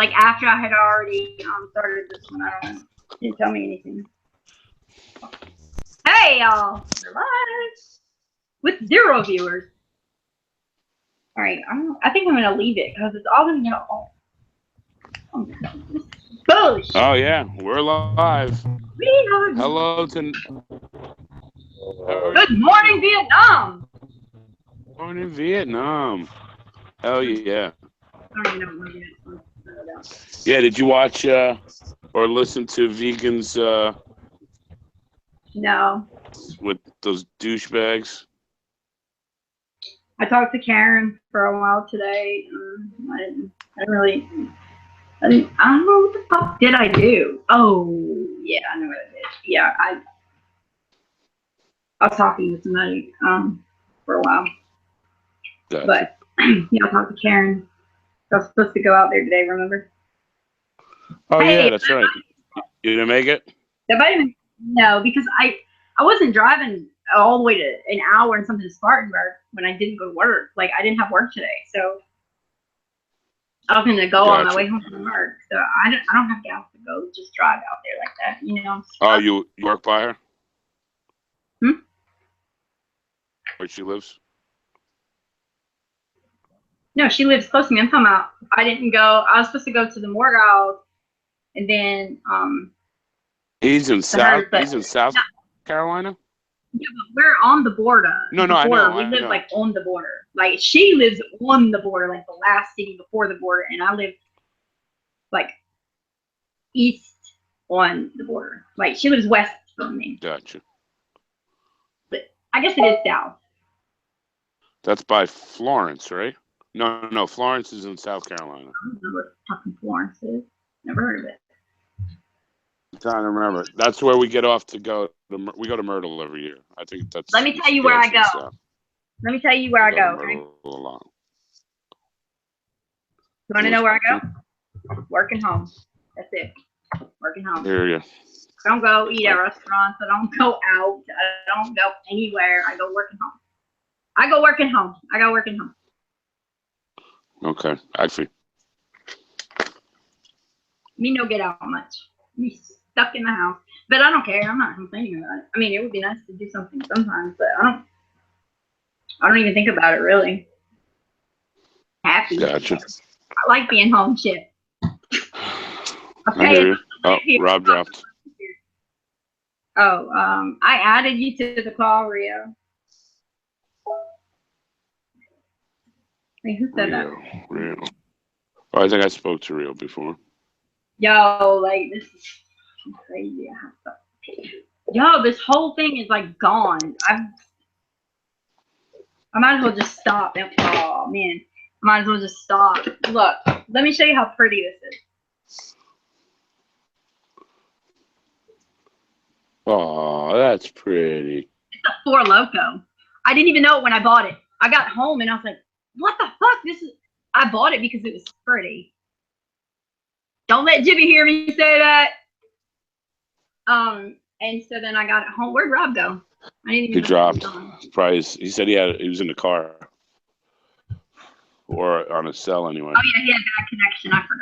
Like after I had already started this one. I don't know. Didn't tell me anything. Hey y'all, we're live with 0 viewers. All right, I think I'm gonna leave it because it's all gonna go. Bullshit. Oh yeah, we're live. Hello to. Good morning, Vietnam. Morning, Vietnam. Hell yeah. I don't even know what Yeah, did you watch or listen to Vegans No. with those douchebags? I talked to Karen for a while today. I don't know what the fuck did I do. Oh, yeah, I know what I did. Yeah, I was talking with somebody for a while. Gotcha. But, I talked to Karen. I was supposed to go out there today, remember? Oh, yeah, that's right. You didn't make it? No, because I wasn't driving all the way to an hour and something to Spartanburg when I didn't go to work. Like, I didn't have work today, so I was going to go on my way home from work. So I don't have gas to go just drive out there like that, you know? Oh, you work by her? Hmm? Where she lives? No, she lives close to me. I'm talking about I didn't go. I was supposed to go to the morgue house, and then He's in South Carolina? Yeah, but we're on the border. No, I know. We live like on the border. Like she lives on the border, like the last city before the border, and I live like east on the border. Like she lives west from me. Gotcha. But I guess it is south. That's by Florence, right? No, Florence is in South Carolina. I don't know what fucking Florence is. Never heard of it. I'm trying to remember. That's where we get off to go. We go to Myrtle every year. I think that's. Let me tell you where I go. Let me tell you where I go. Okay? You want to know where I go? Working home. That's it. Working home. Here you. I don't go eat at restaurants. I don't go out. I don't go anywhere. I go working home. I go working home. Okay, I see. Me no get out much. Me stuck in the house. But I don't care. I'm not complaining about it. I mean, it would be nice to do something sometimes, but I don't even think about it really. Happy. Gotcha. I like being home shit. Okay. Oh, Rob dropped. Oh, I added you to the call, Rio. Wait, who said that? Rio. Oh, I think I spoke to Rio before. Yo, like this is crazy. Yo, this whole thing is like gone. I might as well just stop. Oh man, I might as well just stop. Look, let me show you how pretty this is. Oh, that's pretty. It's a Four Loko. I didn't even know it when I bought it. I got home and I was like, what the fuck? I bought it because it was pretty. Don't let Jimmy hear me say that. And so then I got it home. Where'd Rob go? I didn't even He dropped. Probably. He said he was in the car. Or on a cell anyway. Oh yeah, he had bad connection. I forgot.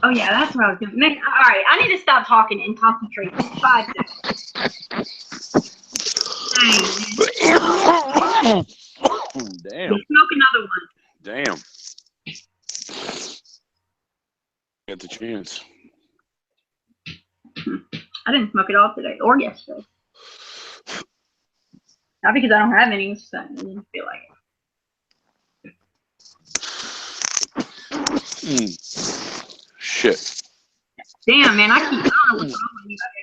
Oh yeah, that's what I was doing. All right, I need to stop talking and concentrate for 5 seconds. Damn. Smoke another one. Damn. Get the chance. I didn't smoke it all today or yesterday. Not because I don't have any, it's just I didn't feel like it. Shit. Damn, man, I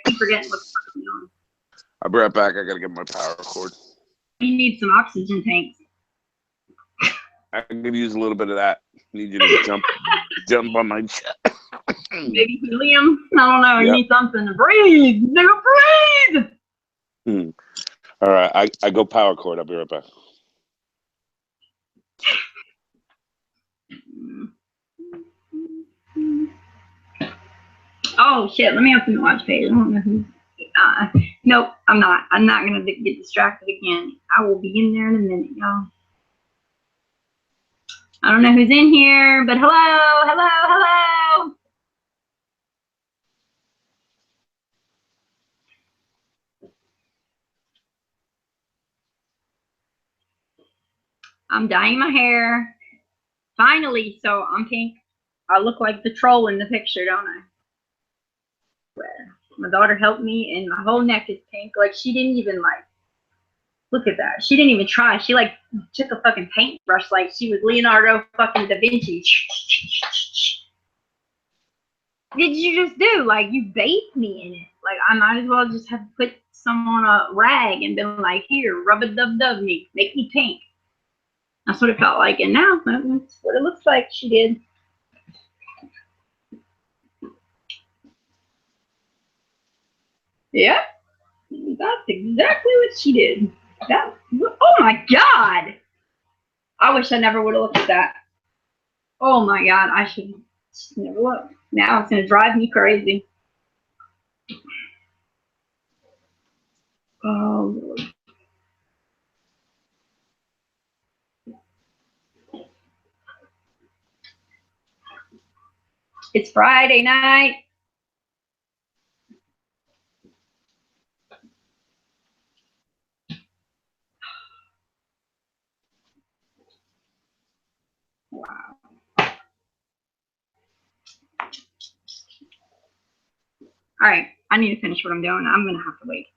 keep forgetting what's going on. I'll be right back. I gotta get my power cord. You need some oxygen tanks. I could use a little bit of that. Need you to jump on my chest. Maybe helium? I don't know. Yep. You need something to breathe. Never breathe. All right, I go power cord. I'll be right back. Oh shit! Let me open the watch page. I don't know who. Nope, I'm not. I'm not gonna get distracted again. I will be in there in a minute, y'all. I don't know who's in here, but hello, hello, hello. I'm dyeing my hair. Finally, so I'm pink. I look like the troll in the picture, don't I? My daughter helped me, and my whole neck is pink. Like, she didn't even, like, look at that. She didn't even try. She, like, took a fucking paintbrush like she was Leonardo fucking Da Vinci. What did you just do? Like, you bathed me in it. Like, I might as well just have put some on a rag and been like, here, rub-a-dub-dub me. Make me pink. That's what it felt like. And now, that's what it looks like she did. Yeah. That's exactly what she did. That, oh my God. I wish I never would have looked at that. Oh my God, I should never look. Now it's going to drive me crazy. Oh, Lord. It's Friday night. Wow. All right, I need to finish what I'm doing. I'm going to have to wait.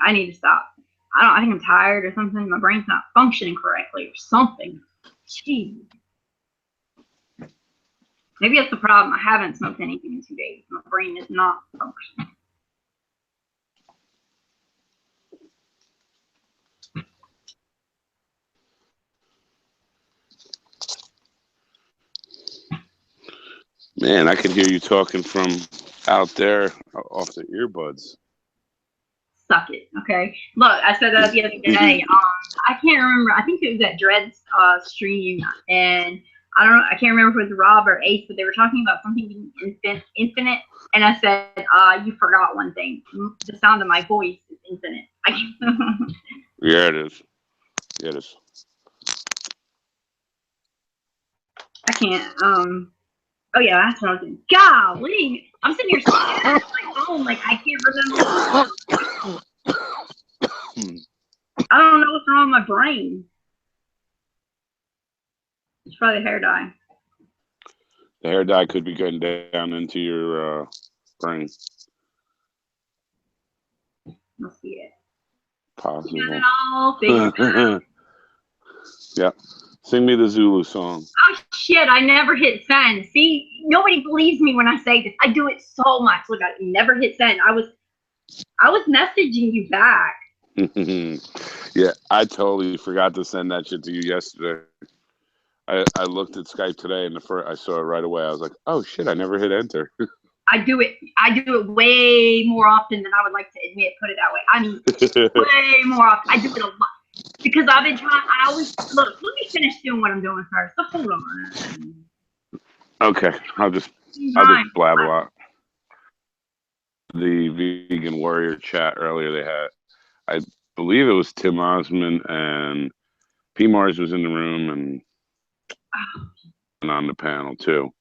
I need to stop. I think I'm tired or something. My brain's not functioning correctly or something. Jeez. Maybe that's the problem. I haven't smoked anything in 2 days. My brain is not functioning. Man, I could hear you talking from out there off the earbuds. Suck it, okay? Look, I said that the other day. I can't remember. I think it was at Dred's stream, and I don't know. I can't remember if it was Rob or Ace, but they were talking about something being infinite, and I said, you forgot one thing. The sound of my voice is infinite. Yeah, it is. Yeah, it is. I can't. Oh yeah, that's what I was doing. Golly, I'm sitting here staring at my phone like I can't remember. I don't know what's wrong with my brain. It's probably the hair dye. The hair dye could be getting down into your brain. Must be it. Possible. You got it all figured out. Yeah. Sing me the Zulu song. Oh shit, I never hit send. See, nobody believes me when I say this. I do it so much. Look, I never hit send. I was messaging you back. Yeah, I totally forgot to send that shit to you yesterday. I looked at Skype today and I saw it right away. I was like, oh shit, I never hit enter. I do it way more often than I would like to admit, put it that way. I mean way more often. I do it a lot. Because I've been trying, I always, look, let me finish doing what I'm doing first. So hold on. Okay, I'll just blab a lot. The Vegan Warrior chat earlier they had, I believe it was Tim Osman and P. Mars was in the room and on the panel too.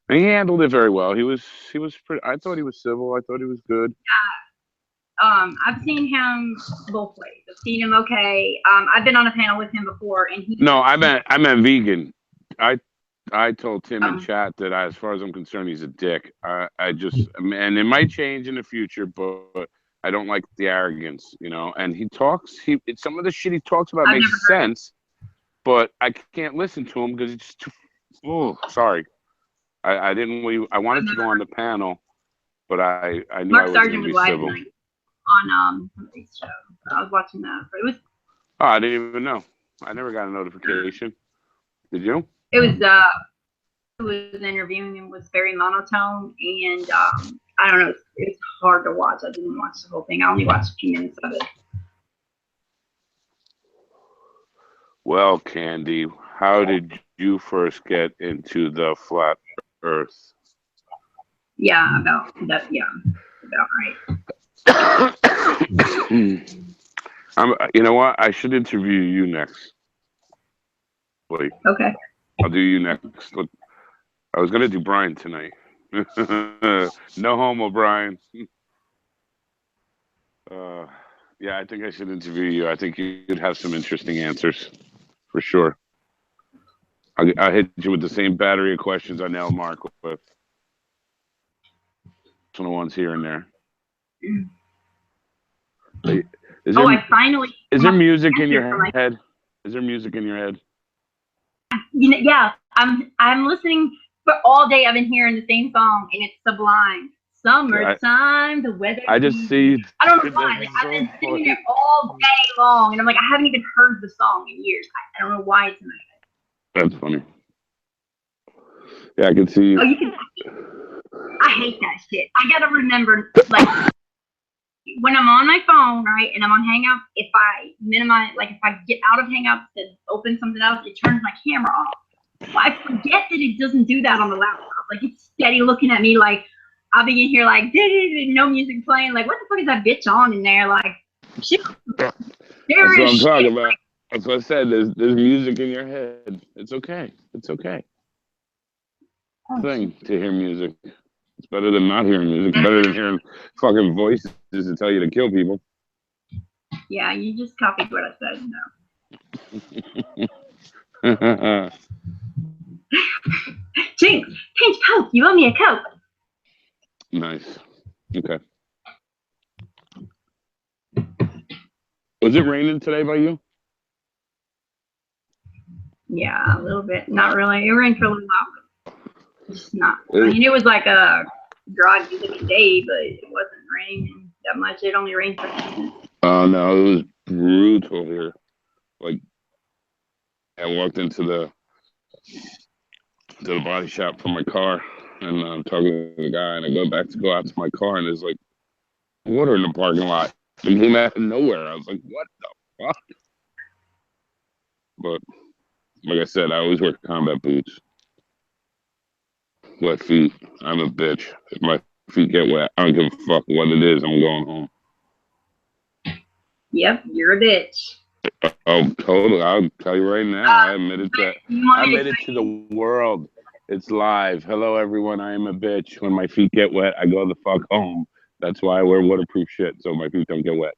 And he handled it very well. He was pretty, I thought he was civil. I thought he was good. I've seen him both ways. I've seen him okay. I've been on a panel with him before, and he. No, I meant vegan. I told Tim in chat that as far as I'm concerned, he's a dick. I just, and it might change in the future, but I don't like the arrogance, you know. And he talks. Some of the shit he talks about makes sense, but I can't listen to him because it's too. Oh, sorry. I didn't. I wanted to go on the panel, but I knew Mark I was Sargent going to was be live civil. On somebody's show. I was watching that, but it was. Oh, I didn't even know. I never got a notification. Did you? It was. Who was interviewing him was very monotone, and I don't know. It's hard to watch. I didn't watch the whole thing. I only watched a few minutes of it. Well, Candy, how did you first get into the flat Earth? Yeah, about that. Yeah, about right. You know what? I should interview you next. Wait. Okay. I'll do you next. I was gonna do Brian tonight. No homo, Brian. Yeah, I think I should interview you. I think you'd have some interesting answers for sure. I'll hit you with the same battery of questions I nailed Mark with. Some of the ones here and there. I finally. Is there music in your head? Is there music in your head? Yeah, I'm listening for all day. I've been hearing the same song, and it's Sublime. Summertime, the weather. I just see. I don't know why. I've been sitting there all day long, and I'm like, I haven't even heard the song in years. I don't know why it's in my head. That's funny. Yeah, I can see. Oh, you can. I hate that shit. I gotta remember, like, when I'm on my phone, right, and I'm on Hangouts, if I minimize, like, if I get out of Hangouts to open something else, it turns my camera off. Well, I forget that it doesn't do that on the laptop. Like, it's steady looking at me like, I'll be in here like, no music playing. Like, what the fuck is that bitch on in there? Like, shit. That's what I'm talking about. That's what I said. There's music in your head. It's okay. It's okay. Thing to hear music. It's better than not hearing music. It's better than hearing fucking voices to tell you to kill people. Yeah, you just copied what I said. No. Jinx, pinch Coke. You owe me a Coke. Nice. Okay. Was it raining today by you? Yeah, a little bit. Not really. It rained for a little while. Just not. I mean, it was like a groggy looking day, but it wasn't raining that much. It only rained for 10 minutes. Oh no, it was brutal here. Like, I walked into the body shop for my car, and I'm talking to the guy, and I go out to my car, and there's like water in the parking lot. It came out of nowhere. I was like, what the fuck? But like I said, I always wear combat boots. Wet feet. I'm a bitch. If my feet get wet, I don't give a fuck what it is. I'm going home. Yep, you're a bitch. Oh, totally. I'll tell you right now. I admitted to the world. It's live. Hello, everyone. I am a bitch. When my feet get wet, I go the fuck home. That's why I wear waterproof shit, so my feet don't get wet.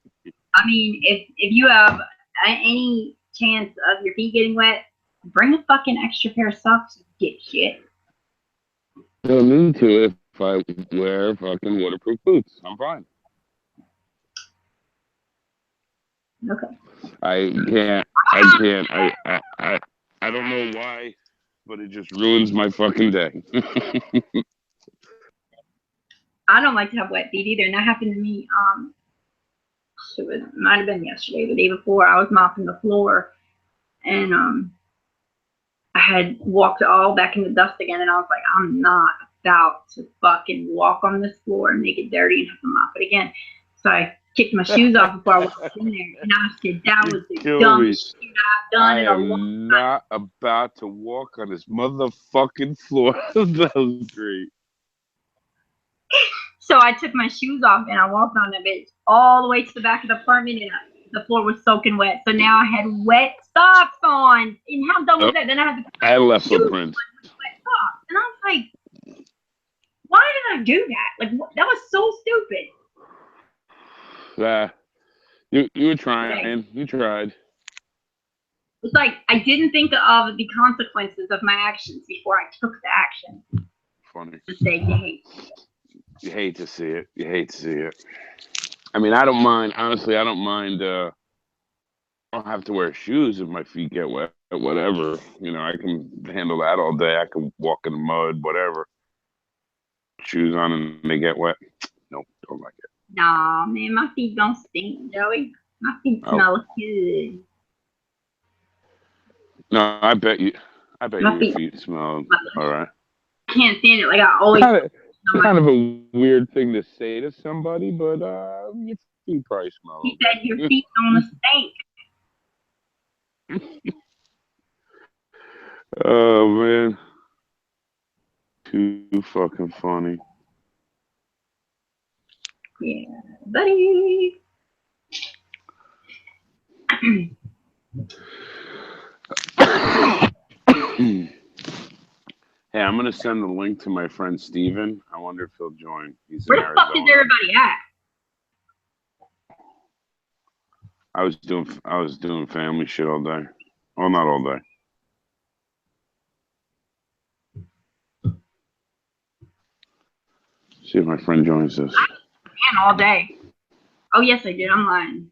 I mean, if you have any chance of your feet getting wet, bring a fucking extra pair of socks, you dipshit. I don't need to if I wear fucking waterproof boots. I'm fine. Okay. I don't know why, but it just ruins my fucking day. I don't like to have wet feet either, and that happened to me. It might have been yesterday, the day before. I was mopping the floor, and I had walked all back in the dust again, and I was like, I'm not about to fucking walk on this floor and make it dirty and have to mop it again. So I kicked my shoes off before I walked in there, and I said, that was the dumbest shit I've done in a long time. I'm not about to walk on this motherfucking floor. That was great. So I took my shoes off and I walked on that bitch all the way to the back of the apartment, and the floor was soaking wet. So now I had wet socks on. And how dumb was that? Then I had to put I left footprints. Wet socks. And I was like, why did I do that? Like, that was so stupid. You were trying. You tried. It's like I didn't think of the consequences of my actions before I took the action. Funny. You hate to see it. You hate to see it. I mean, I don't mind. Honestly, I don't mind. I don't have to wear shoes if my feet get wet. Whatever. You know, I can handle that all day. I can walk in the mud, whatever. Shoes on and they get wet. Nope, don't like it. Nah, man, my feet don't stink, Joey. My feet smell good. No, I bet your feet smell all right. I can't stand it. Like, I always. Kind of a weird thing to say to somebody, but your feet probably smell. He said your feet don't stink. Oh man, too fucking funny. Yeah, buddy. Hey, I'm gonna send the link to my friend Steven. I wonder if he'll join. He's in Where the fuck is Arizona. everybody at? I was doing family shit all day. Well, not all day. See if my friend joins us. Man, all day. Oh yes, I did. I'm lying.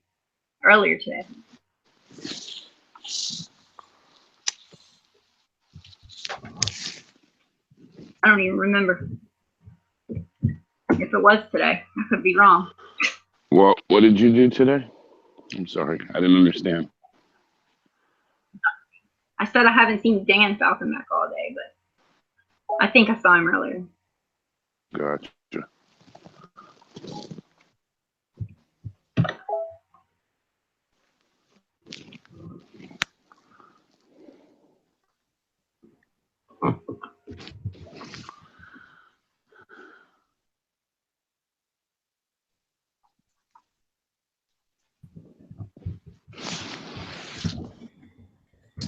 Earlier today. I don't even remember if it was today. I could be wrong. What did you do today? I'm sorry, I didn't understand. I said I haven't seen Dan Falconback all day, but I think I saw him earlier. Gotcha.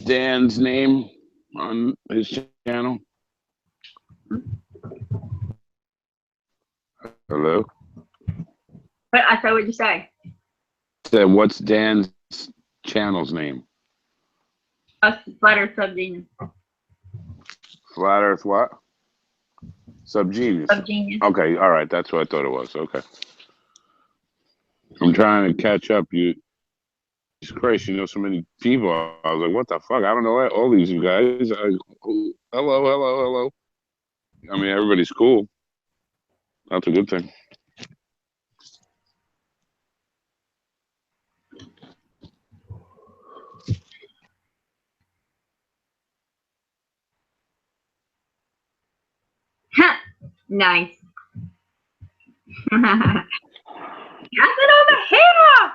Dan's name on his channel. Hello? But I said, what'd you say? Said, what's Dan's channel's name? Us, Flat Earth Subgenius. Flat Earth what? Subgenius. Subgenius. Okay, all right. That's what I thought it was. Okay. I'm trying to catch up. Jesus Christ, you know so many people. I was like, what the fuck? I don't know all these guys. Hello. I mean, everybody's cool. That's a good thing. Nice. Pass it over here.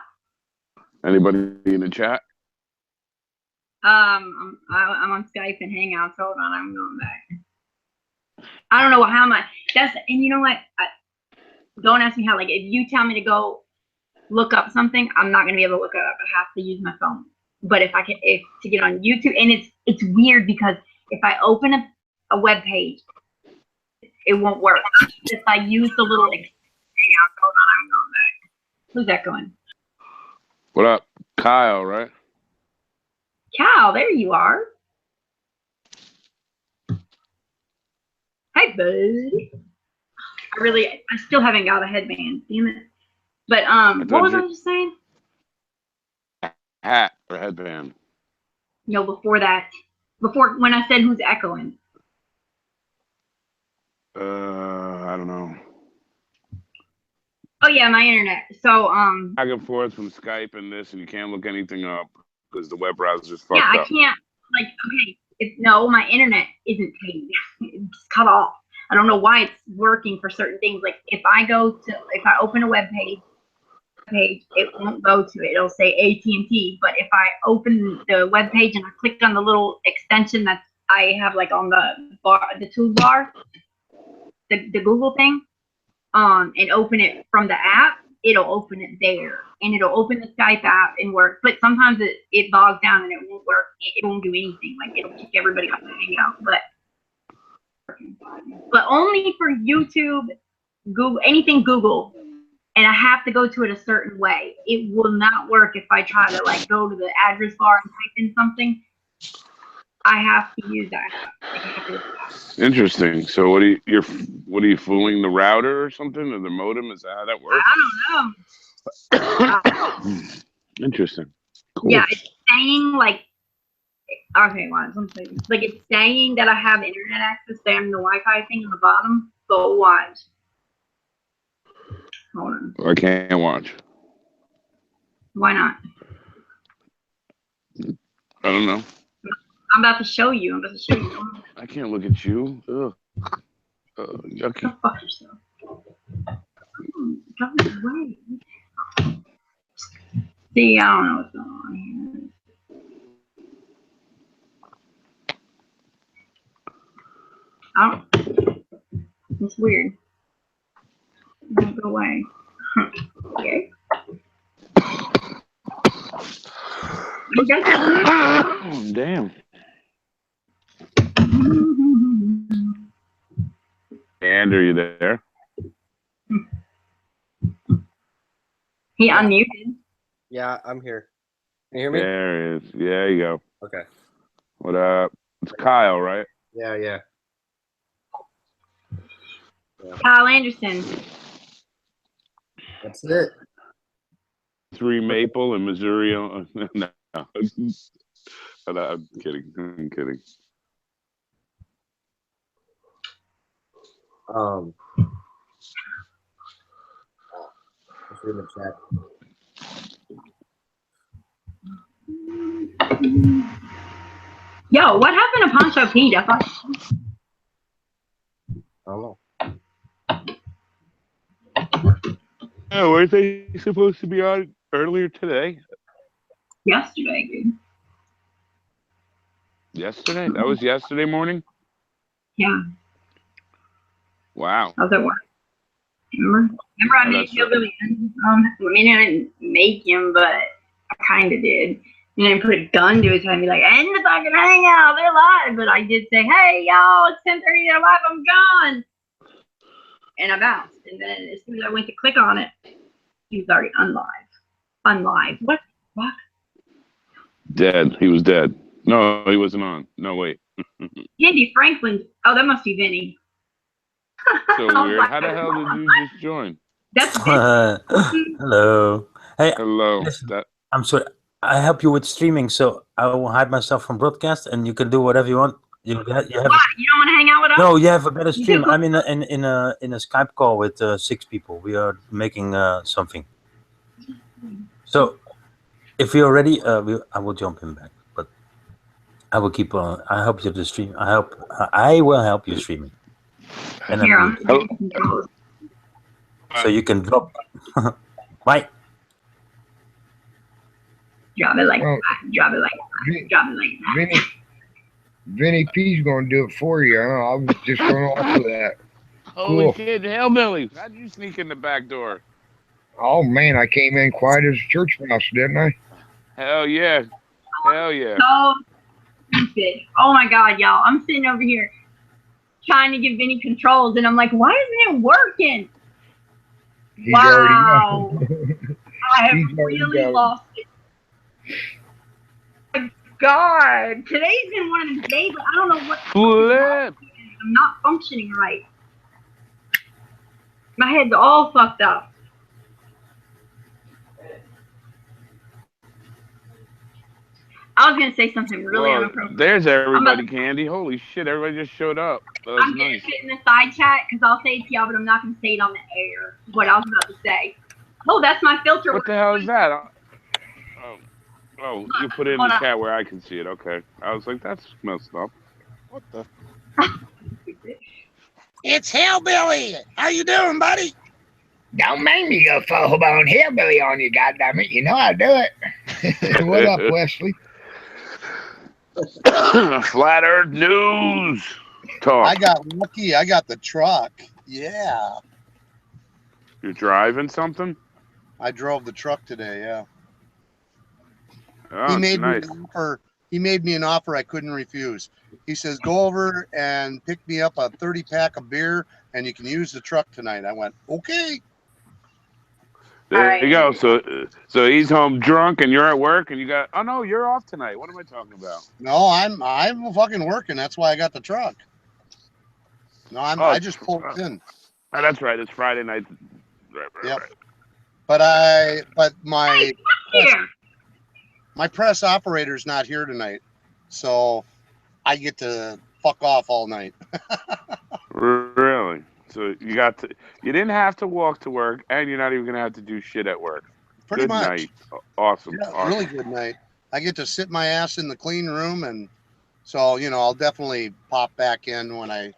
Anybody in the chat? I'm on Skype and Hangouts. Hold on, I'm going back. I don't know how much. And you know what? Don't ask me how. Like, if you tell me to go look up something, I'm not gonna be able to look it up. I have to use my phone. But if to get on YouTube, and it's weird because if I open a web page, it won't work. If I use the little Hangouts, hold on, I'm going back. Who's that going? What up? Kyle, right? Cal, there you are. Hi, bud. I still haven't got a headband. Damn it. But what was I just saying? Hat or headband? No, before that. Before when I said who's echoing. I don't know. Oh yeah, my internet. So back and forth from Skype and this, and you can't look anything up because the web browser's fucked yeah, up. I can't. Like, okay, no, my internet isn't paid. It's cut off. I don't know why it's working for certain things. Like if I open a web page, it won't go to it. It'll say AT&T. But if I open the web page and I click on the little extension that I have like on the toolbar, the Google thing, and open it from the app, it'll open it there, and it'll open the Skype app and work. But sometimes it bogs down and it won't work. It won't do anything. Like it'll kick everybody off the Hangout. But only for YouTube, Google, anything Google, and I have to go to it a certain way. It will not work if I try to like go to the address bar and type in something. I have to use that. Interesting. So what are you fooling the router or something, or the modem? Is that how that works? I don't know. Interesting. Cool. Yeah, it's saying like, okay, watch. Like it's saying that I have internet access there in the Wi-Fi thing on the bottom, but watch. Hold on. I can't watch. Why not? I don't know. I'm about to show you. I can't look at you. Ugh. Yucky. Go fuck yourself. Go away. See, I don't know what's going on here. It's weird. Don't go away. Okay. Oh, damn. And are you there? He unmuted. Yeah, I'm here. Can you hear me? There he is. Yeah, you go. Okay. What up? It's Kyle, right? Yeah. Kyle Anderson. That's it. 3 Maple in Missouri. No. I'm kidding. I'm kidding. Let's read the chat. Yo, what happened to Poncho Pete? I thought. I don't know. Oh, weren't they supposed to be on earlier today? Yesterday, dude. Yesterday? That was yesterday morning? Yeah. Wow. I was at work. Remember I made Hillbilly. I mean, I didn't make him, but I kind of did. And then put a gun to his head and be like, end the fucking hangout, they're live. But I did say, hey, y'all, it's 10:30, they're live, I'm gone. And I bounced. And then as soon as I went to click on it, he was already unlive. What the fuck? Dead. He was dead. No, he wasn't on. No, wait. Andy Franklin. Oh, that must be Vinny. So weird. How the hell did you just join? That's Hello. Hey, Hello. listen, I'm sorry. I help you with streaming, so I will hide myself from broadcast, and you can do whatever you want. You have. Why? You don't want to hang out with us? No, you have a better stream. I'm in a Skype call with 6 people. We are making something. So, if you're ready, I will jump in back. But I will keep on. I help you to stream. I will help you streaming. And so you can drop. Bye. Drop it like that. Drop it like that. Drop it like that. Vinny P's gonna do it for you. I was just going off of that. Holy shit, Hillbilly. How'd you sneak in the back door? Oh man, I came in quiet as a church mouse, didn't I? Hell yeah. Hell yeah. So stupid. Oh my god, y'all. I'm sitting over here trying to give Vinny controls, and I'm like, why isn't it working? He's wow. already I have really lost it. Oh my god. Today's been one of the days, but I don't know what. Flip. I'm not functioning right. My head's all fucked up. I was gonna say something really inappropriate. There's everybody, Candy. Holy shit, everybody just showed up. I'm gonna sit in the side chat because I'll say it to y'all, but I'm not gonna say it on the air. What I was about to say. Oh, that's my filter. What the hell is that? Oh, you put it in the chat where I can see it. Okay. I was like, that's messed up. What the? It's Hillbilly. How you doing, buddy? Don't make me go full-blown hillbilly on you, goddammit. You know I do it. What up, Wesley? Flat Earth News. Talk. I got lucky. I got the truck. Yeah. You're driving something? I drove the truck today, yeah. Oh, he made nice. me an offer. He made me an offer I couldn't refuse. He says, go over and pick me up a 30-pack of beer, and you can use the truck tonight. I went, okay. There you go. So he's home drunk, and you're at work, and you got. Oh no, you're off tonight. What am I talking about? No, I'm fucking working. That's why I got the truck. No, I just pulled in. Oh, that's right. It's Friday night. Right. But my press operator's not here tonight, so I get to fuck off all night. Really? So you didn't have to walk to work, and you're not even gonna have to do shit at work. Pretty good much. Night. Awesome. Yeah, awesome. Really good night. I get to sit my ass in the clean room, and so I'll definitely pop back in when I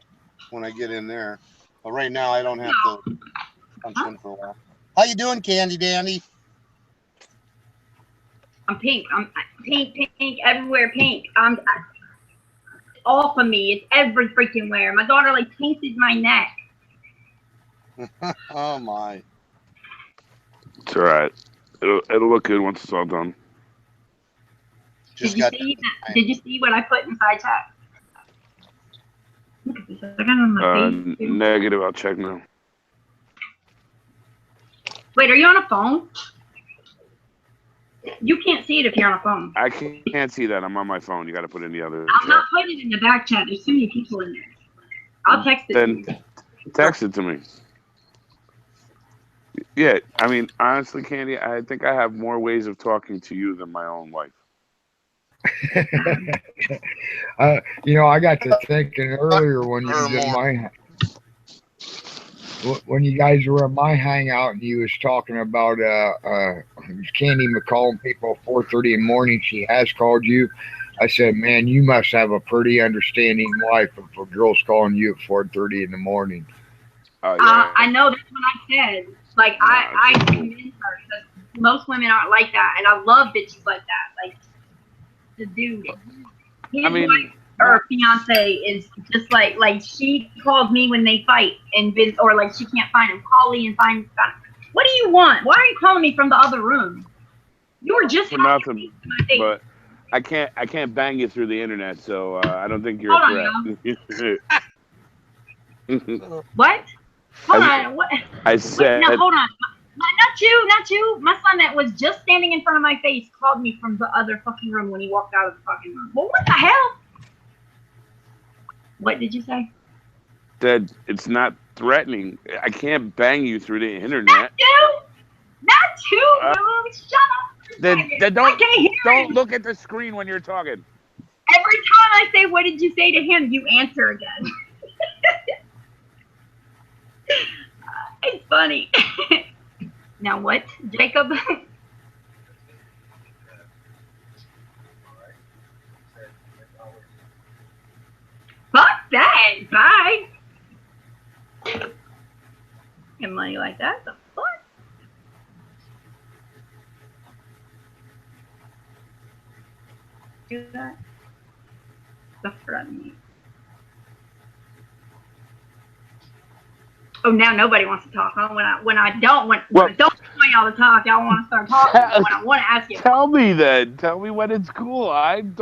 get in there. But right now I don't have to punch in for a while. How you doing, Candy Dandy? I'm pink. I'm pink, everywhere pink. It's off of me. It's every freaking where. My daughter painted my neck. Oh my. It's all right. It'll look good once it's all done. Did you see what I put inside chat? Look at this. I got it on my face. too. Negative. I'll check now. Wait, are you on a phone? You can't see it if you're on a phone. I can't see that. I'm on my phone. You got to put it in the other. I'm not putting it in the back chat. There's too many people in there. I'll text it to Then you. text it to me. Yeah, I mean, honestly, Candy, I think I have more ways of talking to you than my own wife. I got to thinking earlier when you was in when you guys were at my hangout and you was talking about it was Candy McCalling people at 4:30 in the morning. She has called you. I said, man, you must have a pretty understanding wife if a girl's calling you at 4:30 in the morning. Oh, yeah. I know that's what I said. Like I commend her because most women aren't like that, and I love bitches like that. Like the dude, his wife or fiance is just like she calls me when they fight and or like she can't find him. Call me and find him. What do you want? Why are you calling me from the other room? You were just for nothing. But I can't bang you through the internet, so I don't think you're a threat. What? Hold on. What? I said. No, hold on. Not you. My son that was just standing in front of my face called me from the other fucking room when he walked out of the fucking room. Well, what the hell? What did you say? That it's not threatening. I can't bang you through the internet. Not you. Shut up. Then don't look at the screen when you're talking. Every time I say, "What did you say to him?" you answer again. It's funny. Now what, Jacob? Fuck that. Bye. Get money like that? The fuck? Do that? The front. Oh, now nobody wants to talk. Huh? When I don't want y'all to talk, y'all want to start talking. When I want to ask you. Tell me then. Tell me when it's cool. I'm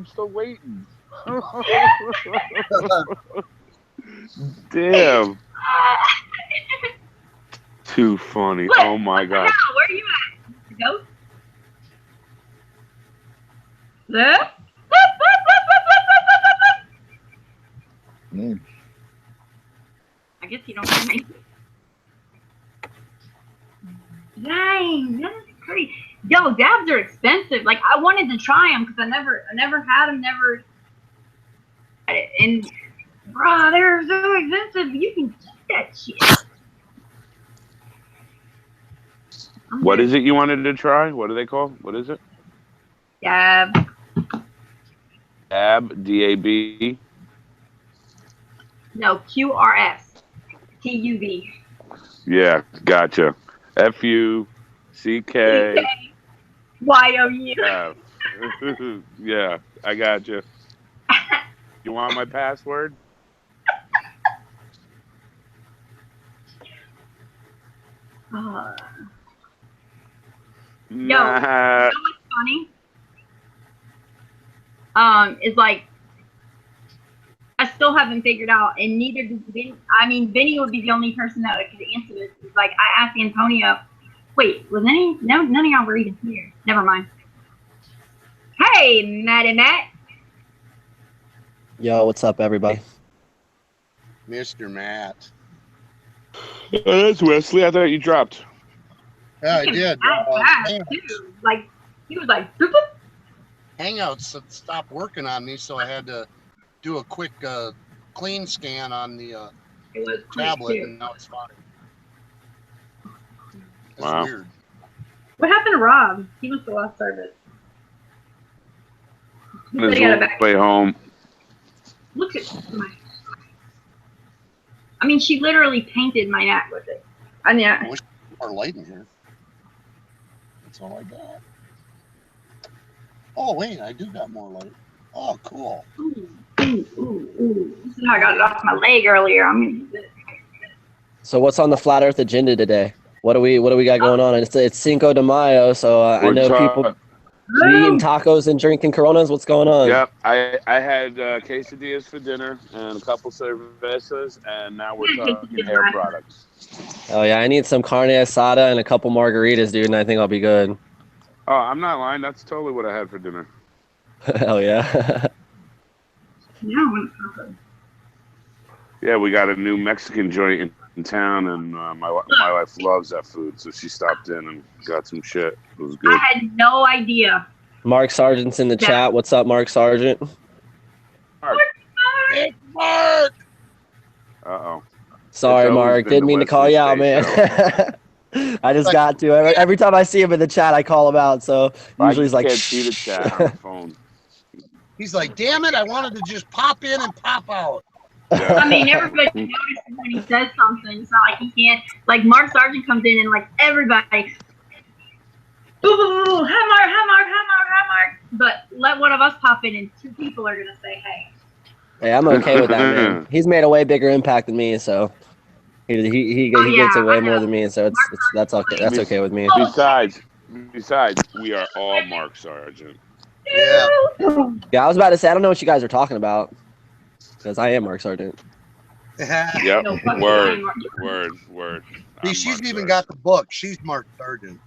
still waiting. Damn. Too funny. Look, oh my god. Where are you at? Ghost? Look. I guess you don't want to make it. Dang, that is crazy. Yo, dabs are expensive. Like I wanted to try them because I never had them. And bro, they're so expensive. You can get that shit. What is it you wanted to try? What are they called? What is it? Dab. Dab. D-A-B. No, QRS. TUV. Yeah, gotcha. F-U-C-K. Y-O-U. Yeah, I gotcha. You want my password? Yo, Nah. you know what's funny? Is like I still haven't figured out, and neither does Benny. I mean, Benny would be the only person that could answer this. It's like I asked Antonio. Wait, was any? No, none of y'all were even here. Never mind. Hey, Matt. Yo, what's up, everybody? Mr. Matt. That's Wesley. I thought you dropped. Yeah, I did. Too. Like he was like, boop, boop. Hangouts stopped working on me, so I had to do a quick clean scan on the tablet, and now it's fine. That's weird. What happened to Rob? He must have lost service. His way home. Look at my. I mean, she literally painted my neck with it. I mean, I wish there was more light in here. That's all I got. Oh wait, I do got more light. Oh, cool. Ooh. This is how I got it off my leg earlier. I'm gonna use it. So what's on the flat Earth agenda today? What do we got going on? It's Cinco de Mayo, so I know people. You eating tacos and drinking Coronas? What's going on? Yep, I had quesadillas for dinner and a couple cervezas, and now we're talking hair products. Oh yeah, I need some carne asada and a couple margaritas, dude, and I think I'll be good. Oh, I'm not lying. That's totally what I had for dinner. Hell yeah. Yeah, we got a new Mexican joint in town, and my wife loves that food, so she stopped in and got some shit. It was good. I had no idea. Mark Sargent's in the chat. What's up, Mark Sargent? Mark. It's Mark. Uh-oh. Sorry, Mark. Didn't mean to call you out, man. I just got to. Every time I see him in the chat, I call him out. So usually he's like, can't see the chat on the phone. He's like, damn it, I wanted to just pop in and pop out. Yeah. I mean, everybody notices when he says something. It's not like he can't. Like, Mark Sargent comes in and, like, everybody, boo, boo, boo, hi, Mark, hi, Mark, hi, Mark, hi, Mark. But let one of us pop in and 2 people are going to say, hey. Hey, I'm okay with that, man. He's made a way bigger impact than me, so he gets it way more than me, so that's okay. That's okay with me. Besides, we are all Mark Sargent. Yeah. Yeah, I was about to say, I don't know what you guys are talking about, because I am Mark Sargent. Yep. No, Word. See, she's even got the book. She's Mark Sargent.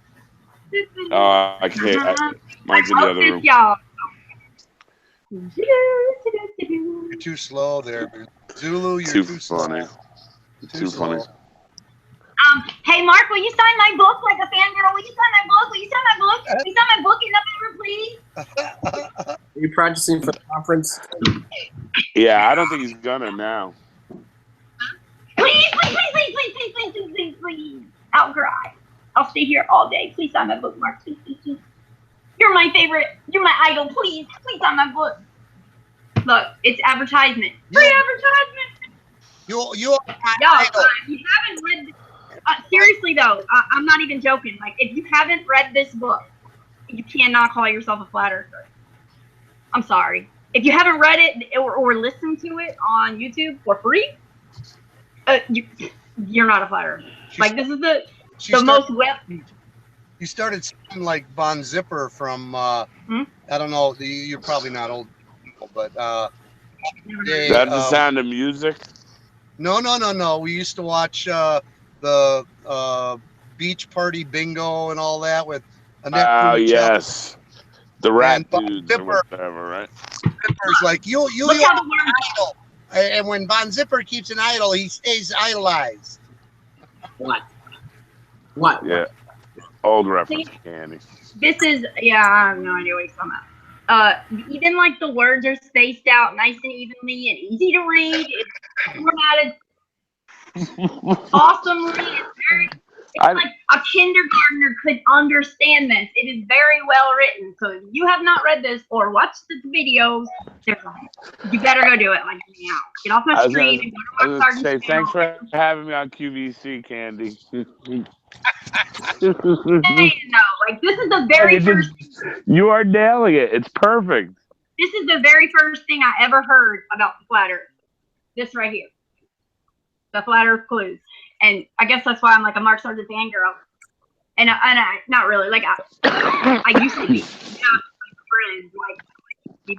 Oh, I can't. Mine's in the other room. You're too slow there. Zulu, you're too funny. Slow. Too funny. Hey, Mark, will you sign my book like a fangirl? Will you sign my book? Will you sign my book? Will you sign my book in November, please? Are you practicing for the conference? Yeah, I don't think he's gonna now. Please. I'll cry. I'll stay here all day. Please sign my book, Mark. Please. You're my favorite. You're my idol. Please sign my book. Look, it's advertisement. Free advertisement. You are my Yo, idol. if you haven't read, seriously though, I'm not even joking. Like, if you haven't read this book, you cannot call yourself a flat earther. I'm sorry. If you haven't read it or listened to it on YouTube for free, you're not a flat earther. Like, this is the most well. You started sounding like Von Zipper from I don't know. You're probably not old people, but That's the Sound of Music. No. We used to watch the Beach Party Bingo and all that with Annette. Oh yes, the rat and dudes Zipper, or whatever, right? Zipper's like you are an idol, and when Von Zipper keeps an idol, he stays idolized. What? Yeah, old reference, Candy. This is I have no idea what he's talking about. Even like the words are spaced out nice and evenly and easy to read. It's formatted awesomely. It's like a kindergartner could understand this. It is very well written. So if you have not read this or watched the videos, you better go do it. Like, now, get off my screen and go to my say thanks for having me on QVC, Candy. No, like, this is the very first. You are nailing it. It's perfect. This is the very first thing I ever heard about the flat Earth. This right here, the flat Earth clues, and I guess that's why I'm like a Mark Sargent fangirl. And I not really like I used to be friends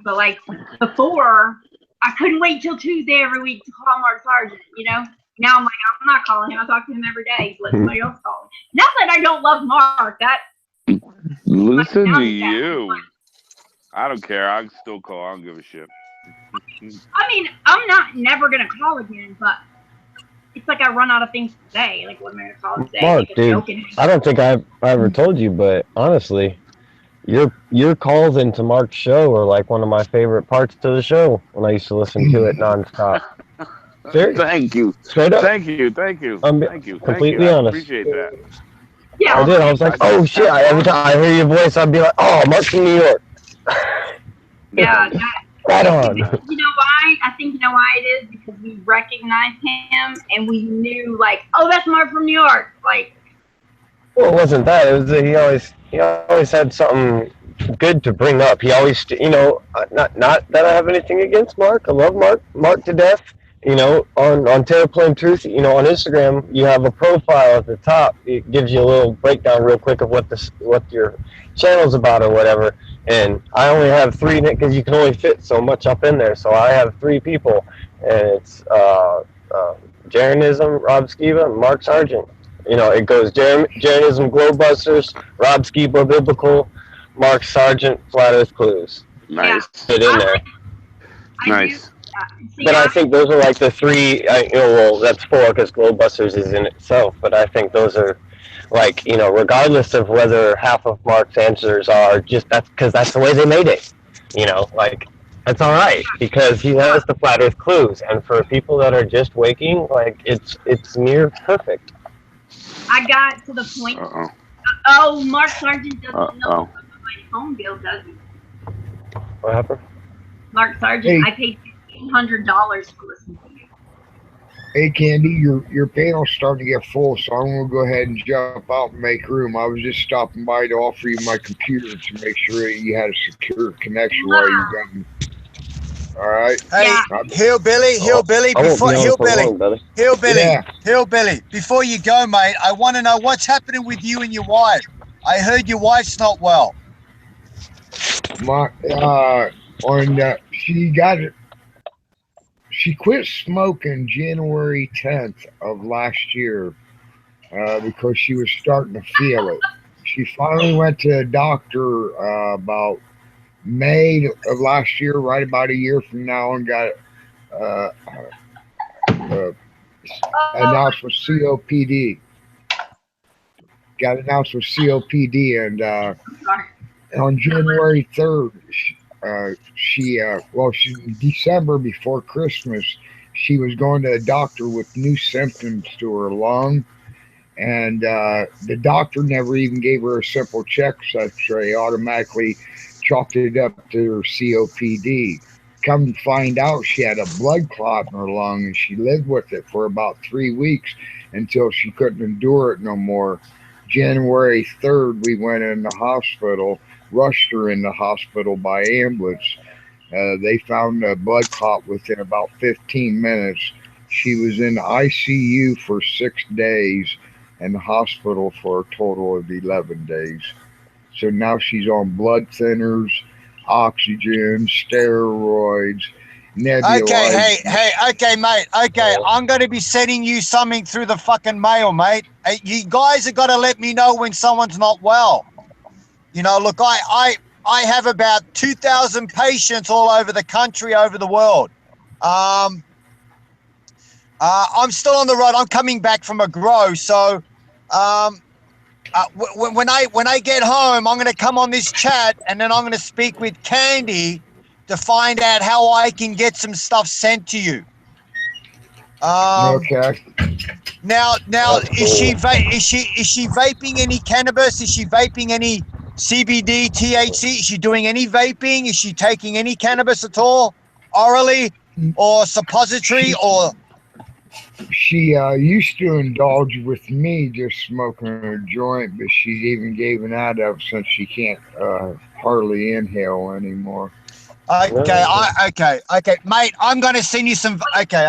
but like before I couldn't wait till Tuesday every week to call Mark Sargent. Now I'm like, I'm not calling him. I talk to him every day. Let somebody else call him. Not that I don't love Mark. Listen to you. I don't care. I'll still call. I don't give a shit. I mean, I'm never gonna call again, but it's like I run out of things to say. Like, what am I gonna call and say? Mark, dude, I don't think I ever told you, but honestly, your calls into Mark's show are like one of my favorite parts of the show when I used to listen to it nonstop. Seriously. Thank you. Straight up. Thank you. Thank you. Completely honest. I appreciate that. Yeah. I did. I was like, oh shit. Every time I hear your voice, I'd be like, oh, Mark's from New York. Yeah. Right on. You know why? I think you know why it is, because we recognized him and we knew, like, oh, that's Mark from New York. Like, well, it wasn't that. It was that he always had something good to bring up. He always, not that I have anything against Mark. I love Mark to death. You know, on Terraplane Truth, you know, on Instagram, you have a profile at the top. It gives you a little breakdown real quick of what your channel's about or whatever. And I only have 3 because you can only fit so much up in there. So I have 3 people, and it's Jeranism, Rob Skiba, and Mark Sargent. You know, it goes Jeranism, Glowbusters, Rob Skiba, Biblical, Mark Sargent, Flat Earth Clues. Nice. Fit in there. Nice. But I think those are like the 3. Well, that's 4 because Glowbusters is in itself. But I think those are, like, you know, regardless of whether half of Mark's answers are just that's the way they made it. You know, like, that's all right because he has the Flat Earth clues, and for people that are just waking, like, it's near perfect. I got to the point. Oh, Mark Sargent doesn't know my phone bill, does he? What happened? Mark Sargent, I paid $1,500 to listen to you. Hey, Candy, your panel's starting to get full, so I'm going to go ahead and jump out and make room. I was just stopping by to offer you my computer to make sure you had a secure connection while you're done. All right? Hey, Hillbilly, before you go, mate, I want to know what's happening with you and your wife. I heard your wife's not well. She quit smoking January 10th of last year because she was starting to feel it. She finally went to a doctor about May of last year, right about a year from now, and got announced with COPD. Got announced with COPD, and on January 3rd, December before Christmas, she was going to a doctor with new symptoms to her lung, and the doctor never even gave her a simple chest x-ray, automatically chalked it up to her COPD. Come to find out, she had a blood clot in her lung, and she lived with it for about 3 weeks until she couldn't endure it no more. January 3rd, we went in the hospital, rushed her in the hospital by ambulance. They found a blood clot within about 15 minutes. She was in the ICU for 6 days and the hospital for a total of 11 days. So now she's on blood thinners, oxygen, steroids, nebulizers. Okay, mate. Okay, I'm going to be sending you something through the fucking mail, mate. You guys have got to let me know when someone's not well. You know, look, I have about 2,000 patients all over the country, over the world. I'm still on the road. I'm coming back from a grow, so when I get home, I'm going to come on this chat, and then I'm going to speak with Candy to find out how I can get some stuff sent to you. Okay. Now, is she vaping any cannabis? Is she vaping any CBD, THC? Is she doing any vaping? Is she taking any cannabis at all, orally or suppository or? She used to indulge with me just smoking a joint, but she's even given that up since she can't hardly inhale anymore. Okay, mate. I'm gonna send you some. Okay,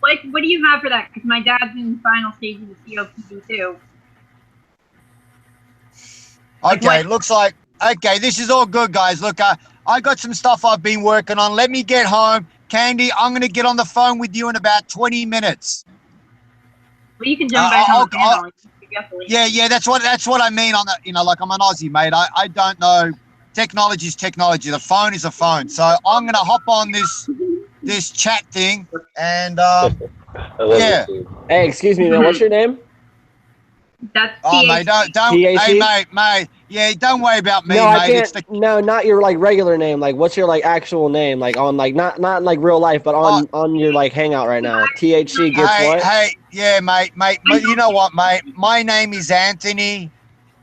Like, what do you have for that? Because my dad's in the final stages of COPD too. Okay, looks like, okay, this is all good, guys. Look, I got some stuff I've been working on. Let me get home. Candy, I'm going to get on the phone with you in about 20 minutes. Well, you can jump back on the panel. Yeah, that's what I mean on the, you know, like, I'm an Aussie, mate. I don't know. Technology is technology. The phone is a phone. So I'm going to hop on this chat thing and, yeah. Hey, excuse me, man. What's your name? That's mate, don't, hey, mate, yeah, don't worry about me, no, mate. I can't, no, not your like regular name. Like, what's your like actual name? Like on like not in like real life, but on your like hangout right now. THC gets what? Hey, yeah, mate. You know what, mate? My name is Anthony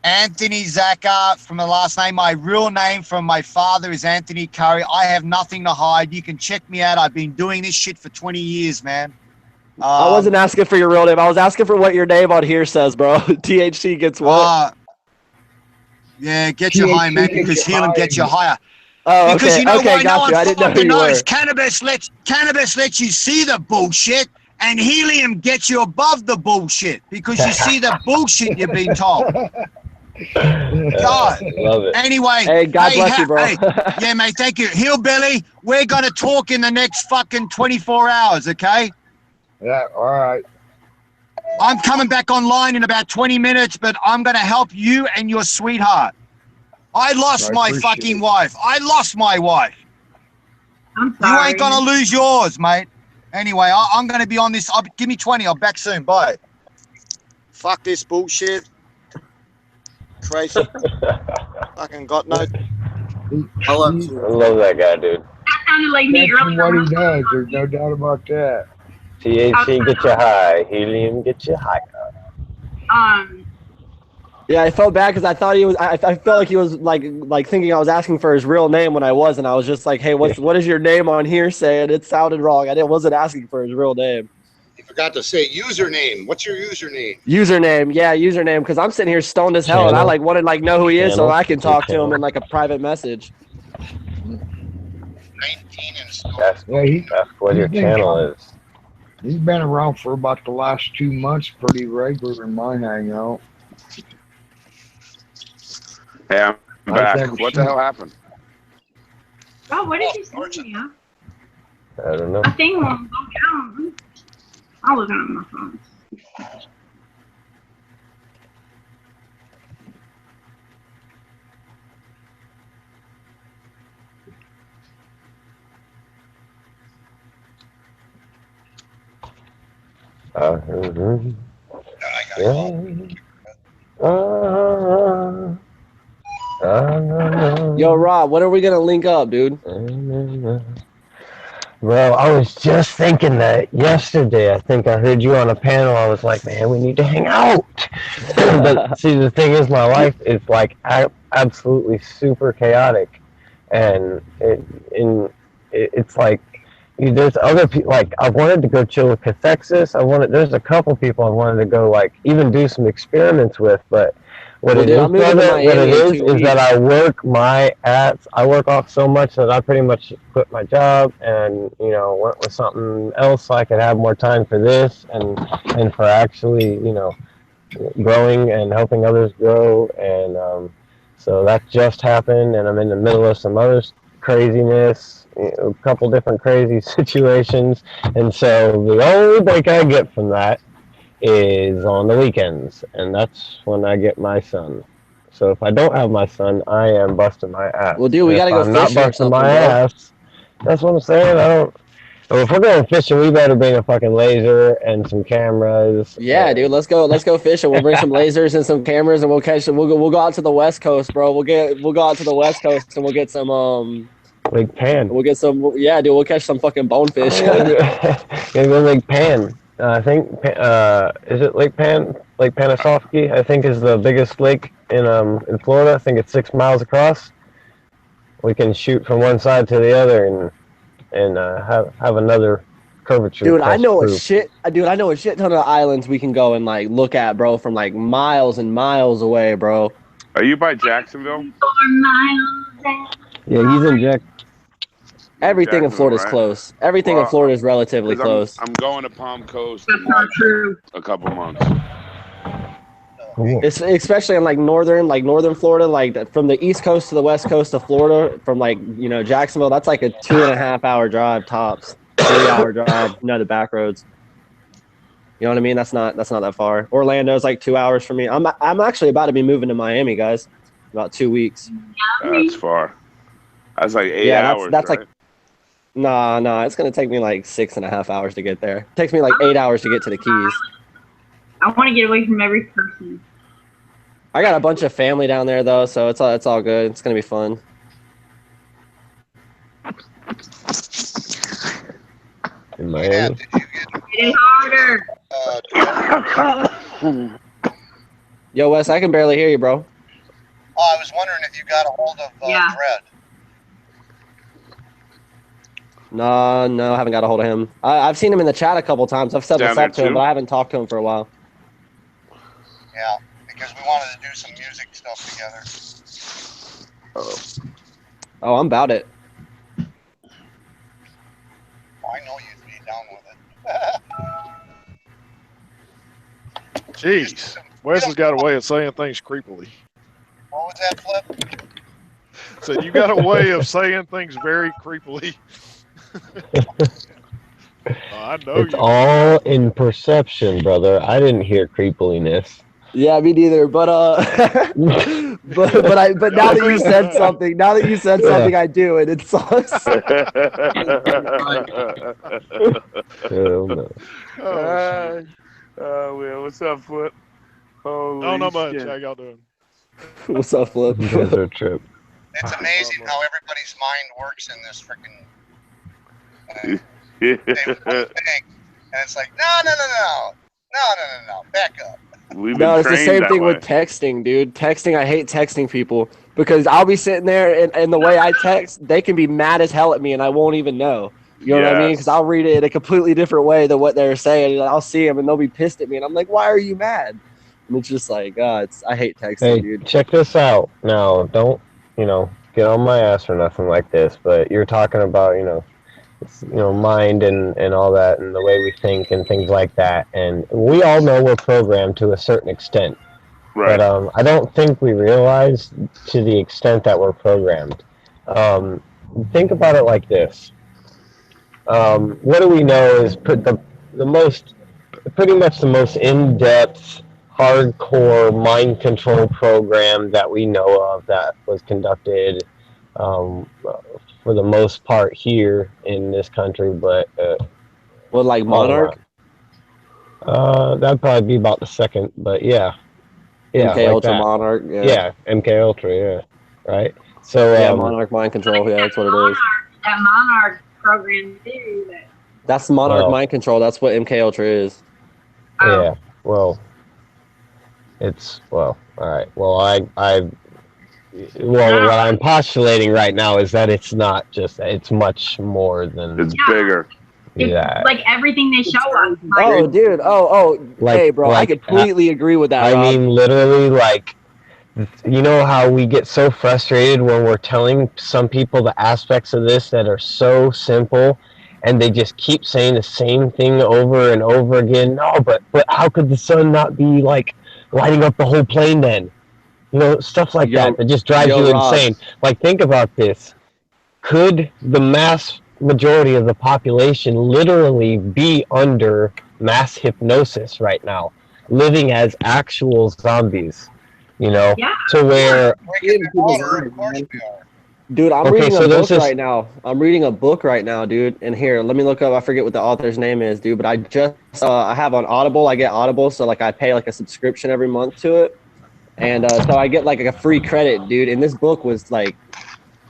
Zaka from the last name. My real name from my father is Anthony Curry. I have nothing to hide. You can check me out. I've been doing this shit for 20 years, man. I wasn't asking for your real name. I was asking for what your name on here says, bro. THC gets what? Yeah, get you high, man, because healing gets you higher. Oh, Because okay, you know okay, why no got one you. I didn't know who fucking you knows? were. Cannabis lets you see the bullshit, and helium gets you above the bullshit because you see the bullshit you've been told. God. Love it. Anyway, Hey, God bless you, bro. hey, yeah, mate, thank you. Hillbilly, we're gonna talk in the next fucking 24 hours, okay? Yeah, all right. I'm coming back online in about 20 minutes, but I'm gonna help you and your sweetheart. I lost I my appreciate fucking it. wife. I lost my wife. I'm You sorry. ain't gonna lose yours, mate. Anyway, I'm gonna be on this. Give me 20. I'll back soon. Bye. Fuck this bullshit. Crazy. Fucking got no. I love He- you. I love that guy, dude. That sounded like me That's earlier. what he does. There's no doubt about that. THC get you high. Helium get you high. Yeah, I felt bad because I thought he was. I felt like he was like thinking I was asking for his real name when I was, and I was just like, "Hey, what is your name on here?" Saying it sounded wrong. wasn't asking for his real name. You forgot to say username. What's your username? Username, yeah, username. Because I'm sitting here stoned as hell, and I Channel. like wanted to like know who he is so Channel. I can It's your talk to him channel. in like a private message. 19 and still. Ask, ask what your he's been channel coming. is. He's been around for about the last 2 months, pretty regular in my hangout. Hey, I'm I've back. never What the seen- hell happened? Oh, what did you say to me? I don't know. A thing won't go down. I'll look at my phone. Yo, Rob, when are we gonna link up, dude? Bro, I was just thinking that yesterday. I think I heard you on a panel. I was like, man, we need to hang out. But see, the thing is, my life is like absolutely super chaotic, and it's like there's other people. Like I wanted to go chill with Cathexis. There's a couple people I wanted to go like even do some experiments with, but. What Well, it dude, is, I'm moving to brother, what Miami it in is 2 weeks. that I work my ass. I work off so much that I pretty much quit my job and went with something else so I could have more time for this and for actually growing and helping others grow. And so that just happened, and I'm in the middle of some other craziness, a couple different crazy situations, and so the only break I get from that is on the weekends, and that's when I get my son. So if I don't have my son, I am busting my ass. Well, dude, we And gotta if go I'm not fishing or busting something, my bro. ass, that's what I'm saying. If we're going fishing, we better bring a fucking laser and some cameras. Yeah, and, dude, let's go fishing. We'll bring some lasers and some cameras, and we'll catch. We'll go out to the West Coast, bro. We'll go out to the West Coast, and we'll get some Lake Pan. We'll get some. Yeah, dude, we'll catch some fucking bonefish. Gonna go Lake Pan. I think is it Lake Pan? Lake Panasoffkee, I think, is the biggest lake in Florida. I think it's 6 miles across. We can shoot from one side to the other and have another curvature. Dude, I test know a proof. shit. Dude, I know a shit ton of islands we can go and like look at, bro, from like miles and miles away, bro. Are you by Jacksonville? 4 miles. Yeah, he's in Jack. Everything in Jacksonville, Florida's right? close. Everything in Well, Florida is relatively 'Cause close. I'm going to Palm Coast That's in not like true. a couple months. Cool. It's especially in like northern Florida, like from the east coast to the west coast of Florida, from like Jacksonville. That's like a 2.5 hour drive tops, 3 hour drive. The back roads. You know what I mean? That's not that far. Orlando's like 2 hours for me. I'm actually about to be moving to Miami, guys. About 2 weeks. That's far. That's like 8 Yeah, hours. that's right? like nah. It's gonna take me like 6.5 hours to get there. It takes me like 8 hours to get to the Keys. I want to get away from every person. I got a bunch of family down there though, so it's all good. It's gonna be fun. In Yeah, Miami. did you get It is harder. Yo, Wes, I can barely hear you, bro. I was wondering if you got a hold of Yeah. Dread. No, I haven't got a hold of him. I've seen him in the chat a couple times. I've said Down what's there up to him, too? but I haven't talked to him for a while. Yeah, because we wanted to do some music stuff together. Oh, I'm about it. I know you'd be down with it. Jeez, Wes has got a way of saying things creepily. What was that, Flip? Said you got a way of saying things very creepily. I know It's you. all in perception, brother. I didn't hear creepiliness. Yeah, me neither. But but now that you said something, I do, and it sucks. Oh, no. Oh, shit. Oh man, what's up, Flip? Holy Oh, not much. shit. How y'all doing? What's up, Flip? Desert trip. It's amazing how everybody's mind works in this freaking. They one thing, and it's like, no, back up. We've been No, it's the trained same that thing way. with texting, dude. Texting, I hate texting people because I'll be sitting there and the way I text, they can be mad as hell at me and I won't even know. You know what I mean? Because I'll read it in a completely different way than what they're saying, and I'll see them and they'll be pissed at me, and I'm like, "Why are you mad?" And it's just like, I hate texting, Hey, dude. check this out. Now, don't, get on my ass or nothing like this, but you're talking about, mind and all that and the way we think and things like that. And we all know we're programmed to a certain extent. Right. But I don't think we realize to the extent that we're programmed. Think about it like this. What do we know is pretty much the most in-depth, hardcore mind control program that we know of that was conducted for the most part here in this country, but What, like Monarch? That'd probably be about the second, but yeah, MK like Ultra that. Monarch. Yeah, MK Ultra, yeah, right. So yeah, Monarch Mind Control. Yeah, that's what it is. That Monarch program too. That's Monarch Mind Control. That's what MK Ultra is. Yeah. Well, all right. Well, what I'm postulating right now is that it's not just, it's much more than. It's bigger. Yeah. Like everything they show us. Oh, dude. Hey, bro. I completely agree with that. I mean, literally, like, you know how we get so frustrated when we're telling some people the aspects of this that are so simple, and they just keep saying the same thing over and over again. No, but how could the sun not be like lighting up the whole plane then? Stuff like that just drives you insane. Like, think about this. Could the mass majority of the population literally be under mass hypnosis right now, living as actual zombies? To where. Dude, I'm reading a book right now. I'm reading a book right now, dude. And here, let me look up. I forget what the author's name is, dude. But I just I have on Audible. I get Audible, so like I pay like a subscription every month to it, and so I get like a free credit, dude. And this book was like,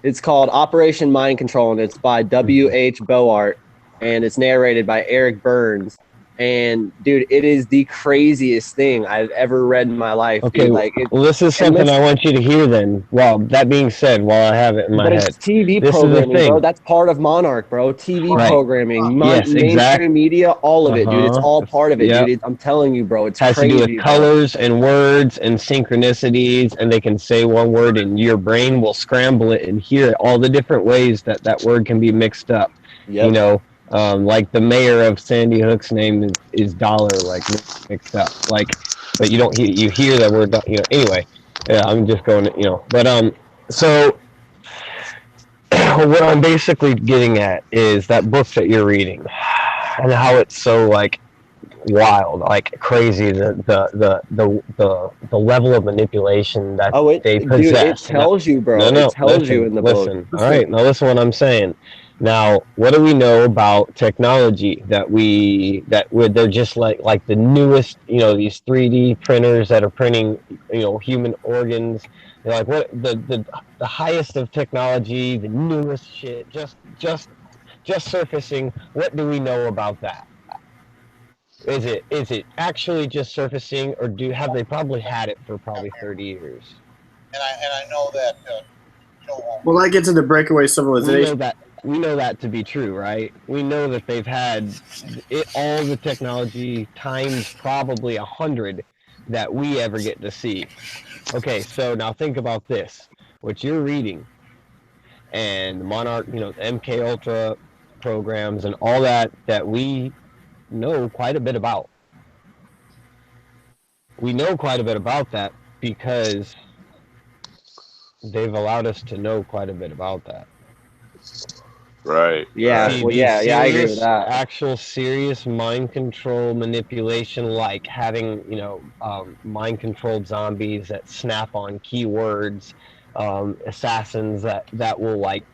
it's called Operation Mind Control, and it's by W.H. Boart, and it's narrated by Eric Burns. And dude, it is the craziest thing I've ever read in my life. Okay, dude. well, this is something I want you to hear then. Well, that being said, while I have it in my head. It's TV programming, bro. That's part of Monarch, bro. TV programming, mainstream media, all of it, dude. It's all part of it, dude. I'm telling you, bro. It's has crazy, to do with colors and words and synchronicities, and they can say one word and your brain will scramble it and hear all the different ways that word can be mixed up. Yep. Like the mayor of Sandy Hook's name is dollar, like mixed up. Like, but you don't hear, you hear that word, anyway. Yeah, I'm just going, but so what I'm basically getting at is that book that you're reading and how it's so like wild, like crazy, the level of manipulation that they possess. Dude, it tells you, bro. It tells you in the book. All right, now listen what I'm saying. Now, what do we know about technology that they're just like the newest, these 3D printers that are printing, human organs. They're like what the highest of technology, the newest shit, just surfacing. What do we know about that? Is it actually just surfacing, or have they probably had it for probably 30 years? And I know that. Well, that gets into breakaway civilization. We know that to be true, right? We know that they've had all the technology times probably 100 that we ever get to see. Okay, so now think about this. What you're reading and Monarch, MK Ultra programs and all that we know quite a bit about. We know quite a bit about that because they've allowed us to know quite a bit about that. Right. Yeah, Right. well, yeah, I agree with that. Actual serious mind control manipulation, like having, mind controlled zombies that snap on keywords, assassins that will like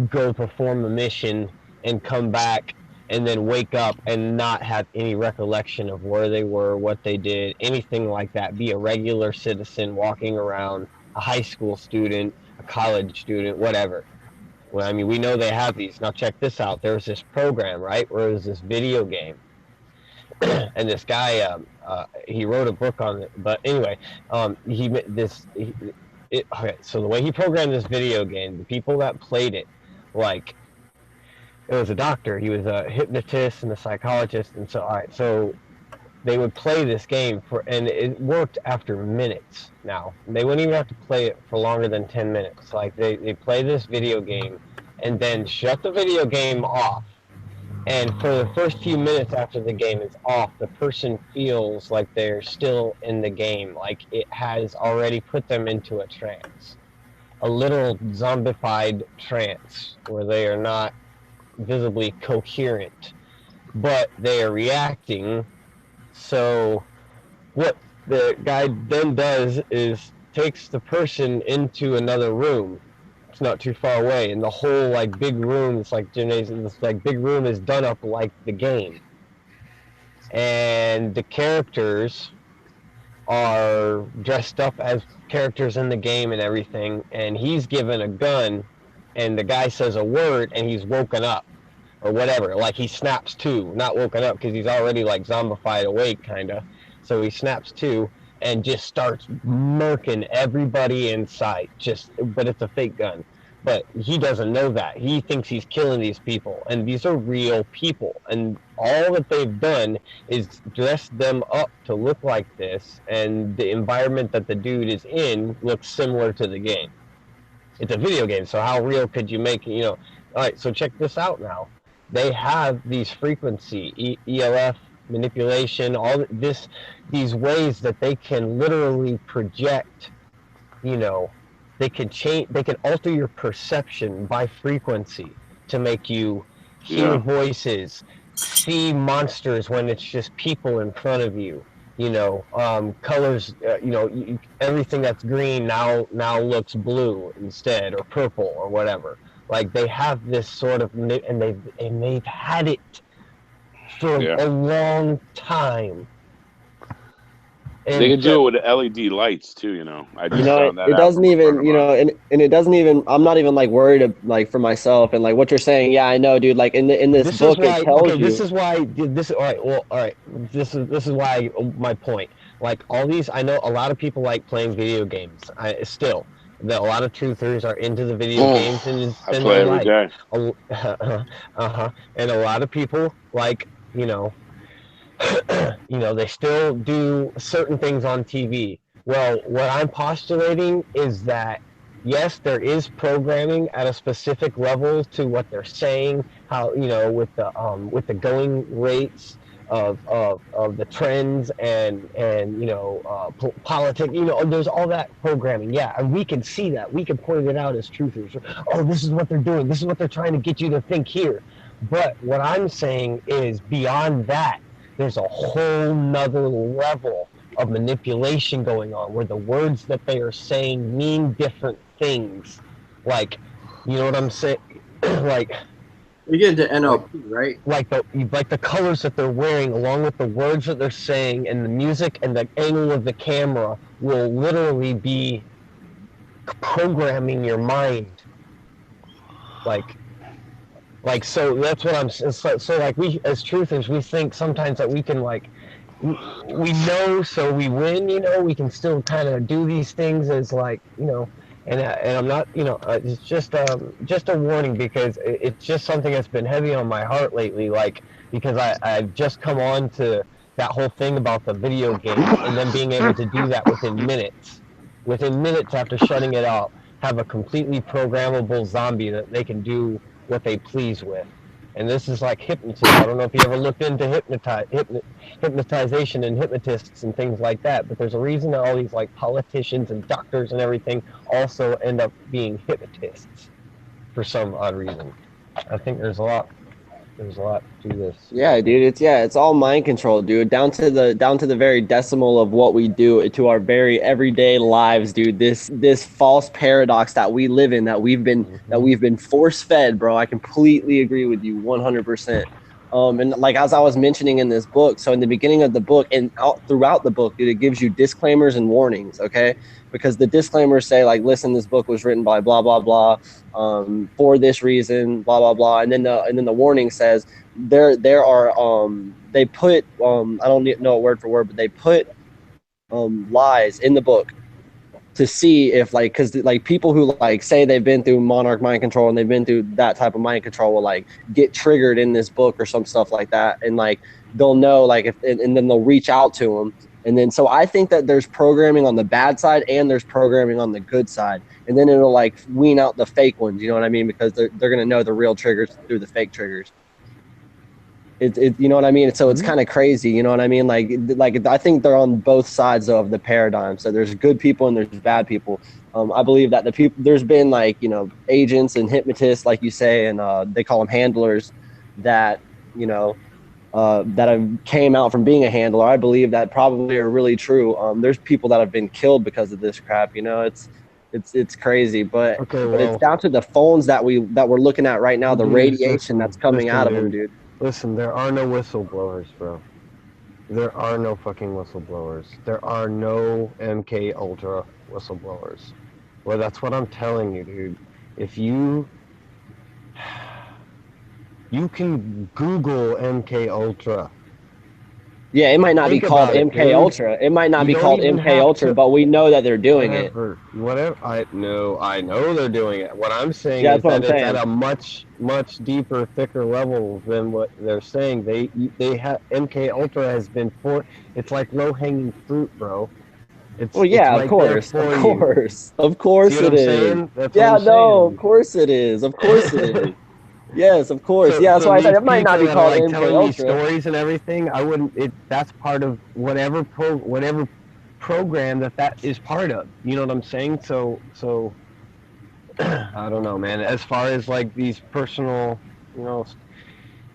go perform a mission and come back and then wake up and not have any recollection of where they were, what they did, anything like that. Be a regular citizen walking around, a high school student, a college student, whatever. Well, I mean, we know they have these. Now check this out. There was this program, right, where it was this video game, and this guy, he wrote a book on it. But anyway, okay. So the way he programmed this video game, the people that played it, like, it was a doctor. He was a hypnotist and a psychologist, and so so they would play this game and it worked after minutes. Now they wouldn't even have to play it for longer than 10 minutes. Like they play this video game and then shut the video game off, and for the first few minutes after the game is off, the person feels like they're still in the game, like it has already put them into a trance, a literal zombified trance where they are not visibly coherent, but they are reacting. So what the guy then does is takes the person into another room. It's not too far away, and the whole like big room, it's like gymnasium, this like big room is done up like the game. And the characters are dressed up as characters in the game and everything, and he's given a gun, and the guy says a word and he's woken up. Or whatever, like he snaps to, not woken up because he's already like zombified awake, kinda. So he snaps to and just starts murking everybody in sight. But it's a fake gun. But he doesn't know that. He thinks he's killing these people, and these are real people. And all that they've done is dress them up to look like this, and the environment that the dude is in looks similar to the game. It's a video game, so how real could you make it? All right, so check this out now. They have these frequency, ELF, manipulation, all this, these ways that they can literally project, they can change, they can alter your perception by frequency to make you hear voices, see monsters when it's just people in front of you, colors, everything that's green now looks blue instead, or purple or whatever. Like they have this sort of, and they've had it for a long time. And they can do it with LED lights too, I just found that it doesn't even, and it doesn't even. I'm not even like worried for myself and like what you're saying. Yeah, I know, dude. Like in this book, it tells you. This is why. All right. This is why my point. Like all these, I know a lot of people like playing video games. A lot of truthers are into the video games and I play every day. And a lot of people like, they still do certain things on TV. Well, what I'm postulating is that yes, there is programming at a specific level to what they're saying, how with the going rates of the trends and politics, there's all that programming. Yeah, and we can see that. We can point it out as truthers. Oh, this is what they're doing. This is what they're trying to get you to think here. But what I'm saying is beyond that, there's a whole nother level of manipulation going on where the words that they are saying mean different things. Like, you know what I'm saying? Like, you get into NLP, right? Like the colors that they're wearing, along with the words that they're saying, and the music and the angle of the camera will literally be programming your mind. Like so that's what I'm. So like we as truthers, we think sometimes that we can like we know, so we win. We can still kind of do these things as like And I'm not, it's just a warning because it's just something that's been heavy on my heart lately. Like because I've just come on to that whole thing about the video game and then being able to do that within minutes after shutting it off. have a completely programmable zombie that they can do what they please with. And this is like hypnotism. I don't know if you ever looked into hypnotization and hypnotists and things like that, but there's a reason that all these like politicians and doctors and everything also end up being hypnotists for some odd reason. I think there's a lot to this. Yeah, dude, it's all mind control, dude. Down to the very decimal of what we do to our very everyday lives, dude. This false paradox that we live in, that we've been force fed, bro. I completely agree with you 100%. And like as I was mentioning in this book, so in the beginning of the book and throughout the book, dude, it gives you disclaimers and warnings, okay? Because the disclaimers say like, listen, this book was written by blah blah blah, for this reason, blah blah blah, and then the warning says there are they put I don't know it word for word, but they put lies in the book to see if like, because like people who like say they've been through monarch mind control and they've been through that type of mind control will like get triggered in this book or some stuff like that, and like they'll know like if and then they'll reach out to them. And then so I think that there's programming on the bad side and there's programming on the good side, and then it'll like wean out the fake ones, you know what I mean, because they're gonna know the real triggers through the fake triggers. It you know what I mean? So it's kind of crazy, you know what I mean? Like I think they're on both sides of the paradigm. So there's good people and there's bad people. I believe that the people, there's been like, you know, agents and hypnotists, like you say, and they call them handlers that, you know, that have came out from being a handler. I believe that probably are really true. There's people that have been killed because of this crap, you know. It's crazy, but it's down to the phones that we're looking at right now, the radiation that's coming out of them, dude. Listen, there are no whistleblowers, bro. There are no fucking whistleblowers. There are no MK Ultra whistleblowers. Well, that's what I'm telling you, dude. If you can Google MK Ultra. Yeah, it might not be called MK Ultra. It might not be called MK Ultra, but we know that they're doing it. Whatever. I know they're doing it. What I'm saying Yeah, is that it's at a much deeper, thicker level than what they're saying. They have MK Ultra has been it's like low hanging fruit, bro. Well, yeah, of course it is. Yeah, no, of course it is. Of course it is. Yes, of course. Yeah, that's why I said it might not be called MK telling Ultra. Me stories and everything. I wouldn't. That's part of whatever program that is part of. You know what I'm saying? So I don't know, man. As far as like these personal, you know,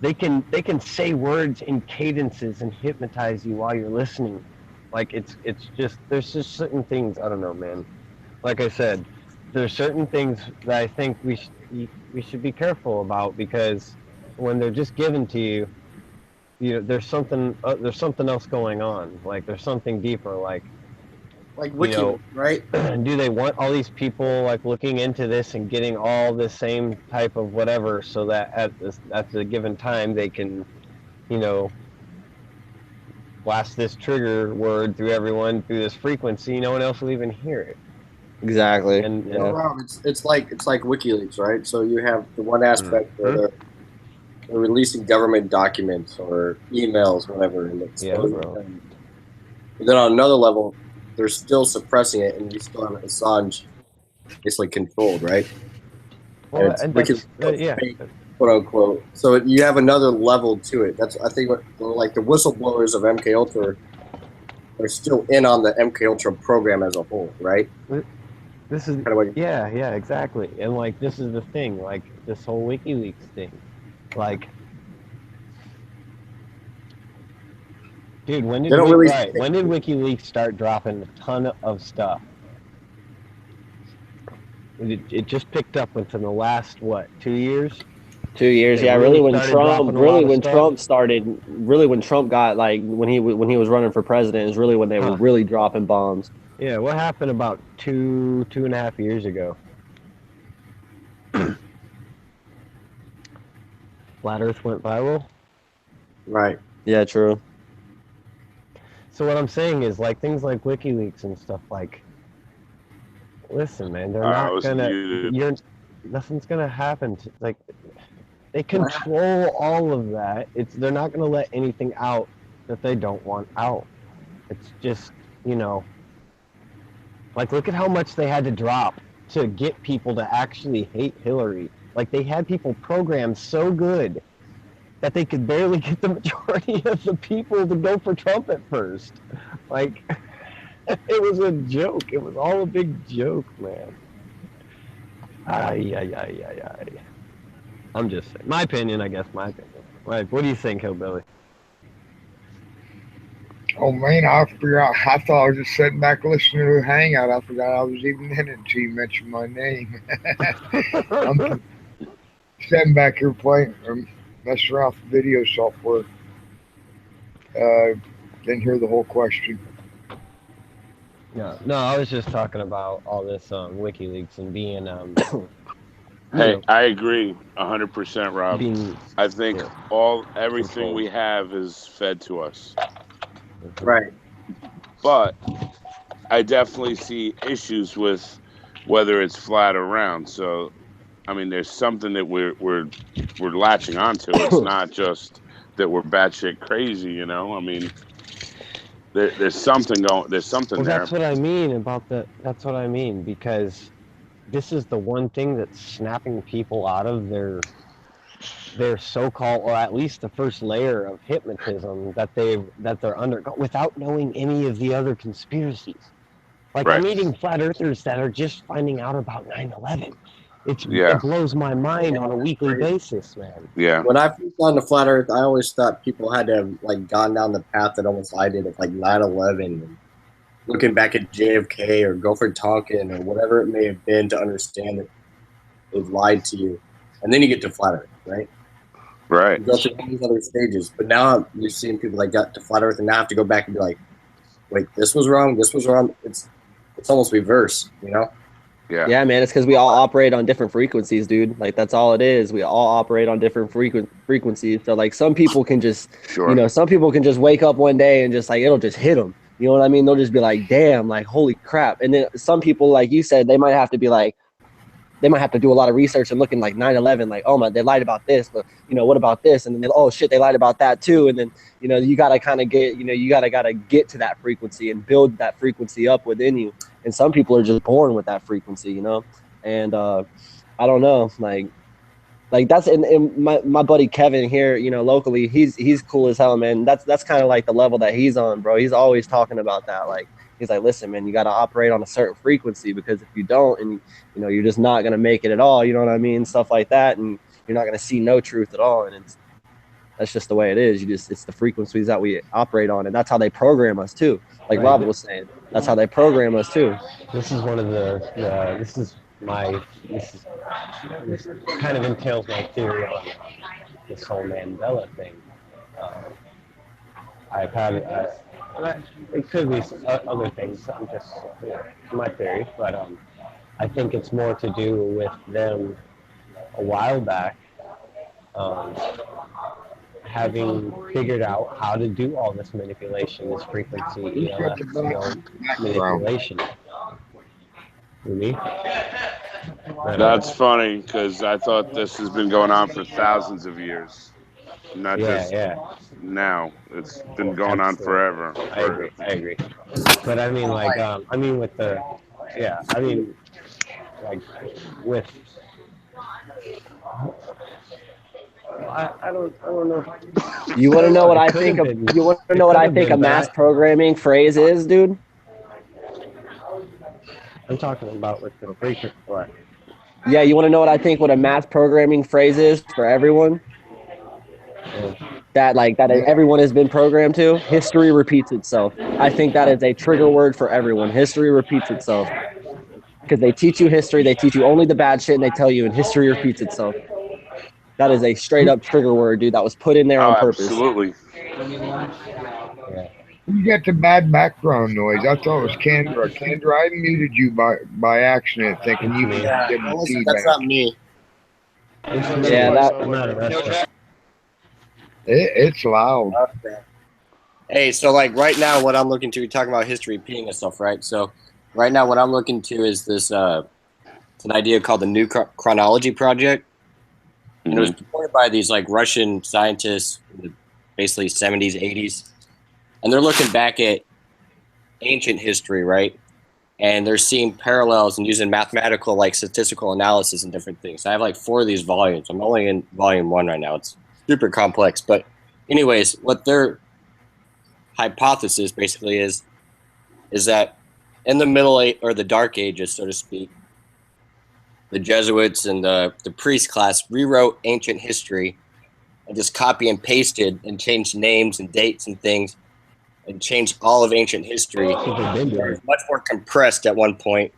they can say words in cadences and hypnotize you while you're listening. Like it's just there's just certain things. I don't know, man. Like I said, there's certain things that I think we should be careful about, because when they're just given to you, you know, there's something else going on. Like there's something deeper. Like Wiki, you know, right? Do they want all these people like looking into this and getting all the same type of whatever, so that at the given time they can, you know, blast this trigger word through everyone through this frequency? No one else will even hear it. Exactly. And it's like WikiLeaks, right? So you have the one aspect where they're releasing government documents or emails, whatever, and it's but then on another level, they're still suppressing it, and you still have Assange basically controlled, right? Well, and it's yeah, quote unquote. So you have another level to it. That's, I think, what like the whistleblowers of MK Ultra are still in on the MK Ultra program as a whole, right? This is kind of like, yeah, exactly. And like this is the thing, like this whole WikiLeaks thing, like, dude, when did WikiLeaks start dropping a ton of stuff? It just picked up within the last 2 years? 2 years, yeah. Really, when Trump got like when he was running for president is really when they were really dropping bombs. Yeah, what happened about 2.5 years ago? Flat Earth went viral? Right. Yeah, true. So what I'm saying is, like, things like WikiLeaks and stuff, like, listen, man, they're not gonna, nothing's gonna happen. Like, they control all of that. They're not gonna let anything out that they don't want out. It's just, you know, like, look at how much they had to drop to get people to actually hate Hillary. Like, they had people programmed so good that they could barely get the majority of the people to go for Trump at first. Like, it was a joke. It was all a big joke, man. Ay. I'm just saying. My opinion, I guess, my opinion. Like, what do you think, Hillbilly? Oh man, I forgot. I thought I was just sitting back listening to the hangout. I forgot I was even in it until you mentioned my name. I'm sitting back here playing or messing around with video software. Didn't hear the whole question. No, I was just talking about all this WikiLeaks and being Hey, I agree 100%, Rob. being I think everything we have is fed to us. Right. But I definitely see issues with whether it's flat or round. So, I mean, there's something that we're latching onto. It's not just that we're batshit crazy, you know. I mean, there's something going. There's something there. That's what I mean about the. That's what I mean, because this is the one thing that's snapping people out of their so-called, or at least the first layer of hypnotism that they're undergoing without knowing any of the other conspiracies. Like, Right. I'm meeting flat earthers that are just finding out about 9/11. Yeah. It blows my mind on a weekly basis, man. Yeah. When I first got into flat Earth, I always thought people had to have like gone down the path that almost I did of like 9/11 and looking back at JFK or Gopher Tonkin or whatever it may have been to understand that they've lied to you, and then you get to flat Earth, right? Right. You go through all these other stages, but now you're seeing people that got to flat Earth and now have to go back and be like, wait, this was wrong, this was wrong. It's almost reverse, you know? Yeah. Yeah, man, it's because we all operate on different frequencies, dude. Like, that's all it is. We all operate on different frequencies. So, like, some people can just, some people can just wake up one day and just, like, it'll just hit them. You know what I mean? They'll just be like, damn, like, holy crap. And then some people, like you said, they might have to be like, they might have to do a lot of research and looking like 9/11, like, oh my, they lied about this, but what about this? And then oh shit, they lied about that too. And then you gotta kind of get, you gotta get to that frequency and build that frequency up within you. And some people are just born with that frequency, And I don't know, like that's and my buddy Kevin here, locally, he's cool as hell, man. That's kind of like the level that he's on, bro. He's always talking about that, like. He's like, listen, man, you got to operate on a certain frequency, because if you don't, and you're just not going to make it at all. You know what I mean? Stuff like that. And you're not going to see no truth at all. And that's just the way it is. It's the frequencies that we operate on. And that's how they program us too. Like Rob was saying, that's how they program us too. This is one of this kind of entails my theory on this whole Mandela thing. I've had it could be other things. I'm just my theory, but I think it's more to do with them a while back having figured out how to do all this manipulation, this frequency, manipulation. Really? That's funny, because I thought this has been going on for thousands of years. Not just now. It's been going on forever. I agree. But I mean, like, with the, with. I don't know. You want to know what I think of? You want to know what I think a mass programming phrase is, dude? I'm talking about with the frequency. What? Yeah, you want to know what I think? What a mass programming phrase is for everyone? That everyone has been programmed to. History repeats itself. I think that is a trigger word for everyone. History repeats itself, because they teach you history. They teach you only the bad shit, and they tell you, and history repeats itself. That is a straight up trigger word, dude. That was put in there on purpose. Absolutely. You got the bad background noise. I thought it was Kendra. Kendra, I muted you by accident, thinking you could give me feedback. That's not me. Yeah, it's loud. Okay. Hey, so like right now, what I'm looking to, you're talking about history repeating itself, right? So right now, what I'm looking to is this. It's an idea called the New Chronology Project. And it was supported by these like Russian scientists in the basically 70s, 80s. And they're looking back at ancient history, right? and they're seeing parallels and using mathematical, like statistical analysis and different things. I have like 4 of these volumes. I'm only in volume 1 right now. It's super complex, but anyways, what their hypothesis basically is that in the or the Dark Ages, so to speak, the Jesuits and the priest class rewrote ancient history and just copy and pasted and changed names and dates and things and changed all of ancient history. It was much more compressed at one point.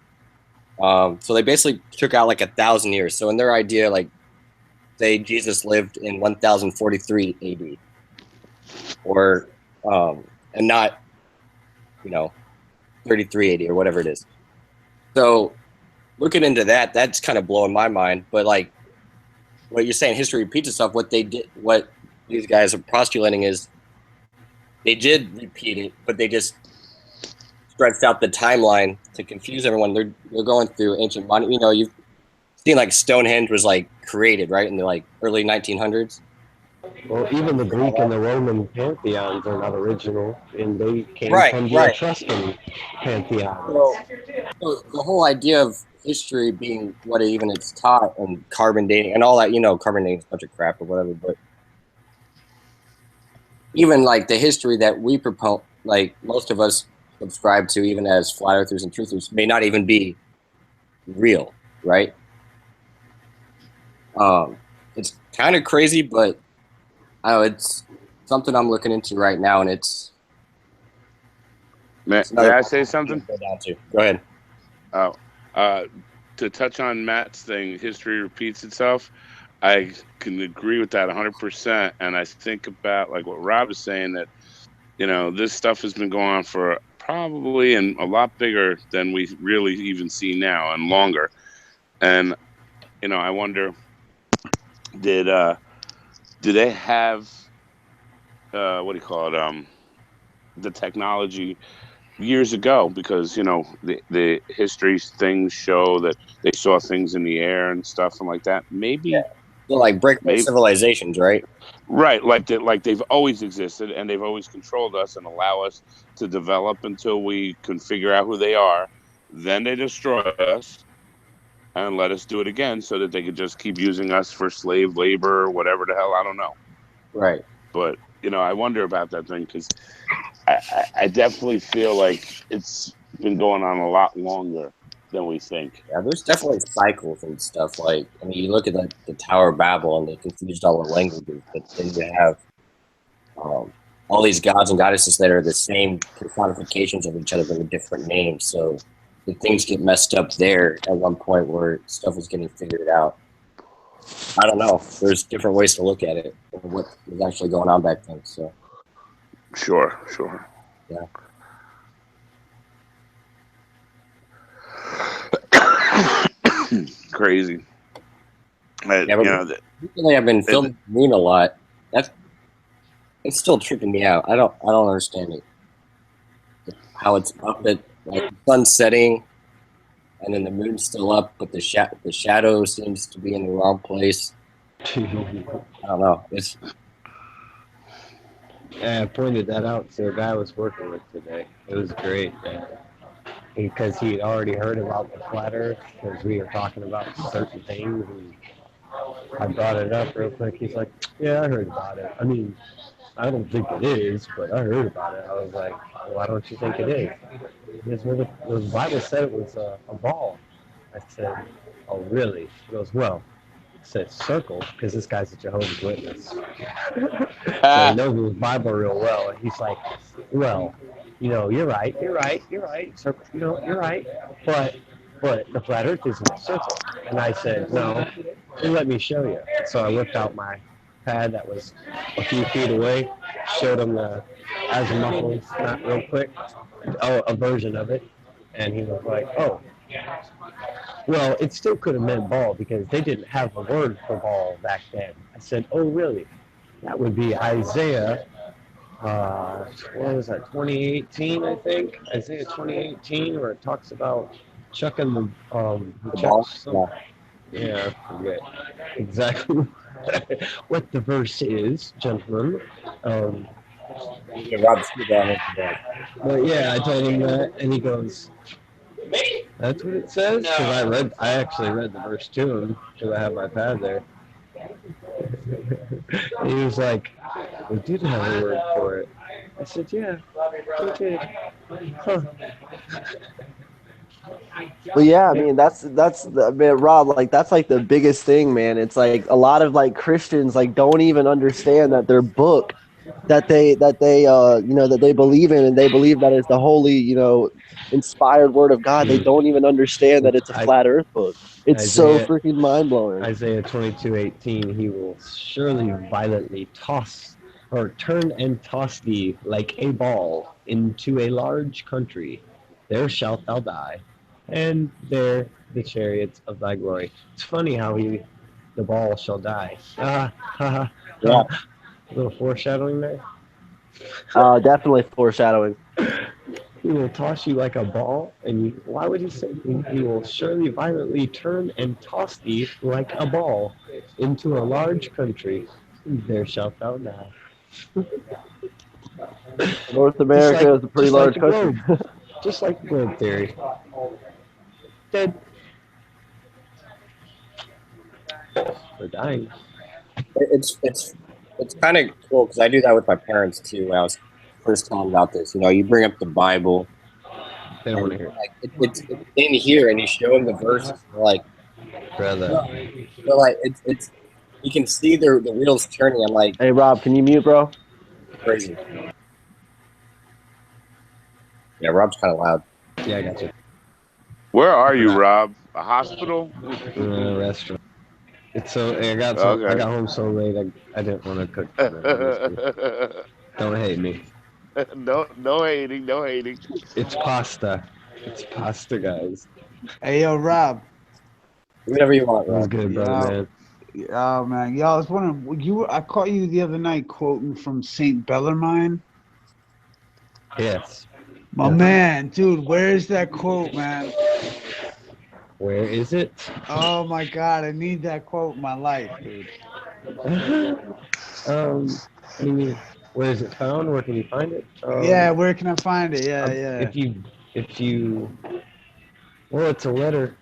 So they basically took out like 1,000 years. So in their idea, like, say Jesus lived in 1043 AD, or and not, 33 AD or whatever it is. So looking into that, that's kind of blowing my mind. But like what you're saying, history repeats itself. What these guys are postulating is they did repeat it, but they just stretched out the timeline to confuse everyone. They're going through ancient money. You've seen like Stonehenge was like created, right, in the like early 1900s. Well, even the Greek and the Roman pantheons are not original, and they came from the Etruscan pantheon. So the whole idea of history being what even it's taught, and carbon dating and all that, carbon dating is a bunch of crap or whatever, but even like the history that we propose, like most of us subscribe to, even as flat earthers and truthers, may not even be real, right? It's kind of crazy, but it's something I'm looking into right now, and it's. May I say something? Go ahead. To touch on Matt's thing, history repeats itself. I can agree with that 100%. And I think about like what Rob is saying, that, this stuff has been going on for probably and a lot bigger than we really even see now, and longer. And, I wonder, did they have, what do you call it? The technology years ago, because the history things show that they saw things in the air and stuff and like that. Maybe like breakaway civilizations, right? Right, like they've always existed, and they've always controlled us and allow us to develop until we can figure out who they are. Then they destroy us and let us do it again, so that they could just keep using us for slave labor or whatever the hell. I don't know. Right. But I wonder about that thing, because I definitely feel like it's been going on a lot longer than we think. Yeah, there's definitely cycles and stuff. Like, you look at the Tower of Babel, and they confused all the languages, but then you have all these gods and goddesses that are the same personifications of each other, but with different names. So the things get messed up there at one point where stuff is getting figured out. I don't know. There's different ways to look at it, and what was actually going on back then. So. Sure. Yeah. Crazy. Recently I've been filming the moon a lot. It's still tripping me out. I don't understand it. How it's up at like the sun's setting, and then the moon's still up, but the shadow seems to be in the wrong place. I don't know. I pointed that out to a guy I was working with today. It was great, because he had already heard about the flat Earth, because we were talking about certain things, and I brought it up real quick. He's like, "Yeah, I heard about it. I mean, I don't think it is, but I heard about it." I was like, "Why don't you think it is?" Because the Bible said it was a ball. I said, "Oh, really?" He goes, "Well," I said, "circle," because this guy's a Jehovah's Witness. So he knows his Bible real well. And he's like, "Well, you're right. Circle, you're right. But the flat Earth isn't a circle." And I said, "No, let me show you." So I whipped out my pad that was a few feet away, showed him the azimuthal map real quick, a version of it, and he was like, "Oh, well, it still could have meant ball, because they didn't have a word for ball back then." I said, "Oh, really?" That would be Isaiah, what was that, 2018, I think? Isaiah 2018, where it talks about chucking the ball. Yeah, I forget exactly what the verse is, gentlemen. But yeah, I told him that, and he goes, That's what it says. Because I actually read the verse to him because I have my pad there. He was like, "We did have a word for it." I said, "Yeah, we did." Huh. Well, yeah, I mean I mean, Rob, like that's like the biggest thing, man. It's like a lot of like Christians like don't even understand that their book that they you know that they believe in, and they believe that it's the holy, you know, inspired word of God. They don't even understand that it's a flat earth book. It's so freaking mind blowing. Isaiah 22:18, he will surely violently toss or turn and toss thee like a ball into a large country. There shalt thou die, and there the chariots of thy glory. It's funny how the ball shall die. Yeah. A little foreshadowing there. Definitely foreshadowing. He will toss you like a ball, and why would he say he will surely violently turn and toss thee like a ball into a large country? There shalt thou die. North America is a pretty large country. Just like the globe theory. Dead. We're dying. It's kind of cool because I do that with my parents too. When I was first telling about this, you know, you bring up the Bible. They don't want to hear. Like it's in here, and you show them the verses. They're like, brother. They're like, it's. You can see the wheels turning. I'm like, hey Rob, can you mute, bro? Crazy. Yeah, Rob's kind of loud. Yeah, I got you. Where are you, Rob? A hospital? Restaurant. It's so I got home so late. I didn't want to cook. Don't hate me. No hating, no hating. It's pasta. It's pasta, guys. Hey, yo, Rob. Whatever you want, Rob. That's good, brother, man. Oh man, y'all. I was wondering, I caught you the other night quoting from Saint Bellarmine. Yes. My man, dude, where is that quote, man? Where is it? Oh my God, I need that quote in my life, dude. I mean, where is it found? Where can you find it? Yeah, where can I find it? Yeah, yeah. If you, well, it's a letter.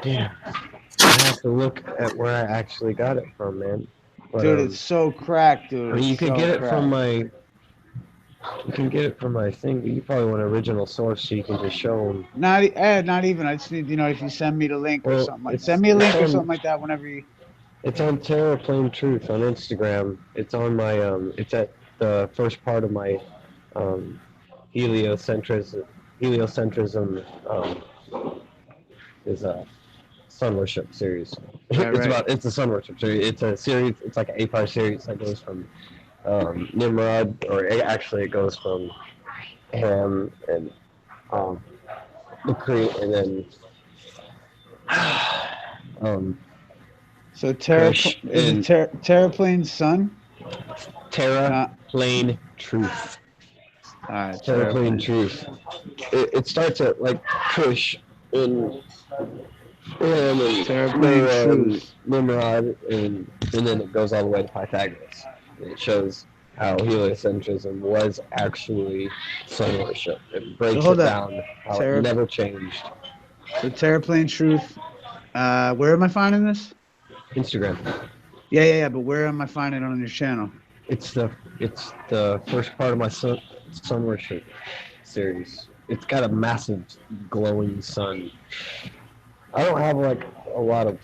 Damn, I have to look at where I actually got it from, man. But, dude, it's so cracked, dude. I mean, you can can get it from my. You can get it from my thing, but you probably want an original source so you can just show them. Not even. I just need, if you send me the link or something like. Send me a link or something like that whenever you. It's on Terra Plain Truth on Instagram. It's on my it's at the first part of my heliocentrism is a sun worship series. Right, it's a sun worship series. It's a series. It's like an 8-part series that goes from Nimrod, or actually it goes from Ham and the Crete, and then so Terra Plain's son? Terra Plain Truth. All right, Terra Plain Truth. It starts at like Kush in Terra Plain Truth. Nimrod, and then it goes all the way to Pythagoras. And it shows how heliocentrism was actually sun worship. It breaks it down how it never changed. So Terra Plain Truth. Where am I finding this? Instagram. Yeah. But where am I finding it on your channel? It's the first part of my sun worship series. It's got a massive glowing sun. I don't have like a lot of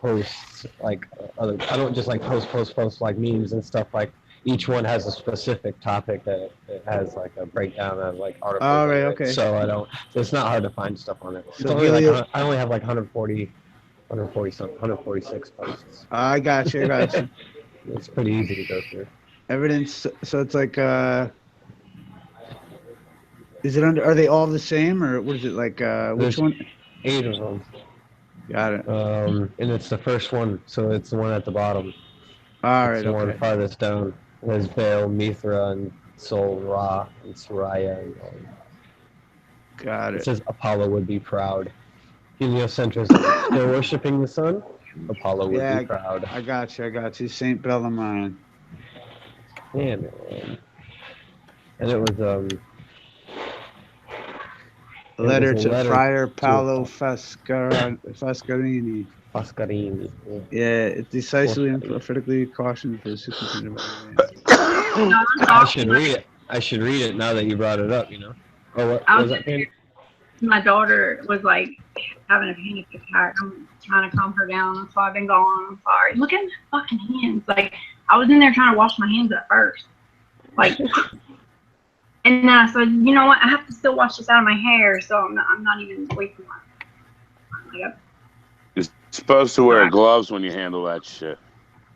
posts like other. I don't just like post like memes and stuff. Like each one has a specific topic that it has like a breakdown of like articles. All right, okay. So I don't. So it's not hard to find stuff on it. It's So only like I only have like 146 posts. I got you. It's pretty easy to go through. Evidence. So it's like, is it under? Are they all the same, or what is it like? Which one? 8 of them. Got it. And it's the first one, so it's the one at the bottom. All it's right. The one farthest down. There's Baal, Mithra, and Sol Ra, and Sariah. Got it. It says Apollo would be proud. Heliocentrism. Still worshiping the sun? Apollo would be proud. I got you. Saint Bellarmine. Yeah, man. And it was A letter was a to letter Friar to- Paolo Fascarini. Foscarini. Yeah. Yeah, it decisively and prophetically cautioned for the superintendent. I should read it. I should read it now that you brought it up. You know. Oh, what was that, Candy? My daughter was like having a panic attack. I'm trying to calm her down. That's why I've been gone. I'm sorry. Look at my fucking hands. Like, I was in there trying to wash my hands at first. Like, and then I said, you know what? I have to still wash this out of my hair, so I'm not even wasting my time. You're supposed to wear gloves when you handle that shit.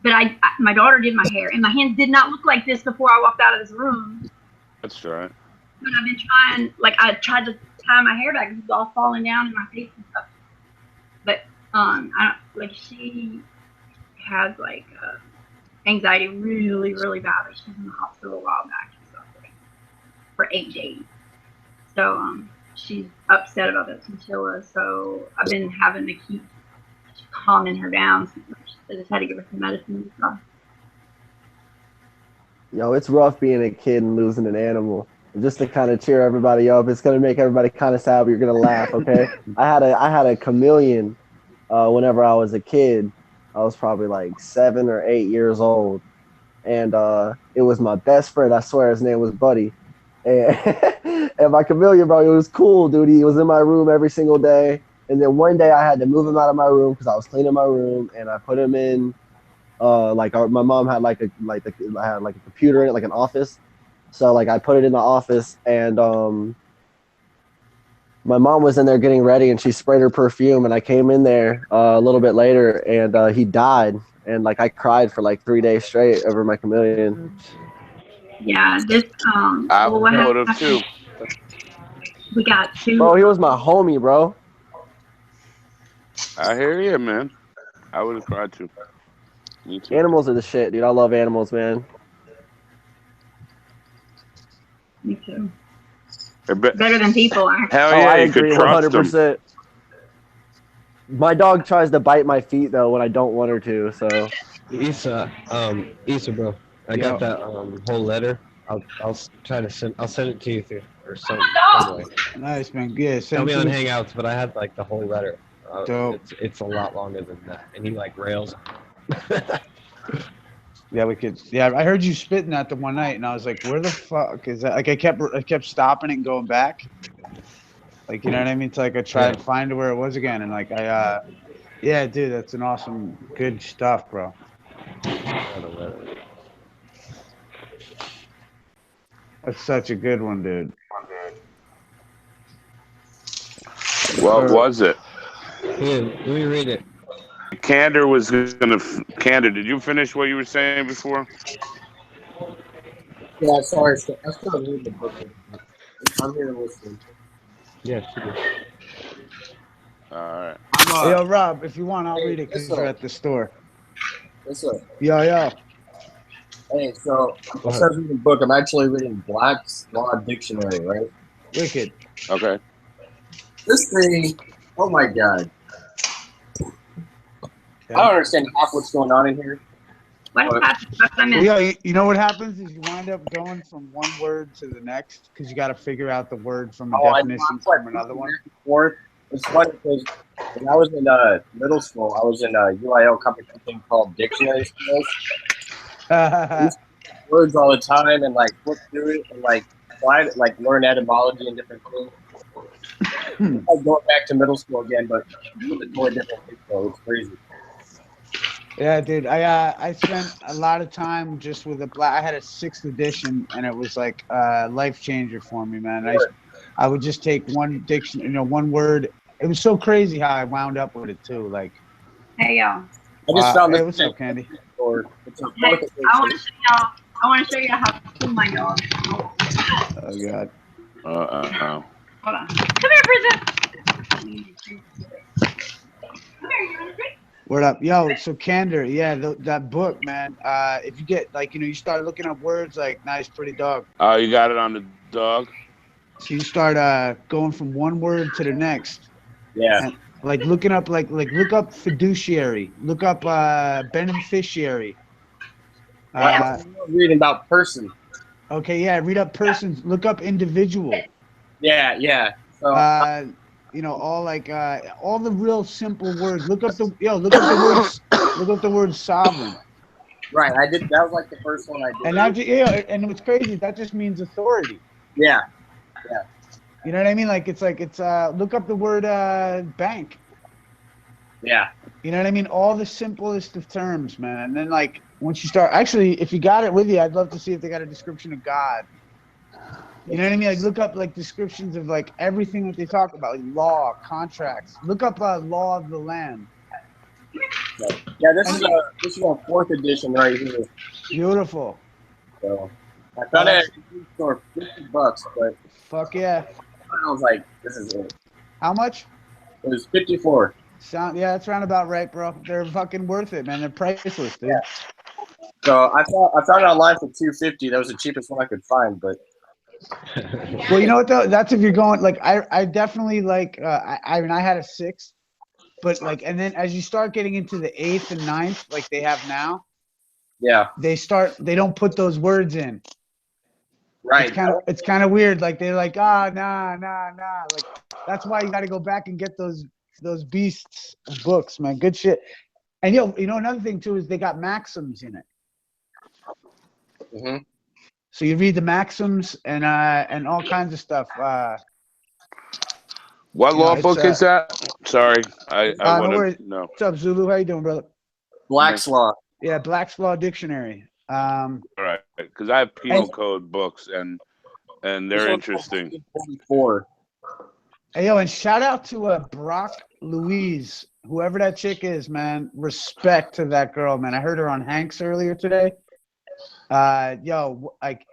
But my daughter did my hair, and my hands did not look like this before I walked out of this room. That's right. But I've been trying, like, I tried to tie my hair back. It was all falling down in my face and stuff. But, she has, like, anxiety really, really badly. She's in the hospital a while back and stuff, for 8 days. So, she's upset about that chinchilla. So, I've been having to keep calming her down. I just had to give her some medicine and stuff. Yo, it's rough being a kid and losing an animal. Just to kind of cheer everybody up, it's gonna make everybody kind of sad, but you're gonna laugh, okay? I had a chameleon whenever I was a kid. I was probably like 7 or 8 years old, and it was my best friend. I swear his name was Buddy, and and my chameleon, bro, it was cool, dude. He was in my room every single day, and then one day I had to move him out of my room because I was cleaning my room, and I put him in my mom had I had like a computer in it, like an office. So like I put it in the office, and my mom was in there getting ready, and she sprayed her perfume, and I came in there a little bit later, and he died, and like I cried for like 3 days straight over my chameleon. Yeah, this I would have too. We got 2. Bro, he was my homie, bro. I hear you, man. I would have cried too. Me too. Animals are the shit, dude. I love animals, man. Me too. They're Better than people, actually. Hell yeah, I you could agree trust 100%. them. My dog tries to bite my feet though when I don't want her to. So, Issa, bro, I got that whole letter. I'll try to send. I'll send it to you through or some way. Nice, man. Yeah, Tell me on Hangouts, but I had like the whole letter. It's a lot longer than that, and he like rails. Yeah, we could. Yeah, I heard you spitting that the one night, and I was like, "Where the fuck is that?" Like, I kept stopping it and going back. Like, you know what I mean? It's like I tried to find where it was again, and like yeah, dude, that's an awesome, good stuff, bro. That's such a good one, dude. What was it? Here, let me read it. Candor was gonna. Candor, did you finish what you were saying before? Yeah, sorry. I still reading the book. I'm here listening. Yeah, she did. All right. Yo, Rob, if you want, I'll read it because you're at the store. Yes, sir. Yo. Hey, so I started reading the book. I'm actually reading Black's Law Dictionary, right? Wicked. Okay. This thing, oh my god. I don't understand half what's going on in here. What happened? Yeah, you know what happens is you wind up going from one word to the next because you got to figure out the word from a definition from another one. It's funny because when I was in middle school, I was in a UIL competition called Dictionary Skills. Words all the time and like flip through it and like try to like learn etymology and different things. I'm going back to middle school again, but with a totally different thing, so it's crazy. Yeah, dude. I spent a lot of time just with I had a 6th edition, and it was like a life changer for me, man. I would just take one one word. It was so crazy how I wound up with it too. Like, hey y'all. I just found what's up, Candy? Hey, I want to show you how cool my dog is. Oh god. Hold on. Come here, Bridget. Word up, yo. So Candor, yeah, that book, man. If you get like, you start looking up words like nice, pretty dog. Oh, you got it on the dog. So you start going from one word to the next. Yeah. And, like looking up, like look up fiduciary, look up beneficiary. I'm reading about person. Okay, yeah, read up persons, look up individual. Yeah. You know, all like all the real simple words. Look up the word sovereign. Right, I did. That was like the first one I did. And that, and what's crazy, that just means authority. Yeah. You know what I mean? Like it's look up the word bank. Yeah. You know what I mean? All the simplest of terms, man. And then like once you start, actually, if you got it with you, I'd love to see if they got a description of God. You know what I mean? Like look up like descriptions of like everything that they talk about, like law, contracts. Look up law of the land. Yeah, this is a 4th edition right here. Beautiful. So I found it for $50, but fuck yeah. I was like, this is it. How much? It was 54. Yeah, that's round about right, bro. They're fucking worth it, man. They're priceless, dude. Yeah. So I found it online for $250. That was the cheapest one I could find, but. Well, you know what though? That's if you're going like I definitely like I mean I had a 6th, but like and then as you start getting into the 8th and 9th, like they have now, yeah, they don't put those words in. Right. It's kind of weird. Like they're like, nah. Like that's why you got to go back and get those beasts of books, man. Good shit. And you know another thing too is they got maxims in it. Mm-hmm. So you read the maxims and all kinds of stuff. What law book is that? Sorry, I no worries. know. What's up, Zulu? How you doing, brother? Black's Law. Yeah, Black's Law Dictionary. All right, because I have penal code books and they're interesting. 44. Hey, yo, and shout out to Brock Louise, whoever that chick is, man. Respect to that girl, man. I heard her on Hanks earlier today. Yo, like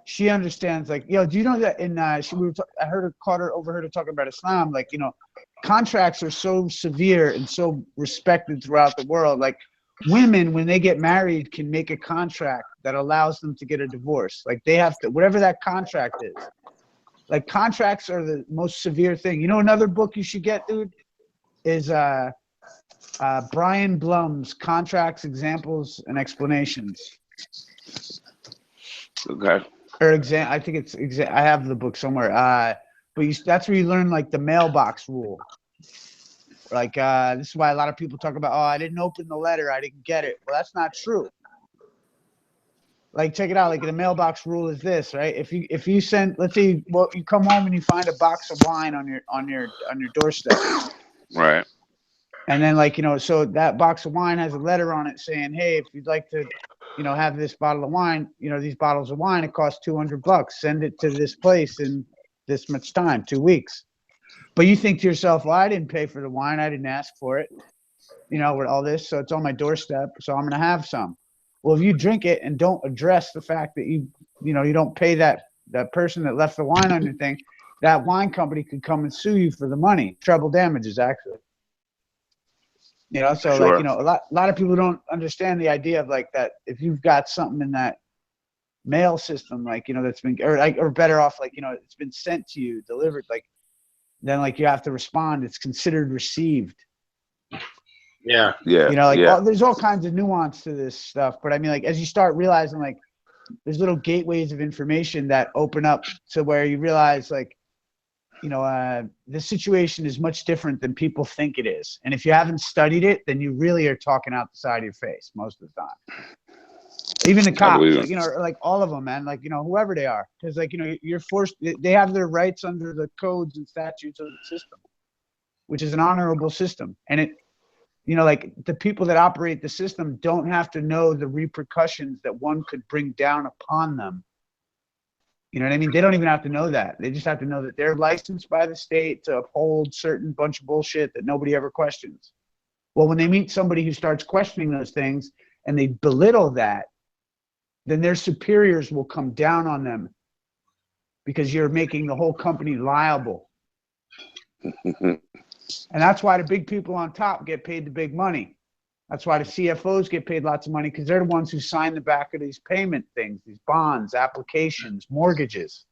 she understands. Like, yo, do you know that in I overheard her talking about Islam. Like, you know, contracts are so severe and so respected throughout the world. Like, women when they get married can make a contract that allows them to get a divorce. Like they have to, whatever that contract is. Like contracts are the most severe thing. You know, another book you should get, dude, is Brian Blum's Contracts, Examples, and Explanations. Okay. Or I think it's I have the book somewhere. But that's where you learn like the mailbox rule. Like this is why a lot of people talk about, oh, I didn't open the letter, I didn't get it. Well, that's not true. Like check it out. Like the mailbox rule is this, right? If you send, let's say, well, you come home and you find a box of wine on your doorstep. Right. And then like, you know, so that box of wine has a letter on it saying, hey, if you'd like to, you know, have this bottle of wine, you know, these bottles of wine, it costs $200. Send it to this place in this much time, 2 weeks. But you think to yourself, well, I didn't pay for the wine. I didn't ask for it, you know, with all this. So it's on my doorstep. So I'm going to have some. Well, if you drink it and don't address the fact that you don't pay that person that left the wine on your thing, that wine company could come and sue you for the money. Treble damages, actually. You know, so Sure. like, you know, a lot of people don't understand the idea of like that. If you've got something in that mail system, like, you know, that's been, or better off, like, you know, it's been sent to you, delivered, like, then like you have to respond. It's considered received. Yeah. Yeah. You know, like yeah. there's all kinds of nuance to this stuff. But I mean, like as you start realizing, like there's little gateways of information that open up to where you realize, like, you know, the situation is much different than people think it is. And if you haven't studied it, then you really are talking out the side of your face most of the time. Even the cops, like, you know, like all of them, man, like, you know, whoever they are, because like, you know, you're forced, they have their rights under the codes and statutes of the system, which is an honorable system. And it, you know, like the people that operate the system don't have to know the repercussions that one could bring down upon them. You know what I mean? They don't even have to know that. They just have to know that they're licensed by the state to uphold certain bunch of bullshit that nobody ever questions. Well, when they meet somebody who starts questioning those things and they belittle that, then their superiors will come down on them because you're making the whole company liable. And that's why the big people on top get paid the big money. That's why the CFOs get paid lots of money, because they're the ones who sign the back of these payment things, these bonds, applications, mortgages.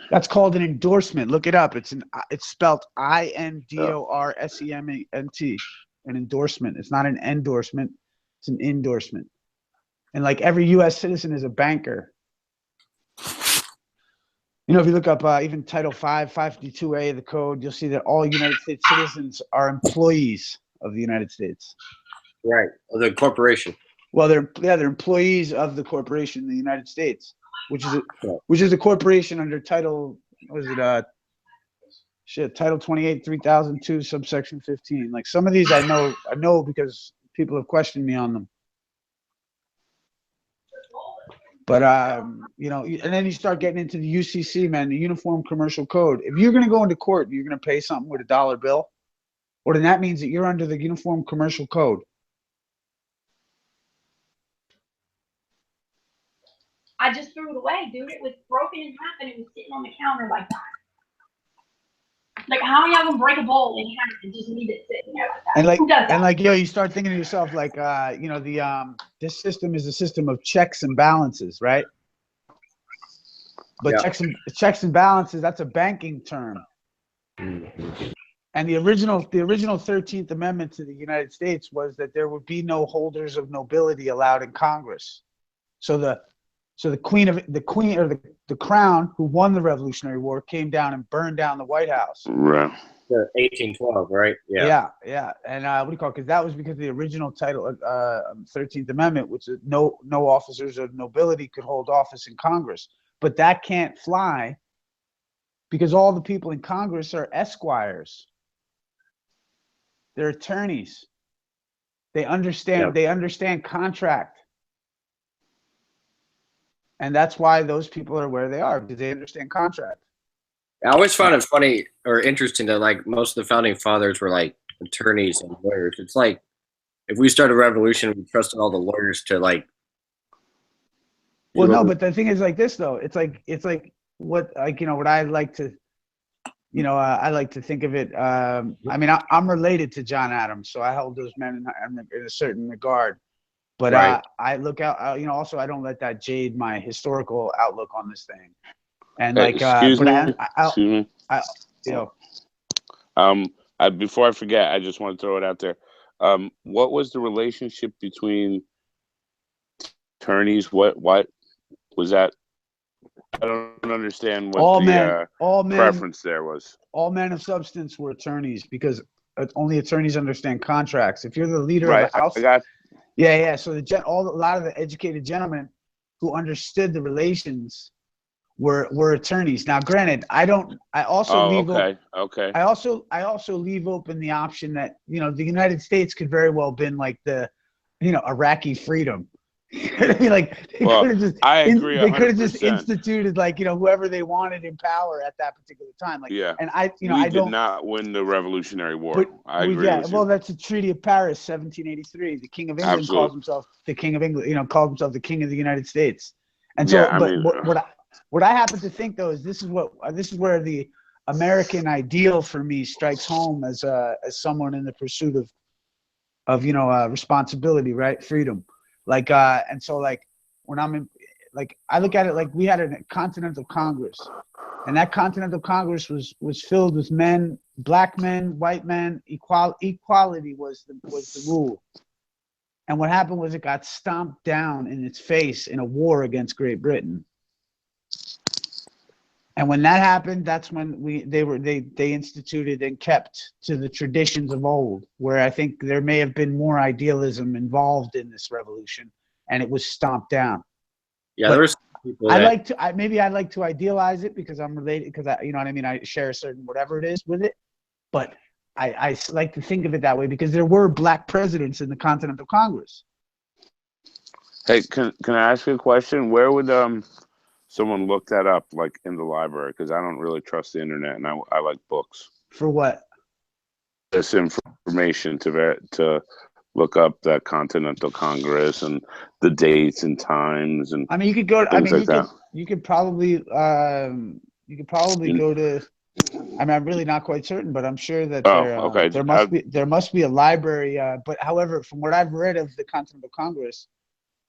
That's called an endorsement. Look it up. It's spelled INDORSEMENT. An endorsement. It's not an endorsement. It's an endorsement. And like every U.S. citizen is a banker. You know, if you look up even Title 552A of the code, you'll see that all United States citizens are employees of the United States. Right, of the corporation. Well, they're employees of the corporation, the United States, which is a corporation under Title, what is it? Title 28, 3002, subsection 15. Like some of these I know because people have questioned me on them. But you know, and then you start getting into the UCC, man, the Uniform Commercial Code. If you're going to go into court, you're going to pay something with a dollar bill, or then that means that you're under the Uniform Commercial Code. I just threw it away, dude. It was broken in half and it was sitting on the counter like that. Like, how are y'all gonna break a bowl in half and just leave it sitting there like that? And like, Who does that? and like, yo, you start thinking to yourself, like, you know, this system is a system of checks and balances, right? But checks and balances, that's a banking term. And the original 13th Amendment to the United States was that there would be no holders of nobility allowed in Congress. So the crown who won the Revolutionary War came down and burned down the White House. Right. 1812, right? Yeah. And what do you call it? Because that was because of the original title of 13th Amendment, which is no officers of nobility could hold office in Congress. But that can't fly because all the people in Congress are esquires. They're attorneys. They understand contract. And that's why those people are where they are, because they understand contract. I always found it funny or interesting that like most of the founding fathers were like attorneys and lawyers. It's like if we start a revolution, we trusted all the lawyers to like. Well, no, but the thing is like this though. It's like what like you know what I like to, you know, I like to think of it. I mean, I'm related to John Adams, so I held those men in a certain regard. But right. I look out, you know, also I don't let that jade my historical outlook on this thing. And like, excuse me. You know, before I forget, I just want to throw it out there. What was the relationship between attorneys? What was that? I don't understand what all preference there was. All men of substance were attorneys because only attorneys understand contracts. If you're the leader right. of the house. Yeah. So a lot of the educated gentlemen who understood the relations were attorneys. Now, granted, I also leave open the option that, you know, the United States could very well have been like the, you know, Iraqi freedom. I mean, like they could have just instituted like, you know, whoever they wanted in power at that particular time. Like, yeah. And I did not win the Revolutionary War. But, I agree. Yeah. Well, that's the Treaty of Paris, 1783. The King of England calls himself the King of England. You know, calls himself the King of the United States. And so, what I happen to think though is this is where the American ideal for me strikes home as someone in the pursuit of you know responsibility, right, freedom. Like and so like when I'm in, like I look at it like we had a Continental Congress, and that Continental Congress was filled with men, black men, white men. Equality was the rule. And what happened was it got stomped down in its face in a war against Great Britain. And when that happened, that's when they instituted and kept to the traditions of old, where I think there may have been more idealism involved in this revolution, and it was stomped down. Yeah, there was people. I like to idealize it because I'm related, because you know what I mean. I share a certain whatever it is with it, but I like to think of it that way because there were black presidents in the Continental Congress. Hey, can I ask you a question? Where would someone look that up, like in the library? Because I don't really trust the internet, and I like books. For what? This information to look up that Continental Congress and the dates and times and. I mean, you could go. You could probably go to. I mean, I'm really not quite certain, but I'm sure that there must be a library. But however, from what I've read of the Continental Congress,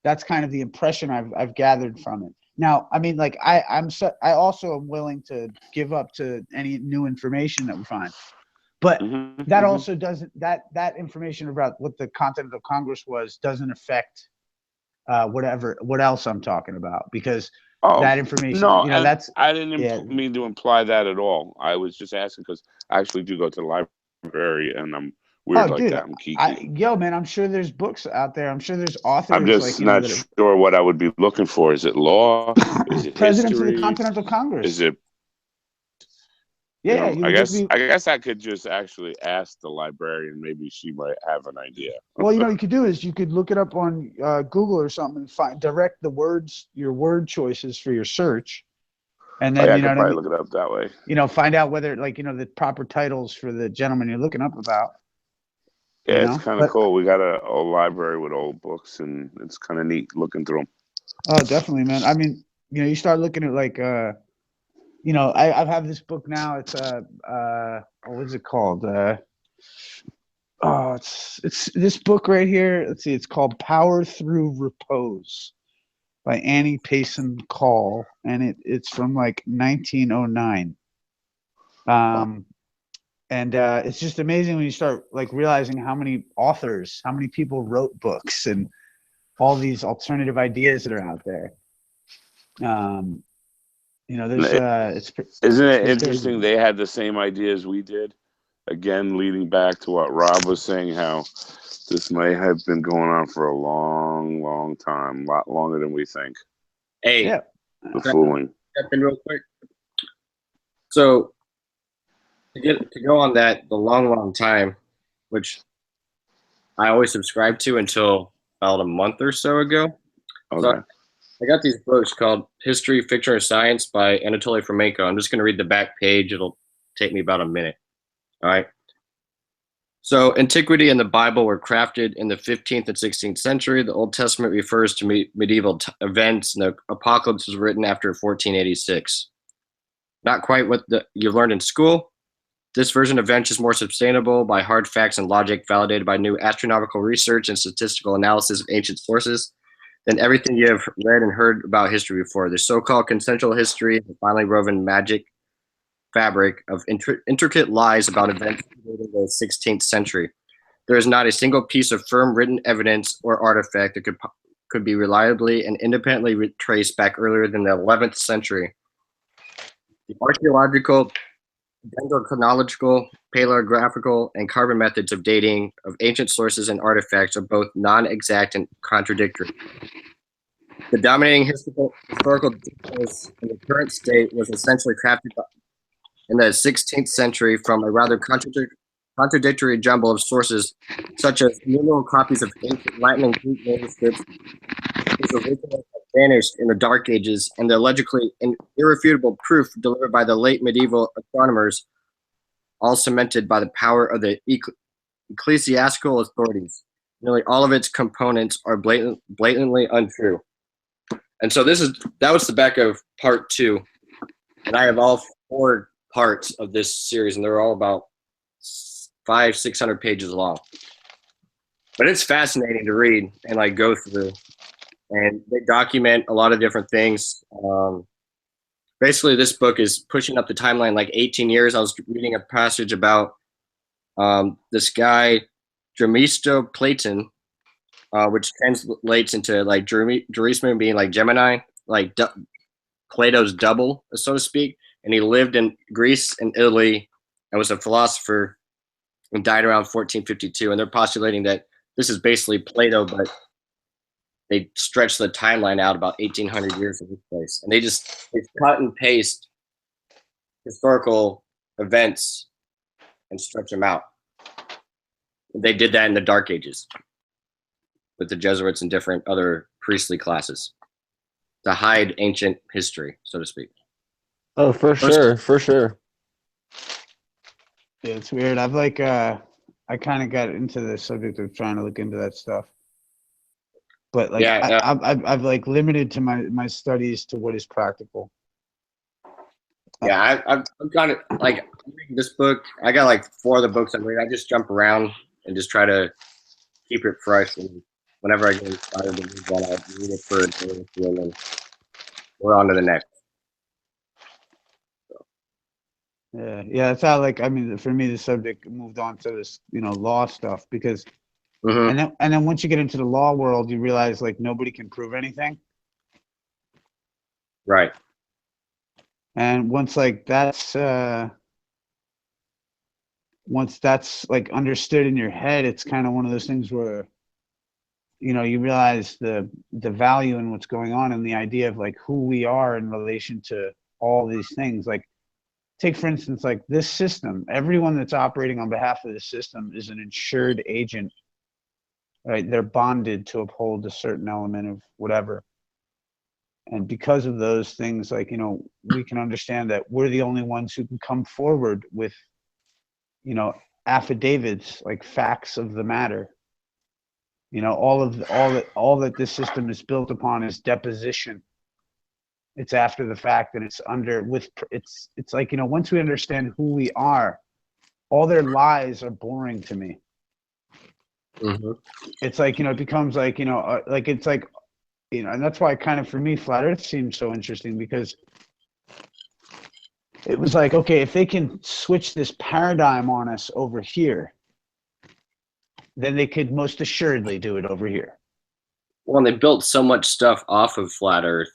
that's kind of the impression I've gathered from it. Now, I mean, like I also am willing to give up to any new information that we find, but that also doesn't that information about what the Continental Congress was doesn't affect what else I'm talking about, because that information. No, You know, that's I didn't mean to imply that at all. I was just asking because I actually do go to the library, and I'm weird like dude, that. I'm geeky. yo, man, I'm sure there's books out there. I'm sure there's authors I'm just like, you know, not sure what I would be looking for. Is it law? Is it presidents of the history? Continental Congress. Is it? Yeah, I guess I could just actually ask the librarian. Maybe she might have an idea. Well, you know, you could do is you could look it up on Google or something and direct the words, your word choices for your search, and then I you know could what I probably mean? look it up that way. You know, find out whether like, you know, the proper titles for the gentleman you're looking up about. Yeah, it's kind of cool. We got a library with old books, and it's kind of neat looking through them. Oh, definitely, man. I mean, you know, you start looking at like, you know, I have this book now. It's what is it called? It's this book right here. Let's see. It's called Power Through Repose by Annie Payson Call, and it's from like 1909. And it's just amazing when you start like realizing how many authors, how many people wrote books, and all these alternative ideas that are out there. You know, there's isn't it interesting? They had the same ideas we did. Again, leading back to what Rob was saying, how this may have been going on for a long, long time, a lot longer than we think. Hey, the fooling. Step in real quick. So to go on that, the long, long time, which I always subscribed to until about a month or so ago. Okay. So I got these books called History, Fiction, or Science by Anatoly Fomenko. I'm just going to read the back page. It'll take me about a minute. All right. So antiquity and the Bible were crafted in the 15th and 16th century. The Old Testament refers to medieval events, and the Apocalypse was written after 1486. Not quite what you learned in school. This version of events is more sustainable by hard facts and logic, validated by new astronomical research and statistical analysis of ancient sources than everything you have read and heard about history before. The so-called consensual history, the finely woven magic fabric of intricate lies about events in the 16th century. There is not a single piece of firm written evidence or artifact that could be reliably and independently traced back earlier than the 11th century. The archaeological, dendrochronological, paleographical, and carbon methods of dating of ancient sources and artifacts are both non-exact and contradictory. The dominating historical discourse in the current state was essentially crafted in the 16th century from a rather contradictory jumble of sources, such as numerous copies of ancient Latin and Greek manuscripts, whose originals have vanished in the Dark Ages, and the allegedly irrefutable proof delivered by the late medieval astronomers, all cemented by the power of the ecclesiastical authorities. Nearly all of its components are blatantly untrue. And so that was the back of part 2, and I have all 4 parts of this series, and they're all about 500-600 pages long. But it's fascinating to read and like go through, and they document a lot of different things. Basically, this book is pushing up the timeline like 18 years. I was reading a passage about this guy, Dremisto Platon, which translates into like Jerusalem being like Gemini, like Plato's double, so to speak. And he lived in Greece and Italy and was a philosopher and died around 1452. And they're postulating that this is basically Plato, but they stretch the timeline out about 1800 years in this place. And they cut and paste historical events and stretch them out. They did that in the Dark Ages with the Jesuits and different other priestly classes to hide ancient history, so to speak. Oh, for sure. Yeah, it's weird. I've like I kind of got into the subject of trying to look into that stuff, but like I've like limited to my studies to what is practical. Yeah, I'm kind of like reading this book. I got like 4 of the books I'm reading. I just jump around and just try to keep it fresh. And whenever I get inspired to read one, I read it for a day or 2, and then we're on to the next. Yeah, that's how like I mean for me the subject moved on to this, you know, law stuff because and then once you get into the law world you realize like nobody can prove anything. Right. And once like that's like understood in your head, it's kind of one of those things where, you know, you realize the value in what's going on and the idea of like who we are in relation to all these things. Like, take for instance, like this system, everyone that's operating on behalf of the system is an insured agent, right? They're bonded to uphold a certain element of whatever. And because of those things, like, you know, we can understand that we're the only ones who can come forward with, you know, affidavits, like facts of the matter. You know, all that this system is built upon is deposition. It's after the fact, and it's it's like, you know, once we understand who we are, all their lies are boring to me. Mm-hmm. It's like, you know, it becomes like, you know, like it's like, you know, and that's why kind of for me, Flat Earth seems so interesting, because it was like, okay, if they can switch this paradigm on us over here, then they could most assuredly do it over here. Well, and they built so much stuff off of Flat Earth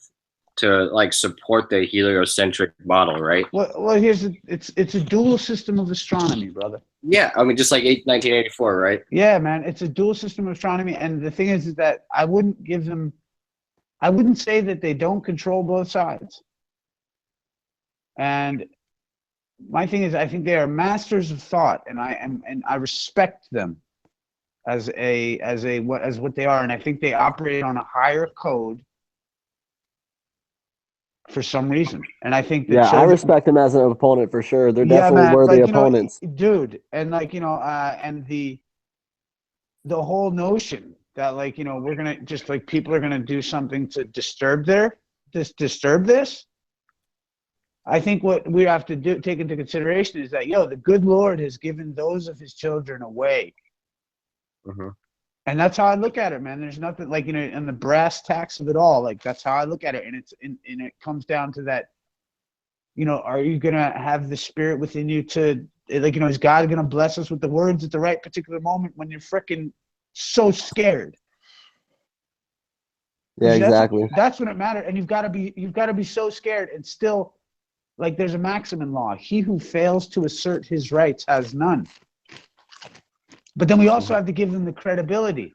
to like support the heliocentric model, right? Well, it's a dual system of astronomy, brother. Yeah, I mean, just like 1984, right? Yeah, man, it's a dual system of astronomy, and the thing is that I wouldn't say that they don't control both sides. And my thing is, I think they are masters of thought, and I respect them as what they are, and I think they operate on a higher code for some reason. And I think that I respect them as an opponent for sure. They're definitely man, worthy like, opponents. You know, dude, and like, you know, and the whole notion that, like, you know, we're gonna just like people are gonna do something to disturb this. I think what we have to take into consideration is that, the good Lord has given those of his children away. Mm-hmm. And that's how I look at it, man. There's nothing like, you know, in the brass tacks of it all. Like, that's how I look at it. And it comes down to that, you know, are you going to have the spirit within you to, like, you know, is God going to bless us with the words at the right particular moment when you're freaking so scared? Yeah, exactly. That's when it matters. And you've got to be so scared, and still, like, there's a maxim in law: he who fails to assert his rights has none. But then we also have to give them the credibility,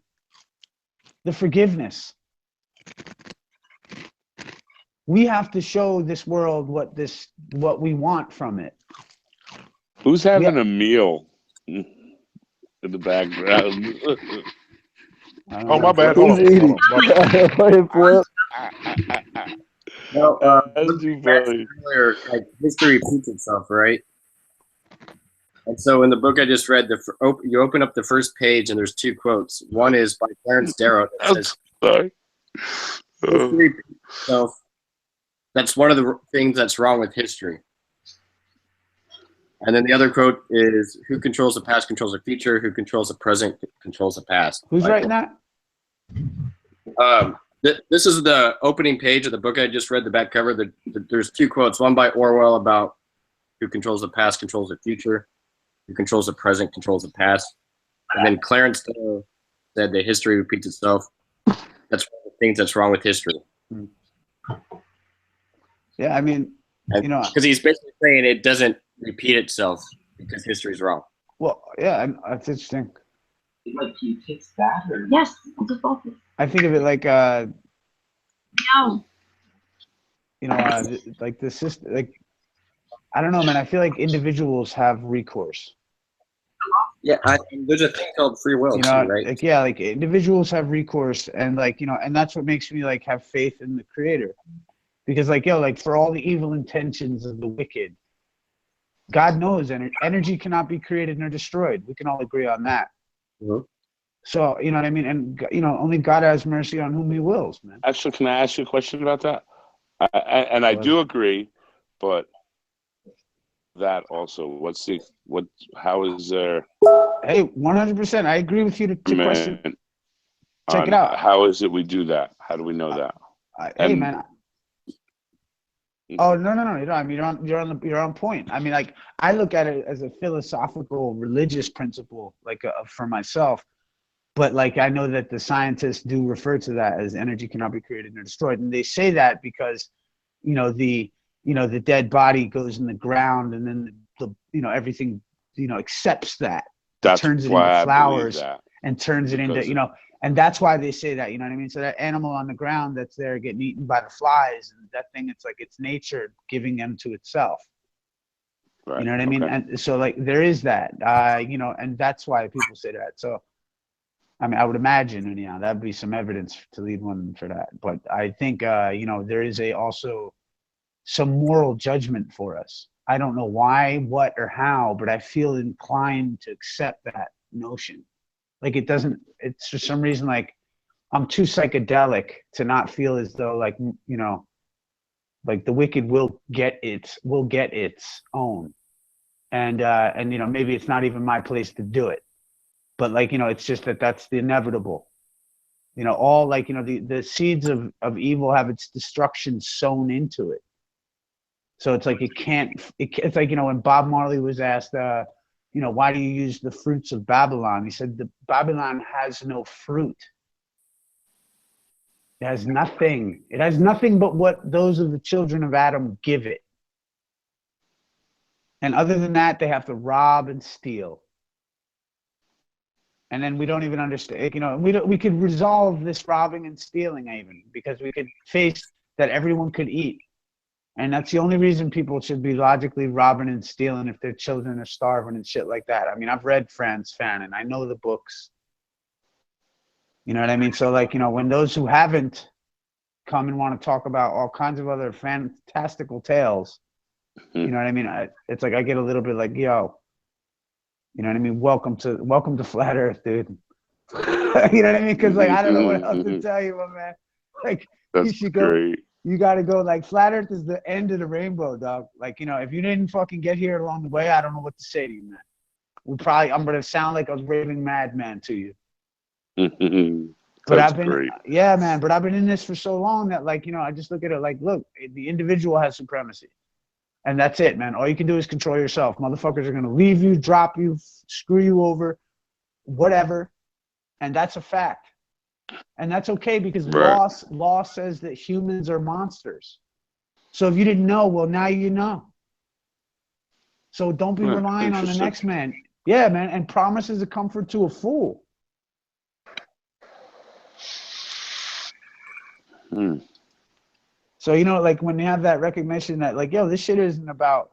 the forgiveness. We have to show this world what we want from it. Who's having a meal in the background? Oh, my bad. Hold on. Well, That's too funny. Earlier, like, history repeats itself, right? And so in the book I just read, you open up the first page and there's two quotes. One is by Clarence Darrow that says, sorry. History repeats itself. That's one of the things that's wrong with history. And then the other quote is, who controls the past controls the future, who controls the present controls the past. Who's writing that? This is the opening page of the book I just read, the back cover. There's two quotes, one by Orwell about who controls the past controls the future, who controls the present controls the past. And then Clarence Darrow said that history repeats itself. That's one of the things that's wrong with history. Yeah, I mean, you know, because he's basically saying it doesn't repeat itself because history is wrong. Well, yeah, that's interesting. Like, you fix that, or yes, I'll just focus. I think of it like No. you know, like the system, like, I don't know, man. I feel like individuals have recourse. Yeah, there's a thing called free will, you know, too, right? Like, yeah, like individuals have recourse, and like, you know, and that's what makes me like have faith in the Creator, because like, like, for all the evil intentions of the wicked, God knows energy cannot be created nor destroyed. We can all agree on that. Mm-hmm. So, you know what I mean? And, you know, only God has mercy on whom he wills, man. Actually, can I ask you a question about that? I do agree, but that also, how is there? Hey, 100%. I agree with you to question. Check it out. How is it we do that? How do we know that? Hey, man. Oh, no. You know, I mean, you're on point. I mean, like, I look at it as a philosophical, religious principle, like, for myself. But like, I know that the scientists do refer to that as energy cannot be created nor destroyed, and they say that because, the dead body goes in the ground, and then everything accepts that. That's turns it why into I flowers believe that. and turns it Because into and that's why they say that, you know what I mean? So that animal on the ground that's there getting eaten by the flies, and that thing, it's like it's nature giving them to itself. Right. You know what I mean? Okay. And so like there is that, and that's why people say that. So I mean, I would imagine, that'd be some evidence to lead one for that. But I think there is also some moral judgment for us. I don't know why, what, or how, but I feel inclined to accept that notion. Like it's for some reason, like I'm too psychedelic to not feel as though like the wicked will get its own, and maybe it's not even my place to do it, but like it's just that's the inevitable. All like the seeds of evil have its destruction sown into it. So it's like it's like when Bob Marley was asked why do you use the fruits of Babylon? He said the Babylon has no fruit. It has nothing. It has nothing but what those of the children of Adam give it. And other than that, they have to rob and steal. And then we don't even understand, we could resolve this robbing and stealing even, because we could face that everyone could eat. And that's the only reason people should be logically robbing and stealing, if their children are starving and shit like that. I mean, I've read Franz Fanon. I know the books. You know what I mean? So like, when those who haven't come and want to talk about all kinds of other fantastical tales, you know what I mean? It's like I get a little bit like, yo, you know what I mean? Welcome to Flat Earth, dude. You know what I mean? Because like I don't know what else to tell you, my man. Like That's you should go. great. You got to go. Like Flat Earth is the end of the rainbow, dog. Like if you didn't fucking get here along the way, I don't know what to say to you, man. I'm gonna sound like a raving madman to you. But That's I've been, great. yeah, man. But I've been in this for so long that like I just look at it like, look, the individual has supremacy. And that's it, man. All you can do is control yourself. Motherfuckers are going to leave you, drop you, screw you over, whatever. And that's a fact. And that's okay, because Right. law says that humans are monsters. So if you didn't know, well, now you know. So don't be relying on the next man. Yeah, man. And promise is a comfort to a fool. So, like when you have that recognition that like, yo, this shit isn't about,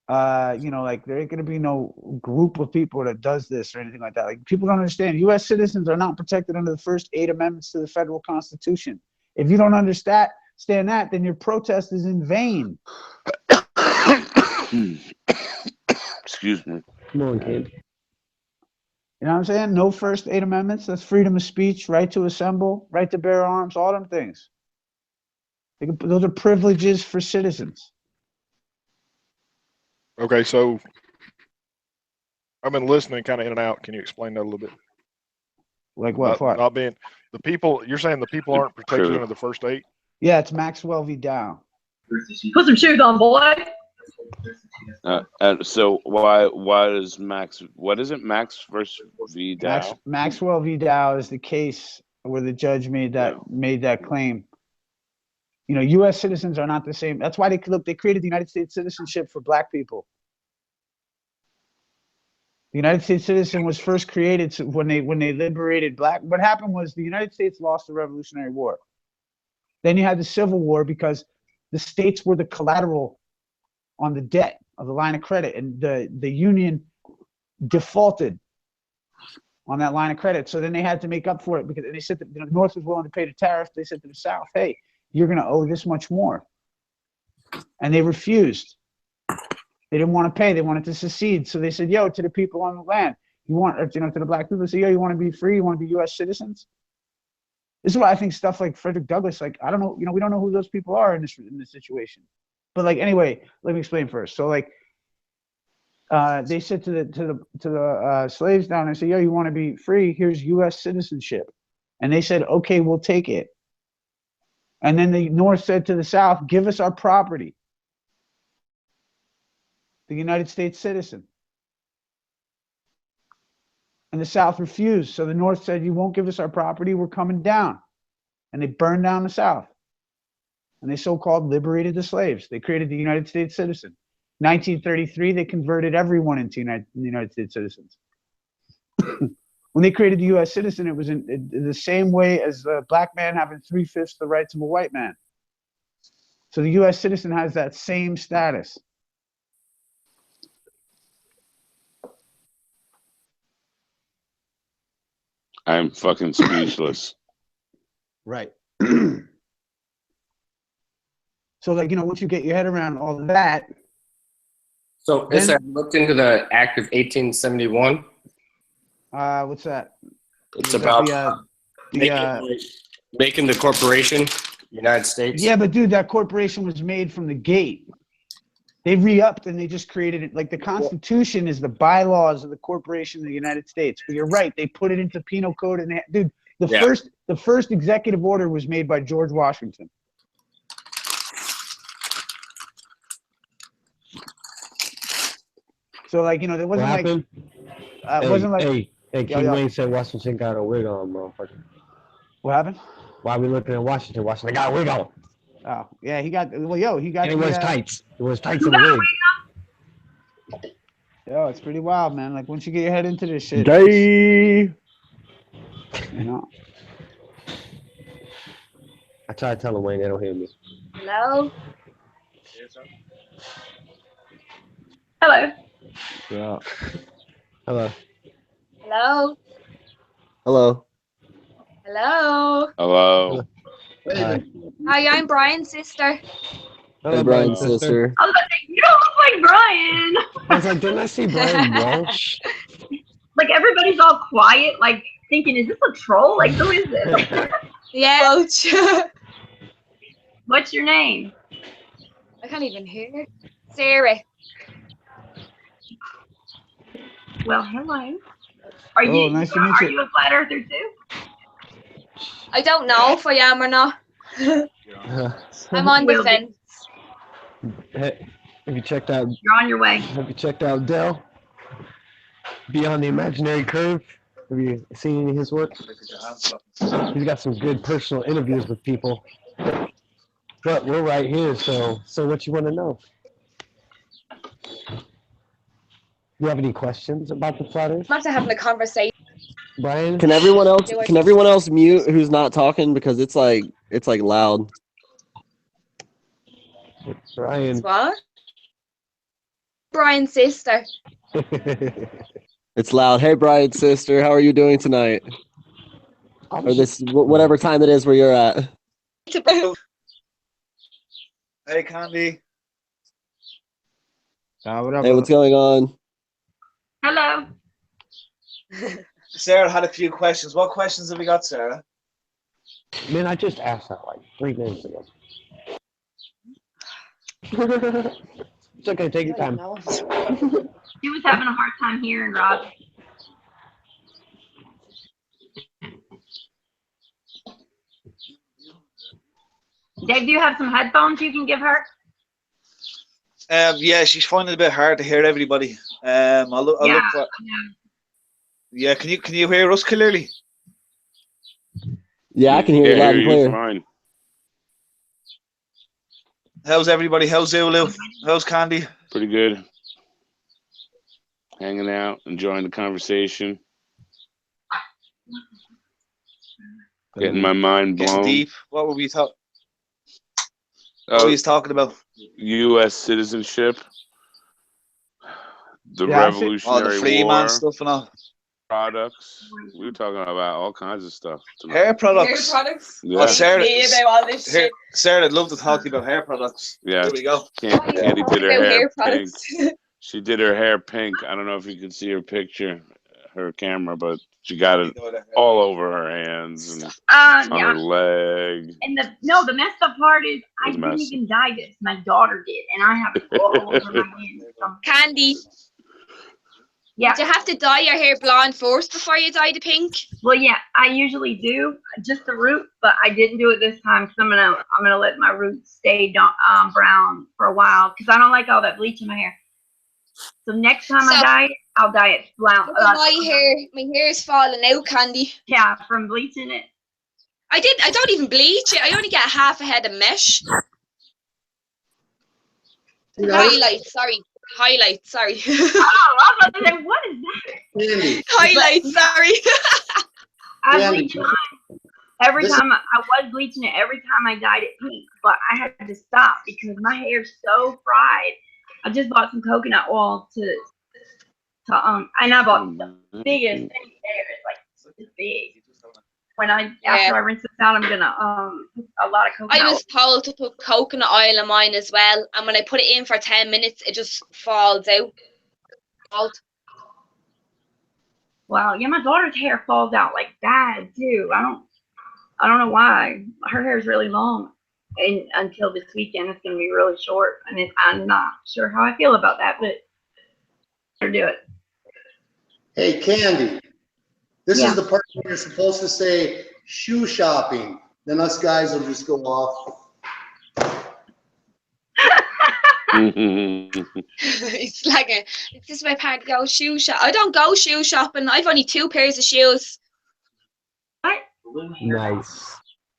like there ain't going to be no group of people that does this or anything like that. Like people don't understand. U.S. citizens are not protected under the first 8 amendments to the federal Constitution. If you don't understand that, then your protest is in vain. Excuse me. Come on, kid. You know what I'm saying? No first 8 amendments. That's freedom of speech, right to assemble, right to bear arms, all them things. Those are privileges for citizens. Okay, so I've been listening kind of in and out. Can you explain that a little bit? Like what part? Not being the people. You're saying the people aren't protected under the first 8? Yeah, it's Maxwell v. Dow. Put some shoes on, boy. And so why does Max? What is it? Max versus V. Dow? Maxwell v. Dow is the case where the judge made that claim. U.S. citizens are not the same. That's why they created the United States citizenship for black people. The United States citizen was first created when they liberated black. What happened was the United States lost the Revolutionary War. Then you had the Civil War because the states were the collateral on the debt of the line of credit, and the Union defaulted on that line of credit. So then they had to make up for it, because they said that the North was willing to pay the tariff. They said to the South, hey, you're going to owe this much more. And they refused. They didn't want to pay. They wanted to secede. So they said, yo, to the people on the land, to the black people, say, yo, you want to be free? You want to be U.S. citizens? This is why I think stuff like Frederick Douglass, like, I don't know, we don't know who those people are in this situation. But like, anyway, let me explain first. So like, they said to the slaves down there, say, yo, you want to be free? Here's U.S. citizenship. And they said, okay, we'll take it. And then the North said to the South, give us our property. The United States citizen. And the South refused. So the North said, you won't give us our property, we're coming down. And they burned down the South. and they so-called liberated the slaves. They created the United States citizen. 1933, they converted everyone into United States citizens. When they created the U.S. citizen, it was in the same way as a black man having 3/5 the rights of a white man. So the U.S. citizen has that same status. I'm fucking speechless. Right. So, like, you know, once you get your head around all of that. So, I looked into the Act of 1871. What's that? It's about making the corporation United States. Yeah, but dude, that corporation was made from the gate. They re-upped and they just created it. Like, the Constitution is the bylaws of the corporation of the United States. But you're right, they put it into penal code, and dude, the first executive order was made by George Washington. So, like, you know, there wasn't Hey, King Wayne said Washington got a wig on, motherfucker. What happened? Why we looking at Washington? Washington got a wig on. Oh, yeah, he got. Well, yo, he got. And it was tights. It was tights in the wig. Yo, it's pretty wild, man. Like, once you get your head into this shit, you know. I try to tell him, Wayne, they don't hear me. Hello. Hello. Yeah. Hello. Hello. Hello. Hello. Hello. Hi. Hi, I'm Brian's sister. Hello, Hey, Brian's sister. I was like, you don't look like Brian. I was like, didn't I see Brian Welsh? Like, everybody's all quiet, like, thinking, is this a troll? Like, who is this? Yeah. What's your name? I can't even hear. Sarah. Well, hello. Are you nice to meet you. Are you a flat earther too? I don't know if I am or not. I'm on the fence. Hey, have you checked out? You're on your way. Have you checked out Dell? Beyond the Imaginary Curve? Have you seen any of his work? He's got some good personal interviews with people. But we're right here, so what you want to know? You have any questions about the flat Earth? I'm after having a conversation. Brian? Can everyone else mute who's not talking, because it's like loud. Brian. What? Brian's sister. It's loud. Hey, Brian's sister, how are you doing tonight? Or this whatever time it is where you're at. Hey, Candy. What up? Hey, what's going on? Hello. Sarah had a few questions. What questions have we got, Sarah? Man, I just asked that like 3 minutes ago. It's okay, take your time. She was having a hard time hearing Rob. Dave, do you have some headphones you can give her? Yeah, she's finding it a bit hard to hear everybody. I'll look for. Yeah, can you hear us clearly? Yeah, I can hear you loud and clear. Fine. How's everybody? How's Zulu? How's Candy? Pretty good. Hanging out, enjoying the conversation. Getting my mind blown. Getting deep. What were we talking? What were you talking about? U.S. citizenship, the Revolutionary the free War, man stuff and all. Products. We were talking about all kinds of stuff tonight. Hair products. Hair products. Yeah. Oh, Sarah, about all this shit. Sarah, I'd love to talk to you about hair products. Yeah. Here we go. Candy did her hair pink. products. She did her hair pink. I don't know if you could see her picture, her camera, but she got it all over her hands and on her leg. And the messed up part is I didn't even dye this. My daughter did, and I have it all over my hands. Candy. Yeah. Do you have to dye your hair blonde first before you dye the pink? Well, yeah, I usually do just the root, but I didn't do it this time because I'm gonna let my roots stay brown for a while because I don't like all that bleach in my hair. So next time I dye it, I'll dye it brown. My hair is falling out, Candy. Yeah, from bleaching it. I don't even bleach it. I only get half a head of mesh. Highlights, sorry. Highlights, sorry. Oh, I was about to say, what is that? Candy. Highlights, sorry. I bleach mine every time. I was bleaching it every time I dyed it pink, but I had to stop because my hair's so fried. I just bought some coconut oil to and I bought the biggest thing there. It's like this big. After I rinse this out, I'm gonna put a lot of coconut. I was told to put coconut oil in mine as well, and when I put it in for 10 minutes, it just falls out. Wow, yeah, my daughter's hair falls out like bad too. I don't know why. Her hair is really long, and until this weekend, it's gonna be really short. And I'm not sure how I feel about that, but I'll do it. Hey, Candy. This is the part where you're supposed to say shoe shopping. Then us guys will just go off. It's like this is my part to go shoe shop. I don't go shoe shopping. I've only 2 pairs of shoes. What? Nice.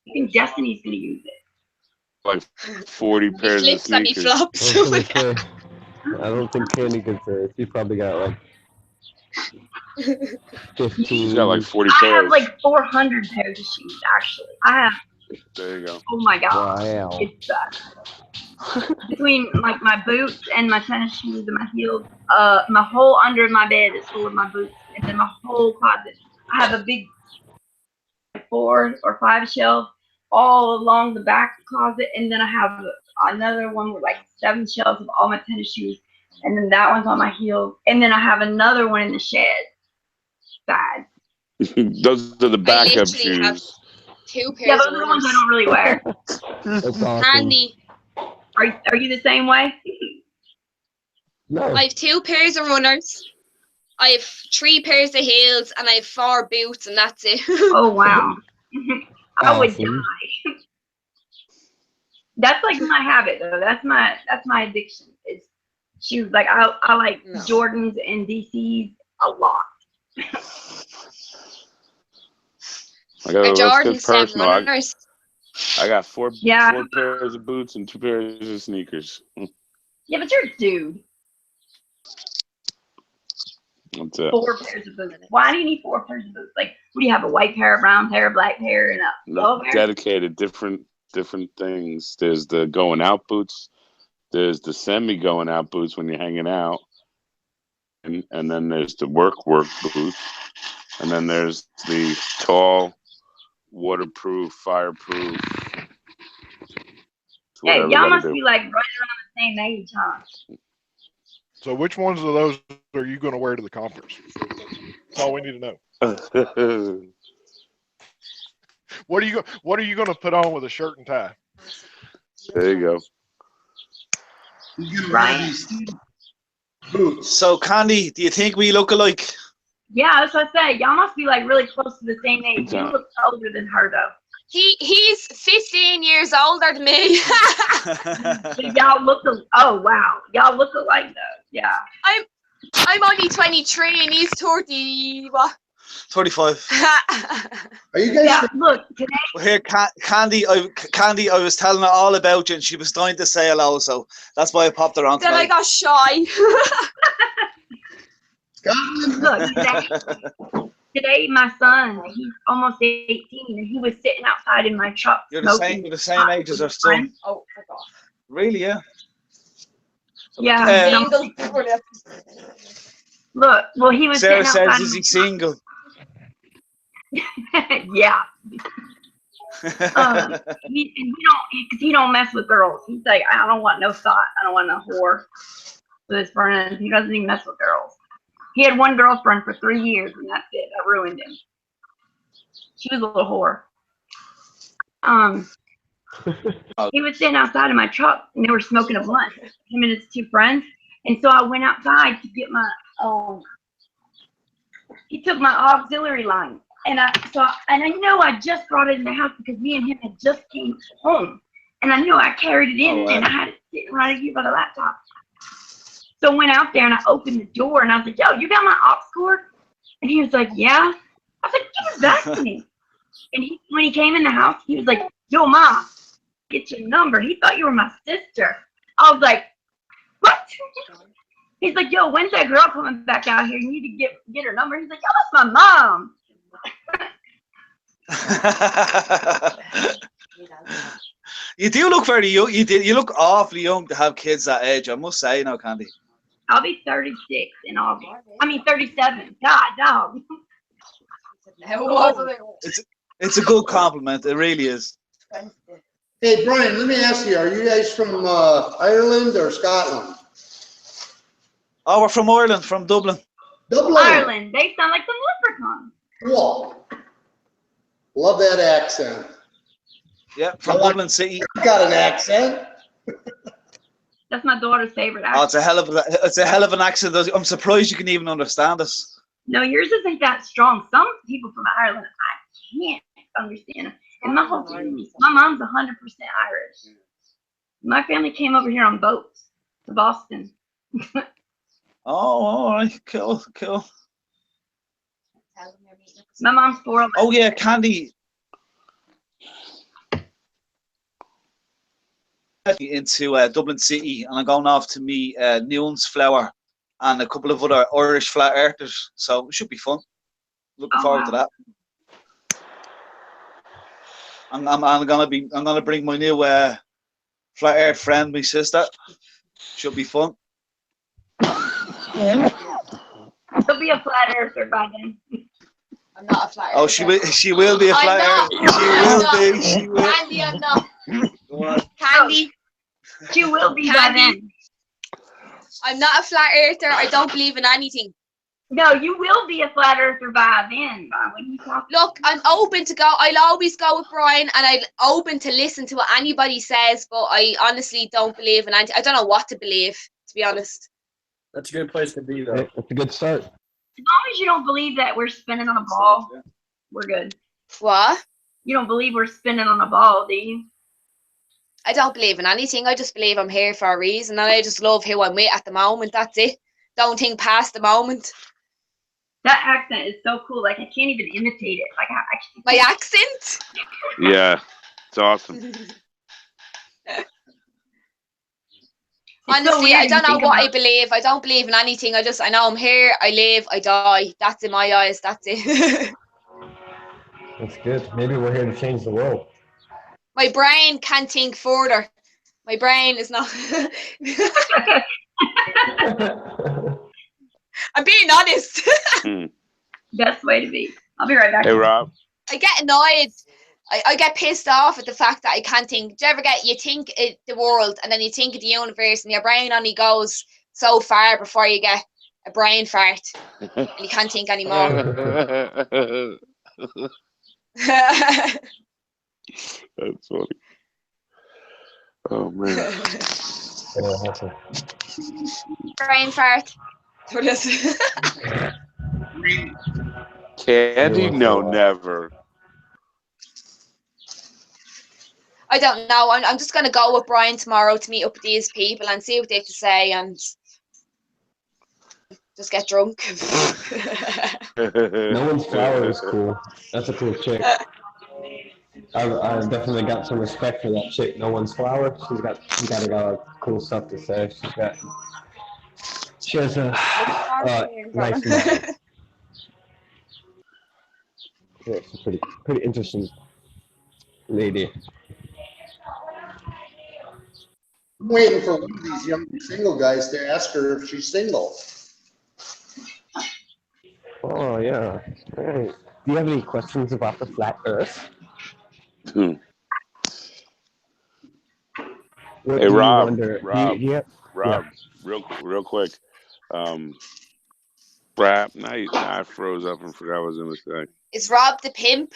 I think Destiny's gonna use it. Like 40 pairs of sneakers. Flops. I don't think Candy could say it. She probably got like 15. She's got like 40 I pairs. have like 400 pairs of shoes, actually. I have. There you go. Oh my god. Wow. It's between like my boots and my tennis shoes and my heels, my whole under my bed is full of my boots, and then my whole closet. I have a big 4 or 5 shelves all along the back closet, and then I have another one with like 7 shelves of all my tennis shoes, and then that one's on my heels, and then I have another one in the shed. Sad. Those are the backup shoes. Have 2 pairs. Yeah, those are the ones I don't really wear. That's awesome. Handy. Are you the same way? No. I have 2 pairs of runners. I have 3 pairs of heels, and I have 4 boots, and that's it. Oh wow. I would Awesome. die. That's like my habit though. That's my addiction. Is shoes. Like I like Jordans and DCs a lot. I got Jordans personal. runners. I got 4 Yeah. 4 pairs of boots and 2 pairs of sneakers. Yeah, but you're a dude. That's it. 4 pairs of boots. Why do you need 4 pairs of boots? Like, what do you have? A white pair, a brown pair, a black pair, and a yellow pair? Dedicated different things. There's the going out boots. There's the semi going out boots when you're hanging out, and then there's the work boots, and then there's the tall, waterproof, fireproof. Hey, y'all must be like right around the same age, huh? So which ones of those are you going to wear to the conference? That's all we need to know. What are you going to put on with a shirt and tie? There you go. Right. So, Candy, do you think we look alike? Yeah, that's what I say. Y'all must be like really close to the same age. You look older than her though. He's 15 years older than me. Y'all look. Oh wow, y'all look alike though. Yeah. I'm only 23 and he's 30. What? 35. Are you guys? Yeah. Look today. Well, here, Candy. I was telling her all about you, and she was dying to say hello. So that's why I popped her on Then I tonight. got shy. Look, today my son, he's almost 18, and he was sitting outside in my truck. You're the same age as her son. Oh, fuck off. Really? Yeah. Yeah. Look, well, he was Sarah sitting outside. says, "Is he single?" Yeah. He don't mess with girls. He's like, I don't want no thought. I don't want no whore with his friends. He doesn't even mess with girls. He had one girlfriend for 3 years, and that's it. I ruined him. She was a little whore. He was sitting outside of my truck, and they were smoking a blunt. Him and his 2 friends. And so I went outside to get my. He took my auxiliary line, and I know I just brought it in the house because me and him had just came home, and I knew I carried it in, and I had it sitting right here by the laptop. So I went out there and I opened the door and I was like, yo, you got my aux cord? And he was like, yeah. I was like, give it back to me. And when he came in the house, he was like, yo, Ma, get your number. He thought you were my sister. I was like, What? He's like, yo, when's that girl coming back out here? You need to get her number. He's like, yo, that's my mom. You do look very young. You look awfully young to have kids that age. I must say, now, Candy. I'll be 36 in August. I mean, 37. God, dog. It's a good compliment. It really is. Hey, Brian, let me ask you, are you guys from Ireland or Scotland? Oh, we're from Ireland, from Dublin. Dublin. Ireland. They sound like some leprechauns. Cool. Love that accent. Yeah, from Dublin City. Got an accent. That's my daughter's favorite accent. Oh, it's a hell of an accent. I'm surprised you can even understand us. No, yours isn't that strong. Some people from Ireland, I can't understand. And my whole family, my mom's 100% Irish. My family came over here on boats to Boston. Oh, all right, cool. My mom's 4. Oh yeah, Candy. Into Dublin City, and I'm going off to meet Nuance Flower and a couple of other Irish flat earthers. So it should be fun. Looking forward to that. I'm gonna bring my new flat earth friend, my sister. Should be fun. She'll be a flat earther by then. I'm not a flat earther. Oh, she will be a flat earther. She will. Candy, I'm not. Candy. She will be Candy. by then. I'm not a flat earther. I don't believe in anything. No, you will be a flat earther by then. When you talk. Look, I'm open to go. I'll always go with Brian, and I'm open to listen to what anybody says. But I honestly don't believe in anything. I don't know what to believe, to be honest. That's a good place to be, though. That's a good start. As long as you don't believe that we're spinning on a ball, we're good. What? You don't believe we're spinning on a ball, do you? I don't believe in anything. I just believe I'm here for a reason, and I just love who I'm with at the moment. That's it. Don't think past the moment. That accent is so cool. Like I can't even imitate it. Like my accent. Yeah, it's awesome. Honestly, I don't know what I believe. I don't believe in anything. I know I'm here. I live. I die. That's in my eyes. That's it. That's good. Maybe we're here to change the world. My brain can't think further. My brain is not. I'm being honest. Best way to be. I'll be right back. Hey, Rob. I get annoyed. I get pissed off at the fact that I can't think. Do you ever you think the world and then you think of the universe and your brain only goes so far before you get a brain fart and you can't think anymore. That's funny. Oh man. Brain fart. Candy? No, never. I don't know. I'm just going to go with Brian tomorrow to meet up with these people and see what they have to say and just get drunk. No One's Flower is cool. That's a cool chick. I've definitely got some respect for that chick, No One's Flower. She's got a lot of cool stuff to say. She has a nice mind. Yeah, she's pretty interesting lady. I'm waiting for one of these young single guys to ask her if she's single. Oh yeah. Hey, do you have any questions about the flat Earth? Hey, Rob. Rob, real quick. Crap, now I froze up and forgot what I was gonna say. Is Rob the pimp?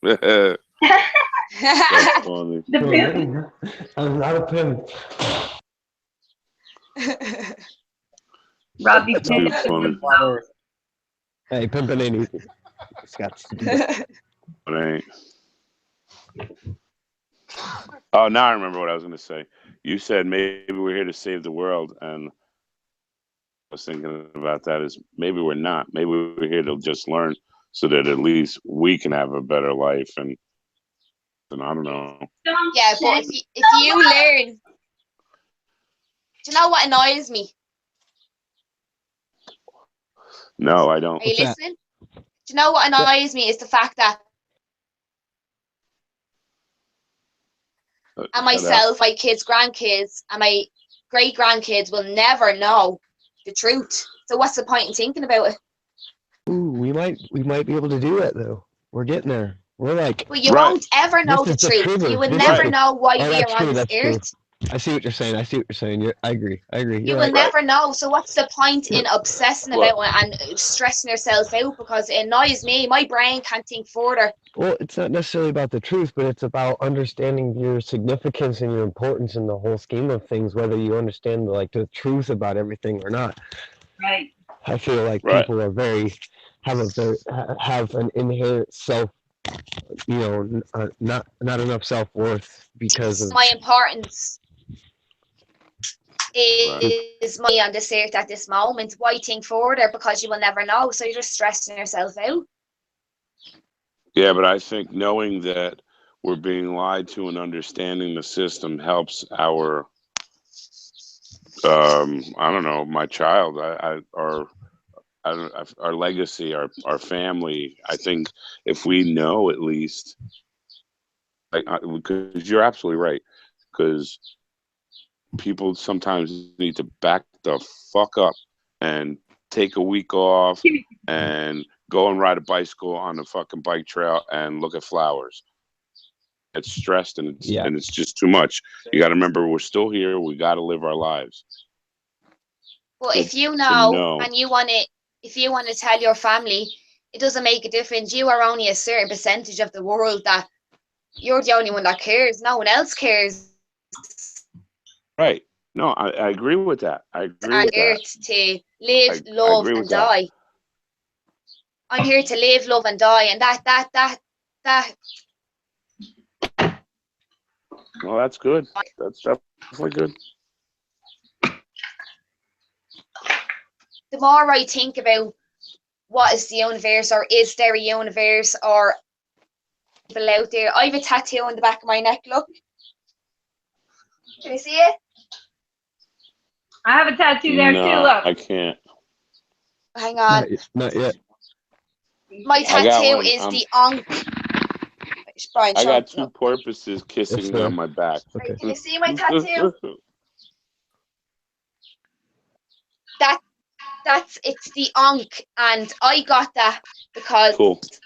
That's funny. The pimp. I'm not a pimp. Robbie Pimp. Hey, pimping ain't easy. It's got to do that. It ain't. Oh, now I remember what I was going to say. You said maybe we're here to save the world, and I was thinking about that as maybe we're not. Maybe we're here to just learn so that at least we can have a better life. And I don't know. Yeah, but if you learn, Do you know what annoys me? No, I don't. Are you listening? Do you know what annoys me is the fact that and myself, my kids, grandkids, and my great grandkids will never know the truth. So what's the point in thinking about it? Ooh, we might be able to do that though. We're getting there. We're like, Well, you won't ever know this the is truth. trigger. You will This never is- know why Oh, we that's are on true, this that's true. earth. I see what you're saying. I agree. You You're will right. never know. So what's the point in obsessing Well- about it and stressing yourself out? Because it annoys me. My brain can't think further. Well, it's not necessarily about the truth, but it's about understanding your significance and your importance in the whole scheme of things, whether you understand the truth about everything or not. Right. I feel like people are have an inherent self, not enough self-worth because of My importance is money on this earth at this moment. Why think further? Because you will never know. So you're just stressing yourself out. Yeah, but I think knowing that we're being lied to and understanding the system helps our, I don't know, my child, our legacy, our family. I think if we know at least, because you're absolutely right, because people sometimes need to back the fuck up and take a week off and go and ride a bicycle on the fucking bike trail and look at flowers. It's stressed and it's just too much. You got to remember, we're still here. We got to live our lives. Well, if you know and you want to, if you want to tell your family, it doesn't make a difference. You are only a certain percentage of the world that you're the only one that cares. No one else cares. Right. No, I agree with that. I agree with that. Earth to live, love, agree and with that. die. I'm here to live, love, and die, and that. Well, that's good. That's definitely good. The more I think about what is the universe, or is there a universe, or people out there, I have a tattoo on the back of my neck. Look, can you see it? I have a tattoo there too. Look. I can't. Hang on. Not yet. My tattoo one. is the Ankh. Brian, I got two porpoises kissing me on my back. Okay. Can you see my tattoo? It's the Ankh, and I got that because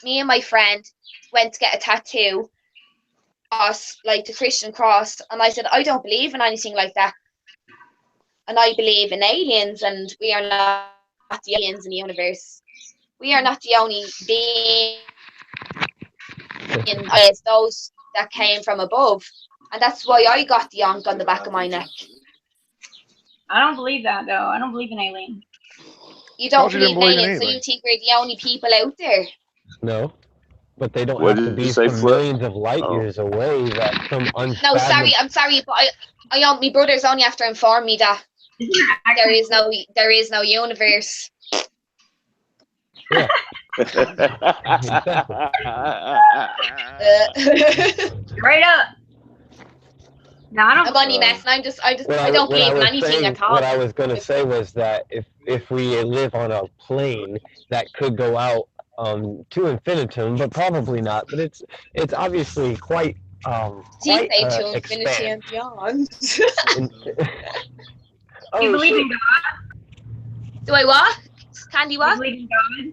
me and my friend went to get a tattoo, like the Christian cross, and I said I don't believe in anything like that, and I believe in aliens, and we are not the aliens in the universe. We are not the only being. It's those that came from above, and that's why I got the Ankh on the back of my neck. I don't believe that though. I don't believe in aliens. You don't believe in aliens, so you think we're the only people out there? No, but they don't What have to did be you say, from Flip? millions of light years away that some No, sorry, I'm sorry, but my brothers only have to inform me that there is no universe. Yeah. Straight up. No, I don't. I'm only messing. I don't believe in anything at all. What I was going to say was that if we live on a plane that could go out to infinitum, but probably not. But it's obviously quite to infinity expand. and beyond. You believe in God? Do I what? Candy, what? You believe in God?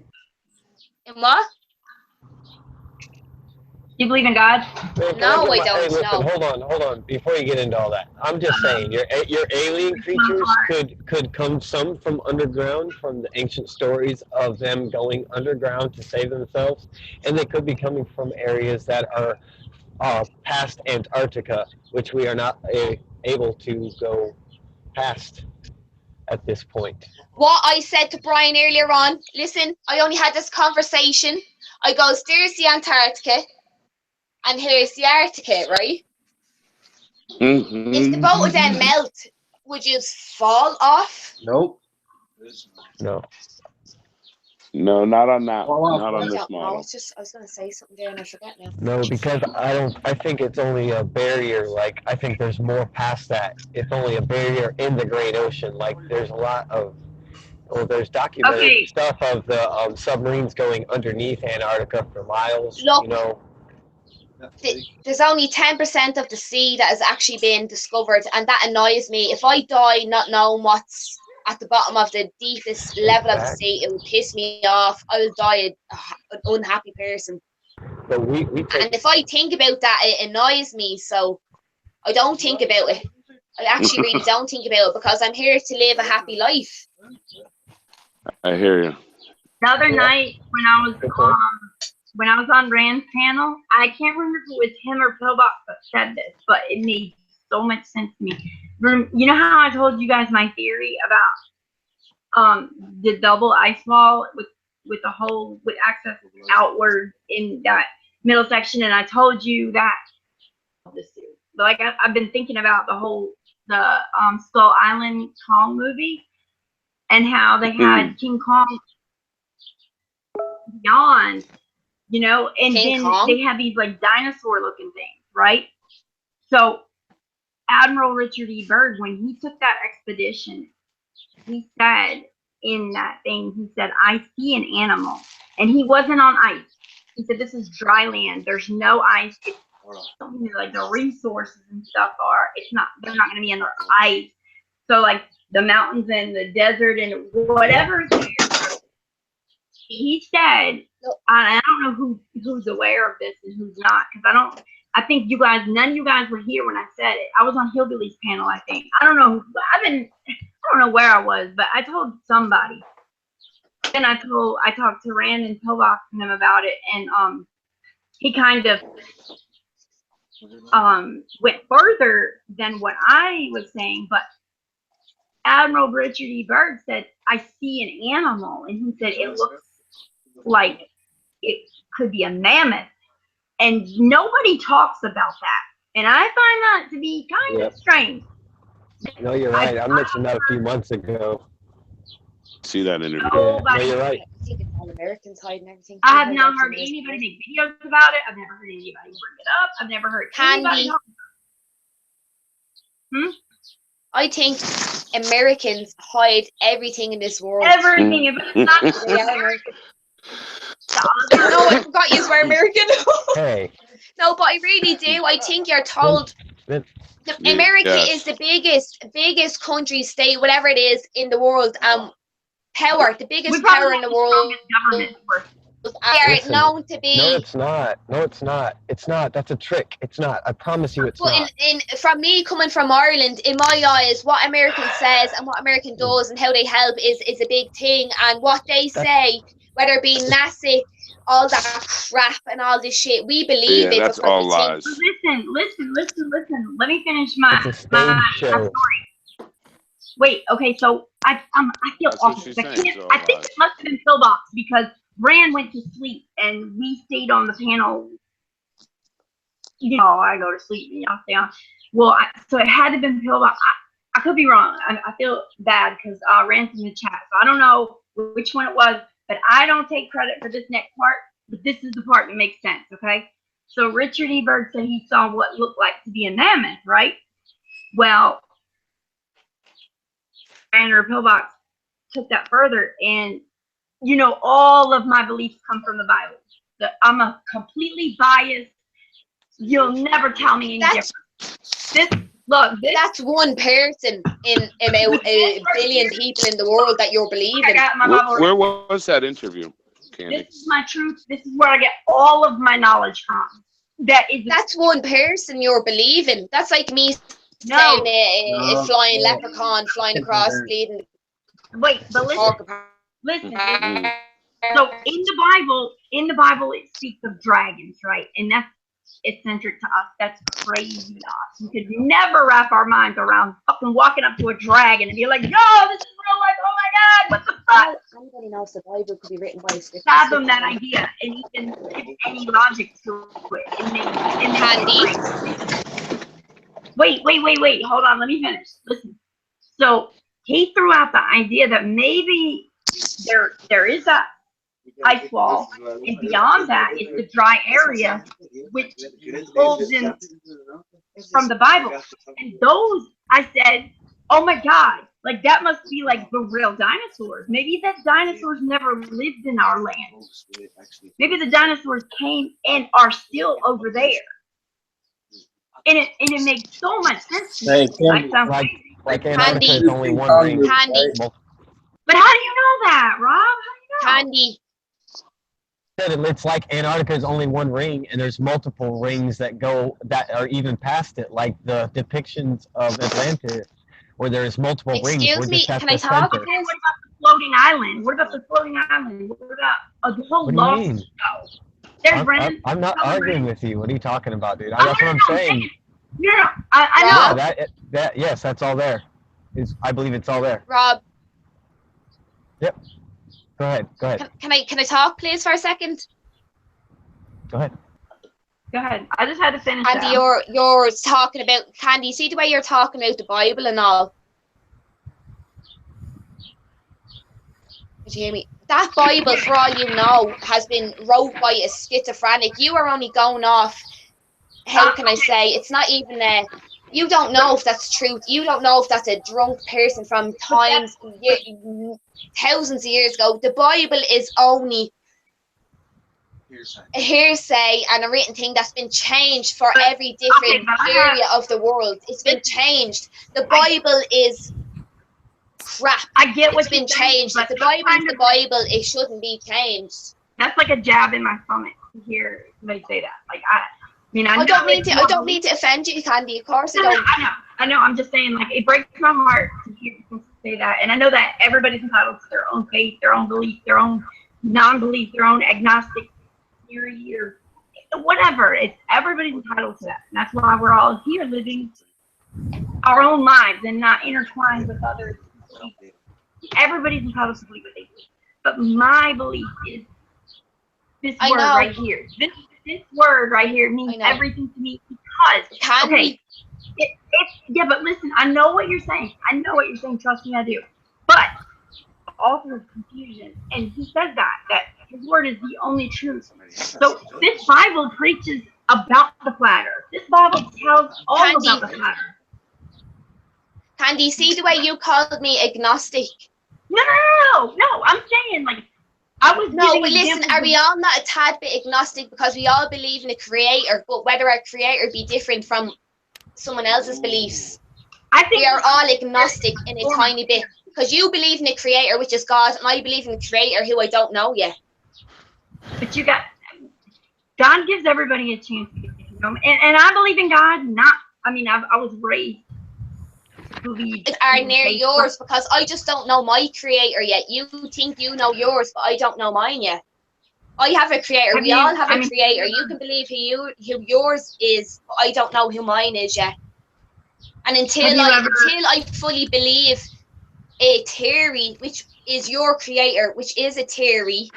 In what? You believe in God? No, I don't. Listen, No. hold on. Before you get into all that, I'm just saying your alien creatures could come some from underground, from the ancient stories of them going underground to save themselves, and they could be coming from areas that are past Antarctica, which we are not able to go past at this point. What I said to Brian earlier on, listen, I only had this conversation. I goes, there's the Antarctica, and here's the Arctica, right? Mm-hmm. If the both of them melt, would you fall off? Nope. No. No, not on that. Well, Not on I this don't know. model. I was gonna say something there and I forgot now. No, because I think it's only a barrier. Like, I think there's more past that. It's only a barrier in the great ocean. Like, there's a lot of, well, there's documented stuff of the submarines going underneath Antarctica for miles. Look, you know. there's only 10% of the sea that has actually been discovered, and that annoys me. If I die not knowing what's at the bottom of the deepest level of the sea, it will piss me off. I will die an unhappy person. But we and if I think about that, it annoys me. So I don't think about it. I actually really don't think about it because I'm here to live a happy life. I hear you. The other night when I was on Rand's panel, I can't remember if it was him or Pillbox that said this, but it made so much sense to me. You know how I told you guys my theory about the double ice wall with the hole with access outward in that middle section, and I told you that like I've been thinking about the Skull Island Kong movie and how they had King Kong beyond, you know, and King then Kong? they have these like dinosaur looking things, right? So Admiral Richard E. Byrd, when he took that expedition, he said in that thing, he said, I see an animal. And he wasn't on ice. He said, this is dry land. There's no ice. It's something like the resources and stuff they're not going to be under ice. So like the mountains and the desert and whatever's there. He said, I don't know who's aware of this and who's not, because I think none of you guys were here when I said it. I was on Hillbilly's panel, I think. I don't know. I don't know where I was, but I told somebody. Then I talked to Rand and Pillbox and them about it, and he kind of went further than what I was saying, but Admiral Richard E. Byrd said, I see an animal, and he said it looks like it could be a mammoth, and nobody talks about that, and I find that to be kind of strange. No, you're right. I mentioned that a few months ago. See that interview? No, you're right. I think it's all Americans hiding everything. I have not heard anybody make videos about it. I've never heard anybody bring it up. I've never heard anybody talk about it. I think Americans hide everything in this world. Everything, if it's not they are American. No, I forgot you were American. Hey. No, but I really do. I think you're told America is the biggest country, state, whatever it is in the world. Power, the biggest power in the world. They are known to be. No, it's not. No, it's not. It's not. That's a trick. It's not. I promise you, it's not. From me coming from Ireland, in my eyes, what American says and what American does and how they help is a big thing. And what they say, whether it be NASA, all that crap and all this shit, we believe it. That's all lies. Listen. Let me finish my story. Wait, okay, so I feel awful. I think it must have been Pillbox because Rand went to sleep and we stayed on the panel. You know, I go to sleep and y'all stay on. Well, so it had to have been Pillbox. I could be wrong. I feel bad because Rand's in the chat, so I don't know which one it was, but I don't take credit for this next part. But this is the part that makes sense, okay? So Richard E. Byrd said he saw what looked like to be a mammoth, right? Well, or Pillbox took that further, and you know, all of my beliefs come from the Bible. I'm a completely biased. You'll never tell me any different. That's one person in about a billion people in the world that you're believing. Where was that interview, Candy? This is my truth. This is where I get all of my knowledge from. That's one person you're believing. That's like me saying a flying leprechaun flying across, bleeding. Wait, but listen. So in the Bible, it speaks of dragons, right? And that's eccentric to us. That's crazy to us. We could never wrap our minds around fucking walking up to a dragon and be like, yo, this is real life. Oh my God, what the fuck? Anybody knows the Bible could be written by a script. Fathom that idea and even give any logic to it. Wait. Hold on. Let me finish. Listen. So he threw out the idea that maybe there is a ice wall, and beyond that is the dry area, which holds in from the Bible. And those, I said, oh my God, like that must be like the real dinosaurs. Maybe that dinosaurs never lived in our land. Maybe the dinosaurs came and are still over there. And it makes so much sense to me. Hey, like Antarctica is only one ring. Candy. But how do you know that, Rob? How do you know? Candy. It's like Antarctica is only one ring, and there's multiple rings that are even past it, like the depictions of Atlantis, where there's multiple rings. Excuse me, can I talk? Okay, what about the floating island? What about the floating island? What about the whole What do you lost mean? show? I'm not arguing with you. What are you talking about, dude? That's what I'm saying. No, I know. Yeah, yes, that's all there. I believe it's all there. Rob. Yep. Go ahead. Can I talk, please, for a second? Go ahead. Go ahead. I just had to finish. Candy, you're talking about Candy. See the way you're talking about the Bible and all. Did you hear me? That Bible, for all you know, has been wrote by a schizophrenic. You are only going off. How can I say? It's not even a. You don't know if that's truth. You don't know if that's a drunk person from times, thousands of years ago. The Bible is only a hearsay and a written thing that's been changed for every different area of the world. It's been changed. The Bible is crap. I get what's been changed. If the Bible is the Bible, it shouldn't be changed. That's like a jab in my stomach to hear somebody say that. Like I don't mean to offend you, Candy. Of course I don't. I know. I'm just saying, like, it breaks my heart to hear people say that. And I know that everybody's entitled to their own faith, their own belief, their own non-belief, their own agnostic theory or whatever. Everybody's entitled to that. And that's why we're all here living our own lives and not intertwined with others. Everybody's entitled to believe what they believe. But my belief is this word right here. This word right here means everything to me because yeah, but listen, I know what you're saying. Trust me, I do. But also there's confusion, and he says that his word is the only truth. So this Bible preaches about the flat earth. This Bible tells all about the flat earth. Candy, see the way you called me agnostic? No. I'm saying like. But listen, are we all not a tad bit agnostic because we all believe in a creator, but whether our creator be different from someone else's beliefs? I think we are all agnostic in a tiny bit because you believe in a creator, which is God, and I believe in a creator who I don't know yet. But God gives everybody a chance to get to know him, and I believe in God. I was raised. Are near yours because I just don't know my creator yet. You think you know yours, but I don't know mine yet. I have a creator. We all have a creator. You can believe who yours is, but I don't know who mine is yet. And until I fully believe a theory, which is your creator, which is a theory,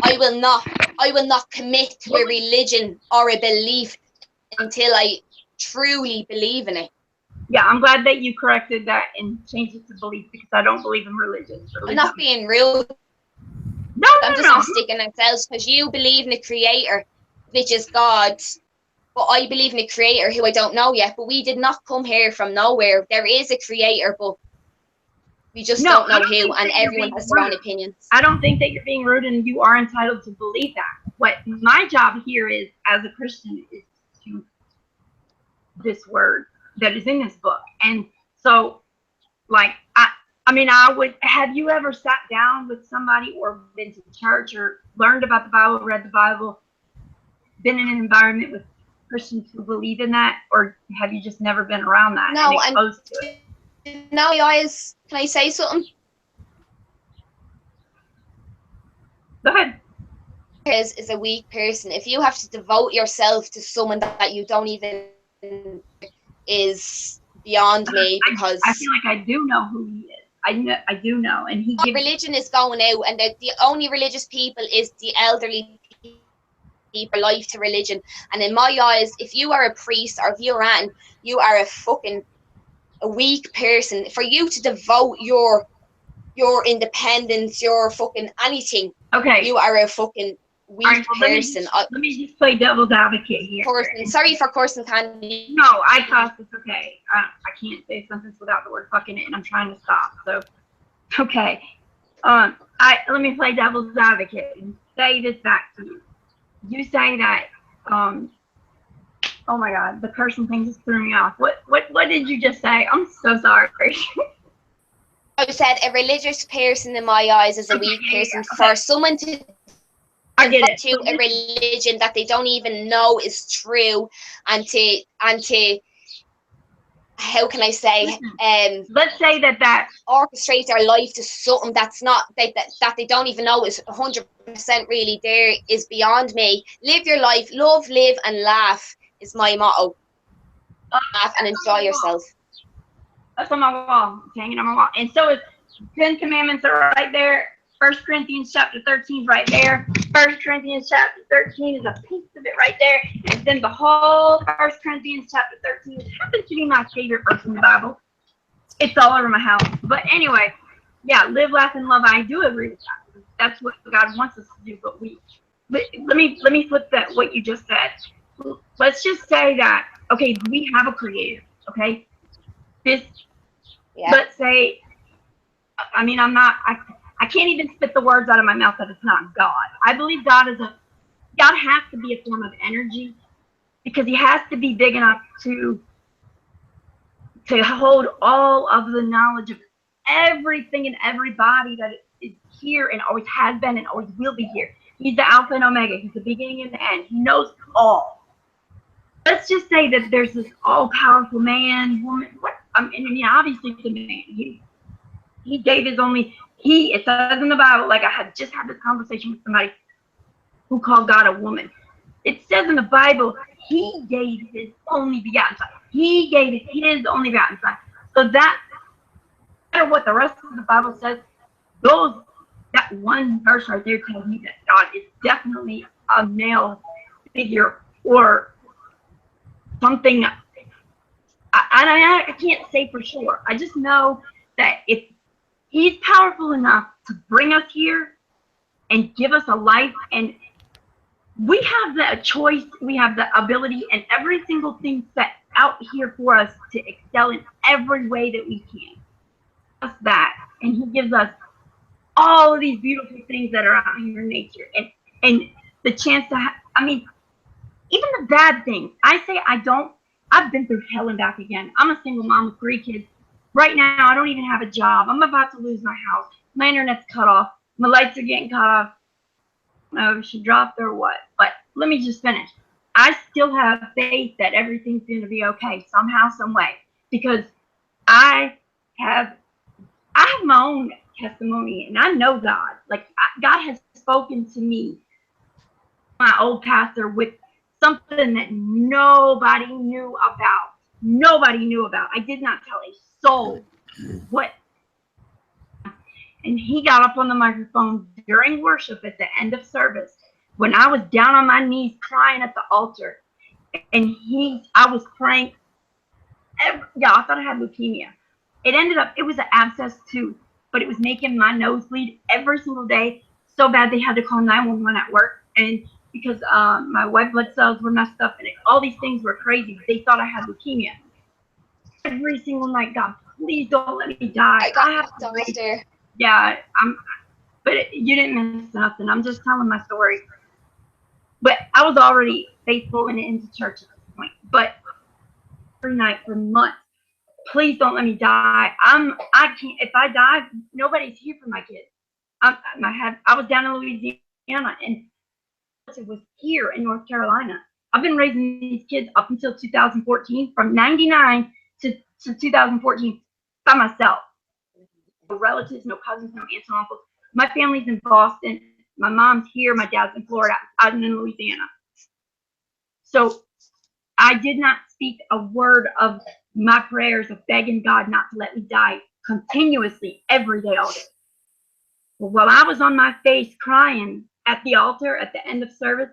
I will not commit to a religion or a belief until I truly believe in it. Yeah, I'm glad that you corrected that and changed it to belief because I don't believe in religion. I'm not being rude. I'm just not sticking ourselves because you believe in a creator, which is God, but I believe in a creator who I don't know yet. But we did not come here from nowhere. There is a creator, but we just don't know who, and everyone has their own opinions. I don't think that you're being rude, and you are entitled to believe that. What my job here is, as a Christian, is to this word that is in this book. And so, like, I would, have you ever sat down with somebody or been to church or learned about the Bible, read the Bible, been in an environment with Christians who believe in that, or have you just never been around that and exposed to it? No, guys, can I say something? Go ahead. Is a weak person. If you have to devote yourself to someone that you don't even is beyond me because I feel like I do know who he is. I do know, and he gives religion is going out, and the only religious people is the elderly people life to religion. And in my eyes, if you are a priest or if you're you are a weak person. For you to devote your your independence, your fucking anything. Okay. You are a fucking weak Right, well, person. let me just play devil's advocate here. Person. Sorry for cursing, Candy. No, I cuss. It's okay. I can't say a sentence without the word fucking in it, and I'm trying to stop. So, okay. Let me play devil's advocate and say this back to you. You say that, oh my God, the cursing thing just threw me off. What did you just say? I'm so sorry. I said a religious person in my eyes is a weak person. For someone to devote to a religion that they don't even know is true, and to how can I say, let's say that orchestrate their life to something that's not that they don't even know is 100% really there is beyond me. Live your life, love, live, and laugh is my motto. Laugh and enjoy yourself. That's on my wall. It's hanging on my wall. And so is 10 Commandments are right there. 1 Corinthians chapter 13 is right there. 1 Corinthians chapter 13 is a piece of it right there. And then the whole 1 Corinthians chapter 13 happens to be my favorite verse in the Bible. It's all over my house. But anyway, yeah, live, laugh, and love. I do agree with that. That's what God wants us to do. But let me flip that what you just said. Let's just say that, okay, we have a creator, okay? Let's say, I mean, I can't even spit the words out of my mouth that it's not God. I believe God has to be a form of energy, because he has to be big enough to hold all of the knowledge of everything and everybody that is here and always has been and always will be here. He's the Alpha and Omega. He's the beginning and the end. He knows all. Let's just say that there's this all-powerful man, woman. Obviously it's a man. He gave his only. It says in the Bible, like I had just had this conversation with somebody who called God a woman. It says in the Bible, he gave his only begotten son. He gave his only begotten son. So that, no matter what the rest of the Bible says, that one verse right there tells me that God is definitely a male figure or something. I can't say for sure. I just know that if he's powerful enough to bring us here and give us a life, and we have the choice, we have the ability, and every single thing set out here for us to excel in every way that we can. Just that. And he gives us all of these beautiful things that are out here in nature. And the chance to even the bad things. I've been through hell and back again. I'm a single mom with 3 kids. Right now, I don't even have a job. I'm about to lose my house. My internet's cut off. My lights are getting cut off. Oh, she dropped or what? But let me just finish. I still have faith that everything's going to be okay somehow, some way, because I have my own testimony, and I know God. Like, God has spoken to me, my old pastor, with something that nobody knew about. Nobody knew about. I did not tell a soul what. And he got up on the microphone during worship at the end of service when I was down on my knees crying at the altar. And I was praying. I thought I had leukemia. It was an abscess too, but it was making my nose bleed every single day so bad they had to call 911 at work. And because my white blood cells were messed up and all these things were crazy, they thought I had leukemia. Every single night, God, please don't let me die. I have to wait. Yeah, but you didn't miss nothing. I'm just telling my story. But I was already faithful and into church at this point. But every night for months, please don't let me die. I can't. If I die, nobody's here for my kids. I was down in Louisiana, and it was here in North Carolina. I've been raising these kids up until 2014, from 99 to 2014 by myself. No relatives, no cousins, no aunts and uncles. My family's in Boston. My mom's here. My dad's in Florida. I'm in Louisiana. So I did not speak a word of my prayers of begging God not to let me die continuously every day, all day. Well, while I was on my face crying at the altar at the end of service,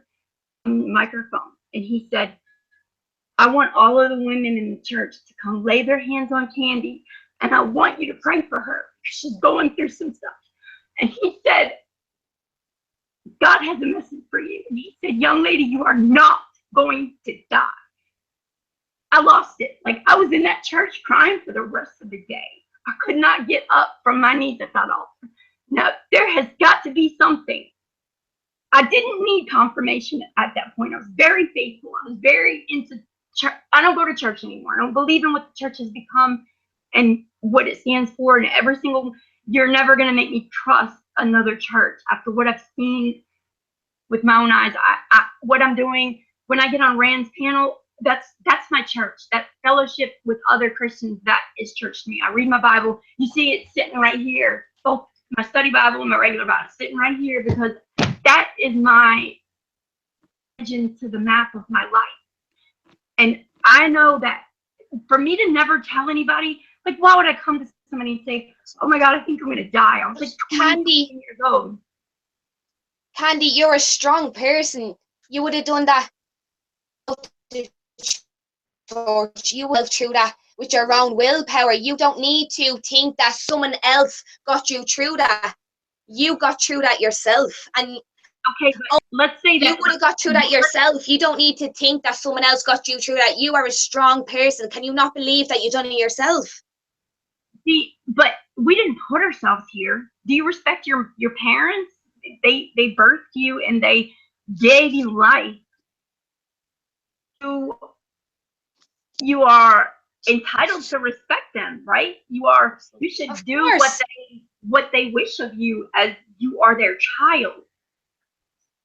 on the microphone, and he said, I want all of the women in the church to come lay their hands on Candy, and I want you to pray for her. she's going through some stuff. And he said, God has a message for you. And he said, young lady, you are not going to die. I lost it. Like, I was in that church crying for the rest of the day. I could not get up from my knees at that altar. Now, there has got to be something. I didn't need confirmation at that point. I was very faithful. I was very into church. I don't go to church anymore. I don't believe in what the church has become and what it stands for. And every single, you're never going to make me trust another church after what I've seen with my own eyes. What I'm doing when I get on Rand's panel, that's my church. That fellowship with other Christians, that is church to me. I read my Bible. You see it sitting right here, both my study Bible and my regular Bible sitting right here, because that is my vision to the map of my life. And I know that for me to never tell anybody, like, why would I come to somebody and say, oh my God, I think I'm going to die? I was like 20 years old. Candy, you're a strong person. You would have done that. You will through that with your own willpower. You don't need to think that someone else got you through that. You got through that yourself. And okay, let's say that you would have got through that yourself. You don't need to think that someone else got you through that. You are a strong person. Can you not believe that you've done it yourself? See, but we didn't put ourselves here. Do you respect your parents? They birthed you and they gave you life. You are entitled to respect them, right? You should do what they wish of you, as you are their child.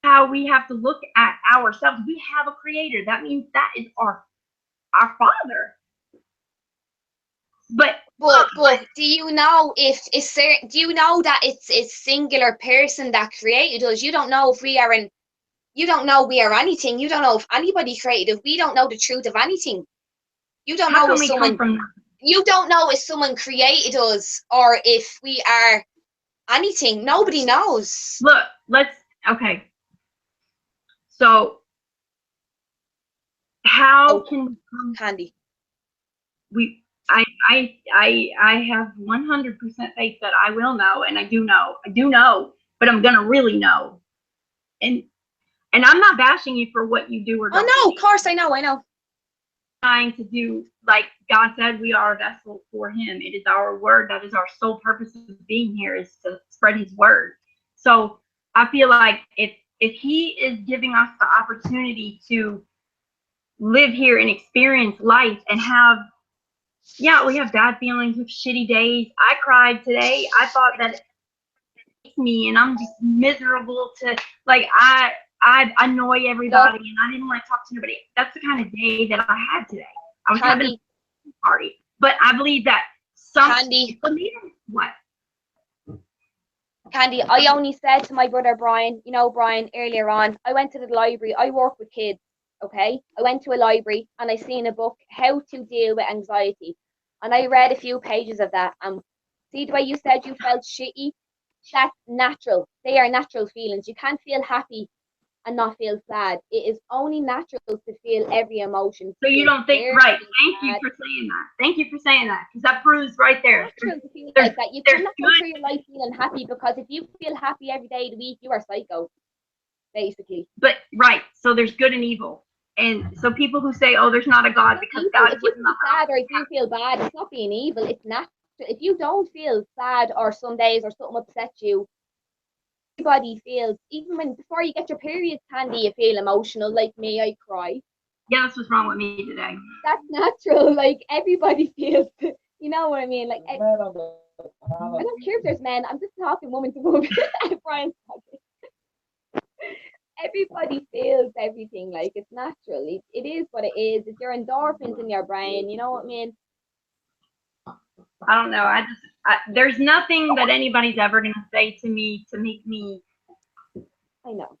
How we have to look at ourselves. We have a creator. That means that is our father. But do you know if it's certain? Do you know that it's a singular person that created us? You don't know if we are in. You don't know we are anything. You don't know if anybody created us. We don't know the truth of anything. You don't know if someone. You don't know if someone created us or if we are anything. Nobody knows. Look, okay. So how can Candy? I have 100% faith that I will know, and I do know, but I'm gonna really know. And I'm not bashing you for what you do or don't. Oh no, of course I know. Trying to do, like God said, we are a vessel for Him. It is our word. That is our sole purpose of being here, is to spread His word. So I feel like if He is giving us the opportunity to live here and experience life and have, yeah, we have bad feelings with shitty days. I cried today. I thought that it's me and I'm just miserable to, like, I annoy everybody and I didn't want to talk to nobody. That's the kind of day that I had today. I was having a party. But I believe that what? Candy, I only said to my brother Brian, Brian, earlier on, I went to the library. I work with kids, okay? I went to a library and I seen a book, How to Deal with Anxiety. And I read a few pages of that. And see the way you said you felt shitty? That's natural. They are natural feelings. You can't feel happy and not feel sad. It is only natural to feel every emotion. So you don't think, right? Thank you for saying that. Thank you for saying that, because that proves right there. Natural to feel like that. You cannot go through your life feeling happy, because if you feel happy every day of the week, you are psycho, basically. But right, so there's good and evil, and so people who say, "Oh, there's not a God," because God if you feel sad or if you feel bad, it's not being evil. It's natural. If you don't feel sad or some days or something upsets you, everybody feels, even before you get your period, Candy, you feel emotional. Like me, I cry. Yeah, that's what's wrong with me today. That's natural. Like, everybody feels, you know what I mean? Like, I don't care if there's men. I'm just talking woman to woman. Brian's talking. Everybody feels everything. Like, it's natural. It is what it is. It's your endorphins in your brain. You know what I mean? I don't know. There's nothing that anybody's ever going to say to me to make me. I know.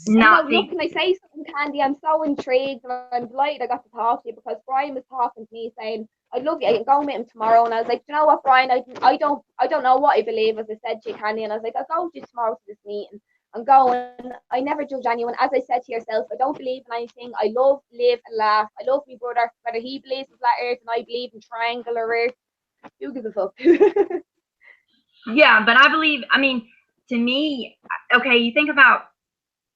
Not look, can I say something, Candy? I'm so intrigued and I'm delighted I got to talk to you, because Brian was talking to me saying, I love you, I can go meet him tomorrow. And I was like, you know what, Brian, I don't know what I believe, as I said to you, Candy. And I was like, I'll go with you tomorrow to this meeting. I'm going. I never judge anyone. As I said to yourself, I don't believe in anything. I love, live and laugh. I love my brother, whether he believes in flat earth and I believe in triangular earth. Who gives a fuck? Yeah, but I believe. I mean, to me, okay. You think about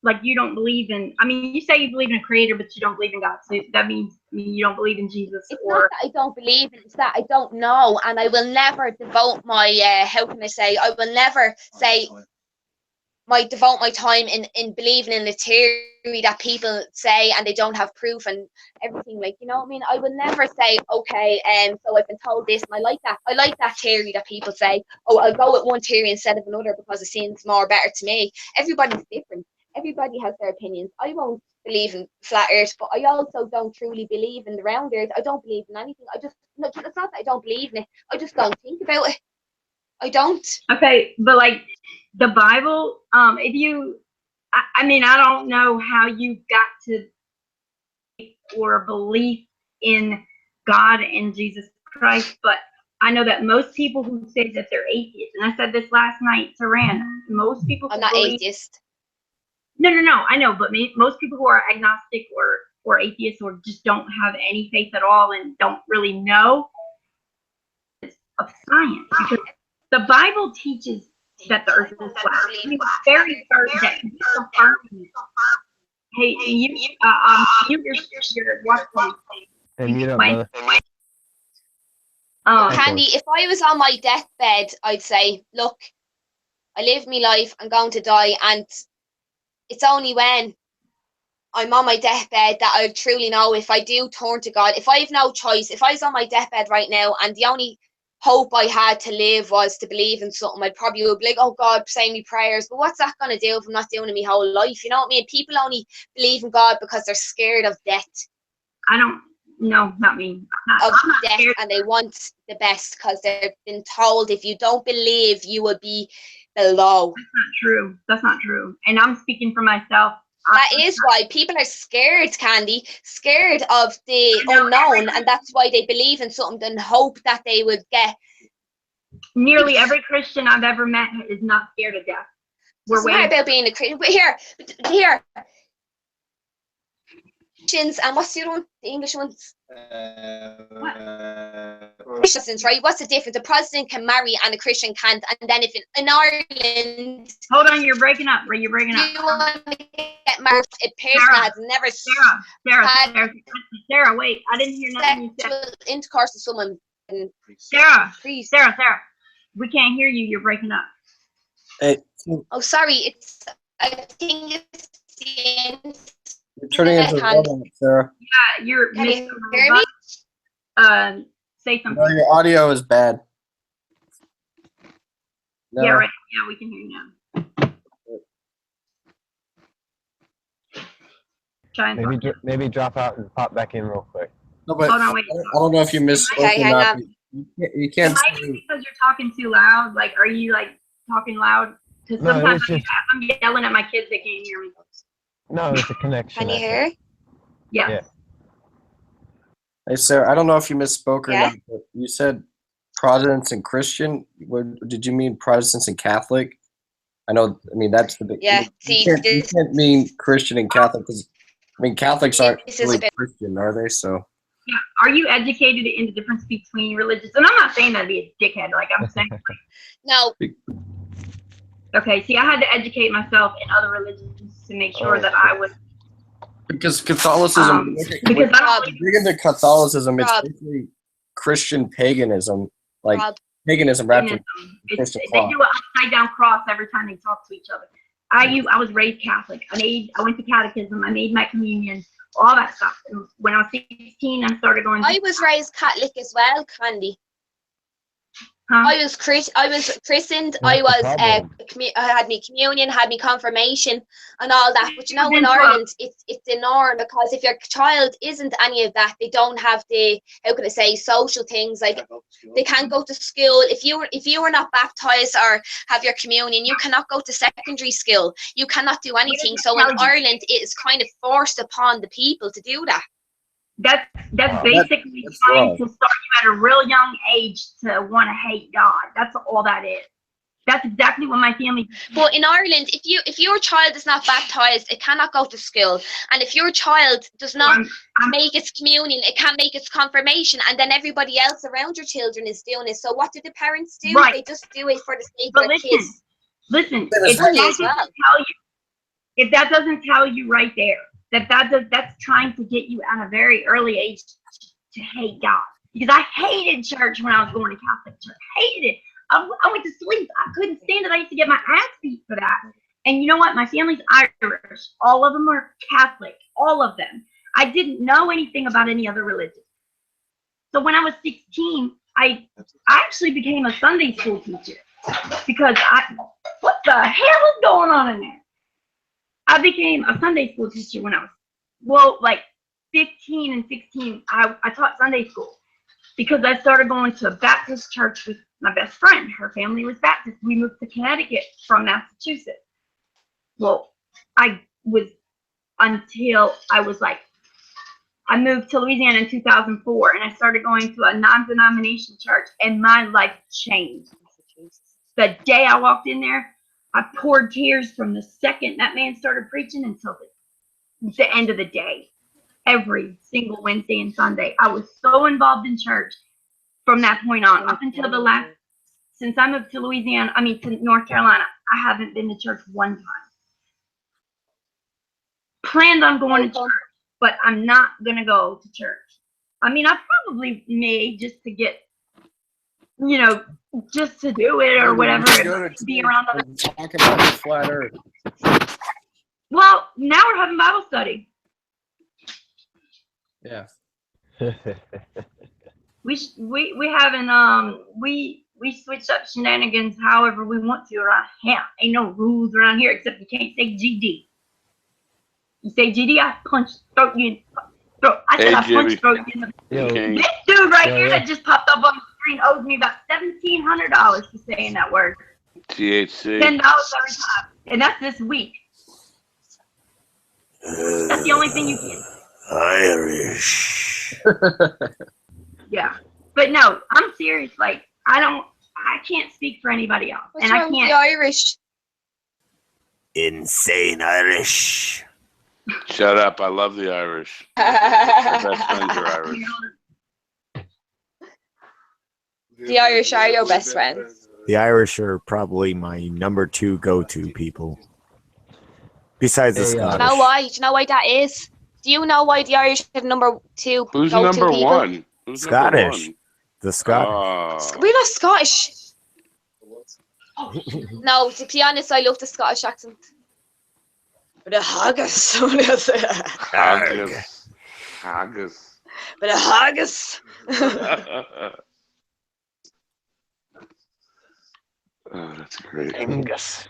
like you don't believe in. I mean, you say you believe in a creator, but you don't believe in God. So that means you don't believe in Jesus. It's not that I don't believe in it, it's that I don't know, and I will never devote my how can I say? I will never say devote my time in believing in the theory that people say and they don't have proof and everything, like, you know what I mean? I would never say, okay, so I've been told this and I like that theory that people say, oh, I'll go with one theory instead of another because it seems more better to me. Everybody's different. Everybody has their opinions. I won't believe in flat earth, but I also don't truly believe in the round earth. I don't believe in anything. It's not that I don't believe in it. I just don't think about it. I don't. Okay, but like the Bible, if you, I mean, I don't know how you got to or belief in God and Jesus Christ, but I know that most people who say that they're atheists, and I said this last night to Rand, most people I'm not atheist. No, I know, but most people who are agnostic or atheists or just don't have any faith at all and don't really know of science, because the Bible teaches that the earth is flat. I mean, it's very certain that confirming. Hey, your watch phone. Hey, mute up, brother. Candy, if I was on my deathbed, I'd say, look, I live my life, I'm going to die, and it's only when I'm on my deathbed that I truly know if I do turn to God. If I have no choice, if I was on my deathbed right now and the only hope I had to live was to believe in something, I'd probably would be like, oh God, say me prayers. But what's that going to do if I'm not doing it my whole life? You know what I mean? People only believe in God because they're scared of death. I don't know, not me. Of death, and they want the best because they've been told if you don't believe, you will be below. That's not true. That's not true. And I'm speaking for myself. That is why people are scared, Candy, scared of the unknown, and that's why they believe in something and hope that they would get. Nearly every Christian I've ever met is not scared of death. It's not about being a Christian. But here. Christians, and what's the other one? The English ones? Protestants, right? What's the difference? A Protestant can marry and a Christian can't. And then if in Ireland, hold on, you're breaking up. You're breaking up. You want to get married? A person that has never Sarah, wait, I didn't hear nothing you said. Sexual intercourse with someone. Sarah, we can't hear you. You're breaking up. Hey, oh, sorry. I think it's the. You're turning into a robot, Sarah. Yeah, you're. Can you hear me? Say something. No, your audio is bad. No. Yeah, right. Yeah, we can hear you now. Maybe drop out and pop back in real quick. No, but hold on, wait. I don't know if you misspoke or not. You can't. It might be because you're talking too loud. Like, are you like talking loud? Because sometimes I'm yelling at my kids, they can't hear me. No, it's a connection. Can you hear? Yeah. Hey, Sarah, I don't know if you misspoke or not, but you said Protestants and Christian. Did you mean Protestants and Catholic? I know. I mean, that's the big. Yeah. You can't mean Christian and Catholic because I mean Catholics aren't really Christian, are they? So. Yeah. Are you educated in the difference between religions? And I'm not saying that to be a dickhead. Like I'm saying. No. Okay. See, I had to educate myself in other religions to make sure that I was. Because Catholicism, because I'm big into Catholicism, it's basically Christian paganism, like paganism wrapped in Christian They do an upside down cross every time they talk to each other. I was raised Catholic. I went to catechism. I made my communion, all that stuff. And when I was 16, I started going. I was raised Catholic as well, Candy. Huh? I was christened. I was I had my communion, had my confirmation, and all that. But you know, in Ireland, it's the norm because if your child isn't any of that, they don't have the social things like they can't go to school. If you were not baptized or have your communion, you cannot go to secondary school. You cannot do anything. So in Ireland, it is kind of forced upon the people to do that. That's basically trying to start you at a real young age to want to hate God. That's all that is. That's exactly what my family. But in Ireland, if your child is not baptized, it cannot go to school. And if your child does not make its communion, it can't make its confirmation. And then everybody else around your children is doing it. So what do the parents do? Right. They just do it for the sake But of their kids. Listen, It's funny as well. If that doesn't tell you right there that's trying to get you at a very early age to hate God. Because I hated church when I was going to Catholic church. Hated it. I went to sleep. I couldn't stand it. I used to get my ass beat for that. And you know what? My family's Irish. All of them are Catholic. All of them. I didn't know anything about any other religion. So when I was 16, I actually became a Sunday school teacher because what the hell is going on in there? I became a Sunday school teacher when I was, like 15 and 16. I taught Sunday school because I started going to a Baptist church with my best friend. Her family was Baptist. We moved to Connecticut from Massachusetts. Well, I moved to Louisiana in 2004, and I started going to a non-denomination church, and my life changed. The day I walked in there, I poured tears from the second that man started preaching until the end of the day. Every single Wednesday and Sunday, I was so involved in church from that point on, up until since I moved to to North Carolina, I haven't been to church one time. Planned on going to church, but I'm not going to go to church. I probably may just to get, just to do it or whatever, be around other people. Talk about the flat earth. Well, now we're having Bible study. Yeah. We haven't we switch up shenanigans however we want to around here. Ain't no rules around here except you can't say GD. You say GD, I punch throat you. I said I punch throat you in the. This dude right here that just popped up on the screen owes me about $1,700 for saying that word. THC. $10 every time, and that's this week. That's the only thing you can. Irish. Yeah, but no, I'm serious. Like I can't speak for anybody else, What's and wrong I with can't. the Irish? Insane Irish. Shut up! I love the Irish. My best friends are Irish. The Irish are your best friends. The Irish are probably my number 2 go-to people. Besides the Scottish. Do you know why? Do you know why that is? Do you know why the Irish are number 2 Who's go-to number people? 1? Who's Scottish. Number 1? The Scottish. We're not Scottish. No, to be honest, I love the Scottish accent. But a haggis. Haggis. Haggis. But a haggis. Oh, that's great. Angus.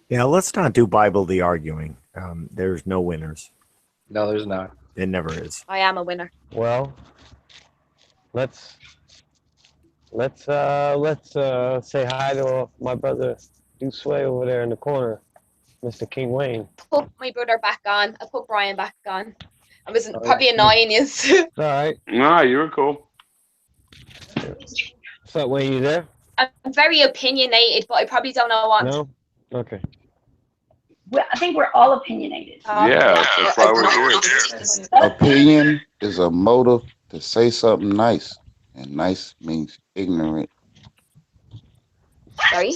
Yeah, let's not do Bible the arguing. There's no winners. No, there's not. It never is. I am a winner. Well, let's say hi to my brother Dusway over there in the corner, Mr. King Wayne. Put my brother back on. I put Brian back on. I was probably annoying you. All right. Nah, you were cool. What's up, Wayne? You there? I'm very opinionated, but I probably don't know what. No? Okay. Well, I think we're all opinionated. Yeah, that's why we're here. Opinion is a motive to say something nice, and nice means ignorant. Sorry?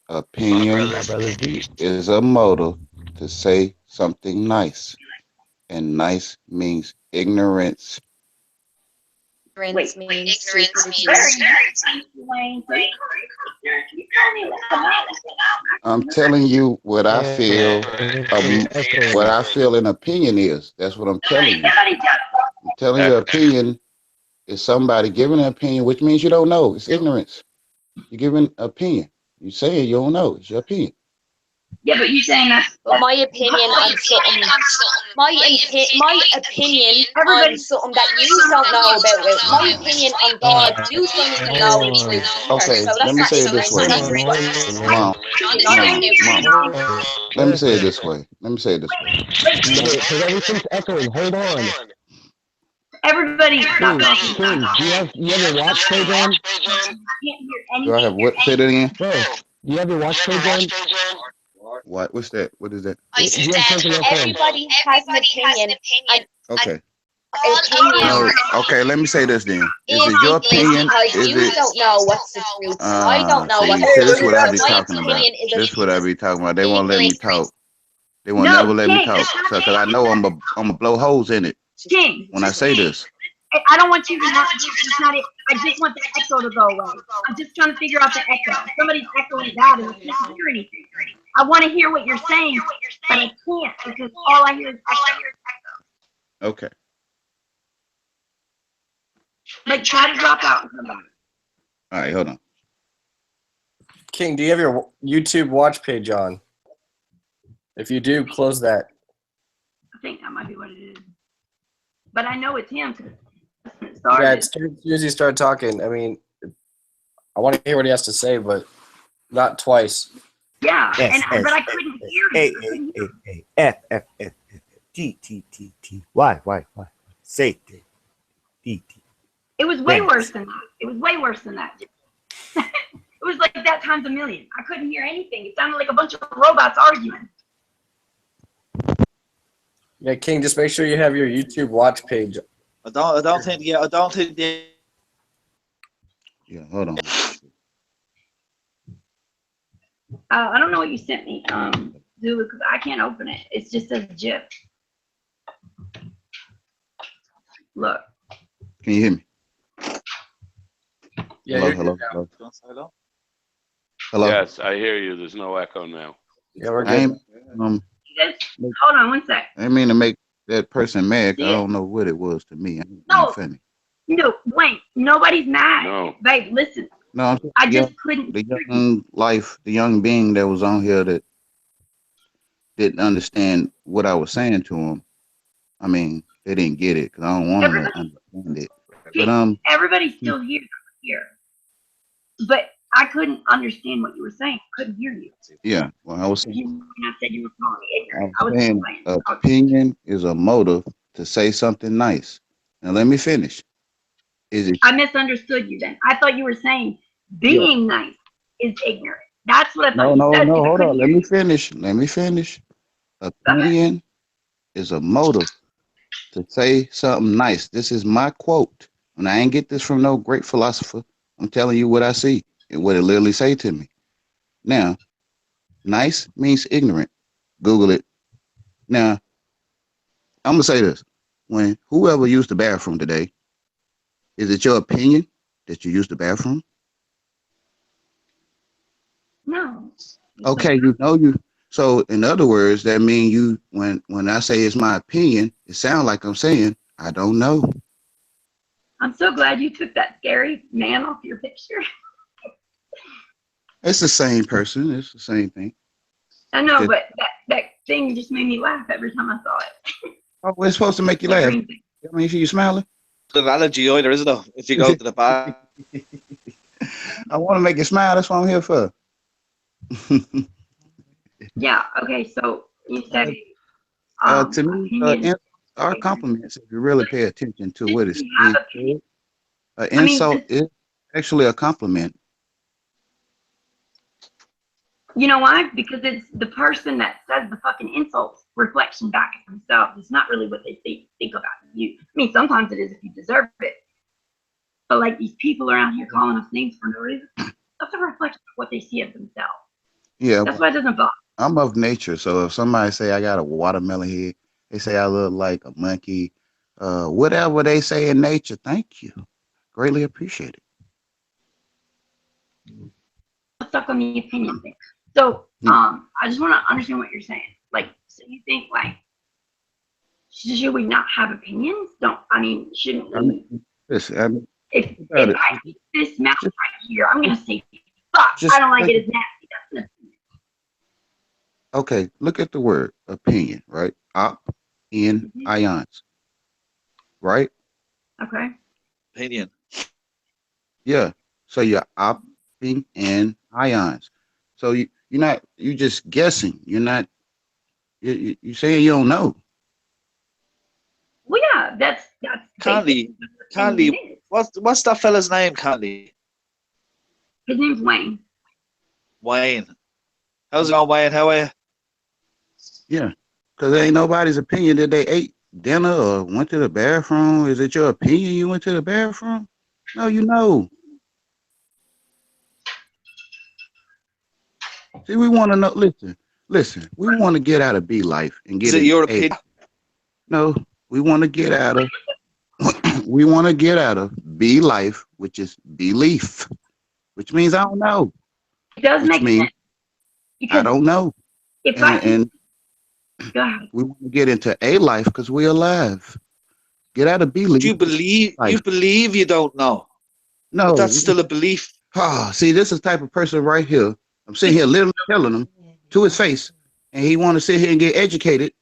Opinion is a motive to say something nice, and nice means ignorance. Ignorance means I'm telling you what I feel. What I feel an opinion is. That's what I'm telling you. I'm telling you, opinion is somebody giving an opinion, which means you don't know. It's ignorance. You're giving an opinion. You say you don't know. It's your opinion. Yeah, but you're saying that. But my opinion on something. My opinion on something that you don't know about it. My opinion on God, you don't even know it's true. Okay, so let me say it this way. Mom, let me say it this way. Because everything's echoing. Hold on. Everybody, stop talking. You ever watch program? I can't hear Do I have what? Say that again. Bro, you have your watch page on? What? What's that? What is that? I You said have something else on. everybody has an opinion, and Okay. opinion No. Okay. Let me say this then. Is is it your opinion? because Is you it? don't know what's the truth, and I don't know See, what's see, the this is truth. what I So be my talking about. opinion is This is what I be talking about. They won't let me talk. They will No, never let me King, talk. that's not So, cause I know I'm a blow holes in it King. when I say this. I don't want you to not. That's not it. I just want the echo to go away. I'm just trying to figure out the echo. Somebody's echoing that, and I can't hear anything. I want to hear what you're saying, but I can't because all I hear is echo. Okay. Like, try to drop out and come back. All right. Hold on. King, do you have your YouTube watch page on? If you do, close that. I think that might be what it is. But I know it's him. Yeah, as soon as you start talking, I mean, I want to hear what he has to say, but not twice. Yeah, S, but S, I couldn't hear A, you. A, F, F, F, T, T, T, T, Y, say D, D, D. It was way worse than that. It was way worse than that. It was like that times a million. I couldn't hear anything. It sounded like a bunch of robots arguing. Yeah, King, just make sure you have your YouTube watch page. I don't think they. Yeah. Hold on. I don't know what you sent me, Zulu, because I can't open it. It just says GIF. Look. Can you hear me? Yeah, hello. Hello. Yes, I hear you. There's no echo now. Yeah, we're I ain't, Hold on one sec. I didn't mean to make that person mad. 'Cause I don't know what it was to me. No. Funny. No, wait. Nobody's mad. No. Babe, listen. No, I just couldn't. the young being that was on here that didn't understand what I was saying to him. I mean, they didn't get it because I don't want them to understand it. But everybody's still here. But I couldn't understand what you were saying. Couldn't hear you. yeah, well, I was saying, You said you were calling me ignorant. I was saying opinion is a motive to say something nice. Now let me finish. Is it? I misunderstood you then. I thought you were saying being nice is ignorant. That's what I thought you said. No. Hold on. Let me finish. Opinion is a motive to say something nice. This is my quote, and I ain't get this from no great philosopher. I'm telling you what I see and what it literally say to me. Now, nice means ignorant. Google it. Now, I'm gonna say this: when whoever used the bathroom today, is it your opinion that you used the bathroom? No. Okay, you. So in other words, that means you. When I say it's my opinion, it sounds like I'm saying I don't know. I'm so glad you took that scary man off your picture. It's the same person. It's the same thing. I know, but that thing just made me laugh every time I saw it. Oh, it's supposed to make you laugh. I mean, you smiling? An allergy either, is it though? If you go to the bar. I want to make you smile. That's what I'm here for. Yeah. Okay. So you said to me, our compliments, if you really pay attention to what it's an insult is actually a compliment. You know why? Because it's the person that says the fucking insults reflection back at themselves. It's not really what they think about you. I mean, sometimes it is if you deserve it. But like these people around here calling us names for no reason, that's a reflection of what they see of themselves. Yeah. That's why it doesn't bother. I'm of nature, so if somebody say I got a watermelon head, they say I look like a monkey, whatever they say in nature, thank you. Greatly appreciate it. Stuck on the opinion thing. So I just want to understand what you're saying. Like, so you think like, should we not have opinions? Shouldn't we? Listen, if I see this mouse right here, I'm gonna say, fuck, I don't like it. It's nasty. That's an opinion. Okay, look at the word opinion, right? Ions, right? Okay. Opinion. Yeah. So you're opting in ions. So you're just guessing. You're not. You saying you don't know. Well, yeah, that's Candy. What's that fella's name, Candy? His name's Wayne. Wayne. How's it going, Wayne? How are you? Yeah, because ain't nobody's opinion that they ate dinner or went to the bathroom. Is it your opinion you went to the bathroom? No, you know. See, we want to know. Listen. We want to get out of B life and get Is it into your A. opinion? No, we want to get out of. We want to get out of B life, which is belief, which means I don't know. It does Which make means sense. Because I don't know. if I can, And go ahead. we want to get into A life because we're alive. Get out of belief. You believe you don't know. No. But that's still a belief. See, this is the type of person right here. I'm sitting here literally telling him to his face, and he want to sit here and get educated.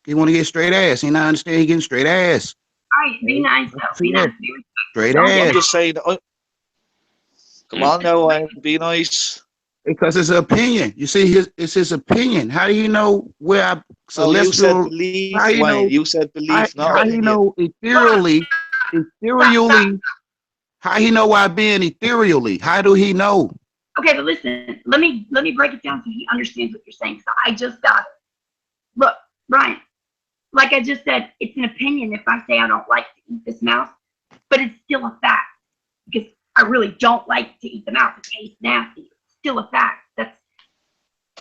He want to get straight ass. He not understand he getting straight ass. All right, be nice though. Be nice. Be Straight Don't ass. I'm just saying. Come on now, Wayne. Be nice. Because it's an opinion. You see, it's his opinion. How do you know where I celestial? You said belief, how you Wayne. know, You said belief, not how he know ethereally? How he know why being ethereally? How do he know? Okay, but listen. Let me break it down so he understands what you're saying. So I just got it. Look, Brian. Like I just said, it's an opinion. If I say I don't like to eat this mouse, but it's still a fact because I really don't like to eat the mouse. It tastes nasty. It's still a fact. That's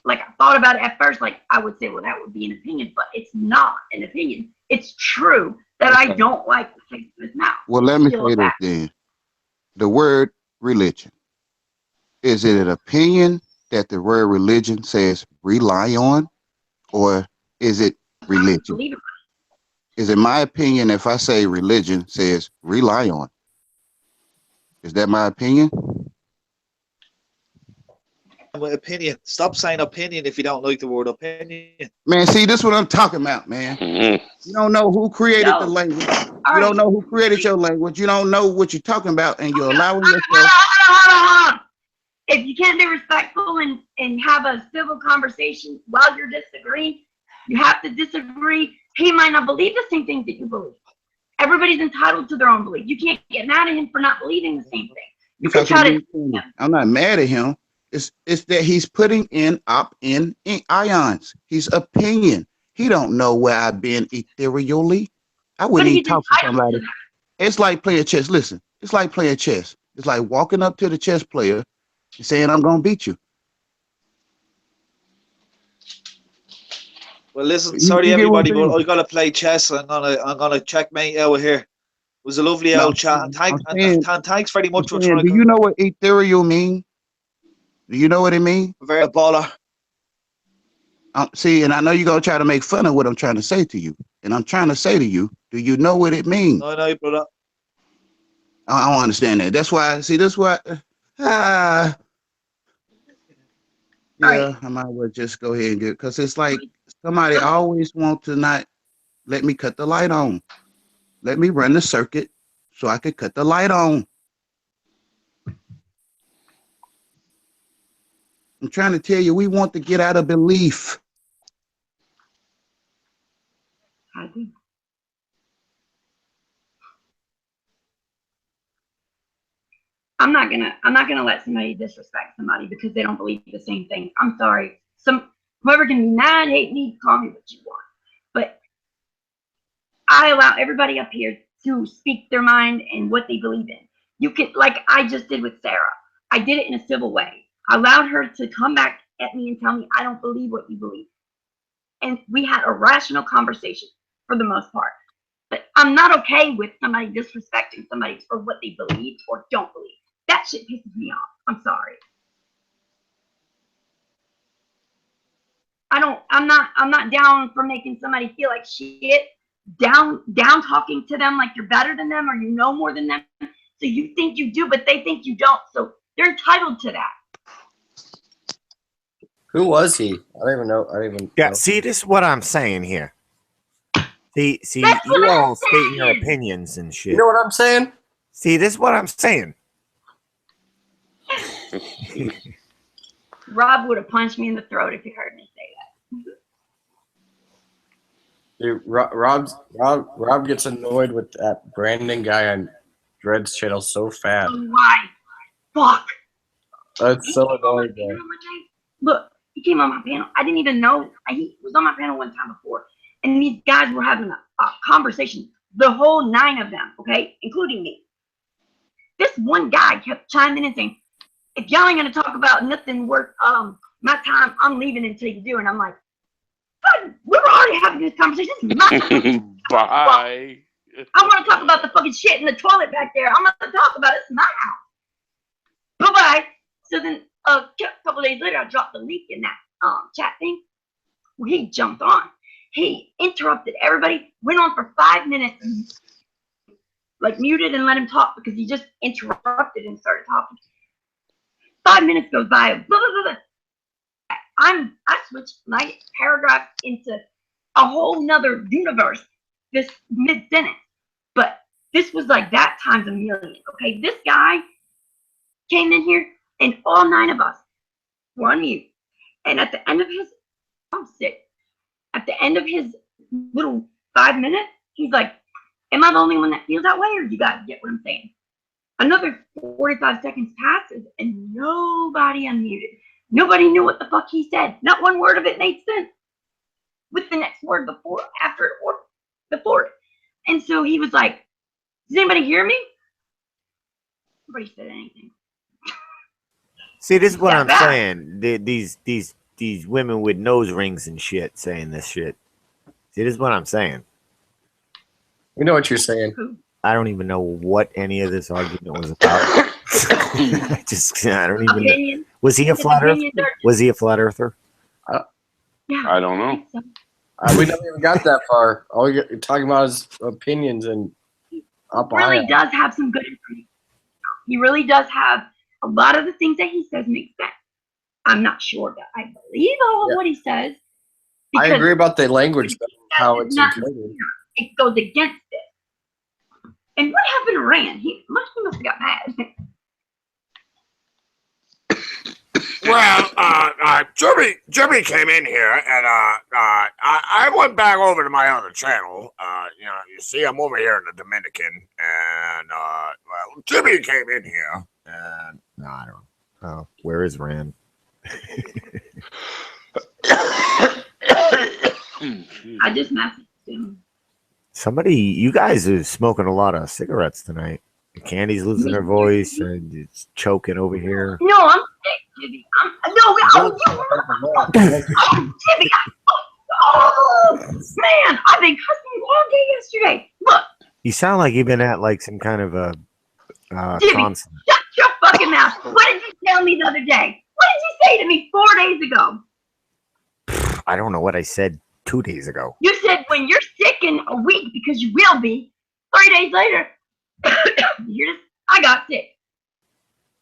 like I thought about it at first. Like I would say, well, that would be an opinion, but it's not an opinion. It's true that I don't like the taste of this mouse. Well, let me say this then. The word religion. Is it an opinion that the word religion says rely on, or is it religion? Is it my opinion if I say religion says rely on? Is that my opinion? Opinion. Stop saying opinion if you don't like the word opinion. Man, see, this is what I'm talking about, man. You don't know who created the language. You don't know who created your language. You don't know what you're talking about, and you're allowing yourself. Hold on. If you can't be respectful and have a civil conversation while you're disagreeing, you have to disagree. He might not believe the same things that you believe. Everybody's entitled to their own belief. You can't get mad at him for not believing the same thing. You can try to. I'm not mad at him. It's that he's putting in ions. He's opinion. He don't know where I've been ethereally. I wouldn't even talk to somebody. It's like playing chess. Listen, it's like playing chess. It's like walking up to the chess player and saying, I'm gonna beat you. Well, listen, sorry everybody, but I gotta play chess. I'm gonna checkmate out here. It was a lovely old chat. And thanks very much for trying. Do you know what ethereal mean? Do you know what it means? Very baller. See, and I know you're gonna try to make fun of what I'm trying to say to you. And I'm trying to say to you, do you know what it means? No, no, brother. I don't understand that. That's why. See, that's why. Yeah, I might as well just go ahead and get, because it's like somebody always want to not let me cut the light on. Let me run the circuit so I could cut the light on. I'm trying to tell you, we want to get out of belief. I do. I'm not gonna let somebody disrespect somebody because they don't believe the same thing. I'm sorry. Whoever can be mad, hate me, call me what you want. But I allow everybody up here to speak their mind and what they believe in. You can, like I just did with Sarah. I did it in a civil way. I allowed her to come back at me and tell me I don't believe what you believe. And we had a rational conversation for the most part. But I'm not okay with somebody disrespecting somebody for what they believe or don't believe. That shit pisses me off. I'm sorry. I'm not down for making somebody feel like shit, down talking to them like you're better than them or you know more than them. So you think you do, but they think you don't. So they're entitled to that. Who was he? I don't even know. Yeah, see, this is what I'm saying here. See, you all stating your opinions and shit. You know what I'm saying? See, this is what I'm saying. Rob would have punched me in the throat if he heard me say that. Dude, Rob gets annoyed with that Brandon guy on Dred's channel so fast. Why? Fuck. That's so annoying, bro. Look, he came on my panel. I didn't even know he was on my panel one time before, and these guys were having a conversation. The whole 9 of them, okay, including me. This one guy kept chiming in and saying, "If y'all ain't gonna talk about nothing worth my time, I'm leaving until you do." And I'm like, "God, we were already having this conversation. This is my time." Bye. I want to talk about the fucking shit in the toilet back there. I'm gonna talk about it. It's my house. Bye-bye. So then a couple days later, I dropped the link in that chat thing. Well, he jumped on. He interrupted everybody. Went on for 5 minutes. Like muted and let him talk because he just interrupted and started talking. 5 minutes goes by. Blah, blah, blah, blah. I switched my paragraph into a whole nother universe this mid-sentence. But this was like that times a million. Okay, this guy came in here and all 9 of us were on mute. And at the end of his, I'm sick. At the end of his little 5 minutes, he's like, "Am I the only one that feels that way, or you guys get what I'm saying?" Another 45 seconds passes and nobody unmuted. Nobody knew what the fuck he said. Not one word of it made sense with the next word before, after it, or before it. And so he was like, "Does anybody hear me?" Nobody said anything. See, this is what Yeah, I'm bad. saying. These women with nose rings and shit saying this shit. See, this is what I'm saying. We know what you're saying. I don't even know what any of this argument was about. I don't even know. Was he a flat earther? Was he a flat earther? Yeah. I don't know. We never even got that far. All you're talking about is opinions and up Really does have some good information. He really does have a lot of the things that he says make sense. I'm not sure that I believe all of what he says. I agree about the language, how it's not, included. it goes against it. And what happened to Rand? He must have got mad. Well, Jimmy came in here, and I went back over to my other channel. You see, I'm over here in the Dominican, and well, Jimmy came in here, and No, I don't know. Oh, where is Rand? I just messaged him. Somebody, you guys are smoking a lot of cigarettes tonight. Candy's losing her voice and it's choking over here. No, I'm sick, Jimmy. Jimmy. Oh, man, I've been cussing you all day yesterday. Look, You sound like you've been at like some kind of a Jimmy, constant. shut your fucking mouth. What did you tell me the other day? What did you say to me 4 days ago? I don't know what I said 2 days ago. You said when you're sick in a week, because you will be, 3 days later, I got sick.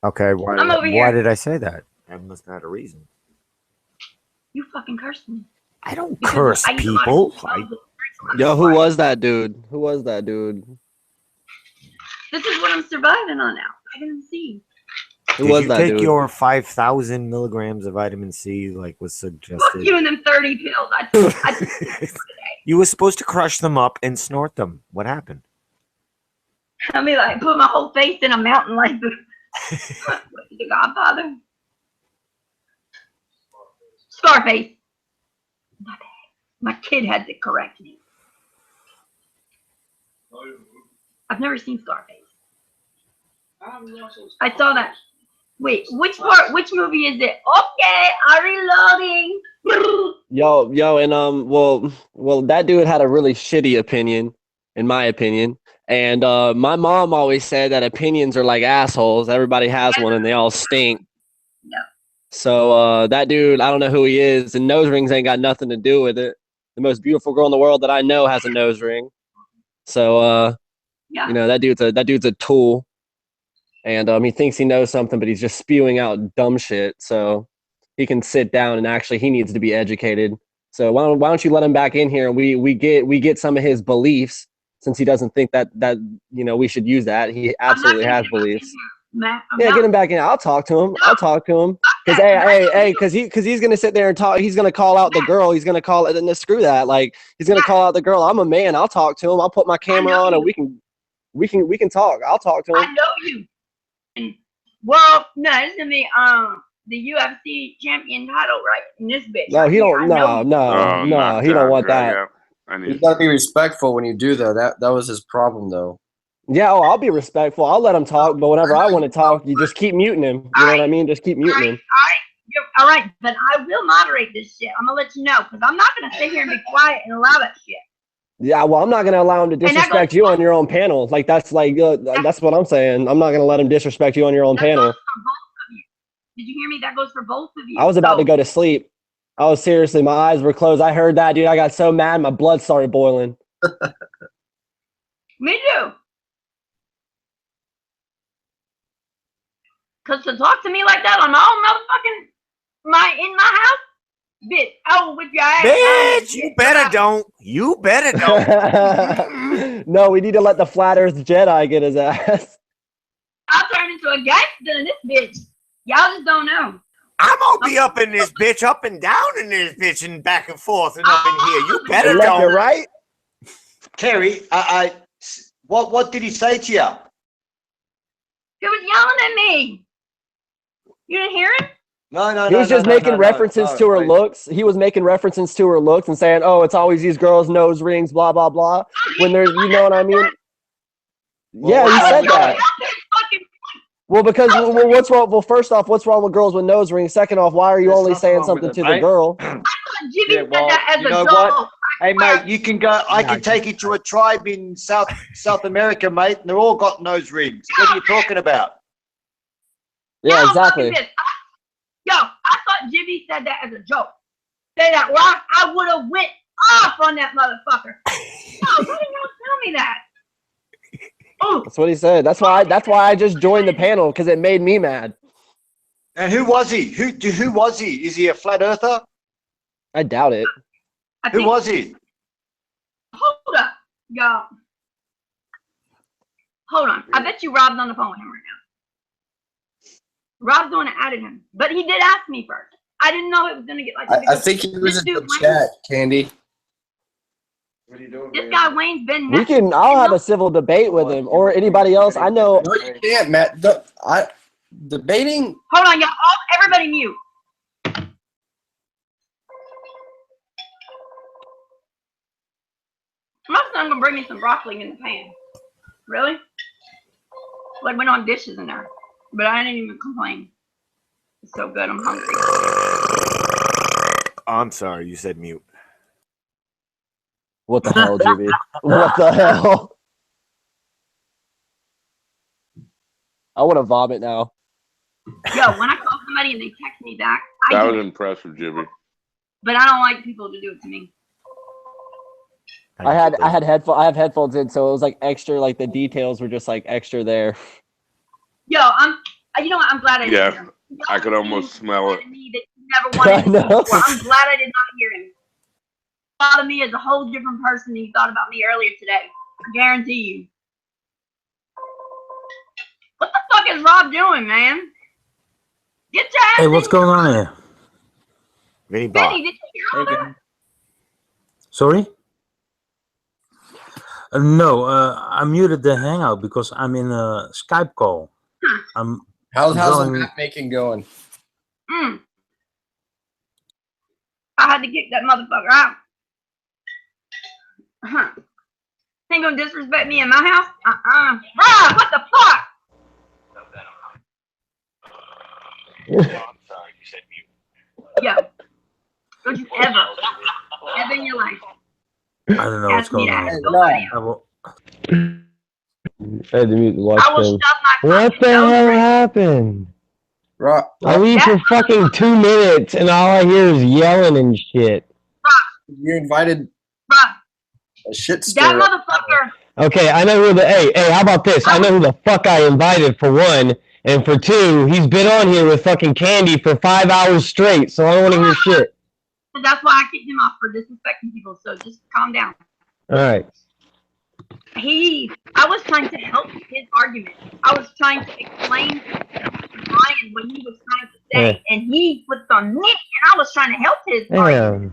Okay, I'm over why here. did I say that? I must have had a reason. You fucking cursed me. I don't curse people. Yo, who was that dude? Who was that dude? This is what I'm surviving on now. Vitamin C. Who Did was you that take dude? your 5,000 milligrams of vitamin C like was Fuck suggested? you and them 30 pills. I You were supposed to crush them up and snort them. What happened? mean, like, put my whole face in a mountain like the Godfather. Scarface. My bad. My kid had to correct me. I've never seen Scarface. I saw that. Wait, which movie is it? Okay, I'm reloading. Yo, and well, that dude had a really shitty opinion, in my opinion. And my mom always said that opinions are like assholes. Everybody has one, and they all stink. No. So that dude, I don't know who he is, and nose rings ain't got nothing to do with it. The most beautiful girl in the world that I know has a nose ring. So Yeah. you know, that dude's a tool. And he thinks he knows something, but he's just spewing out dumb shit. So he can sit down, and actually he needs to be educated. So why don't you let him back in here, and we get some of his beliefs, since he doesn't think that you know we should use that. He absolutely has beliefs. Matt, Yeah, get him back in. I'll talk to him. Because he's gonna sit there and talk. He's gonna call out the girl. He's gonna call it, and screw that. Like, he's gonna call out the girl. I'm a man. I'll talk to him. I'll put my camera on, and we can talk. I'll talk to him. I know you. And Well, no, it's gonna be the UFC champion title, right? In this bitch. No, Right he here. don't. No, no, he don't want that. You gotta be respectful when you do though. That was his problem though. Yeah, oh, I'll be respectful. I'll let him talk, but whenever I want to talk, you just keep muting him. You know what I mean? Just keep muting him. All right, but I will moderate this shit. I'm gonna let you know because I'm not gonna sit here and be quiet and allow that shit. Yeah, well, I'm not gonna allow him to disrespect you on your own panel. Like that's that's what I'm saying. I'm not gonna let him disrespect you on your own panel. Did you hear me? That goes for both of you. I was about to go to sleep. I was seriously, my eyes were closed. I heard that, dude. I got so mad, my blood started boiling. Me too. Cause to talk to me like that on my own motherfucking in my house, bitch, I will whip your ass. Bitch, you better don't. You better don't. No, we need to let the Flat Earth Jedi get his ass. I'll turn into a gangster in this bitch. Y'all just don't know. I'm gonna be up in this bitch, up and down in this bitch, and back and forth and up in here. You better Left don't. and right. Terry, what did he say to you? He was yelling at me. You didn't hear him? He was just making references to her looks. He was making references to her looks and saying, "Oh, it's always these girls' nose rings, blah blah blah." When they're, you know what I mean? Yeah, he said that. Well, because what's wrong? Well, first off, what's wrong with girls with nose rings? Second off, why are you only saying something to the girl? Yeah, well, you know what? Hey, mate, you can go. I can take you to a tribe in South America, mate, and they're all got nose rings. What are you talking about? Yeah, exactly. Yo, I thought Jimmy said that as a joke. Say that rock, I would have went off on that motherfucker. No, why didn't y'all tell me that? Oh, That's what he said. That's why I just joined the panel because it made me mad. And who was he? Who was he? Is he a flat earther? I doubt it. Who was he? Hold up, y'all. Hold on. I bet you Rob's on the phone with him right now. Rob's the one that added him, but he did ask me first. I didn't know it was gonna get like that. I think he was in the chat, Candy. This guy Wayne's been. I'll have a civil debate with him or anybody else. I know. No, you can't, Matt. Debating. Hold on, y'all. Everybody mute. My son gonna bring me some broccoli in the pan. Really? Like went on dishes in there, but I didn't even complain. It's so good. I'm hungry. I'm sorry, you said mute. What the hell, GB? What the hell? I want to vomit now. Yo, when I call somebody and they text me back, That was impressive, Jimmy. But I don't like people to do it to me. I have headphones in, so it was like extra. Like the details were just like extra there. Yo, you know what? I'm glad I didn't hear him. I could almost smell it. That you never wanted to see before. I'm glad I did not hear him. Thought of me as a whole different person than you thought about me earlier today. I guarantee you. What the fuck is Rob doing, man? Get your ass Hey, what's going on here? Vinny, did you hear all that? Sorry? No, I muted the Hangout because I'm in a Skype call. How's the matchmaking going? I had to kick that motherfucker out. Ain't gonna disrespect me in my house? Rob, what the fuck? I'm sorry, you said mute. Yo, don't you ever in your life I don't know what's going on. I had to mute the watch I will thing. shove my What the hell happened? I leave for fucking 2 minutes and all I hear is yelling and shit. You invited a shit stir. That motherfucker. Okay, I know who hey, how about this? I know who the fuck I invited for one, and for two, he's been on here with fucking Candy for 5 hours straight, so I don't want to hear shit. That's why I kicked him off for disrespecting people, so just calm down. Alright. I was trying to help his argument. I was trying to explain to Brian what he was trying to say, and he flipped on me, and I was trying to help his argument.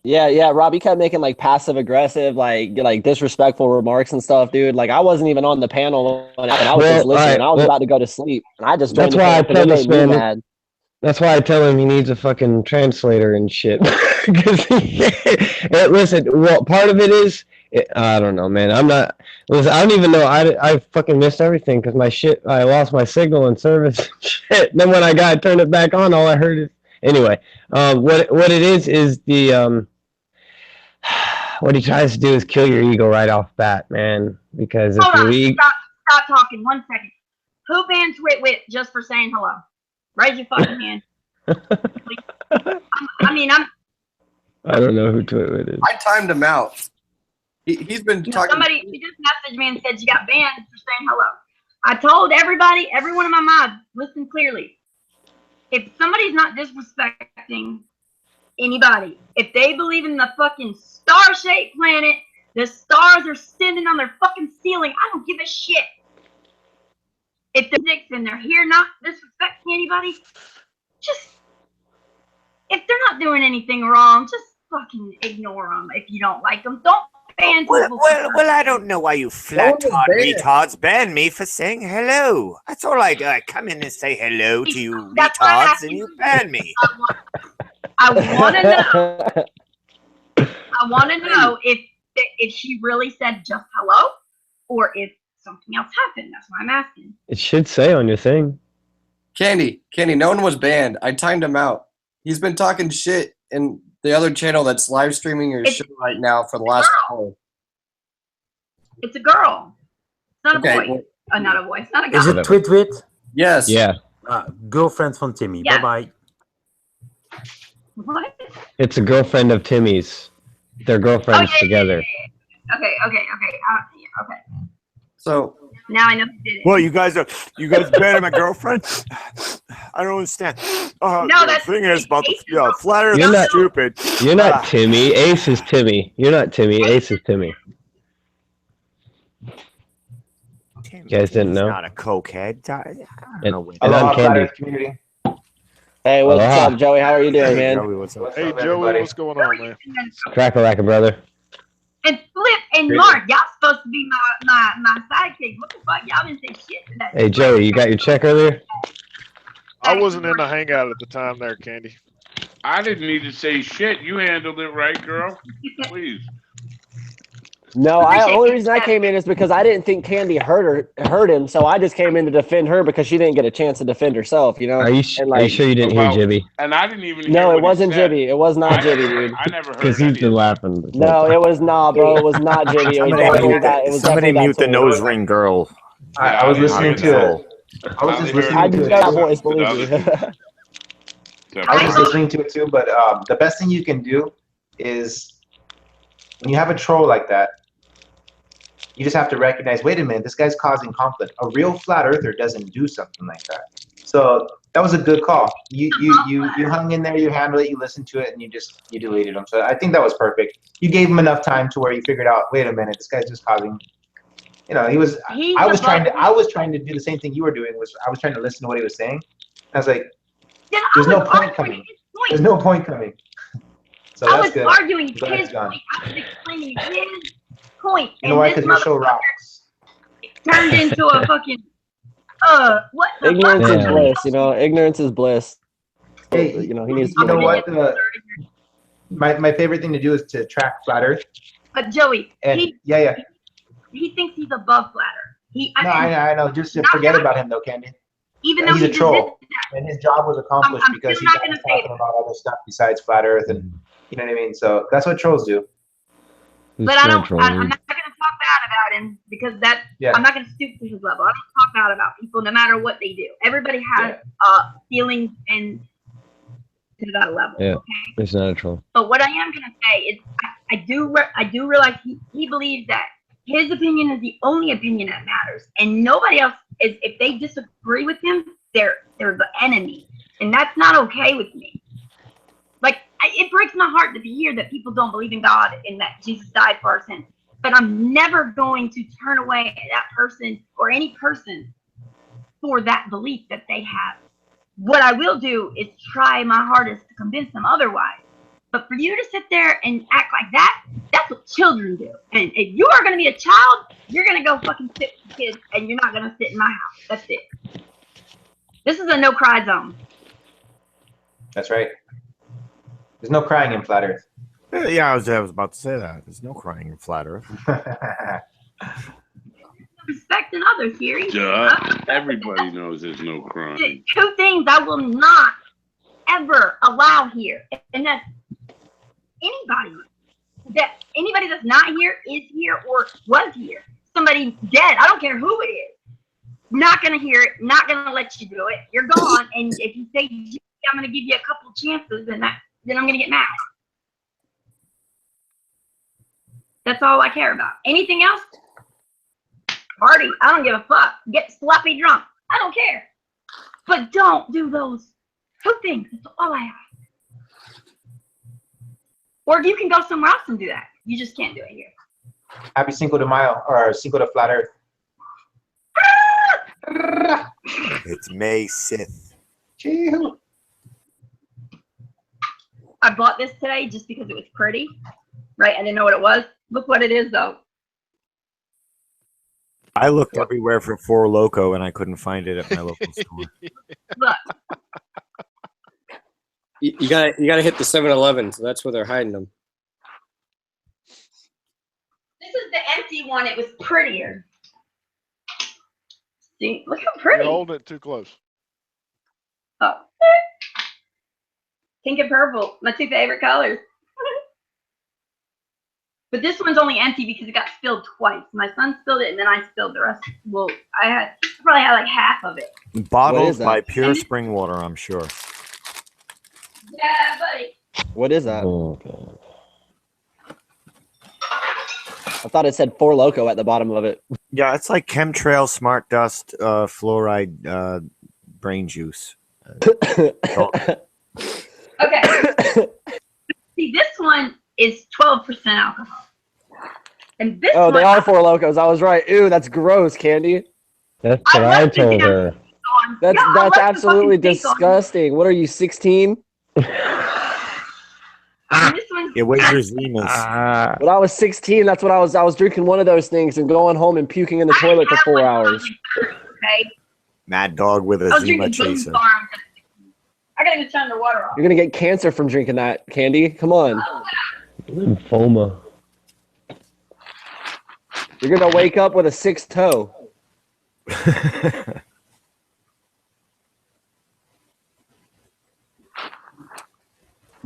Yeah, Rob, you kept making like passive aggressive, like disrespectful remarks and stuff, dude. Like I wasn't even on the panel when I was just listening. I was about to go to sleep, and I just joined the panel because it made me mad. That's why I tell him he needs a fucking translator and shit. Listen, well, part of it is I don't know, man. I'm not. Listen, I don't even know. I fucking missed everything because I lost my signal and service. And shit. Then when I turned it back on, all I heard is anyway. What it is the what he tries to do is kill your ego right off bat, man. Because if your ego, stop talking 1 second. Who banned Twit just for saying hello? Raise your fucking hand. I don't know who Twit is. I timed him out. He's been talking. Somebody he just messaged me and said you got banned for saying hello. I told everybody, every one of my mods, listen clearly. If somebody's not disrespecting anybody, if they believe in the fucking star-shaped planet, the stars are standing on their fucking ceiling, I don't give a shit. If they're dicks and they're here not disrespecting anybody, just, if they're not doing anything wrong, just fucking ignore them if you don't like them. Don't ban people. Well, I don't know why you flat-tard retards ban me for saying hello. That's all I do. I come in and say hello to you retards and you ban me. I want to know if she really said just hello or if something else happened. That's why I'm asking. It should say on your thing. Candy, no one was banned. I timed him out. He's been talking shit in the other channel that's live streaming your show right now for the last hour. It's a girl. It's not a boy. Not a boy. It's not a guy. Is it Twit? Yes. Yeah. Girlfriend from Timmy. Yeah. Bye-bye. What? It's a girlfriend of Timmy's. They're girlfriends together. Okay. So now I know who did it. Well, you guys banned my girlfriend? I don't understand. No, the thing is about the flat earth is stupid. You're not Timmy. Ace is Timmy. You're not Timmy. Ace is Timmy. You guys didn't know? Not a cokehead. And I'm Candy. Community. Hey, what's up, Joey? How are you doing, man? Joey, what's up? Hey, Joey, what's going on, man? Crack-a-lacka, brother. And Flip and Mark, y'all supposed to be my sidekicks. What the fuck? Y'all didn't say shit to that. Hey, Joey, you got your check earlier? I wasn't in the hangout at the time there, Candy. I didn't need to say shit. You handled it right, girl. Please. No, the only reason I came in is because I didn't think Candy hurt him, so I just came in to defend her because she didn't get a chance to defend herself, you know? Are you sure you didn't hear Jibby? And I didn't even hear No, what it wasn't he said. Jibby. It was not Jibby, dude. I never heard Because he's been laughing. No, it was not, bro. It was not Jibby. Somebody mute the nose ring girl. I was listening to it. I was just listening I to do it. that voice, believe me. I was just listening to it too, but the best thing you can do is when you have a troll like that, you just have to recognize, wait a minute, this guy's causing conflict. A real flat earther doesn't do something like that. So that was a good call. You hung in there, you handled it, you listened to it, and you deleted him. So I think that was perfect. You gave him enough time to where you figured out, wait a minute, this guy's just causing. You know, I was trying to do the same thing you were doing. I was trying to listen to what he was saying. I was like, there's no point coming. There's no point coming. So I that's was good. arguing his Glad it's point. gone. I was explaining his point. You know why? Because your show rocks. Turned into a fucking what the Ignorance fuck? is bliss, you know. Ignorance is bliss. Hey, you know, he needs. You know what? My favorite thing to do is to track flat Earth. But Joey, And he thinks he's above flat Earth. I know. Just forget about him though, Candy. Even though he's he a troll, and his job was accomplished because he's talking about other stuff besides flat Earth, and you know what I mean. So that's what trolls do. But I'm not going to talk bad about him because I'm not going to stoop to his level. I don't talk bad about people no matter what they do. Everybody has feelings and to that level. Yeah, okay? it's not a troll. But what I am going to say is I do realize he believes that his opinion is the only opinion that matters, and nobody else is. If they disagree with him, they're the enemy, and that's not okay with me. Like, it breaks my heart to hear that people don't believe in God and that Jesus died for our sins. But I'm never going to turn away that person or any person for that belief that they have. What I will do is try my hardest to convince them otherwise. But for you to sit there and act like that, that's what children do. And if you are going to be a child, you're going to go fucking sit with kids, and you're not going to sit in my house. That's it. This is a no-cry zone. That's right. There's no crying in flat Earth. Yeah, I was about to say that. There's no crying in flat Earth. Respecting others here. Everybody knows there's no crime. Two things I will not ever allow here, and that's anybody that's not here is here or was here. Somebody dead. I don't care who it is. Not gonna hear it. Not gonna let you do it. You're gone. And if you say I'm gonna give you a couple chances, then I'm gonna get mad. That's all I care about. Anything else? Party. I don't give a fuck. Get sloppy drunk. I don't care. But don't do those two things. That's all I ask. Or you can go somewhere else and do that. You just can't do it here. Happy Cinco de Mayo, or Cinco de Flat Earth. It's May 6th. I bought this today just because it was pretty. Right? I didn't know what it was. Look what it is, though. I looked everywhere for Four Loko and I couldn't find it at my local store. Look. You gotta hit the 7-Eleven, so that's where they're hiding them. This is the empty one. It was prettier. See, look how pretty. You're holding it too close. Oh. Pink and purple, my two favorite colors. But this one's only empty because it got spilled twice. My son spilled it, and then I spilled the rest. Well, I probably had like half of it. Bottled by Pure Spring Water, I'm sure. Yeah, buddy. What is that? Oh, God. I thought it said Four Loko at the bottom of it. Yeah, it's like chemtrail, smart dust, fluoride, brain juice. Okay. See, this one is 12% alcohol. And this Oh, one, they are Four Lokos. I was right. Ew, that's gross, Candy. That's what I told her. That's absolutely disgusting. What are you, 16? It was your Zemas. When I was 16, that's what I was drinking one of those things and going home and puking in the toilet for 4 hours. Okay. Mad dog with a I was Zima drinking chaser. Farm. I gotta go turn the water off. You're gonna get cancer from drinking that, Candy. Come on. Lymphoma. You're gonna wake up with a 6th toe.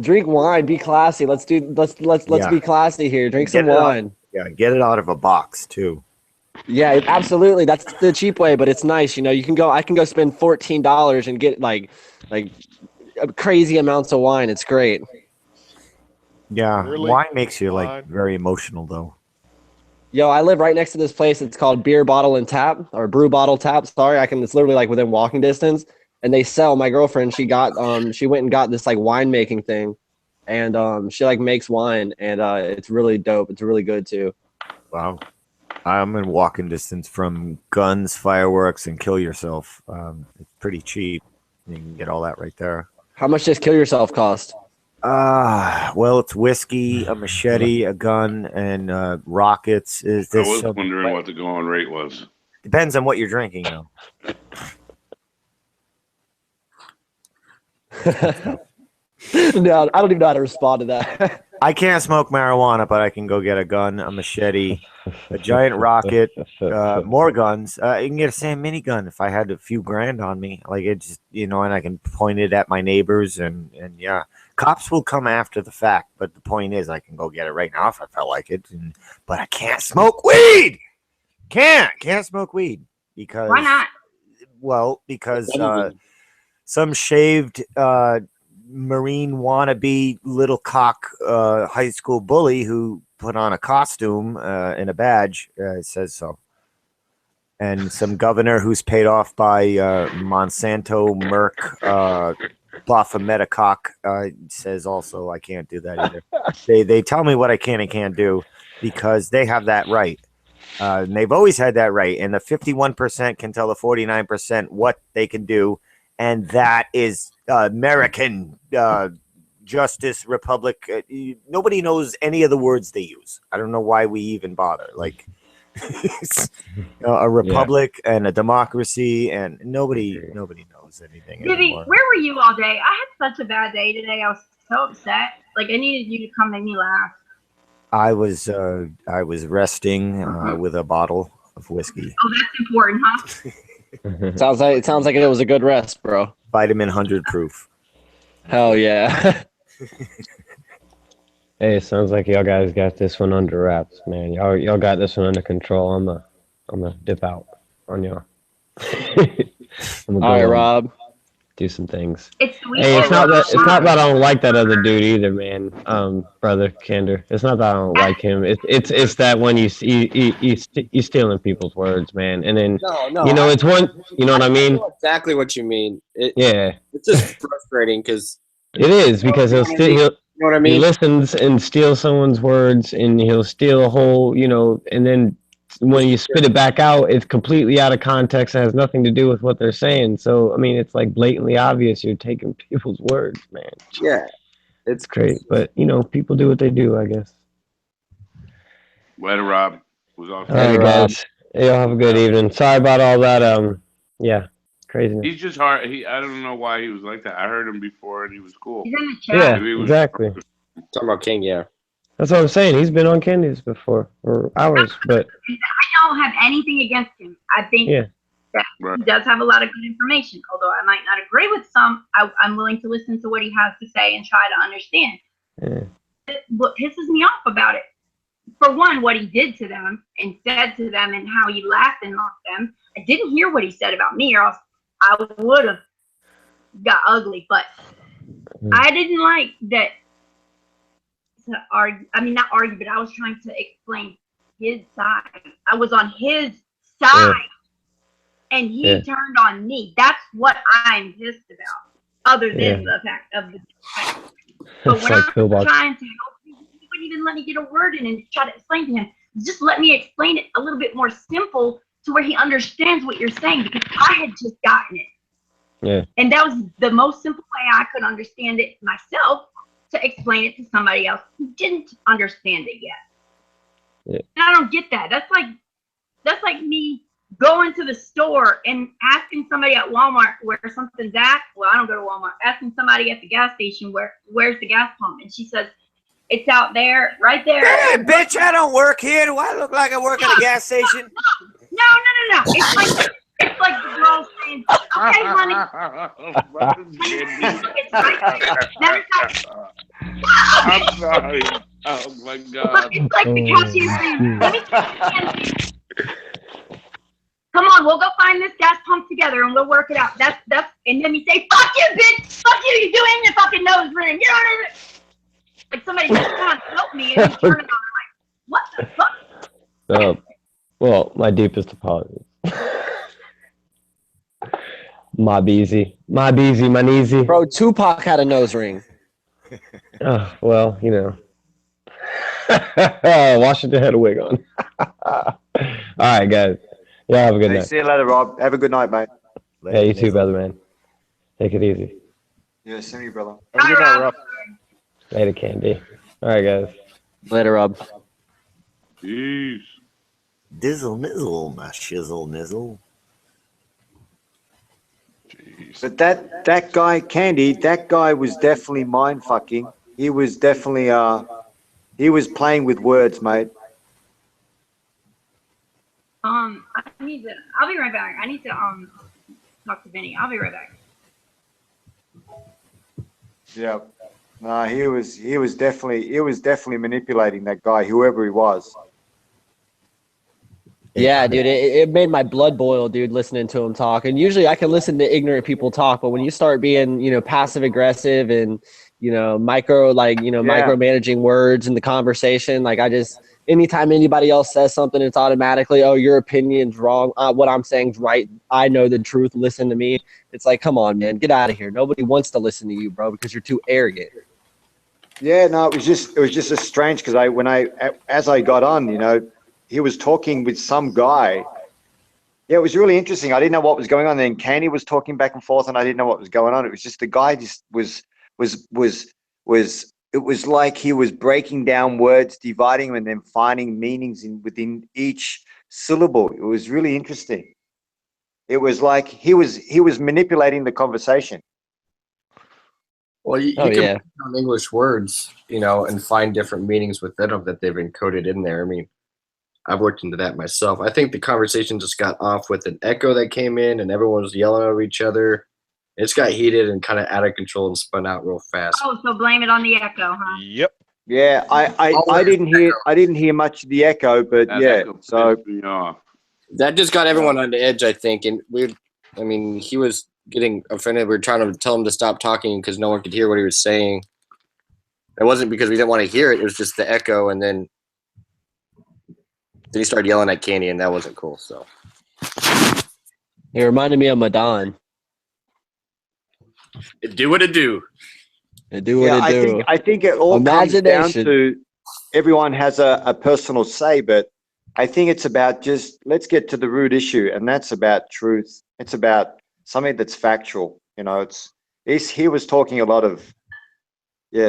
Drink wine. Be classy. Let's be classy here. Drink some wine. Get it out of a box too. Yeah, absolutely. That's the cheap way, but it's nice. You know, I can go spend $14 and get like crazy amounts of wine. It's great. Yeah, Really? wine makes you like very emotional though. Yo, I live right next to this place. It's called Beer Bottle and Tap, or Brew Bottle Tap. Sorry, it's literally like within walking distance. And they sell. My girlfriend, she went and got this like winemaking thing, and she like makes wine, and it's really dope. It's really good too. Wow. I'm in walking distance from guns, fireworks, and kill yourself. It's pretty cheap. You can get all that right there. How much does kill yourself cost? Well, it's whiskey, a machete, a gun, and rockets. I was wondering what the going rate was. Depends on what you're drinking, though. No, I don't even know how to respond to that. I can't smoke marijuana, but I can go get a gun, a machete, a giant rocket, more guns. You can get a Sam minigun if I had a few grand on me. Like it just, and I can point it at my neighbors and yeah. Cops will come after the fact, but the point is I can go get it right now if I felt like it. But I can't smoke weed. Can't smoke weed because why not? Well, because some shaved Marine wannabe little cock high school bully who put on a costume and a badge says so. And some governor who's paid off by Monsanto, Merck, Bafometacock says also I can't do that either. They tell me what I can and can't do because they have that right. And they've always had that right. And the 51% can tell the 49% what they can do. And that is American justice, republic. Nobody knows any of the words they use. I don't know why we even bother. Like a republic and a democracy, and nobody knows anything Vivi, anymore. where were you all day? I had such a bad day today. I was so upset. Like I needed you to come make me laugh. I was resting with a bottle of whiskey. Oh, that's important, huh? Sounds like it was a good rest, bro. Vitamin 100 proof. Hell yeah. Hey, it sounds like y'all guys got this one under wraps, man. Y'all got this one under control. I'm a dip out on y'all. I'm All right, Rob. Do some things. It's sweet. Hey, it's not that I don't like that other dude either, man. Brother Kander. It's not that I don't like him. It's that when you stealing people's words, man. And then No, it's one. You know what I mean? know exactly what you mean. Yeah. It's just frustrating because It is because he'll steal. You know what I mean? He listens and steals someone's words, and he'll steal a whole, and then when you spit it back out, it's completely out of context. It has nothing to do with what they're saying. So, I mean, it's like blatantly obvious you're taking people's words, man. Yeah. It's great, but, people do what they do, I guess. Later, Rob. It was awesome. All right, guys. Hey, y'all have a good evening. Sorry about all that, craziness. He's just hard. I don't know why he was like that. I heard him before, and he was cool. He's in the chat. Yeah, Maybe he was- exactly. Talking about King, yeah. That's what I'm saying. He's been on Candies before, or ours, but I don't have anything against him. I think that he does have a lot of good information. Although I might not agree with some, I'm willing to listen to what he has to say and try to understand. yeah. What pisses me off about it, for one, what he did to them and said to them and how he laughed and mocked them. I didn't hear what he said about me, or else I would have got ugly. But I didn't like that. To argue, not argue, but I was trying to explain his side. I was on his side, and he turned on me. That's what I'm pissed about. Other than the fact of the. But when I'm trying to help him, he wouldn't even let me get a word in and try to explain to him. Just let me explain it a little bit more simple to where he understands what you're saying, because I had just gotten it. Yeah. And that was the most simple way I could understand it myself, to explain it to somebody else who didn't understand it yet. Yeah. And I don't get that. That's like me going to the store and asking somebody at Walmart where something's at. Well, I don't go to Walmart. Asking somebody at the gas station where's the gas pump, and she says, it's out there, right there. Hey, bitch, I don't work here. Do I look like I work at a gas station? No. It's like the girl saying, okay, honey. I'm sorry. Oh my God. It's like the cashier saying, let me see. Come on, we'll go find this gas pump together and we'll work it out. That's and then we say, fuck you, bitch! Fuck you, you're doing your fucking nose ring. You know what I mean? Like somebody just come on, help me, and you turn it on. I'm like, what the fuck? Well, my deepest apologies. My beezy, my kneesy. Bro, Tupac had a nose ring. Oh, well, Washington had a wig on. All right, guys. Y'all have a good night. See you later, Rob. Have a good night, mate. Yeah, you too, brother, man. Take it easy. Yeah, same to you, brother. Have a good night, Rob. Later, Candy. All right, guys. Later, Rob. Peace. Dizzle nizzle, my shizzle nizzle. But that guy, Candy, that guy was definitely mind fucking. He was definitely he was playing with words, mate. I'll be right back. I need to talk to Vinny. I'll be right back. Yeah. No, he was definitely manipulating that guy, whoever he was. Yeah, dude, it made my blood boil, dude, listening to him talk. And usually I can listen to ignorant people talk, but when you start being, passive aggressive and, micromanaging words in the conversation, anytime anybody else says something, it's automatically, oh, your opinion's wrong. What I'm saying's right. I know the truth. Listen to me. It's like, come on, man, get out of here. Nobody wants to listen to you, bro, because you're too arrogant. Yeah, no, it was just a strange, because as I got on, he was talking with some guy. Yeah, it was really interesting. I didn't know what was going on. Then Candy was talking back and forth, and I didn't know what was going on. It was just the guy just was it was like he was breaking down words, dividing them, and then finding meanings within each syllable. It was really interesting. It was like he was manipulating the conversation. Well, you can break down English words, and find different meanings within them that they've encoded in there. I mean, I've looked into that myself. I think the conversation just got off with an echo that came in, and everyone was yelling over each other. It's got heated and kind of out of control and spun out real fast. Oh, so blame it on the echo, huh? Yep. Yeah, I didn't hear much of the echo, but That echo pissed me off. That just got everyone on the edge, I think. And he was getting offended. We were trying to tell him to stop talking because no one could hear what he was saying. It wasn't because we didn't want to hear it. It was just the echo. And then he started yelling at Candy, and that wasn't cool. So it reminded me of Madon. It do what it do. It do what it do. I think it all comes down to everyone has a personal say, but I think it's about just let's get to the root issue, and that's about truth. It's about something that's factual. He was talking a lot of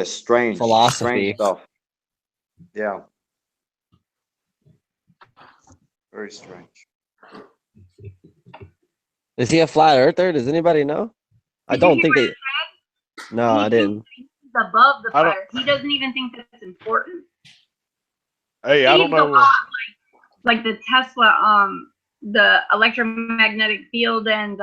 strange philosophy stuff. Yeah, very strange. Is he a flat earther? Does anybody know? I don't think they. No, I didn't. He's above the fire. He doesn't even think that's important. Hey, I don't know. Like the Tesla, the electromagnetic field, and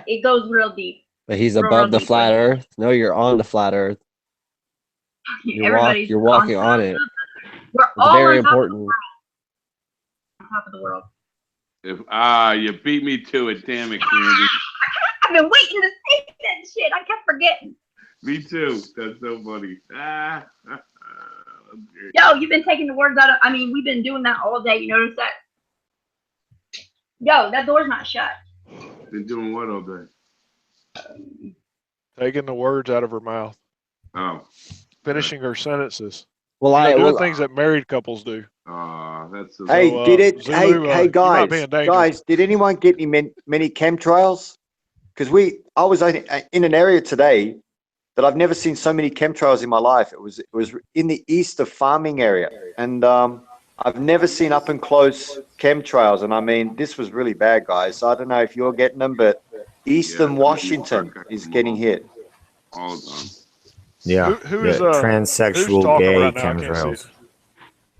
it goes real deep. But he's above the flat earth. No, you're on the flat earth. You're walking on it. We're it's all very on top important. On top of the world. You beat me to it, damn it, Candy. I've been waiting to say that shit. I kept forgetting. Me too. That's so funny. Yo, you've been taking the words out of. We've been doing that all day. You notice that? Yo, that door's not shut. Been doing what all day? Taking the words out of her mouth. Oh. Finishing her sentences. Well, doing things that married couples do. That's. Hey, Zulu, hey guys, did anyone get many chemtrails? Because I was in an area today that I've never seen so many chemtrails in my life. It was in the east of farming area, and I've never seen up and close chemtrails. And this was really bad, guys. So I don't know if you're getting them, but Eastern Washington is getting hit. All the time. Yeah, who's transsexual gay right now? chemtrails.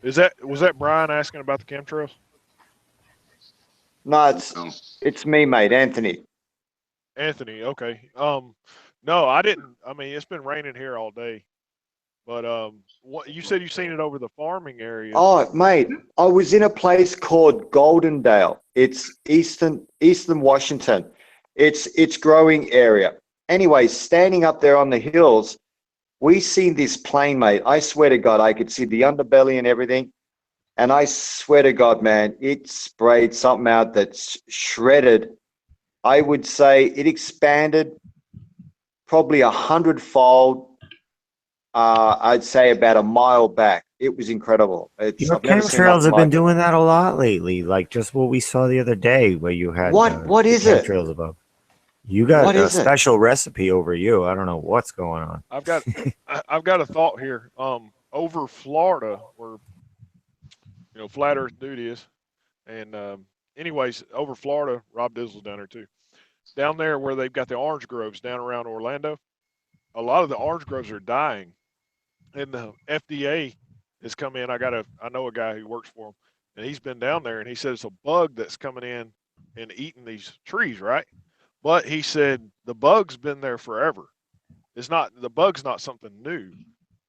Was that Brian asking about the chemtrails? No, it's me, mate, Anthony. Anthony, okay. No, I didn't. It's been raining here all day, but what you said you seen it over the farming area? Oh, mate, I was in a place called Goldendale. It's Eastern Washington. It's growing area. Anyway, standing up there on the hills, we seen this plane, mate. I swear to God, I could see the underbelly and everything. And I swear to God, man, it sprayed something out that's shredded. I would say it expanded probably 100-fold. I'd say about a mile back. It was incredible. Chemtrails have been doing that a lot lately, like just what we saw the other day, where you had what is it? Chemtrails above. You got a special recipe over you. I don't know what's going on. I've got a thought here. Over Florida, where Flat Earth dude is, and anyways, over Florida, Rob Dizzle's down there too. Down there where they've got the orange groves down around Orlando, a lot of the orange groves are dying, and the FDA has come in. I know a guy who works for them, and he's been down there, and he said it's a bug that's coming in and eating these trees, right? But he said the bug's been there forever. The bug's not something new.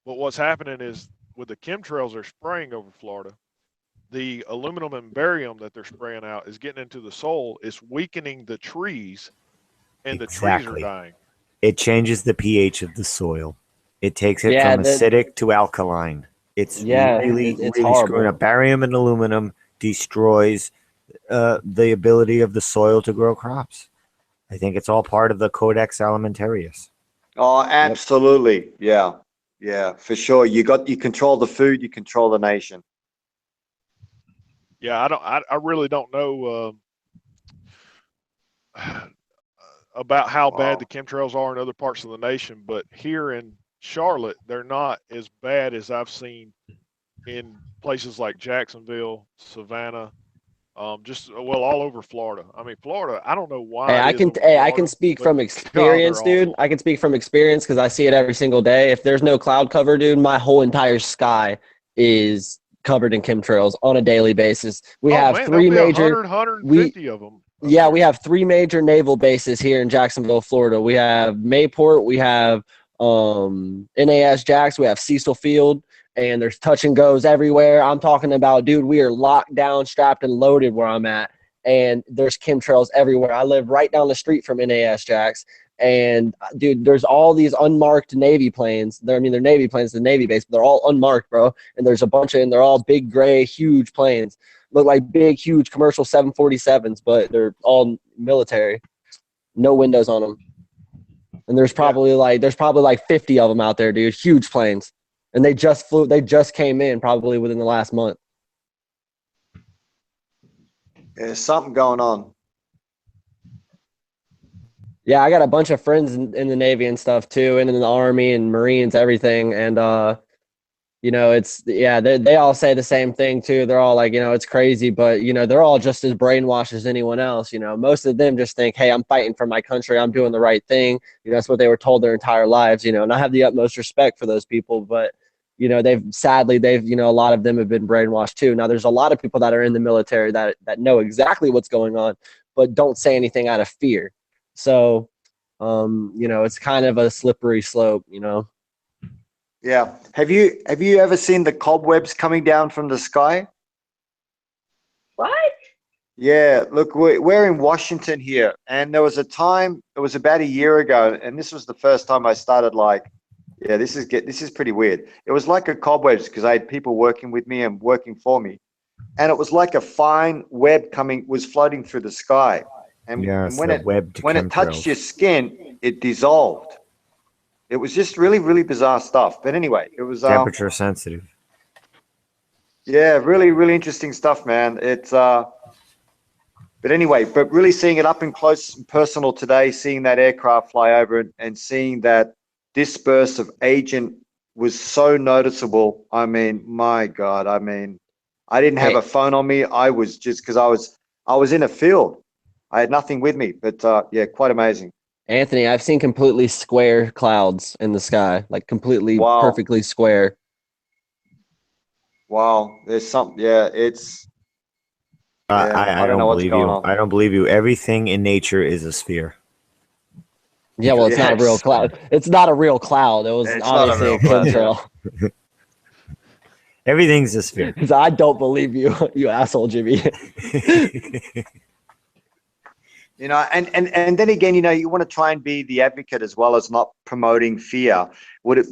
But what's happening is with the chemtrails they're spraying over Florida, the aluminum and barium that they're spraying out is getting into the soil. It's weakening the trees, and the trees are dying. It changes the pH of the soil. It takes it from acidic to alkaline. It's really screwing up. Barium and aluminum destroys the ability of the soil to grow crops. I think it's all part of the Codex Alimentarius. Oh, absolutely. Yeah. Yeah, for sure. You control the food, you control the nation. Yeah, I really don't know about how bad the chemtrails are in other parts of the nation, but here in Charlotte, they're not as bad as I've seen in places like Jacksonville, Savannah, just all over Florida. I mean, Florida, I don't know why. Hey, I can speak from experience, dude. I can speak from experience because I see it every single day. If there's no cloud cover, dude, my whole entire sky is covered in chemtrails on a daily basis. We have three major 150 of them. Yeah, we have three major naval bases here in Jacksonville, Florida. We have Mayport, we have NAS Jax, we have Cecil Field, and there's touch and goes everywhere. I'm talking about, dude, we are locked down, strapped, and loaded where I'm at, and there's chemtrails everywhere. I live right down the street from NAS Jax, and dude, there's all these unmarked Navy planes. They're Navy planes, the Navy base, but they're all unmarked, bro. And there's a bunch of, and they're all big, gray, huge planes. Look like big, huge commercial 747s, but they're all military. No windows on them. And there's probably like 50 of them out there, dude. Huge planes. And they just came in probably within the last month. There's something going on. Yeah, I got a bunch of friends in the Navy and stuff too, and in the Army and Marines, everything. And they all say the same thing too. They're all like, it's crazy, but they're all just as brainwashed as anyone else. Most of them just think, hey, I'm fighting for my country, I'm doing the right thing. That's what they were told their entire lives. And I have the utmost respect for those people, but they've a lot of them have been brainwashed too. Now there's a lot of people that are in the military that know exactly what's going on, but don't say anything out of fear. So, it's kind of a slippery slope, Yeah. Have you ever seen the cobwebs coming down from the sky? What? Yeah. Look, we're in Washington here, and there was a time. It was about a year ago, and this was the first time I started this is pretty weird. It was like a cobwebs because I had people working with me and working for me, and it was like a fine web was floating through the sky, and when it touched your skin, it dissolved. It was just really, really bizarre stuff. But anyway, it was temperature sensitive. Yeah, really, really interesting stuff, man. It's but really seeing it up and close and personal today, seeing that aircraft fly over and seeing that disperse of agent was so noticeable. I mean, my God, I didn't have a phone on me. I was just because I was in a field. I had nothing with me, but quite amazing. Anthony, I've seen completely square clouds in the sky, like completely perfectly square. Wow, there's something. Yeah, it's. I don't know what's going on. I don't believe you. Everything in nature is a sphere. Yeah, well, it's not a real cloud. It's not a real cloud. It was obviously a chemtrail. Everything's a sphere. Because I don't believe you, you asshole, Jimmy. And then again, you want to try and be the advocate as well as not promoting fear. What is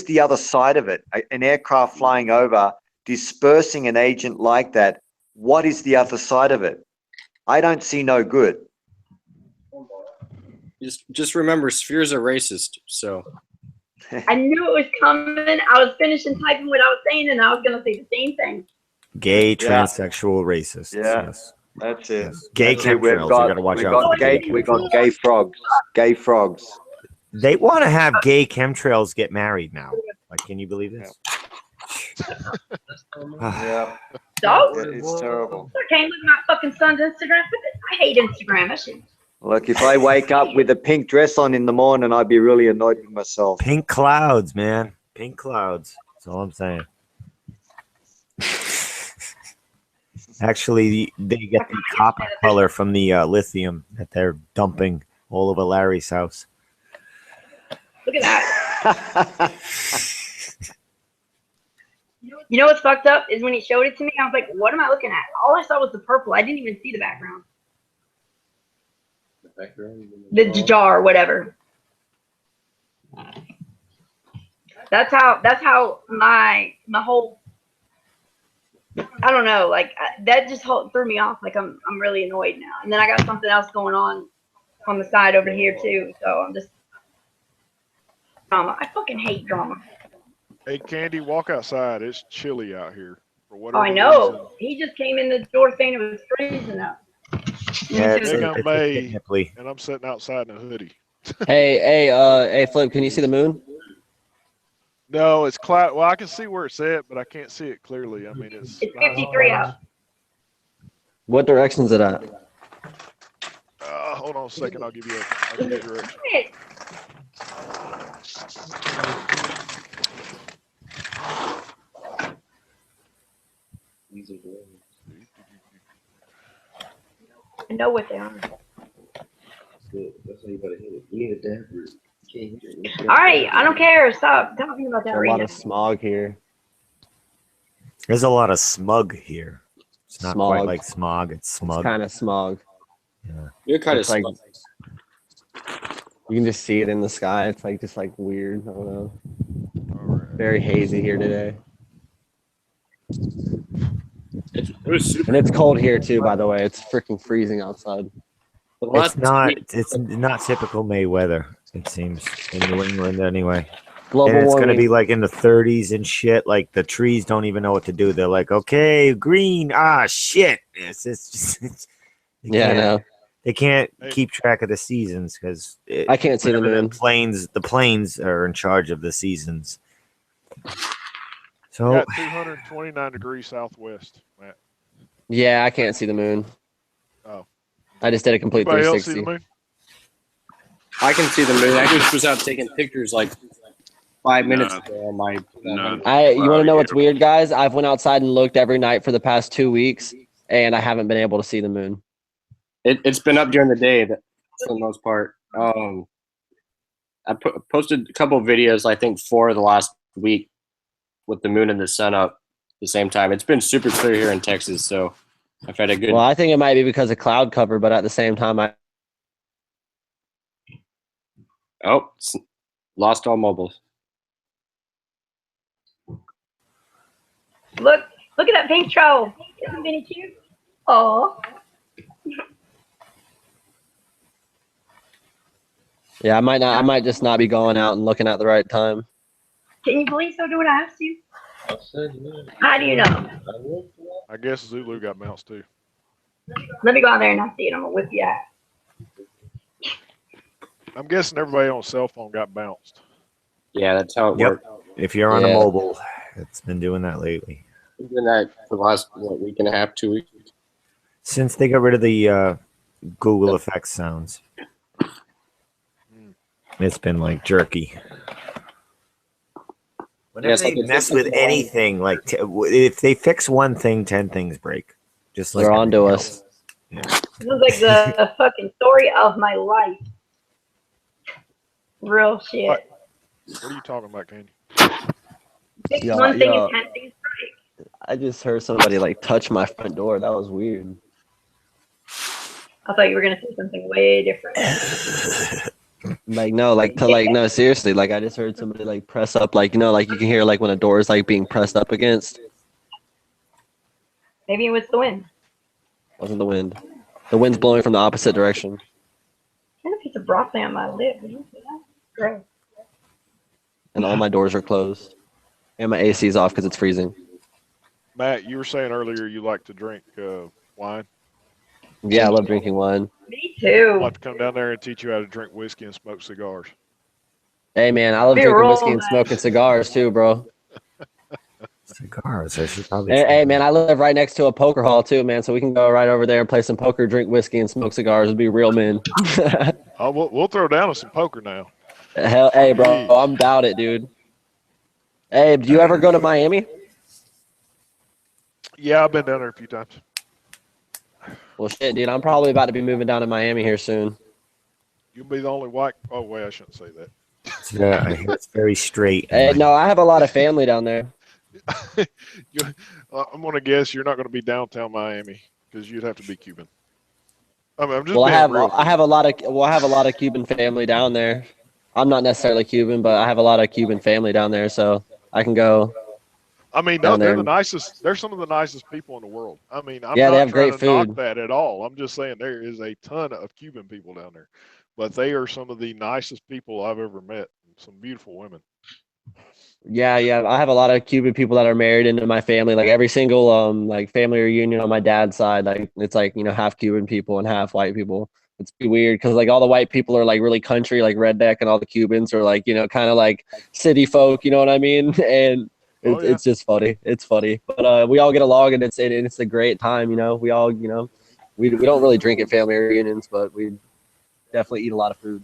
the other side of it? An aircraft flying over, dispersing an agent like that. What is the other side of it? I don't see no good. Just remember, spheres are racist. So I knew it was coming. I was finishing typing what I was saying, and I was going to say the same thing. Gay, transsexual, racist. Yeah. Yes. That's it. Yes. Gay chemtrails. You got to watch out. We got gay frogs. Gay frogs. They want to have gay chemtrails get married now. Like, can you believe this? Yeah. Dogs? It's terrible. I can't look at my fucking son's Instagram. I hate Instagram. That shit. Look, if I wake up with a pink dress on in the morning, I'd be really annoyed with myself. Pink clouds, man. Pink clouds. That's all I'm saying. Actually, they get the copper color from the lithium that they're dumping all over Larry's house. Look at that. You know what's fucked up is when he showed it to me, I was like, what am I looking at? All I saw was the purple. I didn't even see the background. The jar, whatever. That's how my whole, I don't know, like that just threw me off. Like I'm really annoyed now. And then I got something else going on the side over here too. So I'm just drama. I fucking hate drama. Hey, Candy, walk outside. It's chilly out here. For Oh, whatever I know. reason. He just came in the door saying it was freezing out. Yeah, I think I'm May, nipply. and I'm sitting outside in a hoodie. Hey, Flip, can you see the moon? No, it's cloud. Well, I can see where it's at, but I can't see it clearly. I mean, it's 53 out. What direction is it at? Hold on a second. I'll give you a direction. I know what they are. That's how you better hit it. You need a dab root. You can't hit it. All right, I don't care. Stop talking about that There's a right lot now. of smog here. There's a lot of smug here. It's not quite Smog. like smog. It's smug. It's kind of smog. Yeah. You're kind of It's like smug. you can just see it in the sky. It's like just like weird. I don't know. Very hazy here today. And it's cold here too, by the way. It's freaking freezing outside. It's not typical May weather. It seems in New England anyway. Global and it's going to warming. be like in the 30s and shit. Like the trees don't even know what to do. They're like, okay, green. Ah, shit. It's Yeah, I know. They can't keep track of the seasons because I can't see the moon. The planes are in charge of the seasons. So Got 229 degrees southwest, Matt. Yeah, I can't see the moon. Oh. I just did a complete Anybody else 360. see the moon? I can see the moon. I just was out taking pictures like 5 minutes ago on my. You want to know what's weird, guys? I've went outside and looked every night for the past 2 weeks, and I haven't been able to see the moon. It's been up during the day, for the most part. I posted a couple of videos, I think 4 of the last week, with the moon and the sun up at the same time. It's been super clear here in Texas, so I've had a good. Well, I think it might be because of cloud cover, but at the same time, Lost all mobiles. Look at that pink troll. Isn't Vinny cute? Oh. Yeah, I might just not be going out and looking at the right time. Can you believe so? Do what I asked you? How do you know? I guess Zulu got mounts too. Let me go out there and I see it. I'm gonna whip you out. I'm guessing everybody on cell phone got bounced. Yeah, that's how it works. If you're on a mobile, it's been doing that lately. Been doing that for the last week and a half, 2 weeks. Since they got rid of the Google effects sounds. It's been like jerky. Whenever they mess with anything, like if they fix one thing, 10 things break. Just like they're onto us. Yeah. This is like the fucking story of my life. Real shit. What are you talking about, Candy? Fix one thing and 10 things break. I just heard somebody like touch my front door. That was weird. I thought you were gonna say something way different. No, seriously. Like I just heard somebody like press up, like like you can hear like when a door is like being pressed up against. Maybe it was the wind. Wasn't the wind. The wind's blowing from the opposite direction. I had a piece of broccoli on my lip. Did you see that? Gross. And all my doors are closed. And my AC is off because it's freezing. Matt, you were saying earlier you like to drink wine. Yeah, I love drinking wine. Me too. I'll have to come down there and teach you how to drink whiskey and smoke cigars. Hey man, I love drinking whiskey and smoking cigars too, bro. Cigars, I should probably. Hey man, I live right next to a poker hall too, man. So we can go right over there and play some poker, drink whiskey, and smoke cigars. It'd be real men. We'll throw down on some poker now. Hell, hey bro, I'm about it, dude. Hey, do you ever go to Miami? Yeah, I've been down there a few times. Well, shit, dude, I'm probably about to be moving down to Miami here soon. You'll be the only white. Oh wait, I shouldn't say that. Yeah, I hear it's very straight. Hey, no, I have a lot of family down there. I'm gonna guess you're not gonna be downtown Miami because you'd have to be Cuban. I'm just Well, being real. I have a lot of Cuban family down there. I'm not necessarily Cuban, but I have a lot of Cuban family down there, so I can go. I mean, no, they're the nicest. They're some of the nicest people in the world. I mean, I'm Yeah, not they have trying great to knock food. that at all. I'm just saying there is a ton of Cuban people down there, but they are some of the nicest people I've ever met. Some beautiful women. Yeah, I have a lot of Cuban people that are married into my family. Like every single like family reunion on my dad's side, like it's like, you know, half Cuban people and half white people. It's pretty weird because like all the white people are like really country, like redneck, and all the Cubans are like, you know, kind of like city folk, you know what I mean? And Oh yeah. it's just funny. It's funny. But we all get along and it's a great time, you know. We all, you know, we don't really drink at family reunions, but we definitely eat a lot of food.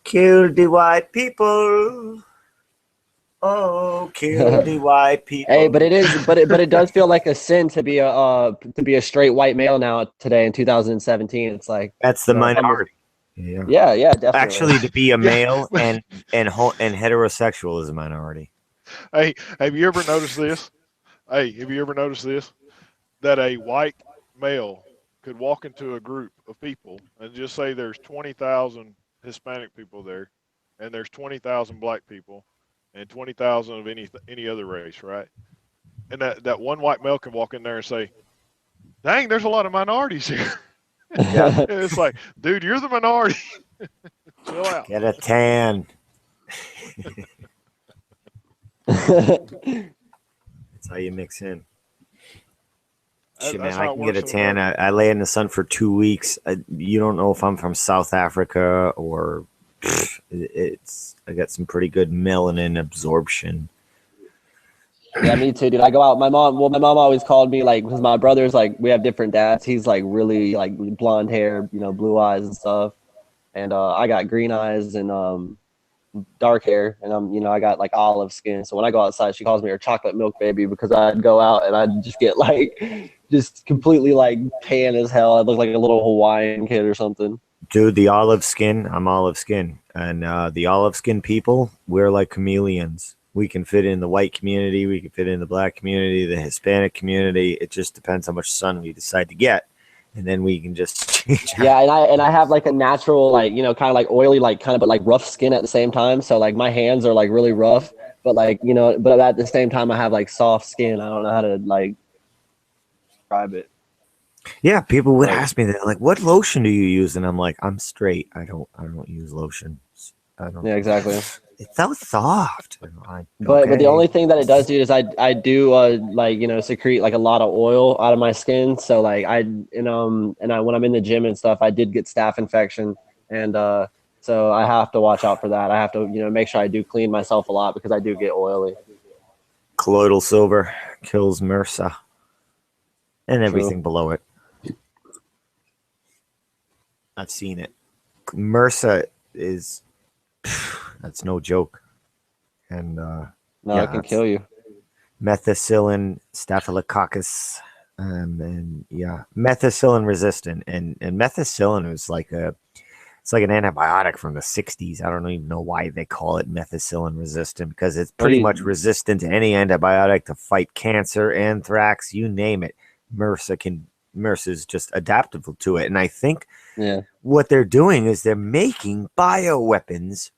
Kill the white people. Oh, kill the white people. Hey, but it does feel like a sin to be a straight white male now today in 2017. It's like That's the you know, minority. Yeah, definitely. Actually, to be a male and heterosexual is a minority. Hey, have you ever noticed this? Hey, have you ever noticed this? That a white male could walk into a group of people and just say there's 20,000 Hispanic people there, and there's 20,000 black people, and 20,000 of any other race, right? And that one white male can walk in there and say, "Dang, there's a lot of minorities here." Yeah. It's like, dude, you're the minority. Chill out. Get a tan. That's how you mix in. Shit, man, I can get a tan. I lay in the sun for 2 weeks. You don't know if I'm from South Africa or I got some pretty good melanin absorption. Yeah, me too, dude. I go out. My mom always called me like, because my brother's like, we have different dads. He's like really like blonde hair, you know, blue eyes and stuff, and I got green eyes and dark hair, and you know, I got like olive skin. So when I go outside, she calls me her chocolate milk baby because I'd go out and I'd just get like just completely like tan as hell. I'd look like a little Hawaiian kid or something. Dude, the olive skin, I'm olive skin. And the olive skin people, we're like chameleons. We can fit in the white community, we can fit in the black community, the Hispanic community. It just depends how much sun we decide to get. And then we can just change. Yeah, and I have like a natural, like, you know, kind of like oily, like kind of, but like rough skin at the same time. So like my hands are like really rough, but like, you know, but at the same time I have like soft skin. I don't know how to like describe it. Yeah, people would ask me that, like, what lotion do you use? And I'm like, I'm straight. I don't use lotion. I don't. Yeah, exactly. It's so soft. But the only thing that it does do is I do like, you know, secrete like a lot of oil out of my skin. So like when I'm in the gym and stuff, I did get staph infection, and so I have to watch out for that. I have to, you know, make sure I do clean myself a lot because I do get oily. Colloidal silver kills MRSA and everything below it. I've seen it. MRSA is that's no joke. And it can kill you. Methicillin, staphylococcus, and methicillin resistant. And methicillin is like it's like an antibiotic from the 60s. I don't even know why they call it methicillin resistant, because it's pretty much resistant to any antibiotic to fight cancer, anthrax, you name it. MRSA is just adaptable to it. And I think what they're doing is they're making bioweapons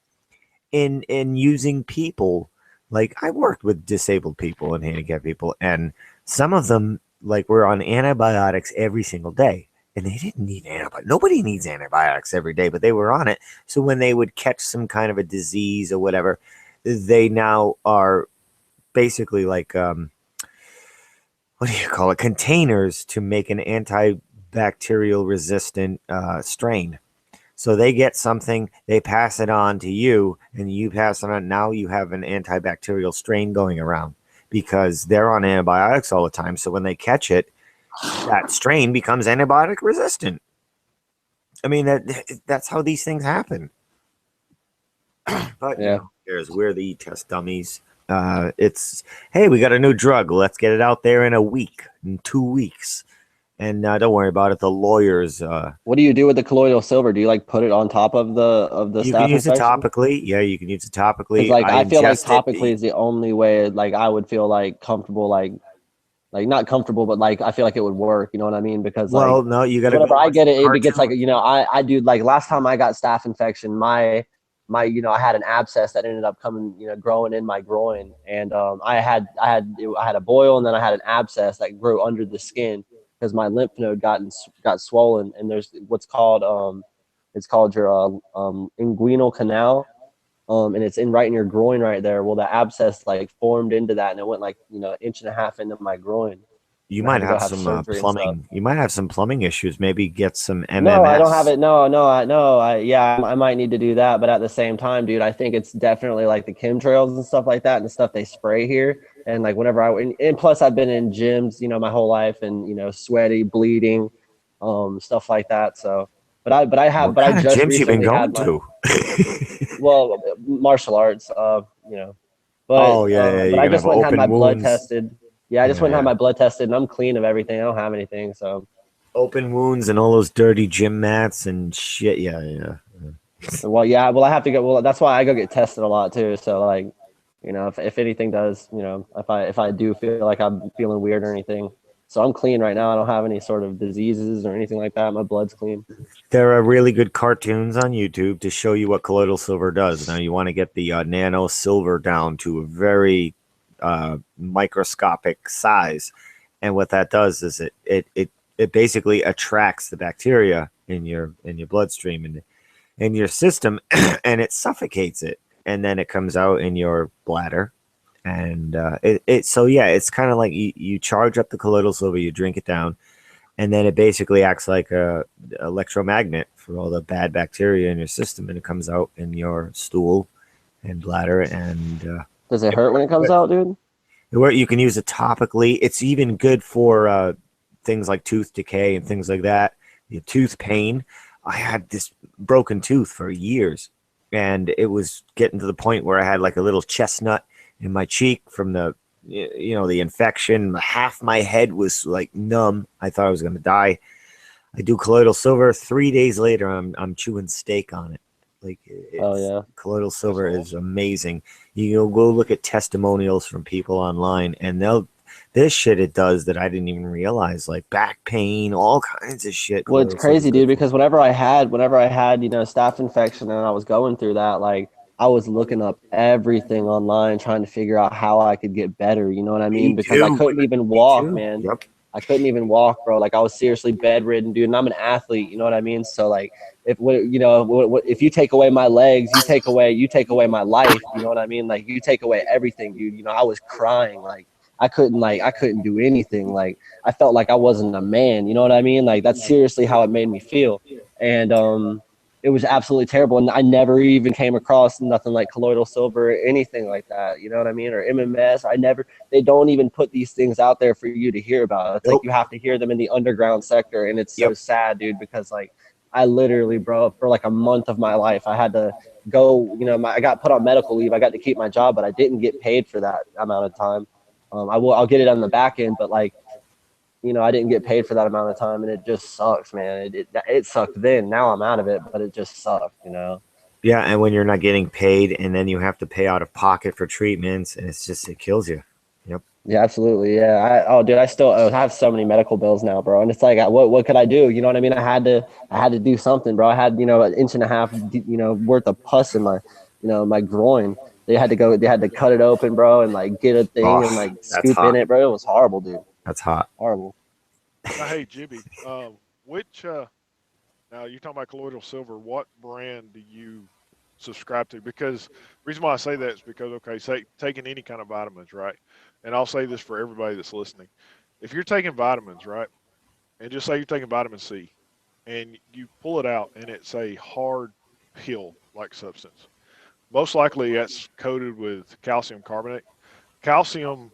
in using people. Like, I worked with disabled people and handicapped people, and some of them like were on antibiotics every single day, and they didn't need antibiotics. Nobody needs antibiotics every day, but they were on it. So when they would catch some kind of a disease or whatever, they now are basically like what do you call it? Containers to make an antibacterial resistant strain. So they get something, they pass it on to you, and you pass it on. Now you have an antibacterial strain going around because they're on antibiotics all the time. So when they catch it, that strain becomes antibiotic resistant. I mean, that's how these things happen. But you know, we're the test dummies. It's, hey, we got a new drug. Let's get it out there in 2 weeks. And don't worry about it. The lawyers. What do you do with the colloidal silver? Do you like put it on top of the? You can use it topically. Yeah, you can use it topically. Like I feel like topically is the only way. Like I would feel like comfortable. Like not comfortable, but like I feel like it would work. You know what I mean? Because no, you got to. Whenever I get it, it gets like, you know, I do, like last time I got staph infection, my you know, I had an abscess that ended up coming, you know, growing in my groin, and I had a boil, and then I had an abscess that grew under the skin because my lymph node got swollen, and there's what's called it's called your inguinal canal, and it's right in your groin right there. Well, the abscess like formed into that, and it went like, you know, 1.5 inches into my groin. You And I had might to go have have some surgery and stuff. plumbing. You might have some plumbing issues. Maybe get some MMS. No, I don't have it. I might need to do that. But at the same time, dude, I think it's definitely like the chemtrails and stuff like that and the stuff they spray here. And like whenever and plus I've been in gyms, you know, my whole life, and, you know, sweaty, bleeding, stuff like that. So, but I What kind of just gyms you been recently had going my, well, martial arts, you know, Oh yeah, but you're I gonna just have went and had my open blood wounds. tested. Yeah, I just went and Yeah. had my blood tested, and I'm clean of everything. I don't have anything. So Open wounds and all those dirty gym mats and shit. Yeah. well, I have to go. Well, that's why I go get tested a lot too. So like, you know, if anything does, you know, if I do feel like I'm feeling weird or anything, so I'm clean right now. I don't have any sort of diseases or anything like that. My blood's clean. There are really good cartoons on YouTube to show you what colloidal silver does. Now you want to get the nano silver down to a very microscopic size, and what that does is it basically attracts the bacteria in your bloodstream and in your system, and it suffocates it, and then it comes out in your bladder. And it's kind of like you charge up the colloidal silver, you drink it down, and then it basically acts like a electromagnet for all the bad bacteria in your system, and it comes out in your stool and bladder. And does it hurt when it comes out, dude? Where you can use it topically. It's even good for things like tooth decay and things like that. Your tooth pain. I had this broken tooth for years, and it was getting to the point where I had like a little chestnut in my cheek from the the infection. Half my head was like numb. I thought I was going to die. I do colloidal silver. 3 days later, I'm chewing steak on it. Like, colloidal silver is amazing. You go look at testimonials from people online, and this shit it does that I didn't even realize, like back pain, all kinds of shit. Well, it's crazy, dude, because whenever I had, you know, staph infection and I was going through that, like, I was looking up everything online trying to figure out how I could get better. You know what I mean? Because I couldn't even walk, man. Yep. I couldn't even walk, bro. Like, I was seriously bedridden, dude. And I'm an athlete. You know what I mean? So, like, if you take away my legs, you take away my life. You know what I mean? Like, you take away everything, dude. You know, I was crying. Like, I couldn't do anything. Like, I felt like I wasn't a man. You know what I mean? Like, that's seriously how it made me feel. And it was absolutely terrible. And I never even came across nothing like colloidal silver or anything like that. You know what I mean? Or MMS. They don't even put these things out there for you to hear about. It's like you have to hear them in the underground sector. And it's so sad, dude, because like I literally, bro, for like a month of my life, I had to go, you know, I got put on medical leave. I got to keep my job, but I didn't get paid for that amount of time. I'll get it on the back end, but like, you know, I didn't get paid for that amount of time, and it just sucks, man. It sucked then. Now I'm out of it, but it just sucked, you know. Yeah, and when you're not getting paid, and then you have to pay out of pocket for treatments, and it kills you. Yep. Yeah, absolutely. Yeah. Dude, I still have so many medical bills now, bro. And it's like, what could I do? You know what I mean? I had to do something, bro. I had, you know, 1.5 inches, you know, worth of pus in my, you know, my groin. They had to cut it open, bro, and like get a thing and like scoop in it, bro. It was horrible, dude. That's hot. Horrible. Now, hey, Jibby, which now you're talking about colloidal silver. What brand do you subscribe to? Because the reason why I say that is because, okay, say taking any kind of vitamins, right? And I'll say this for everybody that's listening. If you're taking vitamins, right, and just say you're taking vitamin C, and you pull it out and it's a hard pill-like substance, most likely that's coated with calcium carbonate. Calcium,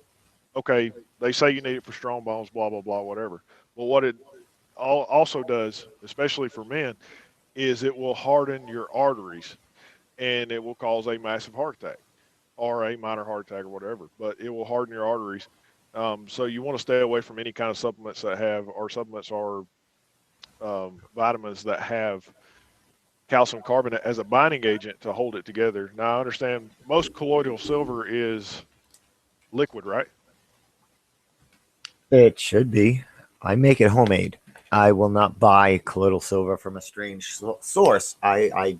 okay, they say you need it for strong bones, blah, blah, blah, whatever. Well, what it also does, especially for men, is it will harden your arteries, and it will cause a massive heart attack or a minor heart attack or whatever, but it will harden your arteries. So you want to stay away from any kind of supplements that have, or supplements or vitamins that have calcium carbonate as a binding agent to hold it together. Now, I understand most colloidal silver is liquid, right? It should be. I make it homemade. I will not buy colloidal silver from a strange source. I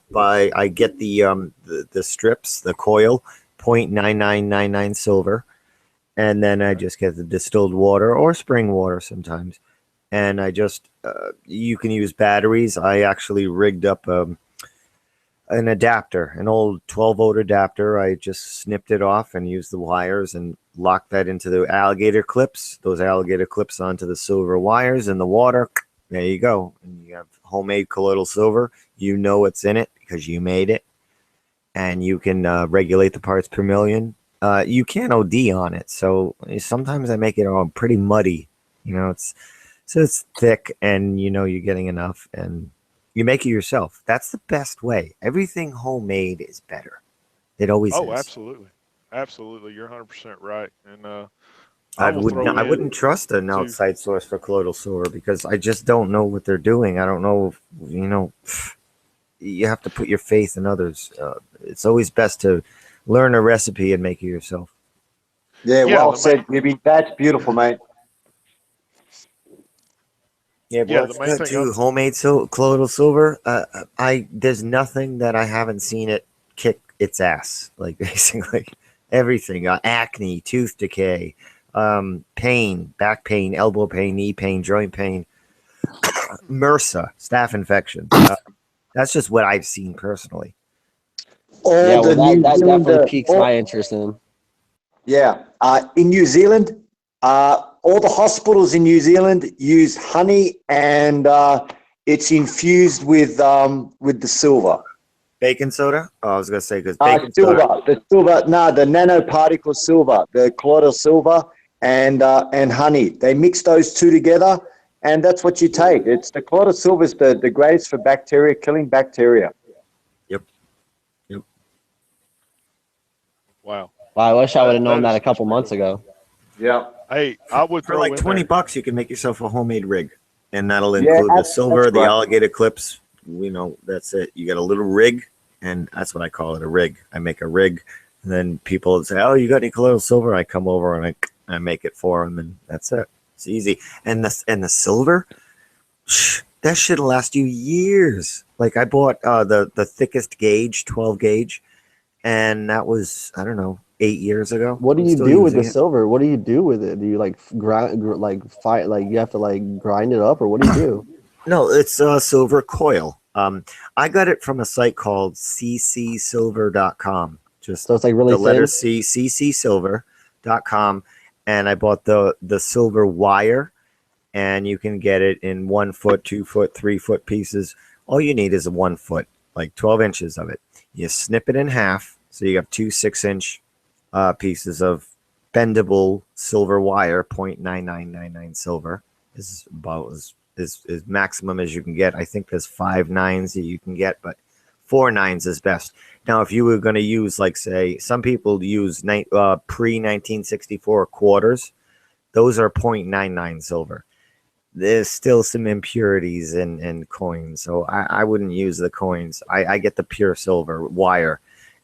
get the strips, the coil, 0.9999 silver, and then I just get the distilled water or spring water sometimes. And I just you can use batteries. I actually rigged up an adapter, an old 12-volt adapter. I just snipped it off and used the wires and locked that into the alligator clips. Those alligator clips onto the silver wires in the water. There you go. And you have homemade colloidal silver. You know what's in it because you made it. And you can regulate the parts per million. You can't OD on it. So sometimes I make it all pretty muddy. It's thick and you're getting enough. And you make it yourself. That's the best way. Everything homemade is better. It always is. Oh, absolutely. Absolutely. You're 100% right. And I wouldn't trust an outside source for colloidal silver because I just don't know what they're doing. I don't know if, you have to put your faith in others. It's always best to learn a recipe and make it yourself. Yeah, well said, Gibby. That's beautiful, mate. Yeah, what's good too? Homemade colloidal silver. There's nothing that I haven't seen it kick its ass. Like basically everything. Acne, tooth decay, pain, back pain, elbow pain, knee pain, joint pain, MRSA, staph infection. That's just what I've seen personally. That definitely piques my interest in them. Yeah, in New Zealand, all the hospitals in New Zealand use honey, and it's infused with the silver. Baking soda? Oh, I was gonna say because baking soda. The nanoparticle silver, the colloidal silver, and honey. They mix those two together, and that's what you take. It's the colloidal silver is the greatest for bacteria, killing bacteria. Yep. Wow. I wish I would have known that a couple months ago. Yeah. Hey, I would for like $20, you can make yourself a homemade rig, and that'll include the silver, the alligator clips. That's it. You get a little rig, and that's what I call it, a rig. I make a rig, and then people say, "Oh, you got any colloidal silver?" I come over and I make it for them, and that's it. It's easy. And the silver, that shit'll last you years. Like I bought the thickest gauge, 12 gauge, and that was, I don't know, 8 years ago. What do you do with the silver? What do you do with it? Do you grind, you have to grind it up, or what do you do? No, it's silver coil. I got it from a site called ccsilver.com. So it's like really the letter thin? C, ccsilver.com, and I bought the silver wire, and you can get it in 1 foot, 2 foot, 3 foot pieces. All you need is a 1 foot, like 12 inches of it. You snip it in half, so you have 2 6-inch pieces of bendable silver wire. 0.9999 silver is about as maximum as you can get. I think there's 5 9s that you can get, but 4 9s is best. Now, if you were going to use, like, say, some people use pre-1964 quarters, those are 0.99 silver. There's still some impurities in coins, so I wouldn't use the coins. I get the pure silver wire.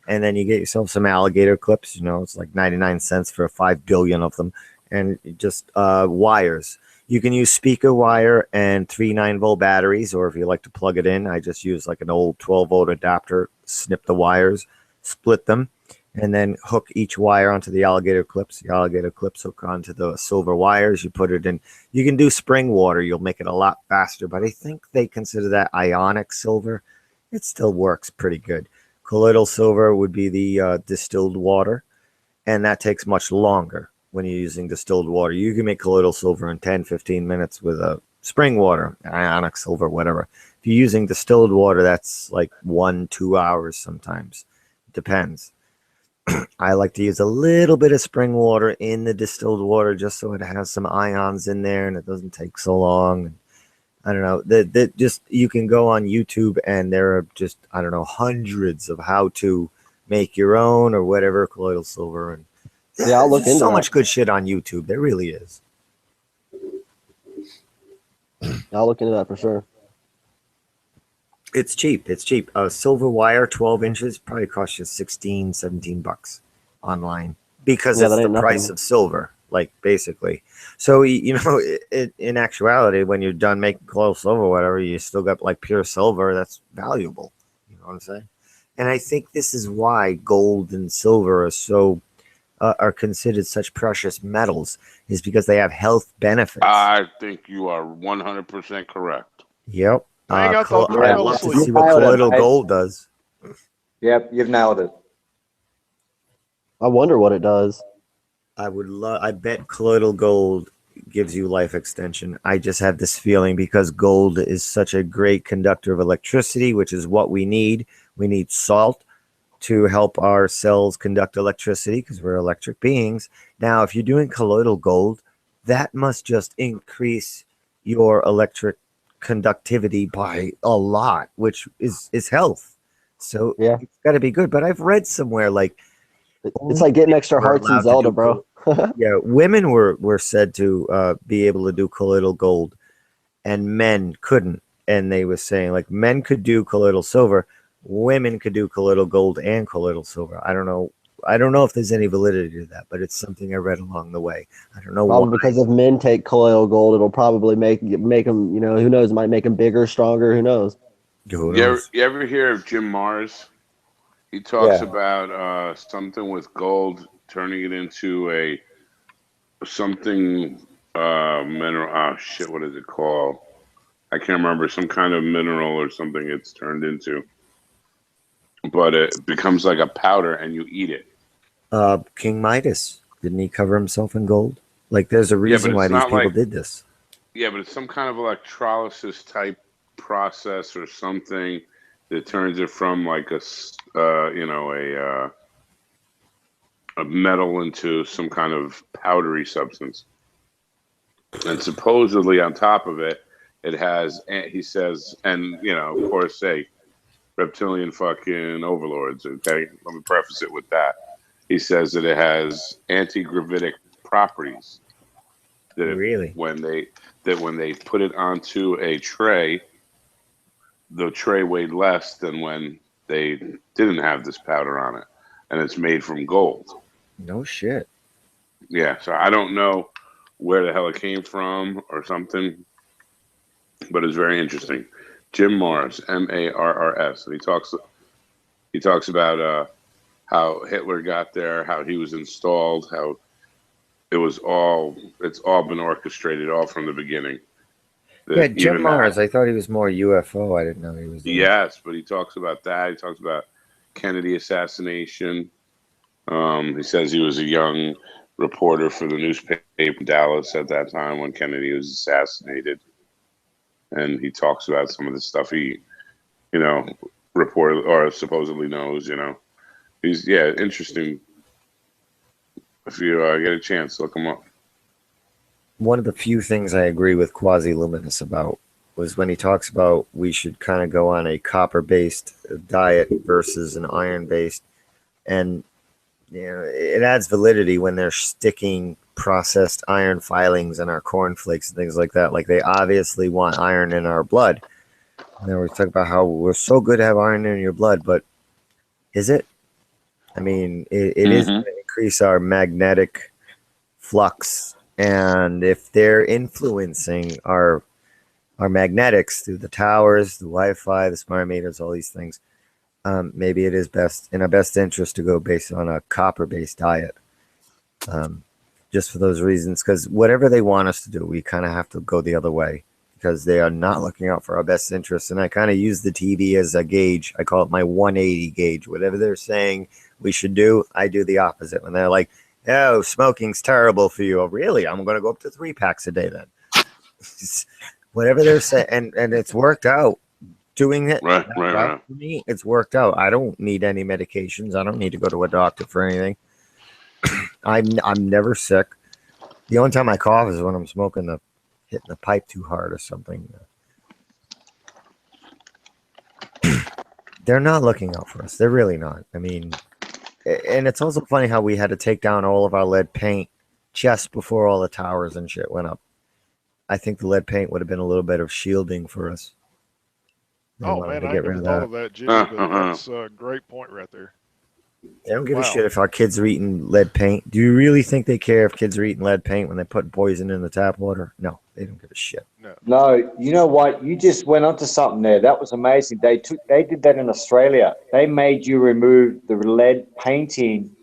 And then you get yourself some alligator clips. It's like 99 cents for 5 billion of them. And just wires. You can use speaker wire and 3 9-volt batteries, or if you like to plug it in, I just use like an old 12-volt adapter, snip the wires, split them, and then hook each wire onto the alligator clips. The alligator clips hook onto the silver wires. You put it in. You can do spring water. You'll make it a lot faster, but I think they consider that ionic silver. It still works pretty good. Colloidal silver would be the distilled water, and that takes much longer when you're using distilled water. You can make colloidal silver in 10, 15 minutes with spring water, ionic silver, whatever. If you're using distilled water, that's like 1-2 hours sometimes. Depends. I like to use a little bit of spring water in the distilled water just so it has some ions in there and it doesn't take so long. I don't know. You can go on YouTube and there are just, I don't know, hundreds of how to make your own or whatever colloidal silver. And yeah, I'll look into so that. much good shit on YouTube. There really is. I'll look into that for sure. It's cheap. It's cheap. Silver wire, 12 inches, probably costs you $16-17 online because it's the price of silver, like basically. So, in actuality, when you're done making colloidal silver or whatever, you still got like pure silver. That's valuable. You know what I'm saying? And I think this is why gold and silver are considered such precious metals, is because they have health benefits. I think you are 100% correct. Yep. I'd love to see what colloidal gold does. Yep, you've nailed it. I wonder what it does. I would love. I bet colloidal gold gives you life extension. I just have this feeling because gold is such a great conductor of electricity, which is what we need. We need salt to help our cells conduct electricity because we're electric beings. Now, if you're doing colloidal gold, that must just increase your electric conductivity by a lot, which is health. So yeah, it's got to be good. But I've read somewhere like it's like getting extra hearts in Zelda, bro. yeah, women were said to be able to do colloidal gold, and men couldn't. And they were saying like men could do colloidal silver, women could do colloidal gold and colloidal silver. I don't know. I don't know if there's any validity to that, but it's something I read along the way. I don't know Probably why. because if men take colloidal gold, it'll probably make them. You know, who knows? It might make them bigger, stronger. Who knows? You ever hear of Jim Mars? He talks about something with gold, turning it into a something mineral. Oh shit! What is it called? I can't remember. Some kind of mineral or something. It's turned into, but it becomes like a powder, and you eat it. King Midas, didn't he cover himself in gold? Like, there's a reason why these people did this. Yeah, but it's some kind of electrolysis type process or something that turns it from like a metal into some kind of powdery substance. And supposedly on top of it, it has, he says, and of course, say reptilian fucking overlords. Okay, let me preface it with that. He says that it has anti-gravitic properties. That when they put it onto a tray, the tray weighed less than when they didn't have this powder on it, and it's made from gold. No shit. Yeah, so I don't know where the hell it came from or something, but it's very interesting. Jim Mars, Marrs, and he talks about how Hitler got there, how he was installed, how it's all been orchestrated all from the beginning. Yeah, Jim Mars. I thought he was more UFO. I didn't know he was. Yes, but he talks about that. He talks about Kennedy assassination. He says he was a young reporter for the newspaper in Dallas at that time when Kennedy was assassinated. And he talks about some of the stuff he, reported or supposedly knows, He's, interesting. If you get a chance, look him up. One of the few things I agree with Quasi-Luminous about was when he talks about we should kind of go on a copper-based diet versus an iron-based. And, it adds validity when they're sticking processed iron filings in our cornflakes and things like that. Like, they obviously want iron in our blood. And then we talk about how we're so good to have iron in your blood, but is it? I mean, it is going to increase our magnetic flux. And if they're influencing our magnetics through the towers, the Wi-Fi, the smart meters, all these things, maybe it is in our best interest to go based on a copper-based diet. Just for those reasons, because whatever they want us to do, we kind of have to go the other way because they are not looking out for our best interests. And I kind of use the TV as a gauge. I call it my 180 gauge. Whatever they're saying we should do, I do the opposite. When they're like, oh, smoking's terrible for you. Oh, really? I'm going to go up to 3 packs a day then. Whatever they're saying. And it's worked out. Doing it right. For me, it's worked out. I don't need any medications. I don't need to go to a doctor for anything. I'm never sick. The only time I cough is when I'm hitting the pipe too hard or something. They're not looking out for us. They're really not. I mean, and it's also funny how we had to take down all of our lead paint just before all the towers and shit went up. I think the lead paint would have been a little bit of shielding for us. Oh man, I never thought of that, Jimmy. But that's a great point right there. They don't give a shit if our kids are eating lead paint. Do you really think they care if kids are eating lead paint when they put poison in the tap water? No, they don't give a shit. No, you know what? You just went onto something there. That was amazing. They did that in Australia. They made you remove the lead painting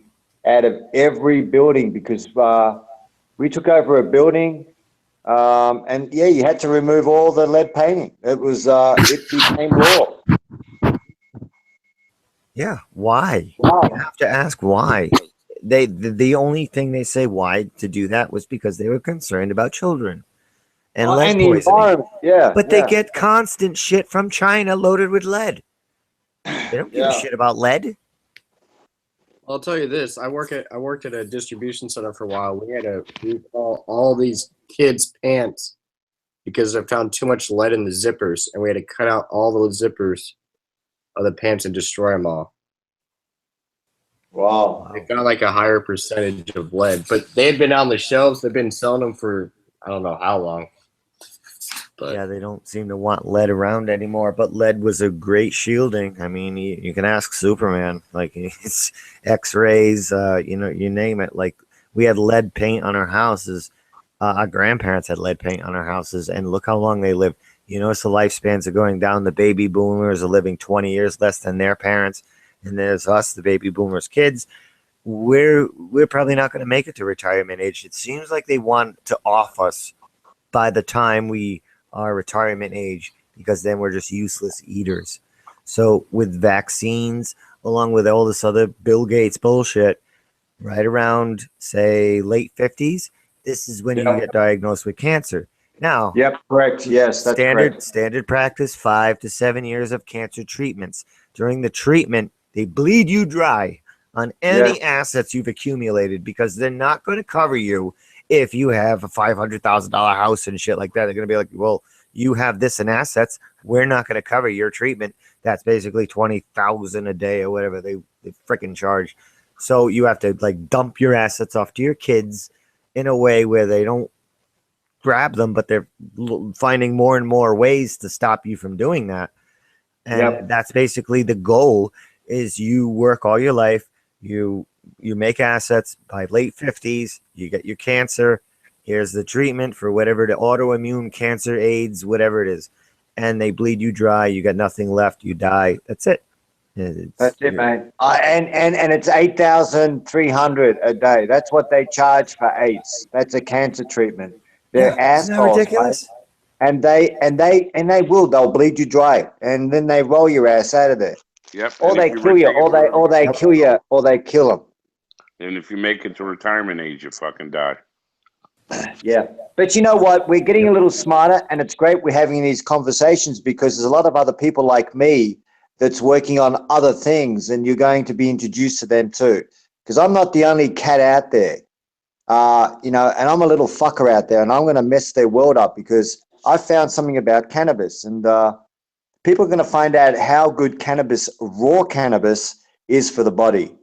out of every building because we took over a building, and you had to remove all the lead painting. It was it became law. Yeah, why? You have to ask why. The only thing they say why to do that was because they were concerned about children and lead And the poisoning. environment. Yeah. But they get constant shit from China loaded with lead. They don't give a Yeah. shit about lead. I'll tell you this: I worked at a distribution center for a while. We had to recall all these kids' pants because they found too much lead in the zippers, and we had to cut out all those zippers of the pants and destroy them all. Wow. They found like a higher percentage of lead, but they had been on the shelves. They've been selling them for I don't know how long. But yeah, they don't seem to want lead around anymore. But lead was a great shielding. I mean, you can ask Superman. Like it's X-rays, you name it. Like we had lead paint on our houses. Our grandparents had lead paint on our houses, and look how long they lived. You notice the lifespans are going down. The baby boomers are living 20 years less than their parents, and there's us, the baby boomers' kids. We're probably not going to make it to retirement age. It seems like they want to off us by the time we are retirement age, because then we're just useless eaters. So with vaccines, along with all this other Bill Gates bullshit, right around say late 50s, this is when you get diagnosed with cancer. Now, yep, correct. Yes, that's correct. Standard practice, 5 to 7 years of cancer treatments. During the treatment, they bleed you dry on any assets you've accumulated, because they're not going to cover you if you have a $500,000 house and shit like that. They're going to be like, well, you have this in assets. We're not going to cover your treatment. That's basically $20,000 a day or whatever they freaking charge. So you have to like dump your assets off to your kids in a way where they don't grab them, but they're finding more and more ways to stop you from doing that. And that's basically the goal: is you work all your life, you make assets. By late 50s, you get your cancer. Here's the treatment for whatever the autoimmune cancer, AIDS, whatever it is, and they bleed you dry. You got nothing left. You die. That's it. That's it, mate. And it's 8,300 a day. That's what they charge for AIDS. That's a cancer treatment. They're assholes, isn't that ridiculous? Mate. And they'll bleed you dry, and then they roll your ass out of there. Yep. Or they kill you, or they kill you, or they kill them. And if you make it to retirement age, you fucking die. Yeah. But you know what? We're getting a little smarter, and it's great we're having these conversations, because there's a lot of other people like me that's working on other things, and you're going to be introduced to them too. Because I'm not the only cat out there, and I'm a little fucker out there, and I'm going to mess their world up because I found something about cannabis, and people are going to find out how good cannabis, raw cannabis, is for the body.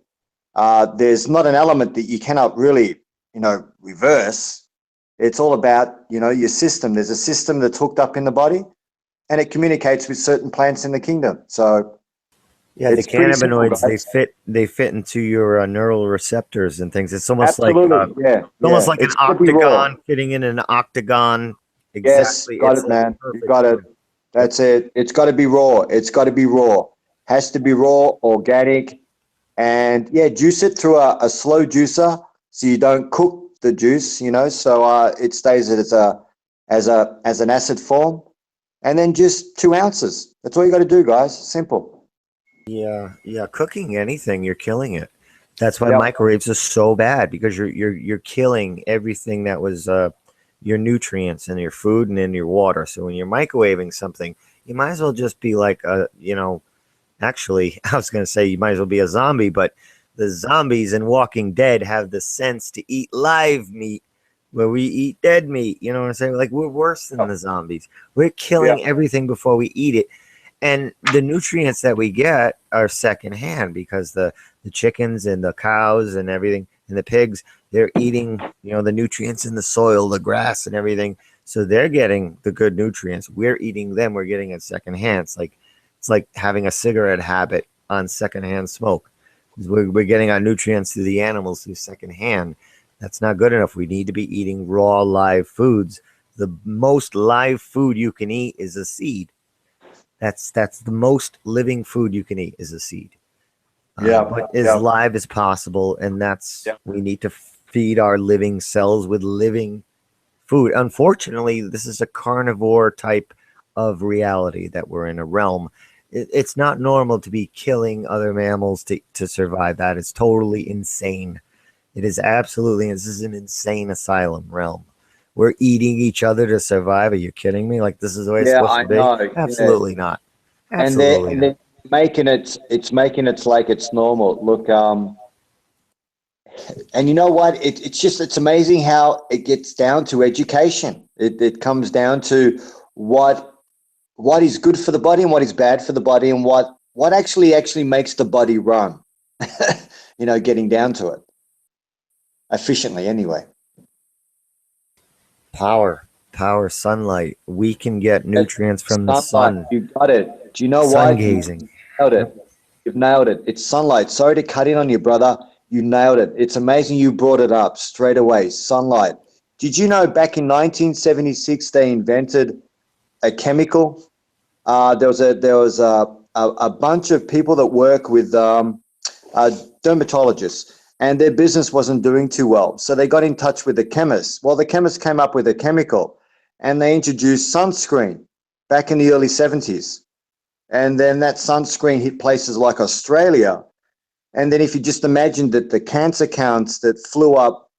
There's not an element that you cannot really, reverse. It's all about, your system. There's a system that's hooked up in the body, and it communicates with certain plants in the kingdom. So, yeah, the cannabinoids they fit into your neural receptors and things. It's almost absolutely, almost like an octagon fitting in an octagon. Exactly. Yes, got it, man. You got it. That's it. It's got to be raw. It's got to be raw. Has to be raw, organic, and juice it through a slow juicer so you don't cook the juice. So it stays as an acid form, and then just 2 ounces. That's all you got to do, guys. Simple. Yeah. Cooking anything, you're killing it. That's why microwaves are so bad, because you're killing everything that was your nutrients in your food and in your water. So when you're microwaving something, you might as well just be like actually, I was going to say you might as well be a zombie, but the zombies in Walking Dead have the sense to eat live meat where we eat dead meat. You know what I'm saying? Like, we're worse than the zombies. We're killing everything before we eat it. And the nutrients that we get are secondhand, because the chickens and the cows and everything and the pigs, they're eating, the nutrients in the soil, the grass and everything. So they're getting the good nutrients. We're eating them. We're getting it secondhand. It's like having a cigarette habit on secondhand smoke. We're getting our nutrients through the animals through secondhand. That's not good enough. We need to be eating raw, live foods. The most live food you can eat is a seed. That's the most living food you can eat is a seed. But as live as possible, and we need to feed our living cells with living food. Unfortunately, this is a carnivore type of reality that we're in, a realm It's not normal to be killing other mammals to survive. That is totally insane. It is absolutely, this is an insane asylum realm. We're eating each other to survive. Are you kidding me? Like, this is the way it's Yeah, supposed I to be? know. Absolutely Yeah. not. And they're Absolutely not. making it's making it like it's normal. Look, and you know what? It's amazing how it gets down to education. It comes down to what is good for the body and what is bad for the body, and what actually makes the body run. Getting down to it efficiently anyway. Power, sunlight. We can get nutrients from the Sunlight, sun. you got it. Do you know Sun what? gazing. Nailed it. You've nailed it. It's sunlight. Sorry to cut in on you, brother. You nailed it. It's amazing you brought it up straight away. Sunlight. Did you know back in 1976 they invented a chemical? There was a bunch of people that work with dermatologists, and their business wasn't doing too well. So they got in touch with the chemist. Well, the chemist came up with a chemical, and they introduced sunscreen back in the early 70s. And then that sunscreen hit places like Australia. And then if you just imagine that the cancer counts that flew up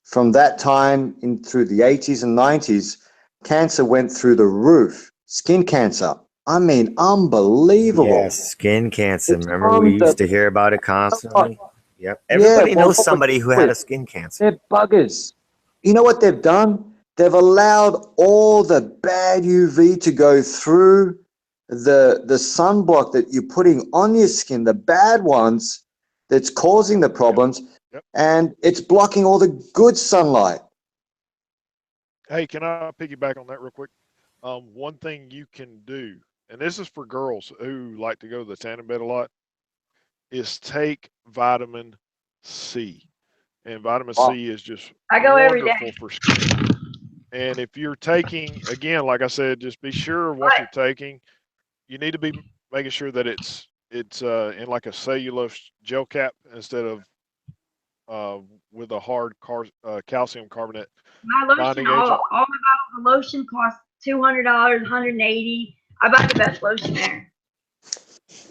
from that time in through the 80s and 90s, cancer went through the roof. Skin cancer. I mean, unbelievable. Yes, skin cancer. Remember, we used to hear about it constantly. Yep. Yeah, Everybody well, knows what somebody who had a skin cancer. they're buggers. You know what they've done? They've allowed all the bad UV to go through the sunblock that you're putting on your skin, the bad ones that's causing the problems, and it's blocking all the good sunlight. Hey, can I piggyback on that real quick? One thing you can do, and this is for girls who like to go to the tanning bed a lot, is take vitamin C. And vitamin C is just I go every day. wonderful for skin. And if you're taking, again, like I said, just be sure of what you're taking. You need to be making sure that it's in like a cellulose gel cap instead of with a hard calcium carbonate My lotion, binding all agent. my bottles of lotion cost $200, $180. I buy the best lotion there.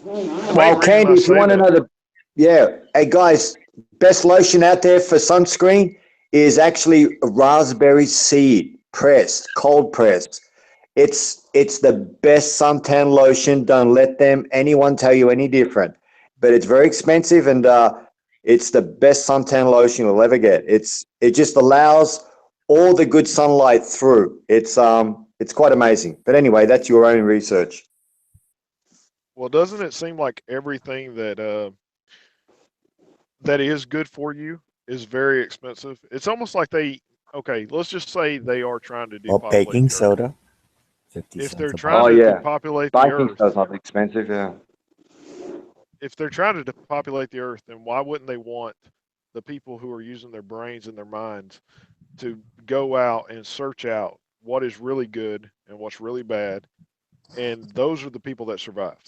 Well, Candy, if you want to know hey guys, best lotion out there for sunscreen is actually raspberry seed pressed, cold pressed. It's the best suntan lotion. Don't let anyone tell you any different. But it's very expensive, and it's the best suntan lotion you'll ever get. It just allows all the good sunlight through. It's quite amazing. But anyway, that's your own research. Well, doesn't it seem like everything that is good for you is very expensive? It's almost like let's just say they are trying to Oh, depopulate baking the earth. soda. 50 If cents they're a trying bottle. to depopulate the Baking earth, soda's not expensive, yeah. if they're trying to depopulate the earth, then why wouldn't they want the people who are using their brains and their minds to go out and search out what is really good and what's really bad? And those are the people that survive.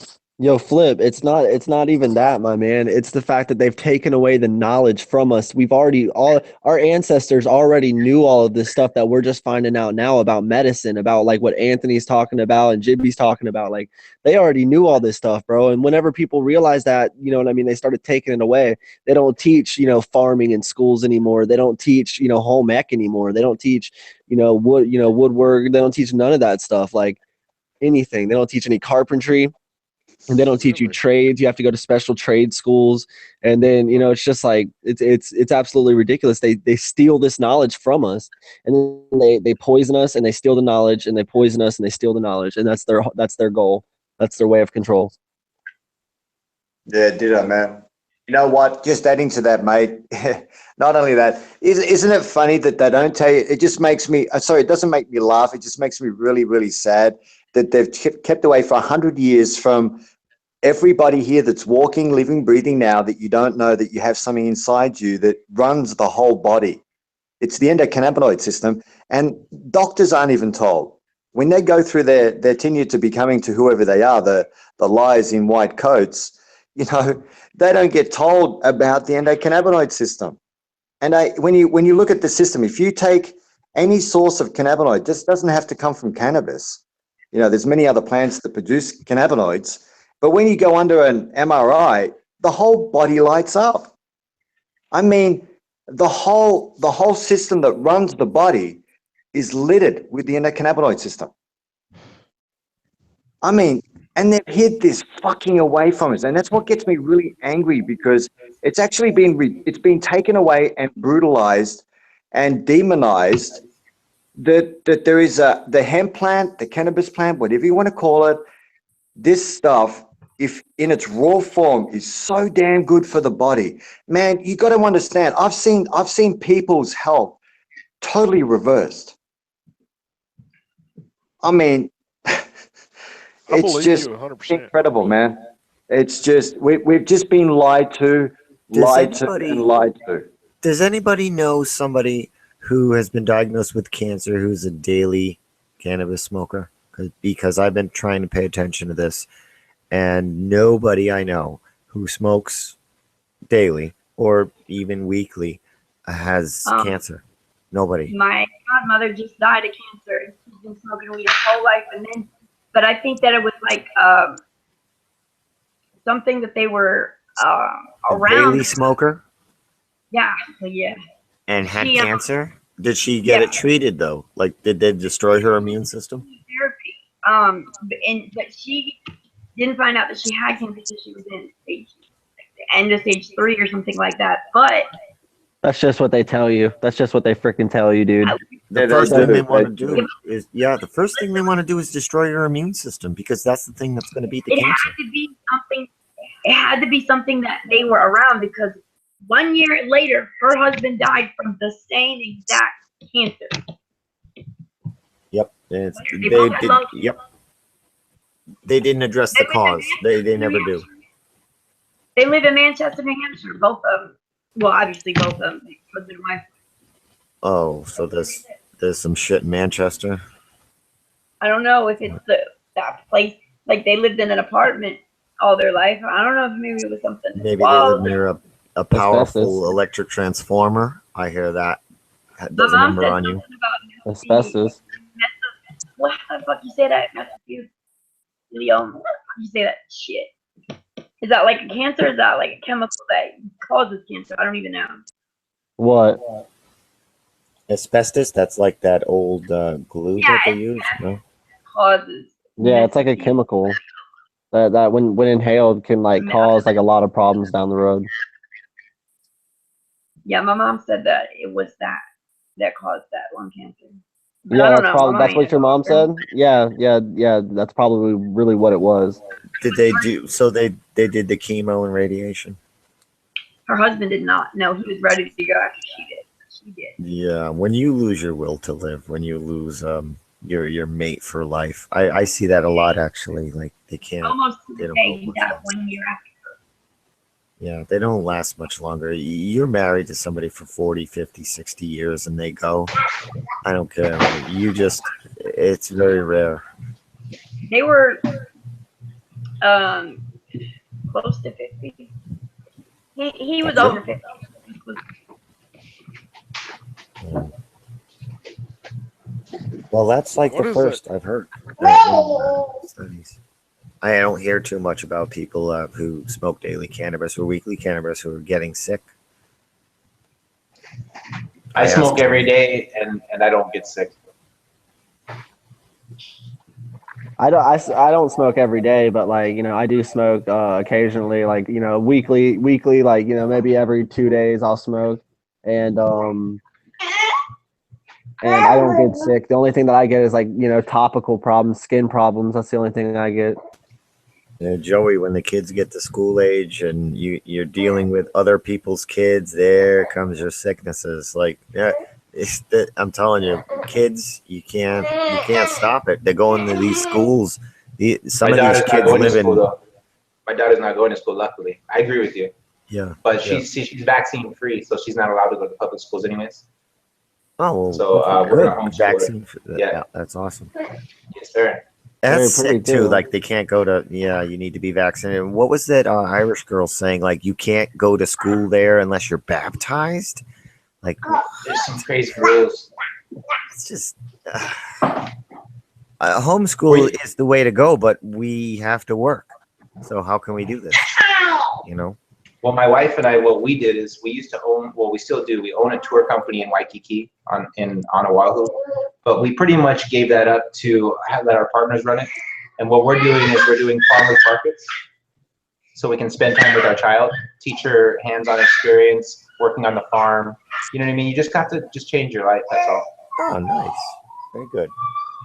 Yo, Flip, it's not even that, my man. It's the fact that they've taken away the knowledge from us. All our ancestors already knew all of this stuff that we're just finding out now about medicine, about like what Anthony's talking about and Jibby's talking about. Like they already knew all this stuff, bro. And whenever people realize that, you know what I mean, they started taking it away. They don't teach, farming in schools anymore. They don't teach, home ec anymore. They don't teach, woodwork. They don't teach none of that stuff. Like anything. They don't teach any carpentry. And they don't teach you trades. You have to go to special trade schools. And then, it's just like it's absolutely ridiculous. They steal this knowledge from us, and then they poison us, and they steal the knowledge, and they poison us, and they steal the knowledge. And that's their goal. That's their way of control. Yeah, ditto, man. You know what? Just adding to that, mate. Not only that, isn't it funny that they don't tell you? It just makes me. Sorry, it doesn't make me laugh. It just makes me really, really sad that they've kept away for 100 years from everybody here that's walking, living, breathing now, that you don't know that you have something inside you that runs the whole body. It's the endocannabinoid system, and doctors aren't even told. When they go through their tenure to becoming to whoever they are, the liars in white coats, they don't get told about the endocannabinoid system. And when you look at the system, if you take any source of cannabinoid, this doesn't have to come from cannabis. There's many other plants that produce cannabinoids. But when you go under an MRI, the whole body lights up. I mean, the whole system that runs the body is littered with the endocannabinoid system. I mean, and they've hid this fucking away from us, and that's what gets me really angry, because it's actually been taken away and brutalized and demonized. That there is the hemp plant, the cannabis plant, whatever you want to call it. This stuff, if in its raw form, is so damn good for the body. Man, you got to understand. I've seen people's health totally reversed. I mean, it's just incredible, man. It's just we've just been lied to, and lied to. Does anybody know somebody who has been diagnosed with cancer who's a daily cannabis smoker? Because I've been trying to pay attention to this, and nobody I know who smokes daily or even weekly has cancer. Nobody. My godmother just died of cancer. She's been smoking weed her whole life, but I think that it was like something that they were around. Daily smoker? Yeah, yeah. And had cancer? Did she get it treated though? Like, did they destroy her immune system? Therapy. But she didn't find out that she had cancer until she was in end of stage 3 or something like that. But that's just what they tell you. That's just what they freaking tell you, dude. The first thing they want to do is the first thing they want to do is destroy your immune system, because that's the thing that's going to beat the cancer. It had to be something that they were around, because 1 year later, her husband died from the same exact cancer. Yep. They didn't address the cause. They never do. They live in Manchester, New Hampshire. Both of them. Well, obviously both of them. Husband and wife. Oh, so there's some shit in Manchester. I don't know if it's that place. Like, they lived in an apartment all their life. I don't know if maybe it was something. Maybe they live near a powerful electric transformer. I hear that. Does a number on you. Asbestos. What the fuck you say that? Massachusetts. You say that shit. Is that like a cancer? Is that like a chemical that causes cancer? I don't even know. What? Asbestos? That's like that old glue that they use? No? Causes. Yeah, it's like a chemical that when inhaled can like cause like a lot of problems down the road. Yeah, my mom said that it was that caused that lung cancer. But Yeah, that's what your mom said. Yeah. That's probably really what it was. Did they do? So they did the chemo and radiation. Her husband did not. No, he was ready to go after she did. She did. Yeah, when you lose your will to live, when you lose your mate for life, I see that a lot actually. Like they can't. Almost to the day he died 1 year after. Yeah, they don't last much longer. You're married to somebody for 40, 50, 60 years and they go. I don't care. It's very rare. They were close to 50. He was over 50. Well, that's like the first I've heard. Studies. I don't hear too much about people who smoke daily cannabis or weekly cannabis who are getting sick. I smoke every day and I don't get sick. I don't smoke every day, but like, I do smoke occasionally, like, weekly, like, maybe every 2 days I'll smoke, and I don't get sick. The only thing that I get is like, topical problems, skin problems. That's the only thing I get. Joey, when the kids get to school age and you're dealing with other people's kids, there comes your sicknesses. Like, I'm telling you, kids, you can't stop it. They're going to these schools. Some of these kids live in. My daughter's not going to school. Luckily, I agree with you. Yeah, but she's vaccine free, so she's not allowed to go to public schools anyways. Oh, well, so we're gonna homeschool vaccine. Yeah, that's awesome. Yes, sir. That's sick too. Like they can't go to. Yeah, you need to be vaccinated. What was that Irish girl saying? Like you can't go to school there unless you're baptized. Like there's some crazy rules. It's just homeschool is the way to go, but we have to work. So how can we do this? You know? Well, my wife and I, what we did is we used to own, well, we still do. We own a tour company in Waikiki on Oahu, but we pretty much gave that up to let our partners run it. And what we're doing is we're doing farmers markets, so we can spend time with our child, teach her hands-on experience, working on the farm. You know what I mean? You just got to just change your life. That's all. Oh, nice. Very good.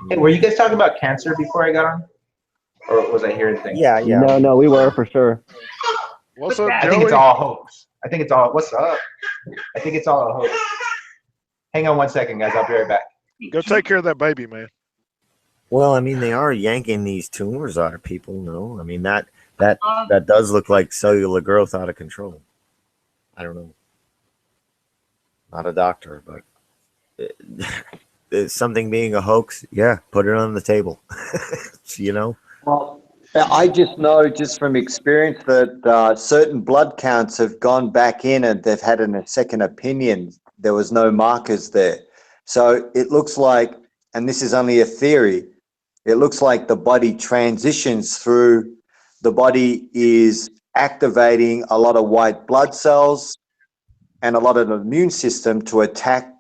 Hey, were you guys talking about cancer before I got on, or was I hearing things? Yeah. No, we were for sure. What's up, I think it's all a hoax. I think it's all. What's up? I think it's all a hoax. Hang on 1 second, guys. I'll be right back. Go take care of that baby, man. Well, I mean, they are yanking these tumors out of people. No, I mean that does look like cellular growth out of control. I don't know. Not a doctor, but something being a hoax. Yeah, put it on the table. You know. Well, I just know, just from experience, that certain blood counts have gone back in and they've had a second opinion. There was no markers there. So it looks like, and this is only a theory, it looks like the body transitions through, the body is activating a lot of white blood cells and a lot of the immune system to attack,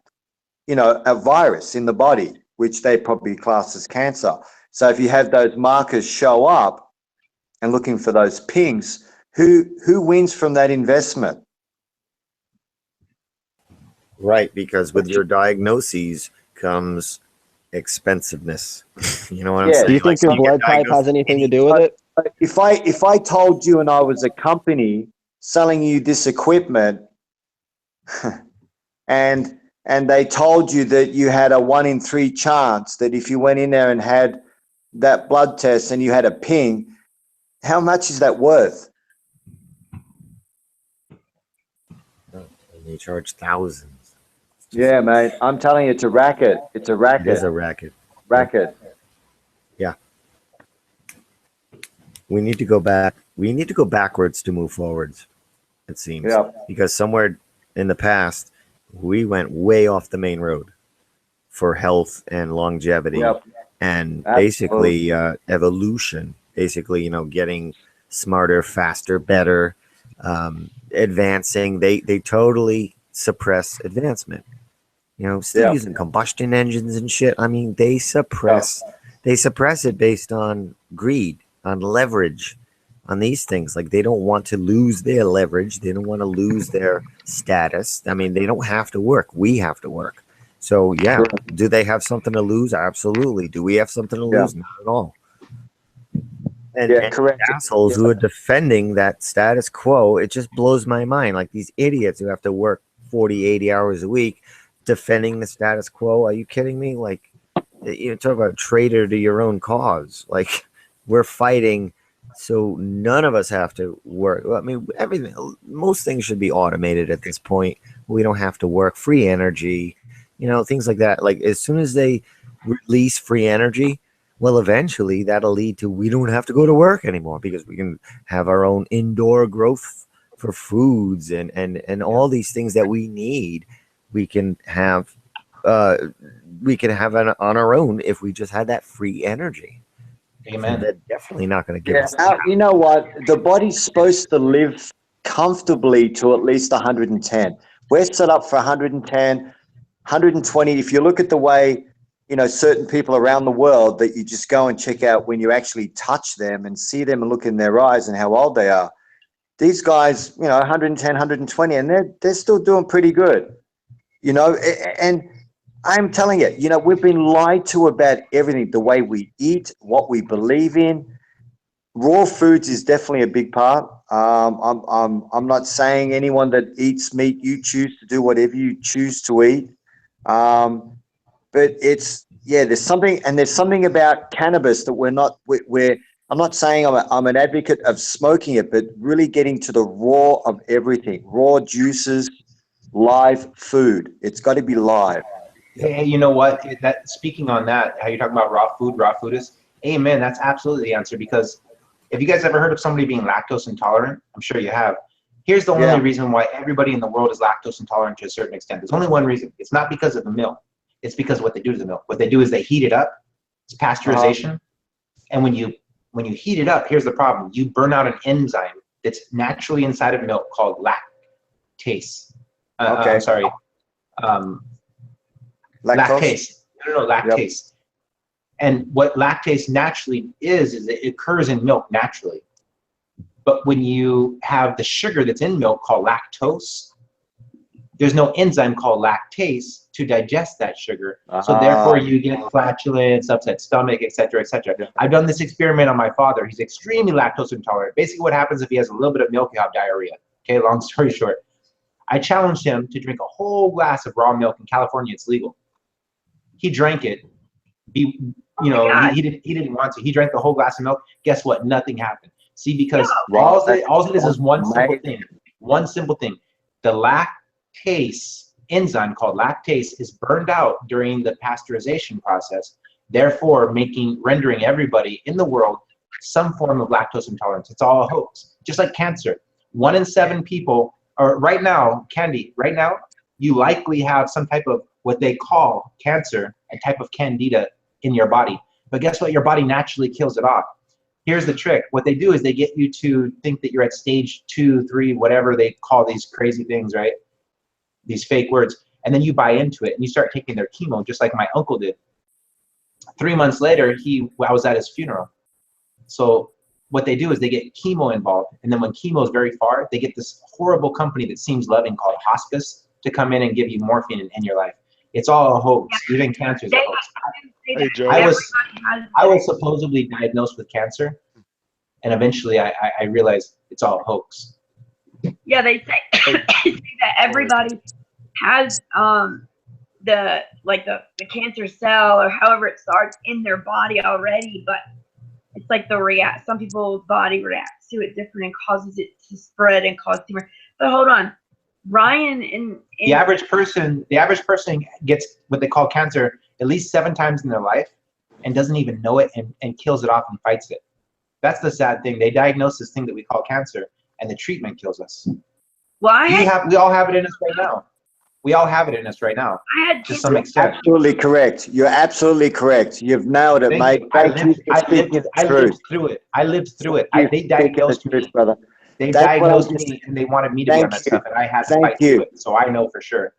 a virus in the body, which they probably class as cancer. So if you have those markers show up and looking for those pings, who wins from that investment? Right, because with your diagnoses comes expensiveness. You know what I'm saying? Do you think your blood type has anything to do with it? If I told you and I was a company selling you this equipment and they told you that you had a 1 in 3 chance that if you went in there and had that blood test and you had a ping, how much is that worth? And they charge thousands. Yeah, mate. I'm telling you, it's a racket. It's a racket. It is a racket. Racket. Yeah. We need to go back. We need to go backwards to move forwards, it seems. Yeah. Because somewhere in the past, we went way off the main road for health and longevity. Yep. And Absolutely. basically evolution. Basically, getting smarter, faster, better, advancing. They totally suppress advancement. Still using combustion engines and shit. I mean, they suppress it based on greed, on leverage, on these things. Like, they don't want to lose their leverage. They don't want to lose their status. I mean, they don't have to work. We have to work. So, yeah, do they have something to lose? Absolutely. Do we have something to lose? Not at all. And correct. Assholes who are defending that status quo, it just blows my mind. Like, these idiots who have to work 40, 80 hours a week defending the status quo. Are you kidding me? Like, talk about traitor to your own cause. Like, we're fighting so none of us have to work. I mean, most things should be automated at this point. We don't have to work. Free energy, things like that. Like, as soon as they release free energy, well, eventually that'll lead to we don't have to go to work anymore because we can have our own indoor growth for foods and all these things that we need. We can have on our own if we just had that free energy. Amen. So they're definitely not going to give us Now, that. you know what? The body's supposed to live comfortably to at least 110. We're set up for 110, 120. If you look at the way, certain people around the world that you just go and check out when you actually touch them and see them and look in their eyes and how old they are. These guys, 110, 120, and they're still doing pretty good. And I'm telling you, we've been lied to about everything, the way we eat, what we believe in. Raw foods is definitely a big part. I'm not saying anyone that eats meat, you choose to do whatever you choose to eat. But there's something about cannabis that I'm not saying I'm an advocate of smoking it, but really getting to the raw of everything, raw juices, live food. It's got to be live. Hey, you know what? Speaking on that, how you're talking about raw food is, amen. That's absolutely the answer. Because if you guys ever heard of somebody being lactose intolerant, I'm sure you have. Here's the only reason why everybody in the world is lactose intolerant to a certain extent. There's only one reason. It's not because of the milk. It's because of what they do to the milk. What they do is they heat it up. It's pasteurization. And when you when you heat it up, here's the problem. You burn out an enzyme that's naturally inside of milk called lactase. I'm sorry. Lactase. No, lactase. Yep. And what lactase naturally is it occurs in milk naturally. But when you have the sugar that's in milk called lactose, there's no enzyme called lactase to digest that sugar. So therefore you get flatulence, upset stomach, etc., etc. I've done this experiment on my father. He's extremely lactose intolerant. Basically what happens if he has a little bit of milk, he'll have diarrhea. Okay, long story short. I challenged him to drink a whole glass of raw milk. In California, it's legal. He drank it. He didn't want to. He drank the whole glass of milk. Guess what? Nothing happened. See, because all it is one simple thing. One simple thing. The lactase enzyme called lactase is burned out during the pasteurization process, therefore rendering everybody in the world some form of lactose intolerance. It's all a hoax. Just like cancer. 1 in 7 people, or right now, Candy, right now, you likely have some type of what they call cancer, a type of candida in your body. But guess what? Your body naturally kills it off. Here's the trick. What they do is they get you to think that you're at stage 2, 3, whatever they call these crazy things, right? These fake words. And then you buy into it and you start taking their chemo, just like my uncle did. 3 months later, I was at his funeral. So what they do is they get chemo involved. And then when chemo is very far, they get this horrible company that seems loving called hospice to come in and give you morphine and end your life. It's all a hoax. Even cancer is a hoax. Hey, Joe. I was supposedly diagnosed with cancer, and eventually I realized it's all a hoax. Yeah, they say that everybody has the cancer cell or however it starts in their body already, but it's like some people's body reacts to it different and causes it to spread and cause tumor. But hold on. Ryan the average person gets what they call cancer at least 7 times in their life and doesn't even know it and kills it off and fights it. That's the sad thing. They diagnose this thing that we call cancer and the treatment kills us. Well, we all have it in us right now. We all have it in us right now to some extent. Absolutely correct. You're absolutely correct. You've nailed it, mate. I lived through it. They diagnosed me, brother. They diagnosed me and they wanted me to be on that stuff, and I had to fight through it. So I know for sure.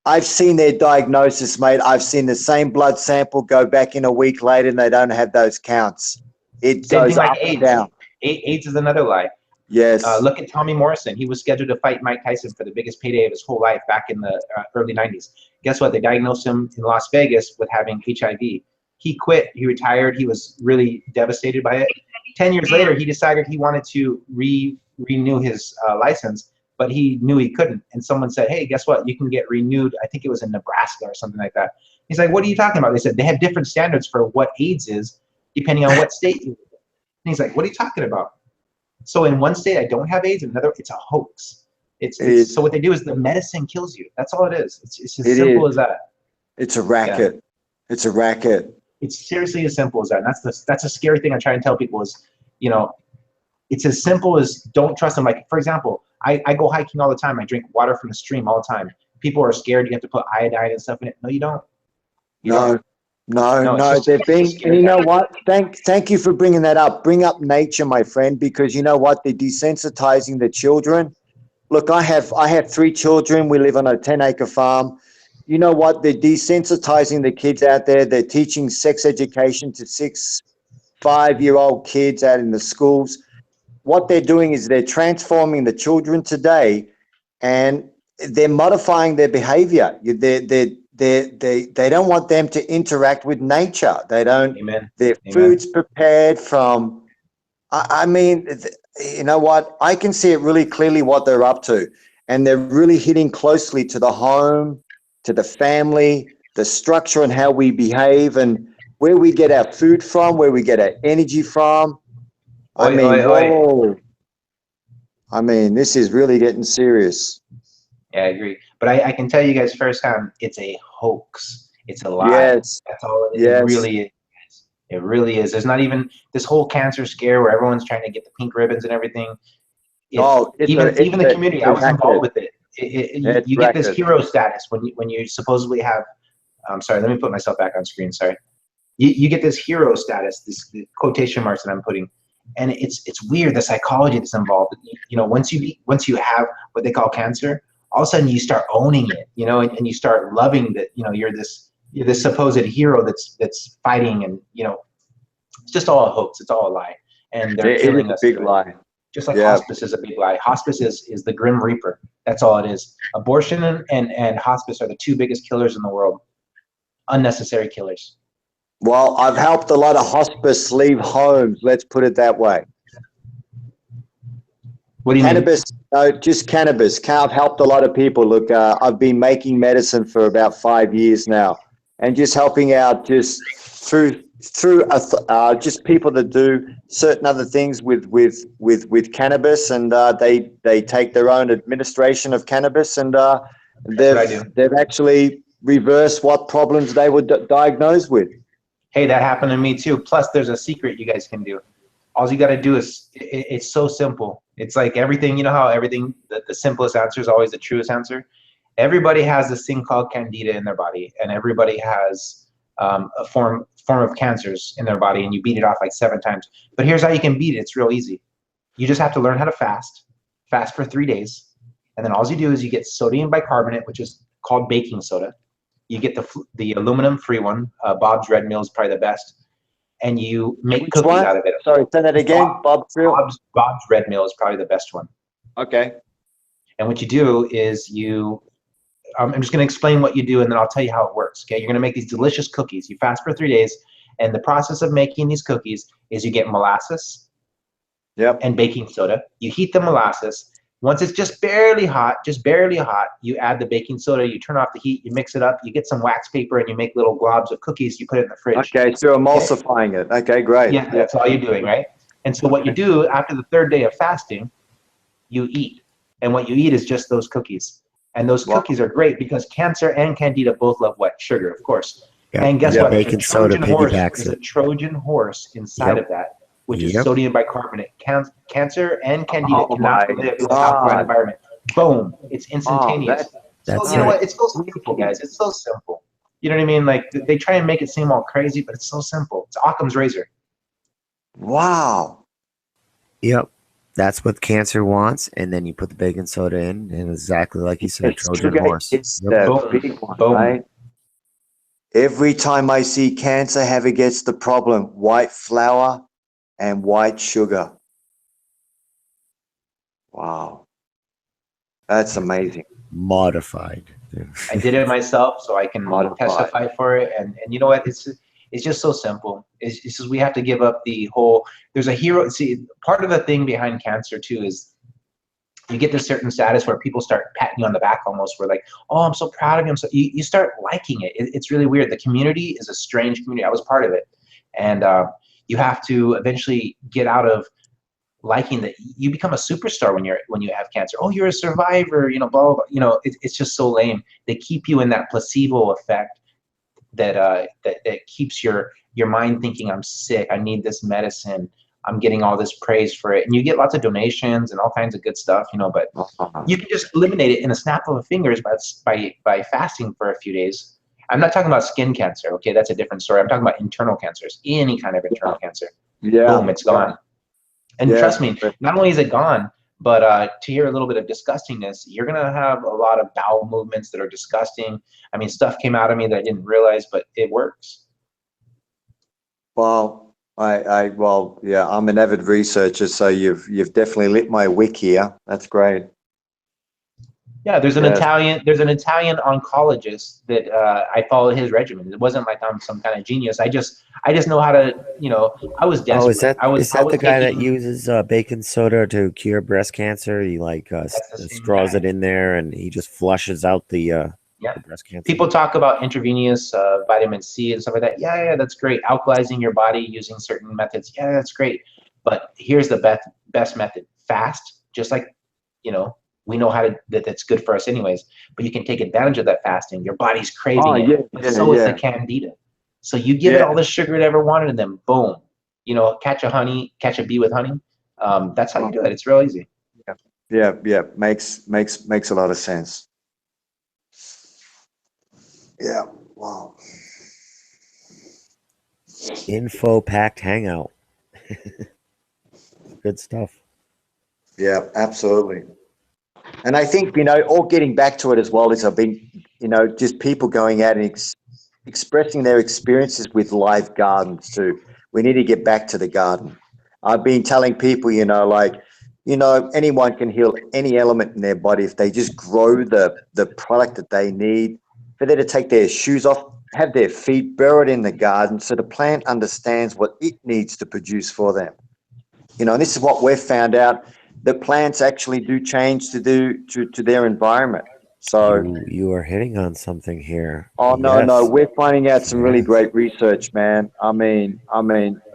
I've seen their diagnosis, mate. I've seen the same blood sample go back in a week later, and they don't have those counts. It goes up and down. AIDS is another lie. Yes. Look at Tommy Morrison. He was scheduled to fight Mike Tyson for the biggest payday of his whole life back in the early 90s. Guess what? They diagnosed him in Las Vegas with having HIV. He quit. He retired. He was really devastated by it. 10 years later, he decided he wanted to renew his license, but he knew he couldn't. And someone said, hey, guess what? You can get renewed. I think it was in Nebraska or something like that. He's like, what are you talking about? They said they have different standards for what AIDS is, depending on what state you live in. And he's like, what are you talking about? So in one state, I don't have AIDS. In another, it's a hoax. So what they do is the medicine kills you. That's all it is. It's as simple as that. It's a racket. Yeah. It's a racket. It's seriously as simple as that. And that's a scary thing I try and tell people is, it's as simple as don't trust them. Like, for example, I go hiking all the time. I drink water from the stream all the time. People are scared you have to put iodine and stuff in it. No, you don't. No. They've been, and you know what? Thank you for bringing that up. Bring up nature, my friend, because you know what? They're desensitizing the children. Look, I have 3 children. We live on a 10-acre farm. You know what? They're desensitizing the kids out there. They're teaching sex education to 6, 5-year-old kids out in the schools. What they're doing is they're transforming the children today, and they're modifying their behavior. They don't want them to interact with nature. They don't. Amen. Their food's prepared from. I mean, you know what? I can see it really clearly what they're up to, and they're really hitting closely to the home, to the family, the structure and how we behave, and where we get our food from, where we get our energy from. I mean, this is really getting serious. Yeah, I agree. But I can tell you guys firsthand, it's a hoax. It's a lie. Yes. That's all it really is. It really is. There's not even this whole cancer scare where everyone's trying to get the pink ribbons and everything. Even the community, I was involved with it. You get this hero status when you supposedly have. I'm sorry. Let me put myself back on screen. Sorry. You get this hero status, the quotation marks that I'm putting, And it's weird, the psychology that's involved. You know, once you have what they call cancer, all of a sudden you start owning it, you know, and you start loving that, you know, you're this supposed hero that's fighting, and you know, it's just all a hoax, it's all a lie. And they're killing us. Big lie. Just like hospice is a big lie. Hospice is the Grim Reaper. That's all it is. Abortion and hospice are the two biggest killers in the world. Unnecessary killers. Well, I've helped a lot of hospice leave homes. Let's put it that way. What do you mean? No, just cannabis. I've helped a lot of people. Look, I've been making medicine for about 5 years now, and just helping out just through just people that do certain other things with cannabis, and they take their own administration of cannabis, and they've actually reversed what problems they were diagnosed with. Hey, that happened to me too. Plus, there's a secret you guys can do. All you got to do is, it's so simple. It's like everything, you know how everything, the simplest answer is always the truest answer? Everybody has this thing called candida in their body, and everybody has a form of cancers in their body, and you beat it off like 7 times. But here's how you can beat it. It's real easy. You just have to learn how to fast for 3 days. And then all you do is you get sodium bicarbonate, which is called baking soda. You get the aluminum-free one. Bob's Red Mill is probably the best. And you make cookies out of it. Sorry, say that again. Bob's Red Mill is probably the best one. Okay. And what you do is I'm just going to explain what you do, and then I'll tell you how it works. Okay, you're going to make these delicious cookies. You fast for 3 days, and the process of making these cookies is you get molasses, and baking soda. You heat the molasses. Once it's just barely hot, you add the baking soda. You turn off the heat. You mix it up. You get some wax paper, and you make little globs of cookies. You put it in the fridge. Okay, so emulsifying it. Okay, great. Yeah, that's all you're doing, right? And so what you do after the 3rd day of fasting, you eat, and what you eat is just those cookies. And those cookies are great because cancer and candida both love wet sugar, of course. Yeah, and guess what? Baking soda piggybacks There's a Trojan horse inside of that, which is sodium bicarbonate. Cancer and candida cannot live in an alkaline environment. Boom! It's instantaneous. That's you know what? It's so simple, guys. It's so simple. You know what I mean? Like, they try and make it seem all crazy, but it's so simple. It's Occam's razor. Wow. Yep. That's what cancer wants, and then you put the baking soda in, and exactly like you said, Trojan horse. It's the big one, right? Every time I see cancer, Heather gets the problem: white flour and white sugar. Wow, that's amazing. Modified. I did it myself, so I can testify for it. And you know what? It's just so simple. It's just we have to give up the whole. There's a hero. See, part of the thing behind cancer too is you get this certain status where people start patting you on the back almost. We're like, oh, I'm so proud of you. So you start liking it. It's really weird. The community is a strange community. I was part of it, and you have to eventually get out of liking that. You become a superstar when you have cancer. Oh, you're a survivor. You know, blah blah. Blah. You know, it's just so lame. They keep you in that placebo effect. That keeps your mind thinking, I'm sick, I need this medicine, I'm getting all this praise for it, and you get lots of donations and all kinds of good stuff, you know. But you can just eliminate it in a snap of the fingers by fasting for a few days. I'm not talking about skin cancer, okay? That's a different story. I'm talking about internal cancers, any kind of internal cancer. Boom, it's gone. And trust me, not only is it gone, but to hear a little bit of disgustingness, you're going to have a lot of bowel movements that are disgusting. I mean, stuff came out of me that I didn't realize, but it works. Well, I'm an avid researcher, so you've definitely lit my wick here. That's great. Yeah, there's an Italian oncologist that I followed his regimen. It wasn't like I'm some kind of genius. I just know how to, you know, I was desperate. Oh, is that the guy that uses baking soda to cure breast cancer? He straws it in there, and he just flushes out the breast cancer. People talk about intravenous vitamin C and stuff like that. Yeah, that's great. Alkalizing your body using certain methods. Yeah, that's great. But here's the best method: fast. Just like, you know, we know how to that's good for us anyways. But you can take advantage of that fasting. Your body's craving it. But so is the candida. So you give it all the sugar it ever wanted, and then boom, you know, catch a bee with honey. That's how you do it. It's real easy. Yeah. Makes a lot of sense. Yeah. Wow. Info packed hangout. Good stuff. Yeah, absolutely. And I think, you know, all getting back to it as well is I've been, you know, just people going out and expressing their experiences with live gardens too. We need to get back to the garden. I've been telling people, you know, like, you know, anyone can heal any element in their body if they just grow the product that they need, for them to take their shoes off, have their feet buried in the garden so the plant understands what it needs to produce for them. You know, and this is what we've found out, that plants actually do change to their environment. So You are hitting on something here. oh no, no, Yes. we're finding out some really Yes. great research, man. I mean, I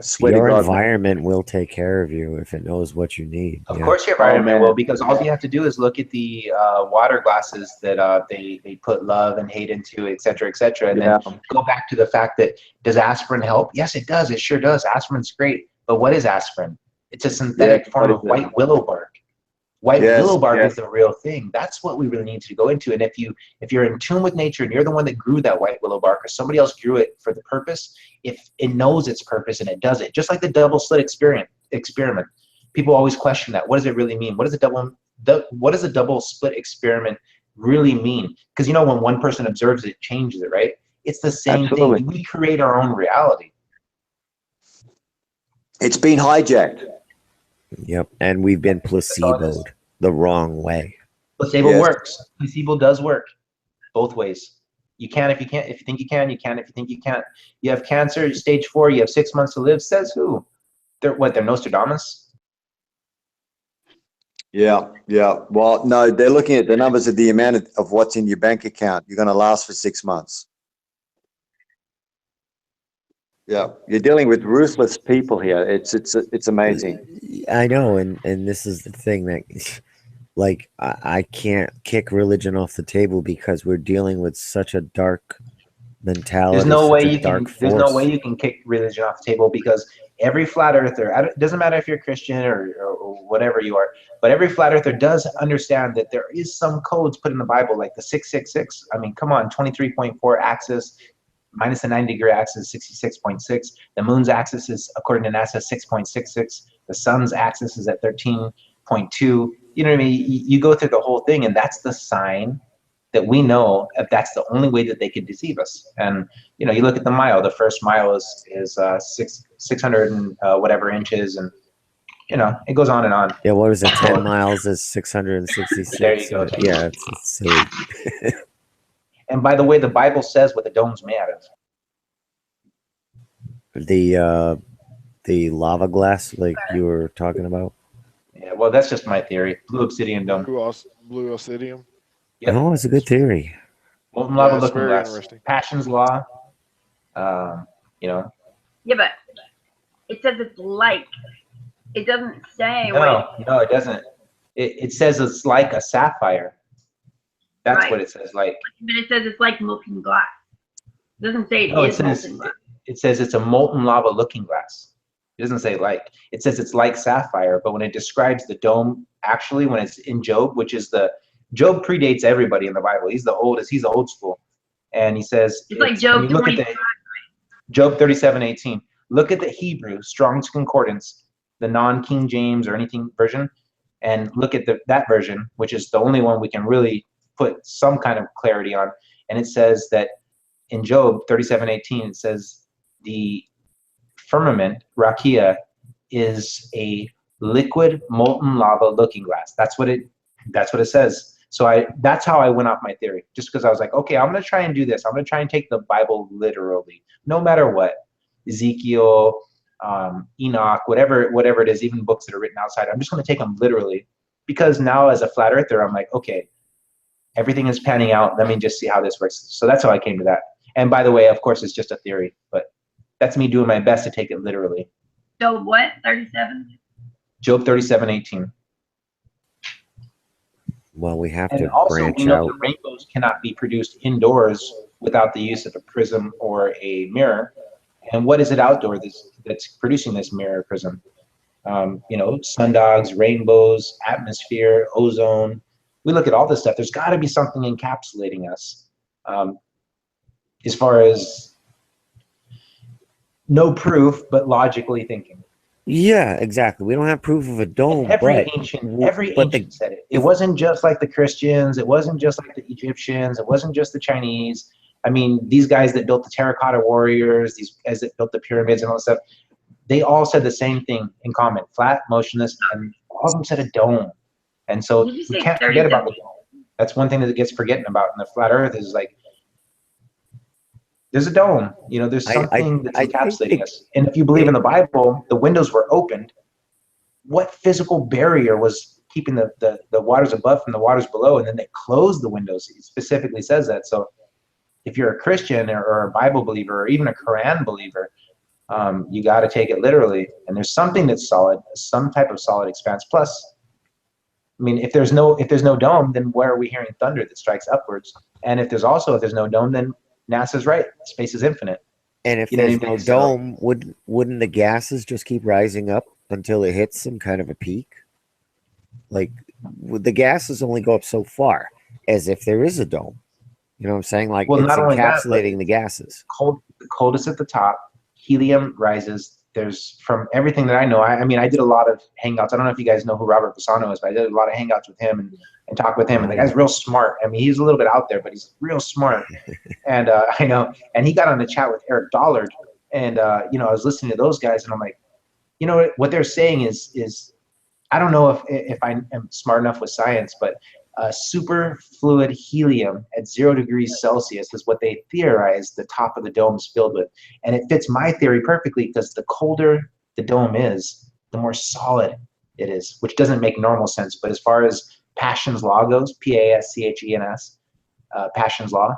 swear to Your God, man. environment will take care of you if it knows what you need. Of Yeah. course, your Oh environment will, man, because all you have to do is look at the water glasses that they put love and hate into, et cetera, and yeah, then go back to the fact that, does aspirin help? Yes, it does. It sure does. Aspirin's great. But what is aspirin? It's a yeah. synthetic What form is of it? white willow bark. White Yes, willow bark yes, is the real thing. That's what we really need to go into. And if you're in tune with nature and you're the one that grew that white willow bark, or somebody else grew it for the purpose, if it knows its purpose and it does it, just like the double slit experiment. People always question that. What does it really mean? What does a double split experiment really mean? Because you know, when one person observes it, changes it, right? It's the same absolutely. thing. We create our own reality. It's been hijacked. Yep. And we've been placeboed the wrong way. Placebo Yes, works. Placebo does work both ways. You can if you can't. If you think you can, you can if you think you can't. You have cancer, stage 4. You have 6 months to live. Says who? They're Nostradamus. yeah, yeah. Well, no, they're looking at the numbers of the amount of what's in your bank account. You're going to last for 6 months. Yeah, you're dealing with ruthless people here. It's amazing. I know, and this is the thing that, like, I can't kick religion off the table because we're dealing with such a dark mentality. There's no way such a you dark can. There's no force. way you can kick religion off the table, because every flat earther, it doesn't matter if you're Christian or whatever you are, but every flat earther does understand that there is some codes put in the Bible, like the 666. I mean, come on, 23.4 axis minus the 90-degree axis is 66.6. The moon's axis is, according to NASA, 6.66. The sun's axis is at 13.2. You know what I mean? You go through the whole thing, and that's the sign that we know if that's the only way that they could deceive us. And you know, you look at the Mayo. The first Mayo is 600 and whatever inches, and you know, it goes on and on. Yeah, what is it? 10 miles is 666. There you go. Yeah, it's silly. And by the way, the Bible says what the dome's made out of. The lava glass, like you were talking about. Yeah, well, that's just my theory. Blue obsidian dome. Blue obsidian. Yep. Oh, it's a good theory. Molten lava it's looking very glass. interesting. Passion's law. You know. Yeah, but it says it's like. It doesn't say. No, it doesn't. It says it's like a sapphire. That's Right. what it says, like. But it says it's like molten glass. It doesn't say No, it is molten glass. it says it's a molten lava looking glass. It doesn't say like. It says it's like sapphire, but when it describes the dome, actually, when it's in Job, which is Job predates everybody in the Bible. He's the oldest. He's the old school, and he says It's like Job 25. Job 37:18. Look at the Hebrew Strong's Concordance, the non-King James or anything version, and look at that version, which is the only one we can really put some kind of clarity on. And it says that in Job 37:18, it says the firmament, rakia, is a liquid molten lava looking glass. That's what it says. So that's how I went off my theory, just because I was like, okay, I'm going to try and do this. I'm going to try and take the Bible literally, no matter what. Ezekiel, Enoch, whatever it is, even books that are written outside, I'm just going to take them literally, because now as a flat earther, I'm like, okay, everything is panning out. Let me just see how this works. So that's how I came to that. And by the way, of course, it's just a theory, but that's me doing my best to take it literally. Job what? 37? Job 37:18. Well, we have And to also, branch we know out. that rainbows cannot be produced indoors without the use of a prism or a mirror. And what is it outdoor that's producing this mirror prism? You know, sundogs, rainbows, atmosphere, ozone. We look at all this stuff. There's got to be something encapsulating us. As far as no proof, but logically thinking. Yeah, exactly. We don't have proof of a dome, Every but ancient said it. It wasn't just like the Christians. It wasn't just like the Egyptians. It wasn't just the Chinese. I mean, these guys that built the terracotta warriors, these guys that built the pyramids and all that stuff, they all said the same thing in common: flat, motionless, and all of them said a dome. And so we can't forget about the dome. That's one thing that gets forgotten about in the flat Earth is like there's a dome. You know, there's something that's encapsulating us. And if you believe in the Bible, the windows were opened. What physical barrier was keeping the waters above from the waters below? And then they closed the windows. It specifically says that. So if you're a Christian or a Bible believer or even a Quran believer, you got to take it literally. And there's something that's solid, some type of solid expanse. Plus, I mean, if there's no dome, then where are we hearing thunder that strikes upwards? And if there's no dome, then NASA's right. Space is infinite. And if there's no dome, wouldn't the gases just keep rising up until it hits some kind of a peak? Like, would the gases only go up so far as if there is a dome? You know what I'm saying? Like, well, it's not only encapsulating the gases. The coldest at the top, helium rises. There's, from everything that I know, I mean, I did a lot of hangouts. I don't know if you guys know who Robert Pisano is, but I did a lot of hangouts with him and talk with him. And the guy's real smart. I mean, he's a little bit out there, but he's real smart. And I know, and he got on the chat with Eric Dollard. And, you know, I was listening to those guys and I'm like, you know, what they're saying is I don't know if I am smart enough with science, but superfluid helium at 0 degrees Celsius is what they theorize the top of the dome is filled with. And it fits my theory perfectly because the colder the dome is, the more solid it is, which doesn't make normal sense. But as far as Paschen's law goes, Paschens, Paschen's law,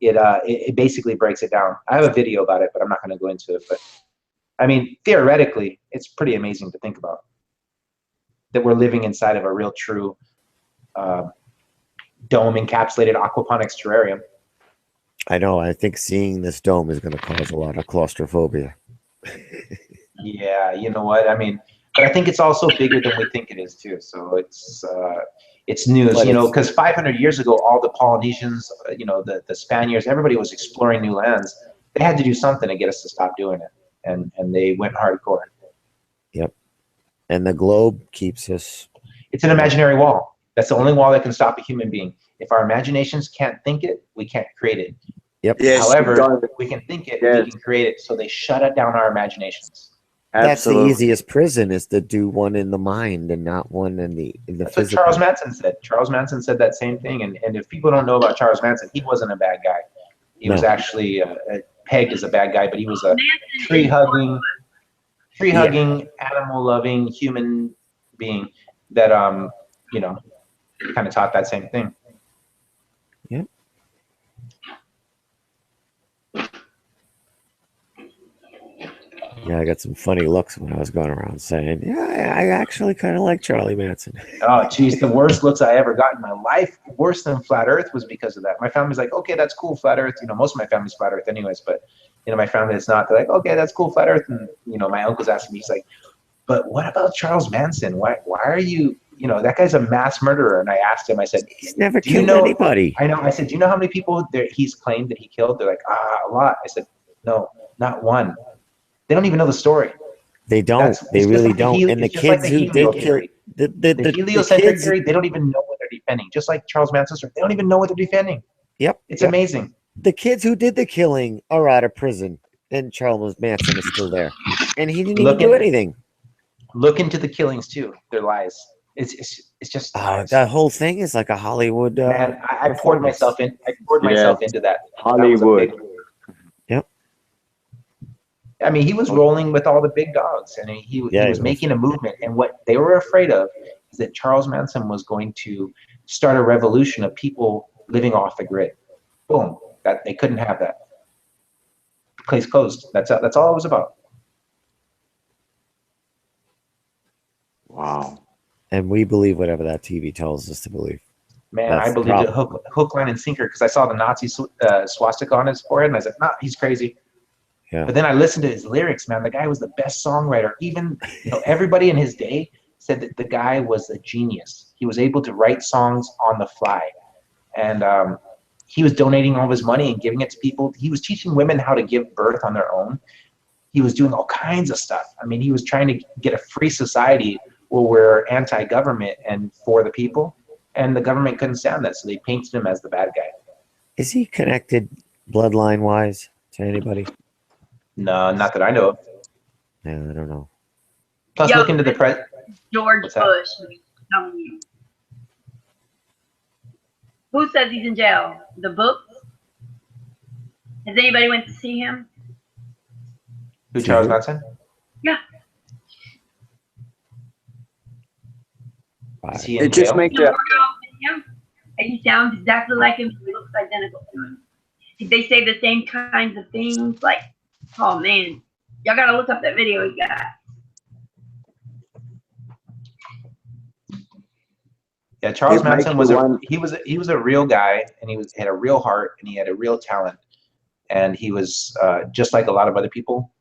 it basically breaks it down. I have a video about it, but I'm not going to go into it. But I mean, theoretically, it's pretty amazing to think about that we're living inside of a real, true dome encapsulated aquaponics terrarium. I know. I think seeing this dome is going to cause a lot of claustrophobia. Yeah, you know what? I mean, but I think it's also bigger than we think it is too. So it's news, But you know, because 500 years ago, all the Polynesians, you know, the Spaniards, everybody was exploring new lands. They had to do something to get us to stop doing it, and they went hardcore. Yep. And the globe keeps us. It's an imaginary wall. That's the only wall that can stop a human being. If our imaginations can't think it, we can't create it. Yep. Yes, However, we can think it, we can create it. So they shut it down our imaginations. That's the easiest prison, is to do one in the mind and not one in the That's physical. what Charles Manson said. Charles Manson said that same thing. And if people don't know about Charles Manson, he wasn't a bad guy. He was actually pegged as a bad guy, but he was a tree-hugging, animal-loving human being that, you know, kind of taught that same thing. Yeah. Yeah, I got some funny looks when I was going around saying, yeah, I actually kind of like Charlie Manson. Oh, geez, the worst looks I ever got in my life, worse than Flat Earth, was because of that. My family's like, okay, that's cool, Flat Earth. You know, most of my family's Flat Earth anyways, but, you know, my family is not. They're like, okay, that's cool, Flat Earth. And, you know, my uncle's asking me, he's like, but what about Charles Manson? Why are you, you know, that guy's a mass murderer. And I asked him, I said, he's never killed anybody. I know. I said, do you know how many people he's claimed that he killed? They're like, a lot. I said, no, not one. They don't even know the story. They don't. They really don't. And the kids who did kill the heliocentric theory, they don't even know what they're defending. Just like Charles Manson's story, they don't even know what they're defending. Yep. It's amazing. The kids who did the killing are out of prison, and Charles Manson is still there, and he didn't even do anything. Look into the killings too. They're lies. It's just that whole thing is like a Hollywood. Man, I poured myself in. I poured myself into that. Hollywood. Yep. I mean, he was rolling with all the big dogs, and he was making a movement. And what they were afraid of is that Charles Manson was going to start a revolution of people living off the grid. Boom! That they couldn't have that. Case closed. That's all it was about. Wow. And we believe whatever that TV tells us to believe. Man, I believed it hook, line, and sinker because I saw the Nazi swastika on his forehead, and I said, "Nah, he's crazy." Yeah. But then I listened to his lyrics, man. The guy was the best songwriter. Even everybody in his day said that the guy was a genius. He was able to write songs on the fly, and he was donating all of his money and giving it to people. He was teaching women how to give birth on their own. He was doing all kinds of stuff. I mean, he was trying to get a free society where we're anti-government and for the people, and the government couldn't stand that, so they painted him as the bad guy. Is he connected bloodline-wise to anybody? No, not that I know of. Yeah, I don't know. Plus, look into the George What's that? Bush. I'm telling you. Who says he's in jail? The books? Has anybody went to see him? Who, Charles Manson? Yeah. Is he in It just jail? makes Yeah. you. He sounds exactly like him. He looks identical to him. They say the same kinds of things. Like, oh man, y'all gotta look up that video he got. Yeah, Charles It makes Manson you was a real guy, and he had a real heart, and he had a real talent, and he was just like a lot of other people.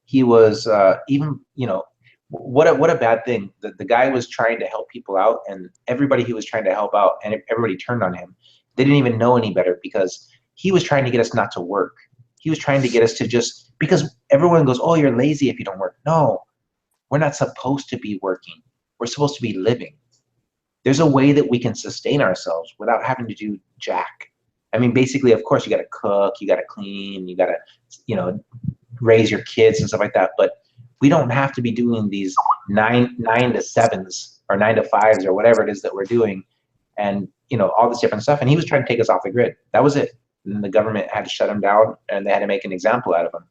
He was even, you know, what a bad thing. The guy was trying to help people out, and everybody he was trying to help out, and everybody turned on him. They didn't even know any better because he was trying to get us not to work. He was trying to get us to just, because everyone goes, oh, you're lazy if you don't work. No, we're not supposed to be working. We're supposed to be living. There's a way that we can sustain ourselves without having to do jack. I mean, basically, of course, you got to cook, you got to clean, you got to, you know, raise your kids and stuff like that. But we don't have to be doing these 9 to 7s or 9 to 5s or whatever it is that we're doing, and you know, all this different stuff. And he was trying to take us off the grid. That was it. And the government had to shut him down, and they had to make an example out of him.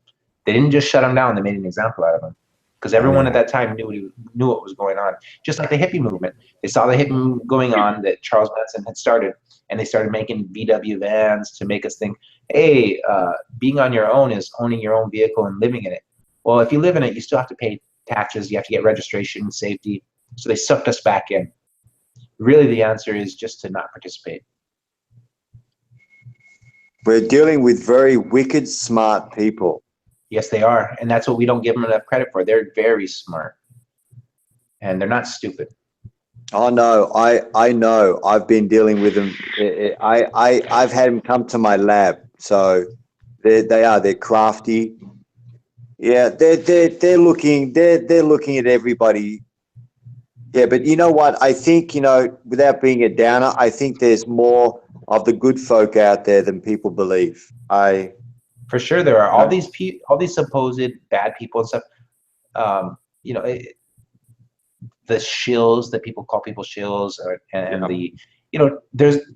They didn't just shut him down; they made an example out of him. Because everyone at that time knew what was going on. Just like the hippie movement. They saw the hippie movement going on that Charles Manson had started, and they started making VW vans to make us think, hey, being on your own is owning your own vehicle and living in it. Well, if you live in it, you still have to pay taxes. You have to get registration, safety. So they sucked us back in. Really, the answer is just to not participate. We're dealing with very wicked, smart people. Yes, they are. And that's what we don't give them enough credit for. They're very smart. And they're not stupid. Oh no, I know. I've been dealing with them. I've had them come to my lab. So they're crafty. Yeah, they're looking at everybody. Yeah, but you know what? I think, you know, without being a downer, I think there's more of the good folk out there than people believe. For sure, there are all these supposed bad people and stuff. You know, the shills that people call people shills, and the, you know,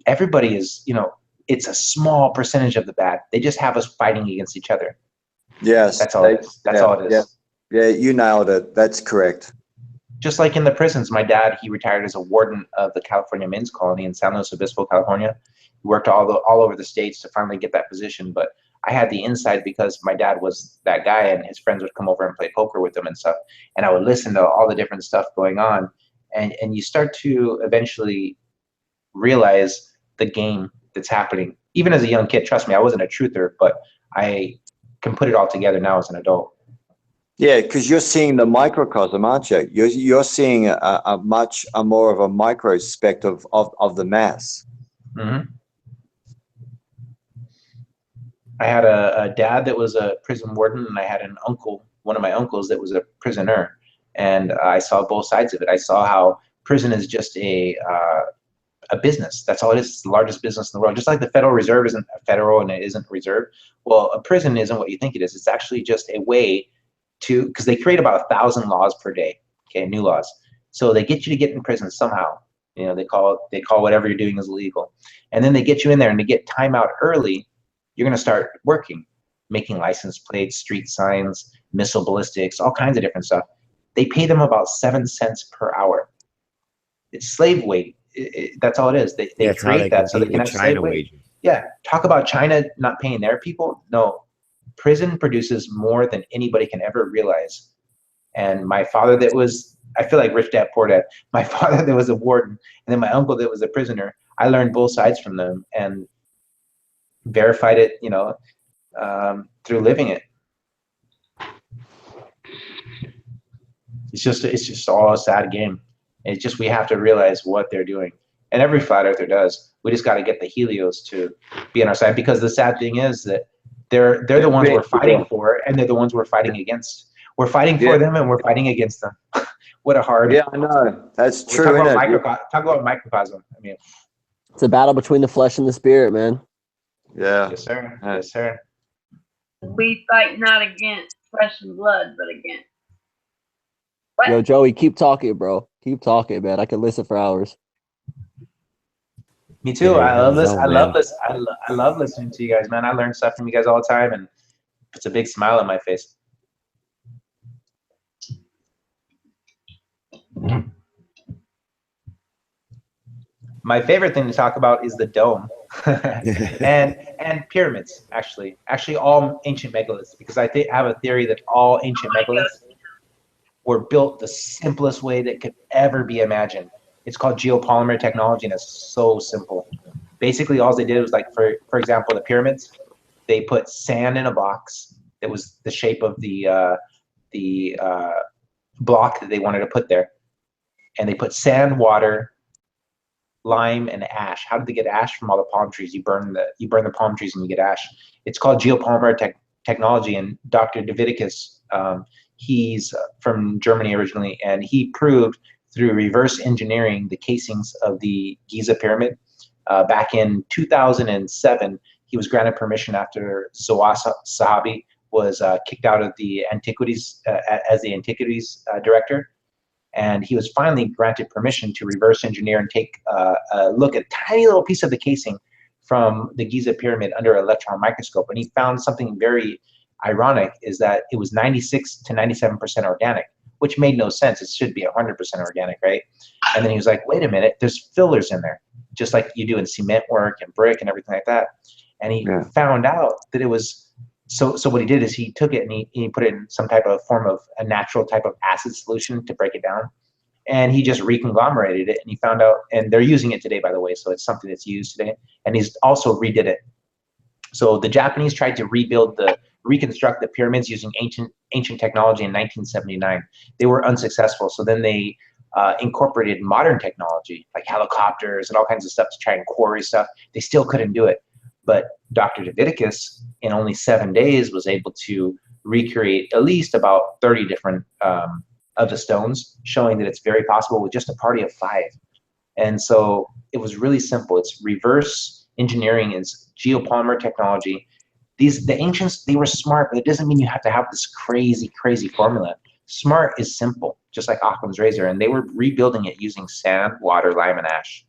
everybody is, you know, it's a small percentage of the bad. They just have us fighting against each other. Yes, that's all it is. That's all it is. Yeah, you nailed it. That's correct. Just like in the prisons, my dad, he retired as a warden of the California Men's Colony in San Luis Obispo, California. He worked all over the states to finally get that position, but I had the inside because my dad was that guy, and his friends would come over and play poker with him and stuff, and I would listen to all the different stuff going on, and you start to eventually realize the game that's happening. Even as a young kid, trust me, I wasn't a truther, but I can put it all together now as an adult. Yeah, because you're seeing the microcosm, aren't you? You're seeing a much more of a microspect of the mass. Mm-hmm. I had a dad that was a prison warden, and I had an uncle, one of my uncles, that was a prisoner, and I saw both sides of it. I saw how prison is just a business. That's all it is. It's the largest business in the world. Just like the Federal Reserve isn't federal and it isn't reserved. Well, a prison isn't what you think it is. It's actually just a way to, because they create about 1,000 laws per day, okay, new laws. So they get you to get in prison somehow. You know, they call whatever you're doing is illegal, and then they get you in there, and to get time out early, you're going to start working, making license plates, street signs, missile ballistics, all kinds of different stuff. They pay them about 7 cents per hour. It's slave wage. That's all it is. They create that so they can have slave wage. Yeah, talk about China not paying their people. No, prison produces more than anybody can ever realize. And my father that was, I feel like Rich Dad Poor Dad, my father that was a warden, and then my uncle that was a prisoner, I learned both sides from them and verified it, you know, through living it. It's just all a sad game. It's just, we have to realize what they're doing. And every flat earther does. We just got to get the Helios to be on our side, because the sad thing is that They're the ones we're fighting for, and they're the ones we're fighting against. We're fighting for them, and we're fighting against them. What a hard. Yeah, I know. That's We're true, talk about microcosm. I mean, It's a battle between the flesh and the spirit, man. Yeah. Yes, sir. Yes, sir. We fight not against flesh and blood, but against. Yo, Joey, keep talking, bro. Keep talking, man. I can listen for hours. Me too. Yeah, I love this. zone, I love man. this. I love listening to you guys, man. I learn stuff from you guys all the time, and puts a big smile on my face. My favorite thing to talk about is the dome and pyramids. Actually, all ancient megaliths, because I have a theory that all ancient megaliths were built the simplest way that could ever be imagined. It's called geopolymer technology, and it's so simple. Basically, all they did was, like, for example, the pyramids. They put sand in a box that was the shape of the block that they wanted to put there, and they put sand, water, lime, and ash. How did they get ash? From all the palm trees. You burn the palm trees and you get ash. It's called geopolymer technology, and Dr. Davidicus, he's from Germany originally, and he proved through reverse engineering the casings of the Giza pyramid. Back in 2007, he was granted permission after Zawah Sahabi was kicked out of the antiquities as the antiquities director. And he was finally granted permission to reverse engineer and take a look at a tiny little piece of the casing from the Giza pyramid under an electron microscope. And he found something very ironic, is that it was 96 to 97% organic, which made no sense. It should be 100% organic, right? And then he was like, wait a minute, there's fillers in there, just like you do in cement work and brick and everything like that. And he found out that it was, so what he did is he took it and he put it in some type of form of a natural type of acid solution to break it down. And he just reconglomerated it, and he found out, and they're using it today, by the way, so it's something that's used today. And he's also redid it. So the Japanese tried to reconstruct the pyramids using ancient technology in 1979. They were unsuccessful, so then they incorporated modern technology, like helicopters and all kinds of stuff, to try and quarry stuff. They still couldn't do it. But Dr. Davidicus, in only 7 days, was able to recreate at least about 30 different of the stones, showing that it's very possible with just a party of 5. And so it was really simple. It's reverse engineering, is geopolymer technology. The ancients, they were smart, but it doesn't mean you have to have this crazy formula. Smart is simple, just like Occam's razor, and they were rebuilding it using sand, water, lime, and ash.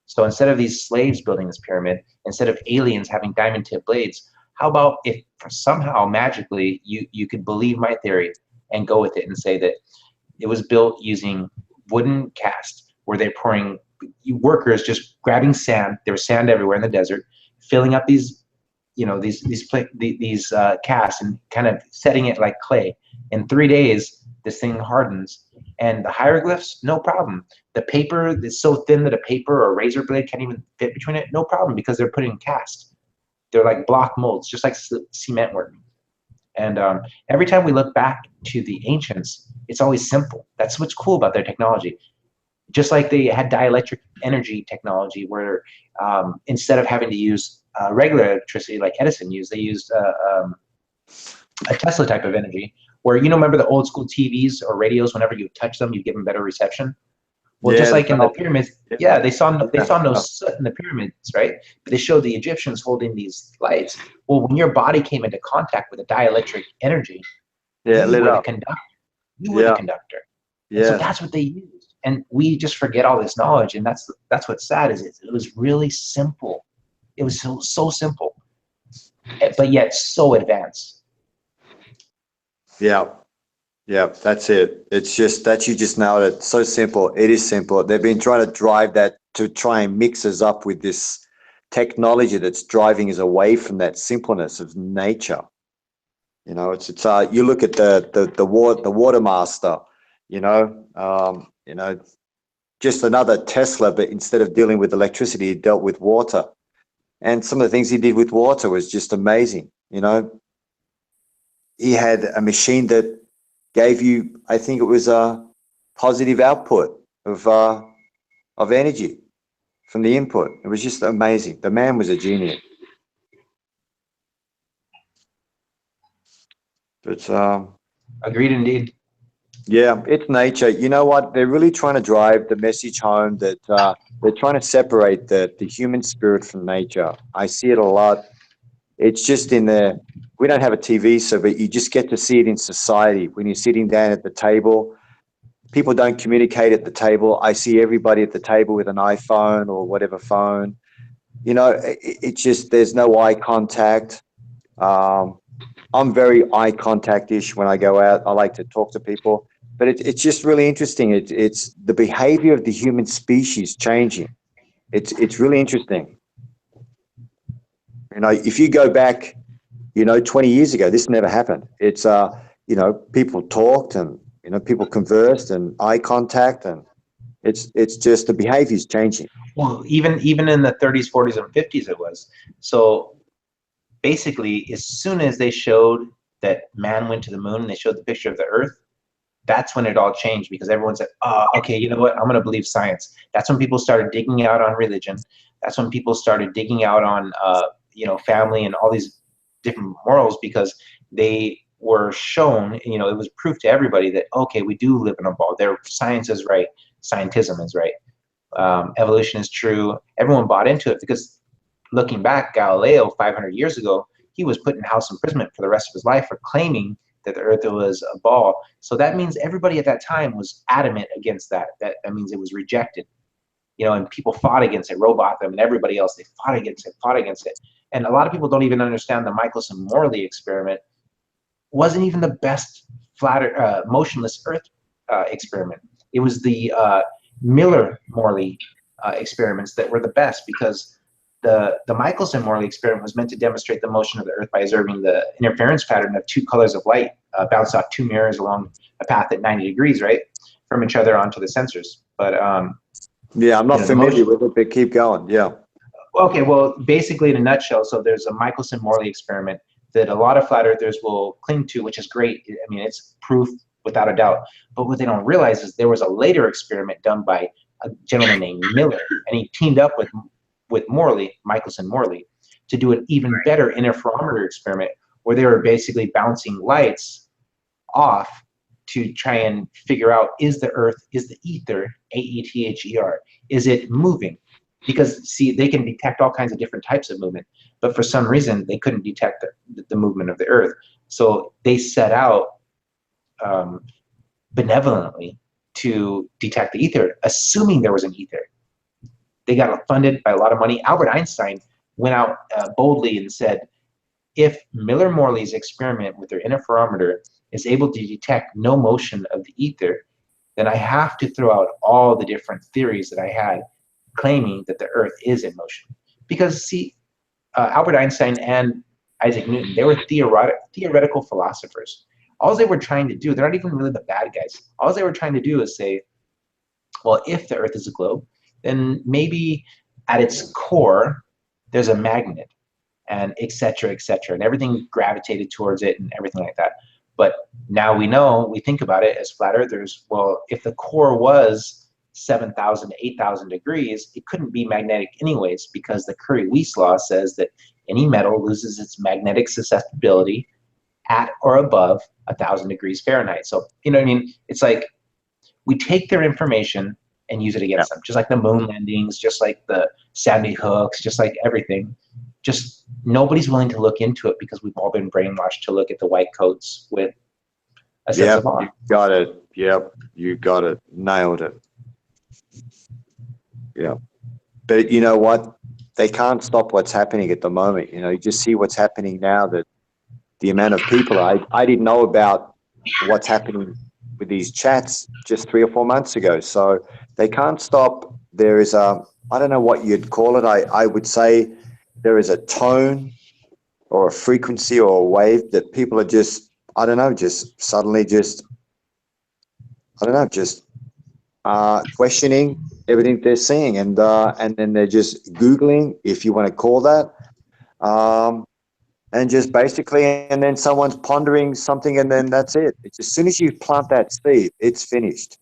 So instead of these slaves building this pyramid, instead of aliens having diamond tip blades, how about if somehow magically you could believe my theory and go with it and say that it was built using wooden cast, where they're pouring workers just grabbing sand. There was sand everywhere in the desert, filling up these casts and kind of setting it like clay. In 3 days, this thing hardens, and the hieroglyphs, no problem. The paper is so thin that a paper or a razor blade can't even fit between it, no problem, because they're put in cast. They're like block molds, just like cement work. And every time we look back to the ancients, it's always simple. That's what's cool about their technology. Just like they had dielectric energy technology, where instead of having to use regular electricity like Edison used, they used a Tesla type of energy, where, remember the old school TVs or radios, whenever you touch them, you give them better reception? Well, just like in the pyramids, they saw no soot in the pyramids, right? But they showed the Egyptians holding these lights. Well, when your body came into contact with a dielectric energy, you were the conductor. You were the conductor. And so that's what they used. And we just forget all this knowledge, and that's what's sad, is it was really simple. It was so simple, but yet so advanced. Yeah. Yeah, that's it. It's just that you just nailed it. So simple. It is simple. They've been trying to drive that to try and mix us up with this technology that's driving us away from that simpleness of nature. It's you look at the water master, just another Tesla, but instead of dealing with electricity, he dealt with water. And some of the things he did with water was just amazing. He had a machine that gave you, I think it was a positive output of energy from the input. It was just amazing. The man was a genius. But agreed indeed. yeah, it's nature. You know what? They're really trying to drive the message home that they're trying to separate the human spirit from nature. I see it a lot. It's just in the, we don't have a TV, so but you just get to see it in society when you're sitting down at the table. People don't communicate at the table. I see everybody at the table with an iPhone or whatever phone. You know, it's just there's no eye contact. I'm very eye contact-ish when I go out. I like to talk to people, but it's just really interesting. It's the behavior of the human species changing. It's really interesting. You know, if you go back, 20 years ago, this never happened. It's people talked and people conversed and eye contact, and it's just the behavior is changing. Well, even in the 30s, 40s, and 50s, it was. So basically, as soon as they showed that man went to the moon and they showed the picture of the Earth, that's when it all changed, because everyone said, oh, okay, you know what? I'm going to believe science. That's when people started digging out on religion. That's when people started digging out on, family and all these different morals, because they were shown, it was proof to everybody that, okay, we do live in a ball. Their science is right. Scientism is right. Evolution is true. Everyone bought into it, because looking back, Galileo 500 years ago, he was put in house imprisonment for the rest of his life for claiming that the Earth was a ball. So that means everybody at that time was adamant against that. That means it was rejected. And people fought against it, Robotham and everybody else, they fought against it. And a lot of people don't even understand the Michelson-Morley experiment wasn't even the best motionless Earth experiment. It was the Miller-Morley experiments that were the best, because the Michelson-Morley experiment was meant to demonstrate the motion of the Earth by observing the interference pattern of two colors of light bounce off two mirrors along a path at 90 degrees, right, from each other onto the sensors. But yeah, I'm not familiar with it, but keep going. Yeah. Okay, well, basically in a nutshell, so there's a Michelson-Morley experiment that a lot of flat earthers will cling to, which is great. I mean, it's proof without a doubt. But what they don't realize is there was a later experiment done by a gentleman named Miller, and he teamed up with Morley, Michelson-Morley, to do an even better interferometer experiment, where they were basically bouncing lights off to try and figure out, is the Earth, is the ether, AETHER, is it moving? Because, see, they can detect all kinds of different types of movement, but for some reason they couldn't detect the movement of the Earth. So they set out benevolently to detect the ether, assuming there was an ether. They got funded by a lot of money. Albert Einstein went out boldly and said, if Miller-Morley's experiment with their interferometer is able to detect no motion of the ether, then I have to throw out all the different theories that I had claiming that the Earth is in motion. Because, see, Albert Einstein and Isaac Newton, they were theoretical philosophers. All they were trying to do, they're not even really the bad guys. All they were trying to do is say, well, if the Earth is a globe, then maybe at its core, there's a magnet, and et cetera, and everything gravitated towards it and everything like that. But now we know, we think about it as flat earthers, well, if the core was 7,000 to 8,000 degrees, it couldn't be magnetic anyways, because the Curie-Weiss law says that any metal loses its magnetic susceptibility at or above 1,000 degrees Fahrenheit. So, you know what I mean? It's like we take their information and use it against them, just like the moon landings, just like the Sandy Hooks, just like everything. Just nobody's willing to look into it, because we've all been brainwashed to look at the white coats with a sense of awe. You got it. Yep, you got it. Nailed it. Yeah. But you know what? They can't stop what's happening at the moment. You just see what's happening now, that the amount of people, I didn't know about what's happening with these chats just 3 or 4 months ago. So they can't stop. There is I don't know what you'd call it. I would say there is a tone or a frequency or a wave that people are just, I don't know, just suddenly just, I don't know, just questioning everything they're seeing, and then they're just Googling, if you want to call that, and just basically, and then someone's pondering something, and then that's it. It's as soon as you plant that seed, it's finished.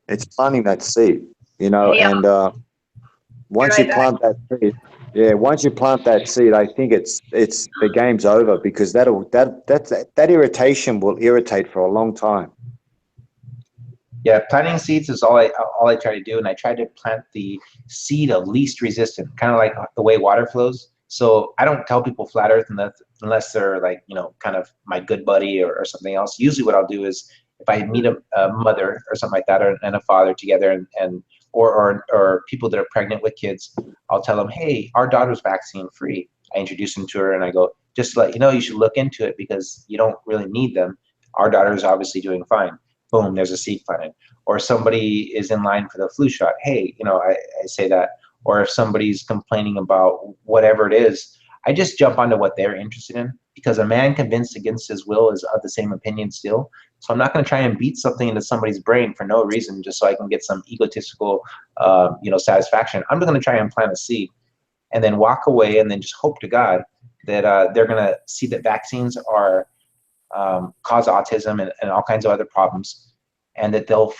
It's planting that seed, and once you plant that seed, Yeah, once you plant that seed, I think it's the game's over, because that irritation will irritate for a long time. Yeah, planting seeds is all I try to do, and I try to plant the seed of least resistant, kind of like the way water flows. So I don't tell people flat Earth unless they're like, you know, kind of my good buddy or something else. Usually, what I'll do is if I meet a mother or something like that, and a father together, or people that are pregnant with kids, I'll tell them, hey, our daughter's vaccine free. I introduce them to her, and I go, just to let you know, you should look into it because you don't really need them. Our daughter is obviously doing fine. Boom, there's a seed planted. Or somebody is in line for the flu shot. Hey, you know, I say that. Or if somebody's complaining about whatever it is, I just jump onto what they're interested in, because a man convinced against his will is of the same opinion still. So I'm not going to try and beat something into somebody's brain for no reason just so I can get some egotistical, satisfaction. I'm going to try and plant a seed and then walk away and then just hope to God that they're going to see that vaccines are cause autism and all kinds of other problems, and that they'll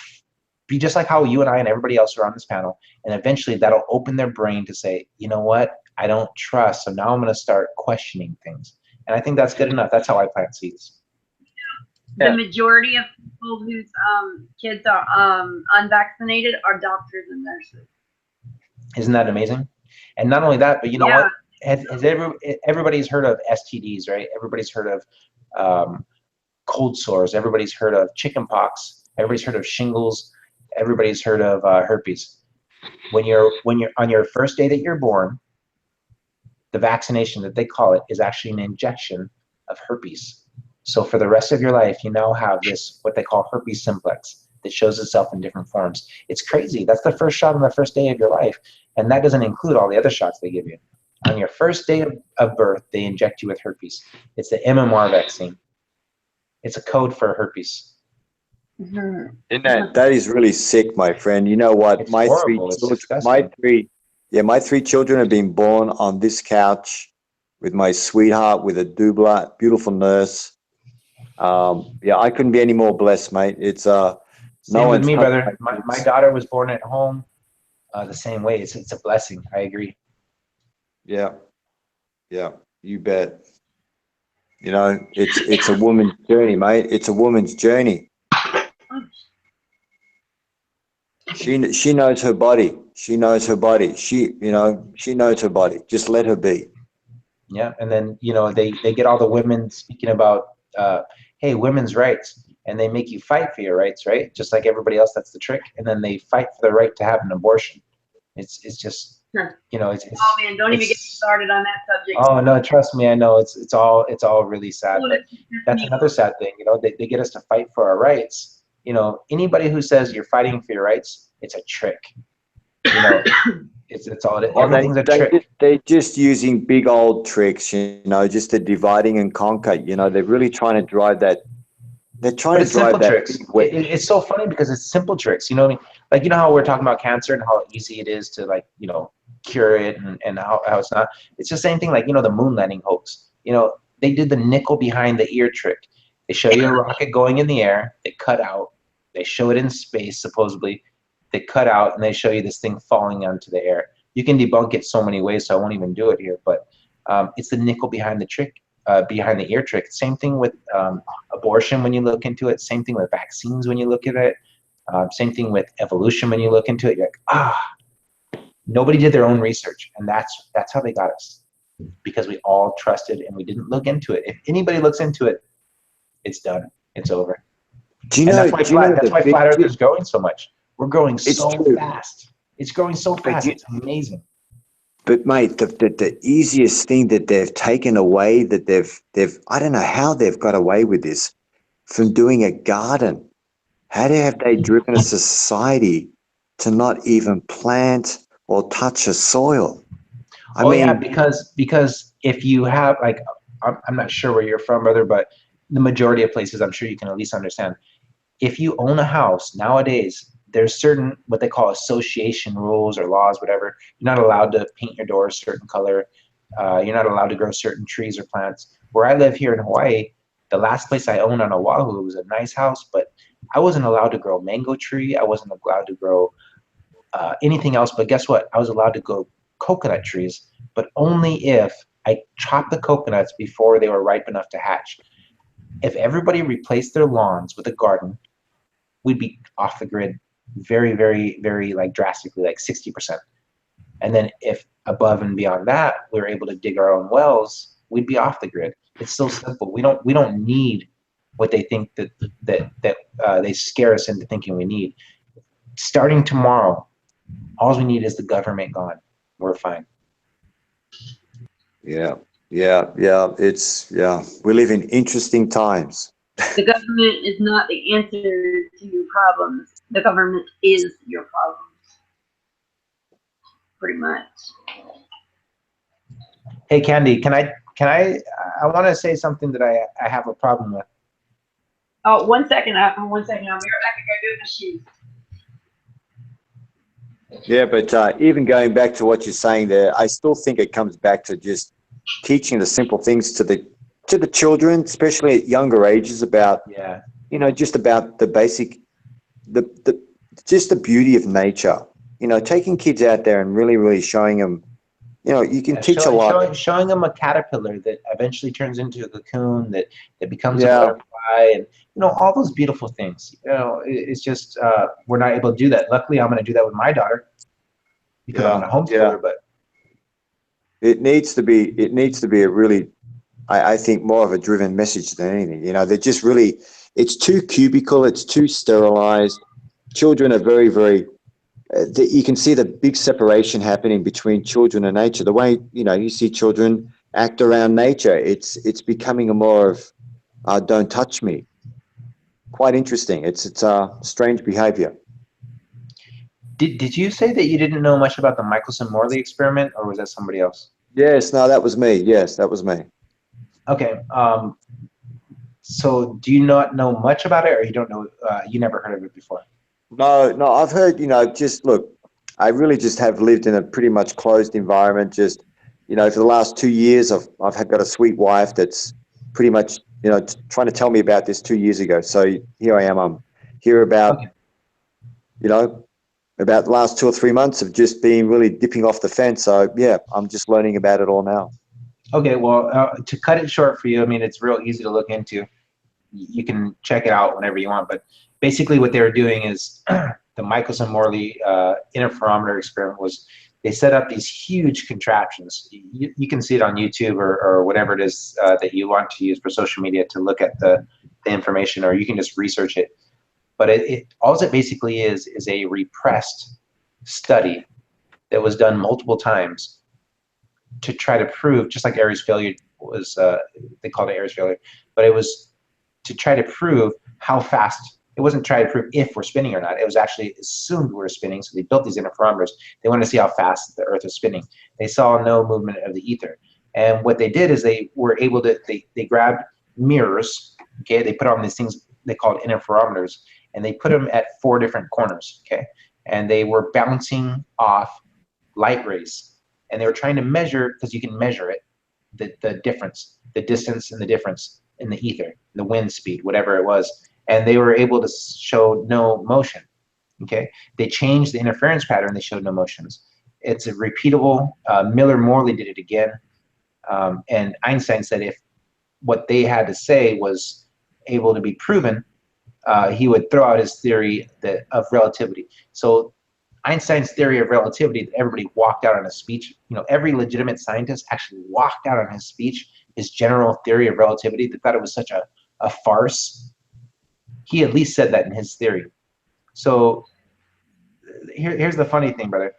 be just like how you and I and everybody else are on this panel, and eventually that'll open their brain to say, you know what, I don't trust, so now I'm going to start questioning things. And I think that's good enough. That's how I plant seeds. The majority of people whose kids are unvaccinated are doctors and nurses. Isn't that amazing? And not only that, but you know what? Everybody's heard of STDs, right? Everybody's heard of cold sores. Everybody's heard of chicken pox. Everybody's heard of shingles. Everybody's heard of herpes. When you're on your first day that you're born, the vaccination that they call it is actually an injection of herpes. So for the rest of your life, you now have this, what they call herpes simplex, that shows itself in different forms. It's crazy. That's the first shot on the first day of your life. And that doesn't include all the other shots they give you. On your first day of birth, they inject you with herpes. It's the MMR vaccine. It's a code for herpes. That is really sick, my friend. You know what? It's horrible. It's disgusting. My three children have been born on this couch with my sweetheart, with a doula, beautiful nurse. I couldn't be any more blessed, mate. It's Same with me, brother. My daughter was born at home the same way. It's a blessing. I agree. Yeah, you bet. You know, it's a woman's journey, mate. It's a woman's journey. She knows her body. She knows her body. She knows her body. Just let her be. Yeah, and then they get all the women speaking about hey, women's rights, and they make you fight for your rights, right? Just like everybody else, that's the trick. And then they fight for the right to have an abortion. It's just oh man, don't even get started on that subject. Oh no, trust me, I know it's all really sad. But that's another sad thing. They get us to fight for our rights. Anybody who says you're fighting for your rights, it's a trick. It's all everything's a trick. They're just using big old tricks, just the dividing and conquer. They're really trying to drive that. They're trying to drive that. Tricks. It's so funny because it's simple tricks. You know what I mean? Like how we're talking about cancer and how easy it is to cure it and how it's not. It's the same thing like the moon landing hoax. They did the nickel behind the ear trick. They show you a rocket going in the air. They cut out. They show it in space supposedly. They cut out and they show you this thing falling onto the air. You can debunk it so many ways, so I won't even do it here. But it's the nickel behind the trick. Behind the ear trick. Same thing with abortion when you look into it. Same thing with vaccines when you look at it. Same thing with evolution when you look into it. You're like, nobody did their own research, and that's how they got us, because we all trusted and we didn't look into it. If anybody looks into it, it's done. It's over. That's why flat Earth is growing so much. We're growing so fast. It's growing so fast. It's amazing. But mate, the easiest thing that they've taken away, that they've I don't know how they've got away with this, from doing a garden. How have they driven a society to not even plant or touch a soil? I mean, because if you have I'm not sure where you're from, brother, but the majority of places I'm sure you can at least understand. If you own a house nowadays, there's certain what they call association rules or laws, whatever. You're not allowed to paint your door a certain color. You're not allowed to grow certain trees or plants. Where I live here in Hawaii, the last place I owned on Oahu was a nice house, but I wasn't allowed to grow mango tree. I wasn't allowed to grow anything else. But guess what? I was allowed to grow coconut trees, but only if I chopped the coconuts before they were ripe enough to hatch. If everybody replaced their lawns with a garden, we'd be off the grid very, very, very like drastically, like 60%. And then if above and beyond that, we were able to dig our own wells, we'd be off the grid. It's so simple. We don't need what they think that they scare us into thinking we need. Starting tomorrow, all we need is the government gone. We're fine. Yeah. We live in interesting times. The government is not the answer to your problems. The government is your problem. Pretty much. Hey, Candy, I want to say something that I have a problem with. Oh, 1 second. 1 second. I'll be right back. I gotta do the shoes. Yeah, but even going back to what you're saying there, I still think it comes back to just teaching the simple things to the children, especially at younger ages, about just about the basic, just the beauty of nature. Taking kids out there and really showing them. You can teach a lot. Showing them a caterpillar that eventually turns into a cocoon that becomes a butterfly, and all those beautiful things. It's just we're not able to do that. Luckily, I'm going to do that with my daughter because I'm going to homeschool her. But it needs to be a really, I think, more of a driven message than anything. They're just really, it's too cubical, it's too sterilized. Children are very, very. You can see the big separation happening between children and nature. The way you see children act around nature, it's becoming a more of don't touch me. Quite interesting. It's strange behavior. Did you say that you didn't know much about the Michelson-Morley experiment, or was that somebody else? Yes, no, that was me. Yes, that was me. Okay. So do you not know much about it, or you don't know? You never heard of it before? No, I've heard, just look, I really just have lived in a pretty much closed environment. Just, for the last 2 years, I've got a sweet wife that's pretty much, trying to tell me about this 2 years ago. So here I am. I'm here about, about the last 2 or 3 months of just being really dipping off the fence. So yeah, I'm just learning about it all now. Okay, well, to cut it short for you, I mean, it's real easy to look into. You can check it out whenever you want, but basically what they were doing is the Michelson-Morley interferometer experiment was they set up these huge contraptions. You can see it on YouTube or whatever it is that you want to use for social media to look at the information, or you can just research it. But all it basically is a repressed study that was done multiple times to try to prove, just like Aries failure was, they called it Aries failure, but it was to try to prove how fast. It wasn't trying to prove if we're spinning or not. It was actually assumed we're spinning. So they built these interferometers. They wanted to see how fast the Earth was spinning. They saw no movement of the ether. And what they did is they were able to, they grabbed mirrors, okay? They put on these things they called interferometers, and they put them at 4 different corners, okay? And they were bouncing off light rays. And they were trying to measure, because you can measure it, the difference, the distance and the difference in the ether, the wind speed, whatever it was. And they were able to show no motion, okay? They changed the interference pattern, they showed no motions. It's a repeatable, Miller-Morley did it again, and Einstein said if what they had to say was able to be proven, he would throw out his theory of relativity. So Einstein's theory of relativity, everybody walked out on a speech, every legitimate scientist actually walked out on his speech, his general theory of relativity. They thought it was such a farce. He at least said that in his theory. So here's the funny thing, brother.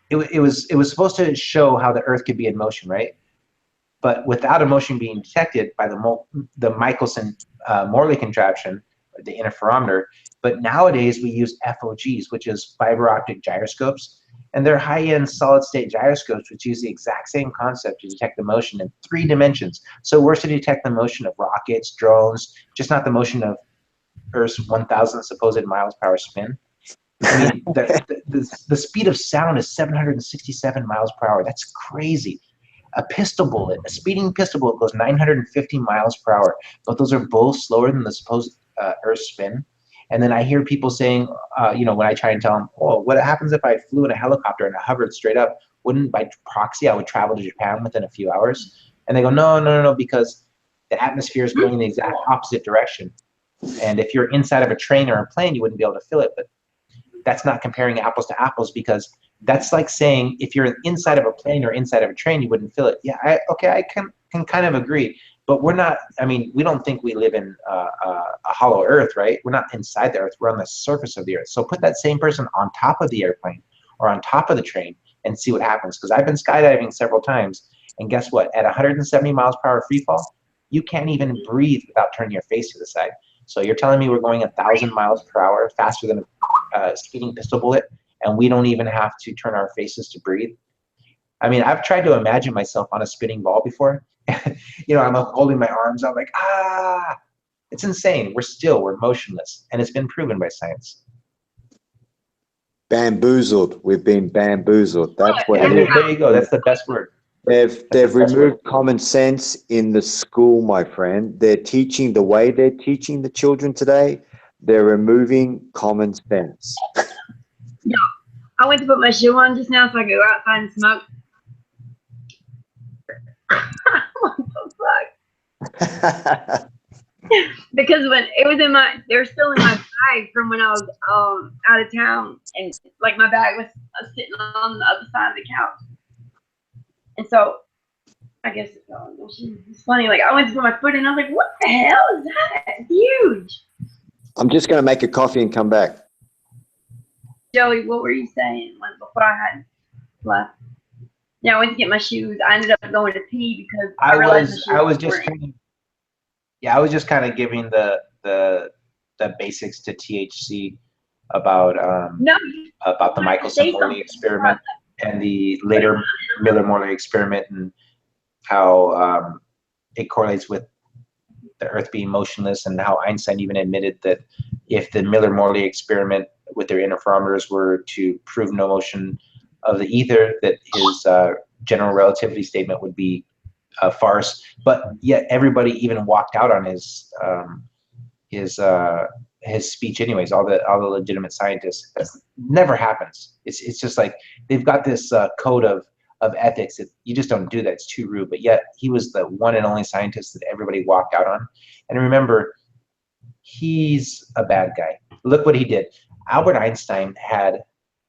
It was supposed to show how the Earth could be in motion, right? But without a motion being detected by the Michelson-Morley contraption, the interferometer. But nowadays we use FOGs, which is fiber optic gyroscopes, and they're high-end solid-state gyroscopes which use the exact same concept to detect the motion in 3 dimensions. So we're to detect the motion of rockets, drones, just not the motion of Earth's 1,000 supposed miles per hour spin. I mean, the speed of sound is 767 miles per hour. That's crazy. A pistol bullet, a speeding pistol bullet goes 950 miles per hour, but those are both slower than the supposed Earth spin. And then I hear people saying, you know, when I try and tell them, oh, what happens if I flew in a helicopter and I hovered straight up? Wouldn't by proxy I would travel to Japan within a few hours? And they go, no, because the atmosphere is going in the exact opposite direction. And if you're inside of a train or a plane, you wouldn't be able to feel it. But that's not comparing apples to apples, because that's like saying if you're inside of a plane or inside of a train, you wouldn't feel it. Yeah, I can kind of agree. But we're not, I mean, we don't think we live in a hollow earth, right? We're not inside the earth, we're on the surface of the earth. So put that same person on top of the airplane or on top of the train and see what happens. Because I've been skydiving several times, and guess what? At 170 miles per hour free fall, you can't even breathe without turning your face to the side. So you're telling me we're going 1,000 miles per hour faster than a speeding pistol bullet, and we don't even have to turn our faces to breathe? I mean, I've tried to imagine myself on a spinning ball before. You know, I'm holding my arms out like, it's insane. We're motionless, and it's been proven by science. Bamboozled. We've been bamboozled. That's what it is. There you go. That's the best word. They've removed common sense in the school, my friend. They're teaching the way they're teaching the children today. They're removing common sense. Yeah. I went to put my shoe on just now so I could go outside and smoke. What the fuck? Because when it was in my, they were still in my bag from when I was out of town, and like my bag was sitting on the other side of the couch, and so I guess it's funny. Like I went to put my foot in, I was like, "What the hell is that? It's huge." I'm just going to make a coffee and come back. Joey, what were you saying before I had left? Yeah, I went to get my shoes. I ended up going to pee because I was just kind of giving the basics to THC about the Michelson-Morley experiment and the later Miller-Morley experiment, and how it correlates with the Earth being motionless, and how Einstein even admitted that if the Miller-Morley experiment with their interferometers were to prove no motion of the ether, that his general relativity statement would be a farce. But yet everybody even walked out on his speech anyways. All the legitimate scientists. That never happens. It's just like they've got this code of ethics that you just don't do that. It's too rude. But yet he was the one and only scientist that everybody walked out on. And remember, he's a bad guy. Look what he did. Albert Einstein had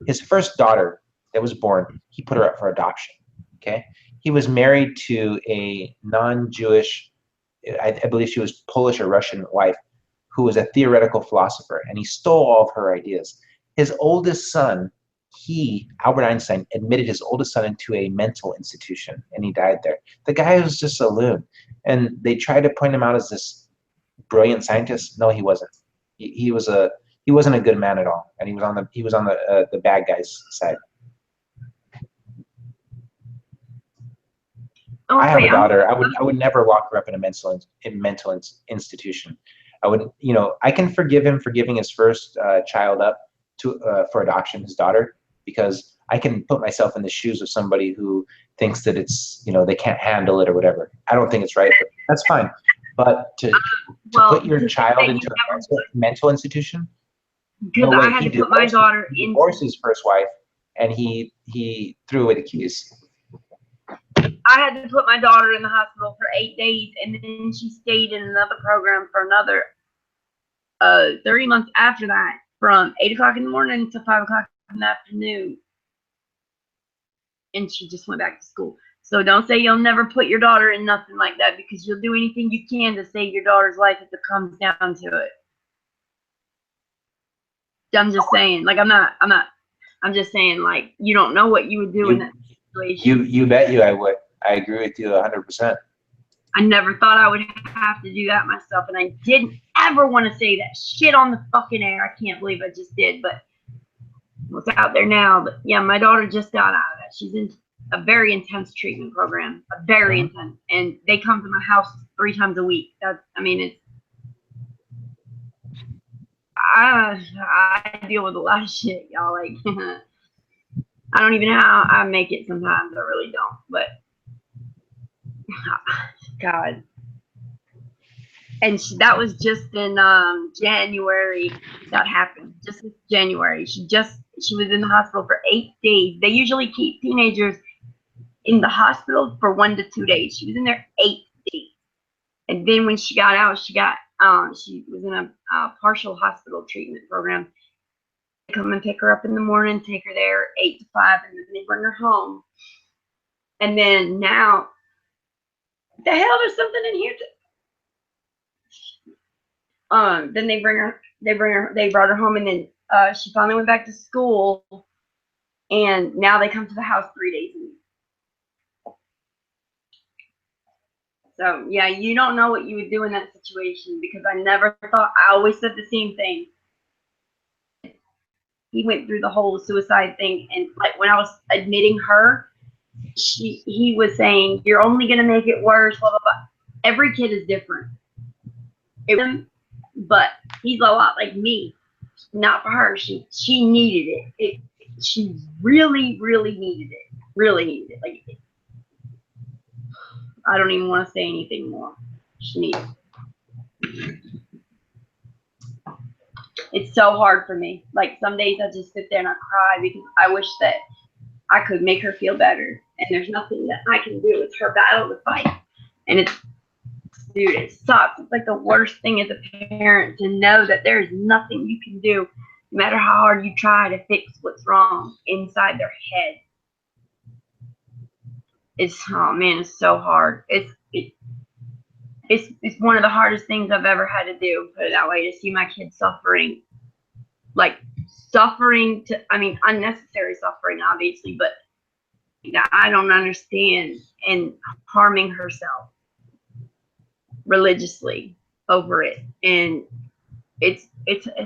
his first daughter that was born. He put her up for adoption. Okay. He was married to a non-Jewish, I believe she was Polish or Russian wife, who was a theoretical philosopher, and he stole all of her ideas. His oldest son, Albert Einstein, admitted his oldest son into a mental institution, and he died there. The guy was just a loon, and they tried to point him out as this brilliant scientist. No, he wasn't. He wasn't a good man at all, and he was on the bad guy's side. I have a daughter. I would never lock her up in a mental institution. I would, you know, I can forgive him for giving his first child up for adoption, his daughter, because I can put myself in the shoes of somebody who thinks that it's, you know, they can't handle it or whatever. I don't think it's right, but that's fine. But to put your child into a mental institution, no way. I had to put my daughter in. He divorced his first wife, and he threw away the keys. I had to put my daughter in the hospital for 8 days, and then she stayed in another program for another 30 months after that, from 8 o'clock in the morning to 5 o'clock in the afternoon. And she just went back to school. So don't say you'll never put your daughter in nothing like that, because you'll do anything you can to save your daughter's life if it comes down to it. I'm just saying, like, I'm just saying, like, you don't know what you would do in that situation. You bet you I would. I agree with you 100%. I never thought I would have to do that myself, and I didn't ever want to say that shit on the fucking air. I can't believe I just did, but it's out there now. But yeah, my daughter just got out of that. She's in a very intense treatment program, intense, and they come to my house 3 times a week. I deal with a lot of shit, y'all. Like, I don't even know how I make it sometimes. I really don't. But God, And that was just in January that happened. Just this January. She was in the hospital for 8 days. They usually keep teenagers in the hospital for 1 to 2 days. She was in there 8 days. And then when she got out, she was in a partial hospital treatment program. They come and pick her up in the morning, take her there 8 to 5, and then they bring her home. And then now, the hell, there's something in here. Then they brought her home, and then she finally went back to school, and now they come to the house 3 days a week. So yeah, you don't know what you would do in that situation, because I always said the same thing. He went through the whole suicide thing, and like when I was admitting her, he was saying, "You're only gonna make it worse." Blah blah blah. Every kid is different. But he's a lot like me. Not for her. She needed it. She really, really needed it. Really needed it. Like, I don't even want to say anything more. She needed it. It's so hard for me. Like, some days I just sit there and I cry because I wish that I could make her feel better. And there's nothing that I can do. It's her battle to fight. And dude, it sucks. It's like the worst thing as a parent to know that there is nothing you can do, no matter how hard you try to fix what's wrong inside their head. Oh man, it's so hard. It's one of the hardest things I've ever had to do, put it that way, to see my kids suffering. Like, unnecessary suffering, obviously, but I don't understand, and harming herself religiously over it, and it's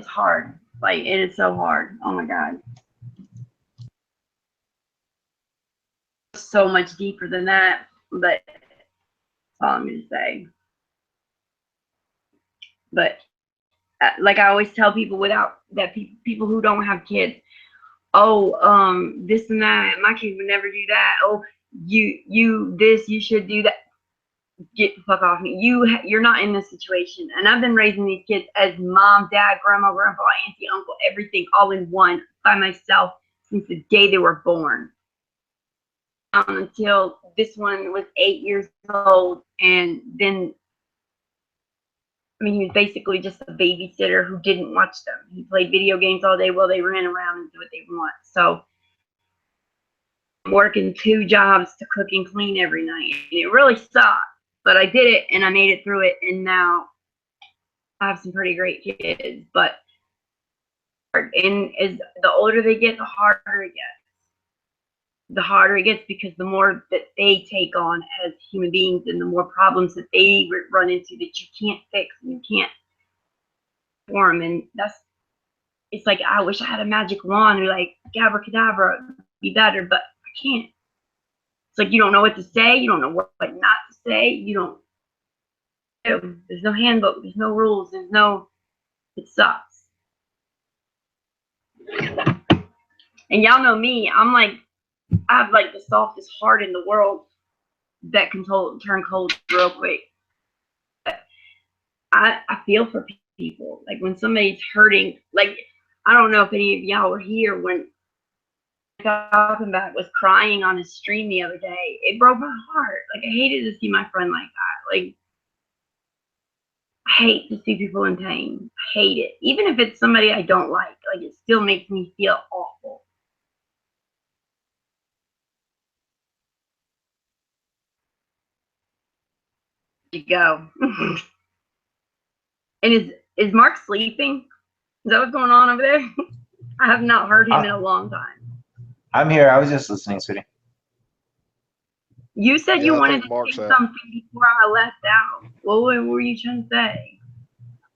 hard. Like, it is so hard. Oh my God, so much deeper than that, but that's all I'm gonna say. But like I always tell people, people who don't have kids, this and that, my kids would never do that. Oh, you this, you should do that. Get the fuck off me. You're not in this situation. And I've been raising these kids as mom, dad, grandma, grandpa, auntie, uncle, everything all in one by myself since the day they were born. Until this one was 8 years old, and then he was basically just a babysitter who didn't watch them. He played video games all day while they ran around and did what they want. So I'm working 2 jobs to cook and clean every night, and it really sucked. But I did it, and I made it through it, and now I have some pretty great kids. But and as the older they get, the harder it gets. The harder it gets, because the more that they take on as human beings, and the more problems that they run into that you can't fix and you can't form. And it's like, I wish I had a magic wand or like abracadabra, be better, but I can't. It's like, you don't know what to say, you don't know what not to say, there's no handbook, there's no rules, it sucks. And y'all know me, I have like the softest heart in the world that can turn cold real quick. I feel for people. Like, when somebody's hurting, like, I don't know if any of y'all were here when talking about was crying on his stream the other day. It broke my heart. Like, I hated to see my friend like that. Like, I hate to see people in pain. I hate it. Even if it's somebody I don't like, it still makes me feel awful. You go. And is Mark sleeping? Is that what's going on over there? I have not heard him in a long time. I'm here. I was just listening, sweetie. You said you wanted to say something before I left out. What were you trying to say?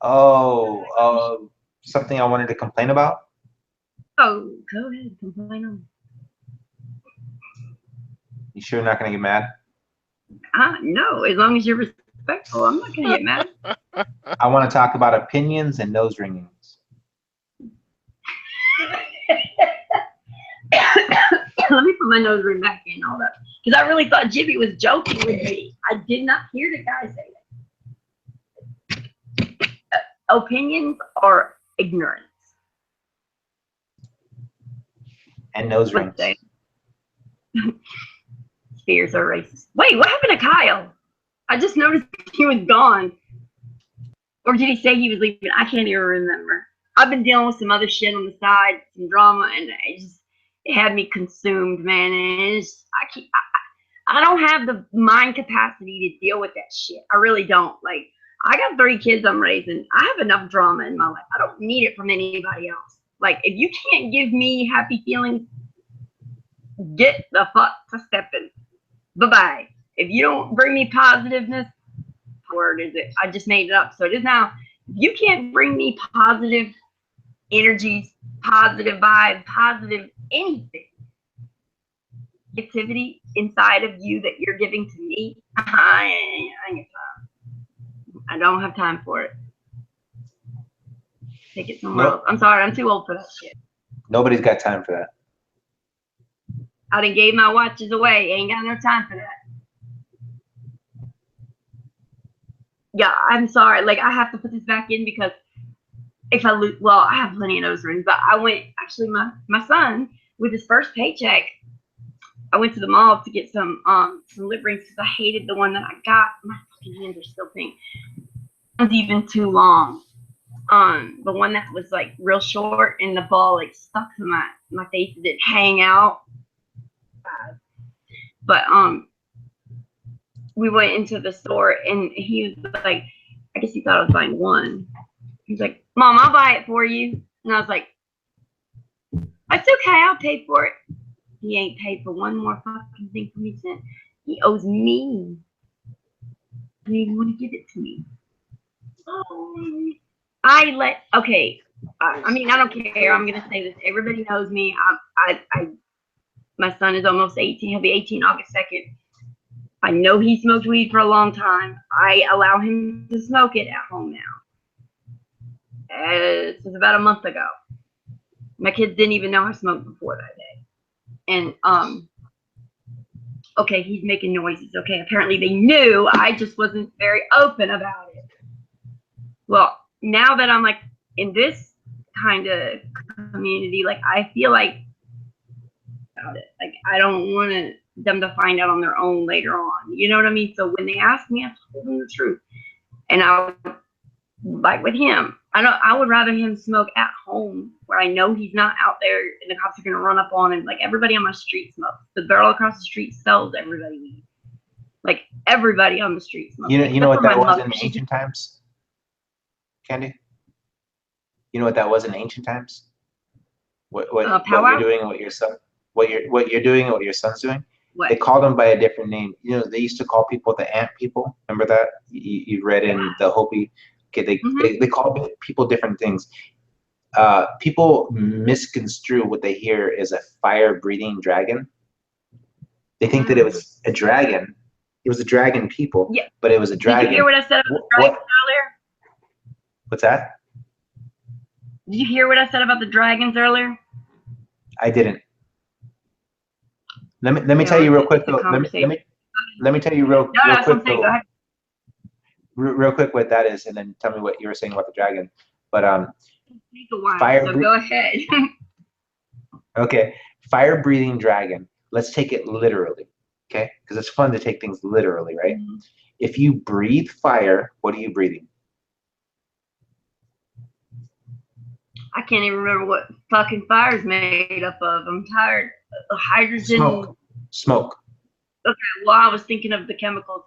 Oh, something I wanted to complain about? Oh, go ahead. Complain on. You sure you're not going to get mad? No, as long as you're respectful, I'm not going to get mad. I want to talk about opinions and nose ringings. Let me put my nose ring back in, all that, because I really thought Jimmy was joking with me. I did not hear the guy say that. opinions are ignorance. And nose rings. Fears are racist. Wait, what happened to Kyle? I just noticed he was gone. Or did he say he was leaving? I can't even remember. I've been dealing with some other shit on the side, some drama, and it had me consumed, man. And I don't have the mind capacity to deal with that shit. I really don't. Like, I got 3 kids I'm raising. I have enough drama in my life. I don't need it from anybody else. Like, if you can't give me happy feelings, get the fuck to stepping. Bye-bye. If you don't bring me positiveness, word is it? I just made it up. So it is now. If you can't bring me positive energies, positive vibe, positive anything, activity inside of you that you're giving to me, I don't have time for it. Take it somewhere else. I'm sorry, I'm too old for that shit. Nobody's got time for that. I done gave my watches away. Ain't got no time for that. Yeah, I'm sorry. Like, I have to put this back in because if I lose, well, I have plenty of nose rings, but I went, actually, my son, with his first paycheck, I went to the mall to get some lip rings because I hated the one that I got. My fucking hands are still pink. It was even too long. The one that was like real short and the ball like stuck to my face. It didn't hang out. But we went into the store and he was like, I guess he thought I was buying one. He's like, Mom, I'll buy it for you. And I was like, it's okay, I'll pay for it. He ain't paid for one more fucking thing for me since. He owes me. He didn't even want to give it to me. Okay. I mean, I don't care. I'm gonna say this. Everybody knows me. My son is almost 18. He'll be 18 August 2nd. I know he smoked weed for a long time. I allow him to smoke it at home now. This was about a month ago. My kids didn't even know I smoked before that day. And okay, he's making noises. Okay, apparently they knew. I just wasn't very open about it. Well, now that I'm like in this kind of community, like I feel like about it. Like I don't want them to find out on their own later on. You know what I mean? So when they ask me, I told them the truth. And I would, like with him, I would rather him smoke at home where I know he's not out there and the cops are gonna run up on him. Like everybody on my street smokes. The girl across the street sells everybody weed. Like everybody on the street smokes. You know what that was in ancient times, Candy? You know what that was in ancient times? What you're doing and what your son what you're doing and what your son's doing? What? They called them by a different name. You know, they used to call people the ant people. Remember that? You read in the Hopi. Okay, they call people different things. People misconstrue what they hear as a fire-breathing dragon. They think that it was a dragon. It was a dragon people, but it was a dragon. Did you hear what I said about the dragons earlier? What's that? Did you hear what I said about the dragons earlier? I didn't. Let me tell you real quick though. Let me tell you real quick though. Real quick what that is, and then tell me what you were saying about the dragon. But take a while, so go ahead. Okay, fire-breathing dragon. Let's take it literally, okay? Because it's fun to take things literally, right? Mm-hmm. If you breathe fire, what are you breathing? I can't even remember what fucking fire's made up of. I'm tired. Hydrogen. Smoke. Okay, well, I was thinking of the chemicals.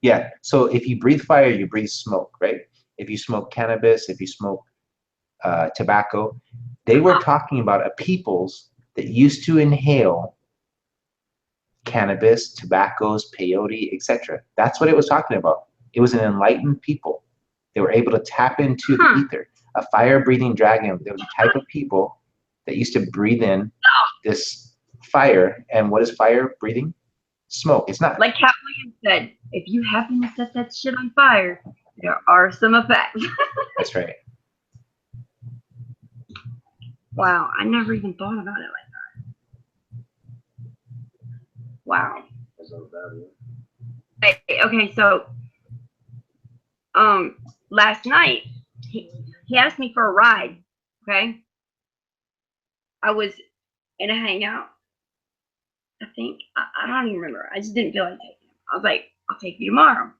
Yeah, so if you breathe fire, you breathe smoke, right? If you smoke cannabis, if you smoke tobacco, they were talking about a peoples that used to inhale cannabis, tobaccos, peyote, etc. That's what it was talking about. It was an enlightened people. They were able to tap into the ether. A fire-breathing dragon. There was a type of people that used to breathe in this fire. And what is fire breathing? Smoke. It's not. Like Cat Williams said, if you happen to set that shit on fire, there are some effects. That's right. Wow, I never even thought about it like that. Wow. Okay, so last night he asked me for a ride. Okay. I was in a hangout. I think I don't even remember. I just didn't feel like taking him. I was like, I'll take you tomorrow.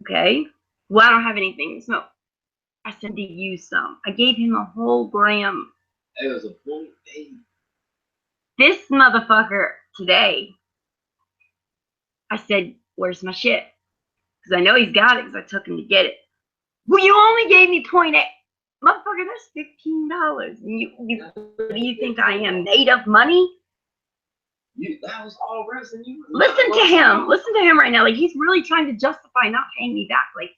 Okay. Well, I don't have anything to smoke. I said to use some. I gave him a whole gram. It was a point. This motherfucker today, I said, where's my shit? Because I know he's got it because I took him to get it. Well, you only gave me 0.8. Motherfucker, that's $15. And you think I am made of money? That was all resin. Listen to him. Listen to him right now. Like, he's really trying to justify not paying me back. Like,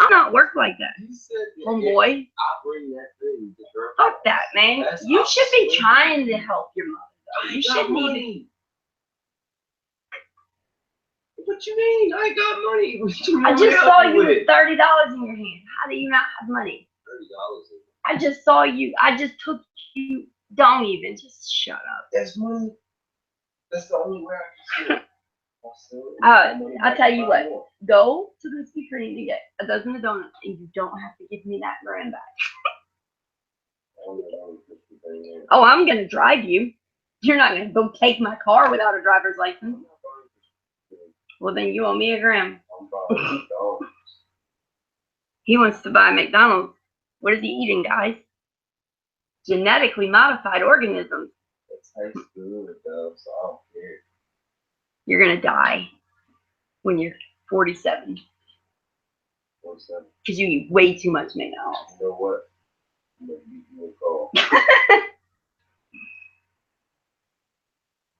I'm not work like that, homeboy. I'll bring that thing. Fuck that, man. You should be trying to help your mother, though. You shouldn't even. What you mean? I ain't got money. What you I want just help saw me you with? with $30 in your hand. How do you not have money? $30. I just saw you. I just took you. Don't even. Just shut up. That's money. That's the only way I can see it. I'll tell you what. Go to the speaker and get a dozen of donuts, and you don't have to give me that grand back. Oh, I'm gonna drive you. You're not gonna go take my car without a driver's license. Well, then you owe me a gram. He wants to buy McDonald's. What is he eating, guys? Genetically modified organisms. It tastes good, though, so I don't care. You're gonna die when you're 47. 47. Because you eat way too much McDonald's. You know what? I'm gonna beat you a call.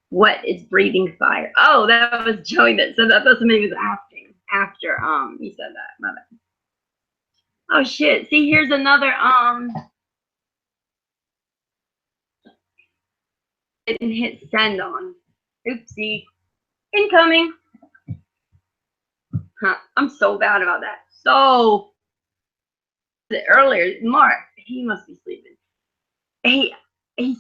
What is breathing fire? Oh, that was Joey that said that. That's somebody was asking after you said that. My bad. Oh shit. See, here's another didn't hit send on. Oopsie. Incoming. Huh. I'm so bad about that. So earlier, Mark, he must be sleeping. He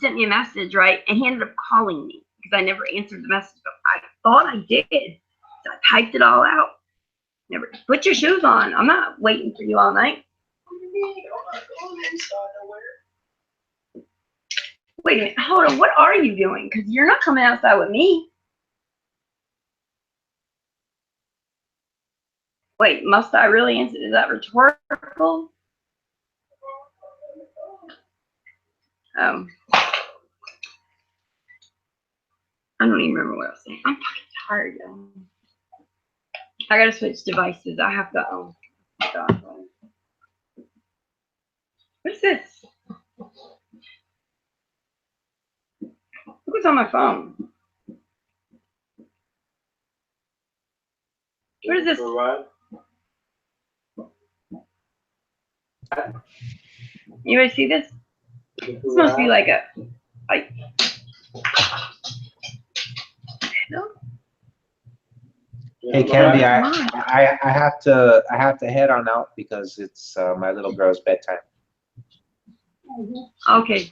sent me a message, right? And he ended up calling me because I never answered the message, but I thought I did. So I typed it all out. Never put your shoes on. I'm not waiting for you all night. Wait a minute. Hold on. What are you doing? Because you're not coming outside with me. Wait, must I really answer? Is that rhetorical? Oh. I don't even remember what I was saying. I'm fucking tired, y'all. I gotta switch devices. I have to, oh God. What's this? Look what's on my phone. What is this? You guys see this? This must be like a, like, no? Hey Candy, I have to head on out because it's my little girl's bedtime. Okay.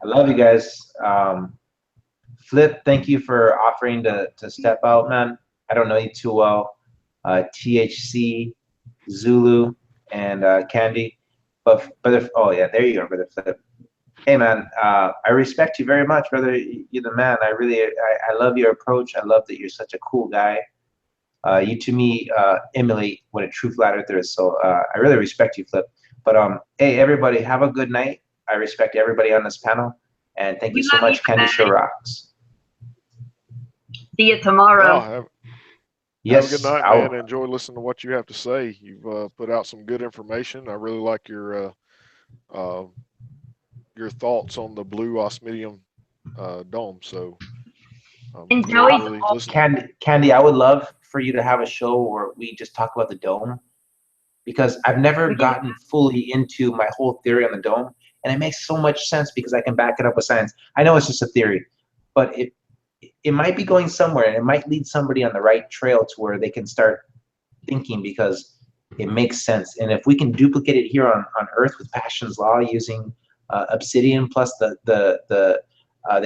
I love you guys. Flip, thank you for offering to step out, man. I don't know you too well. THC, Zulu, and Candy, but brother, oh yeah, there you go, brother Flip. Hey man, I respect you very much, brother. You're the man. I love your approach. I love that you're such a cool guy. You to me emulate what a true flat earther is. So I really respect you, Flip. But hey, everybody, have a good night. I respect everybody on this panel, and thank you so much. Candy Show rocks. See you tomorrow. Have a good night, man. Enjoy listening to what you have to say. You've put out some good information. I really like your thoughts on the blue osmidium dome. So, really Candy, I would love for you to have a show where we just talk about the dome, because I've never gotten fully into my whole theory on the dome, and it makes so much sense because I can back it up with science. I know it's just a theory, but it might be going somewhere, and it might lead somebody on the right trail to where they can start thinking, because it makes sense. And if we can duplicate it here on Earth with Passion's law using obsidian plus they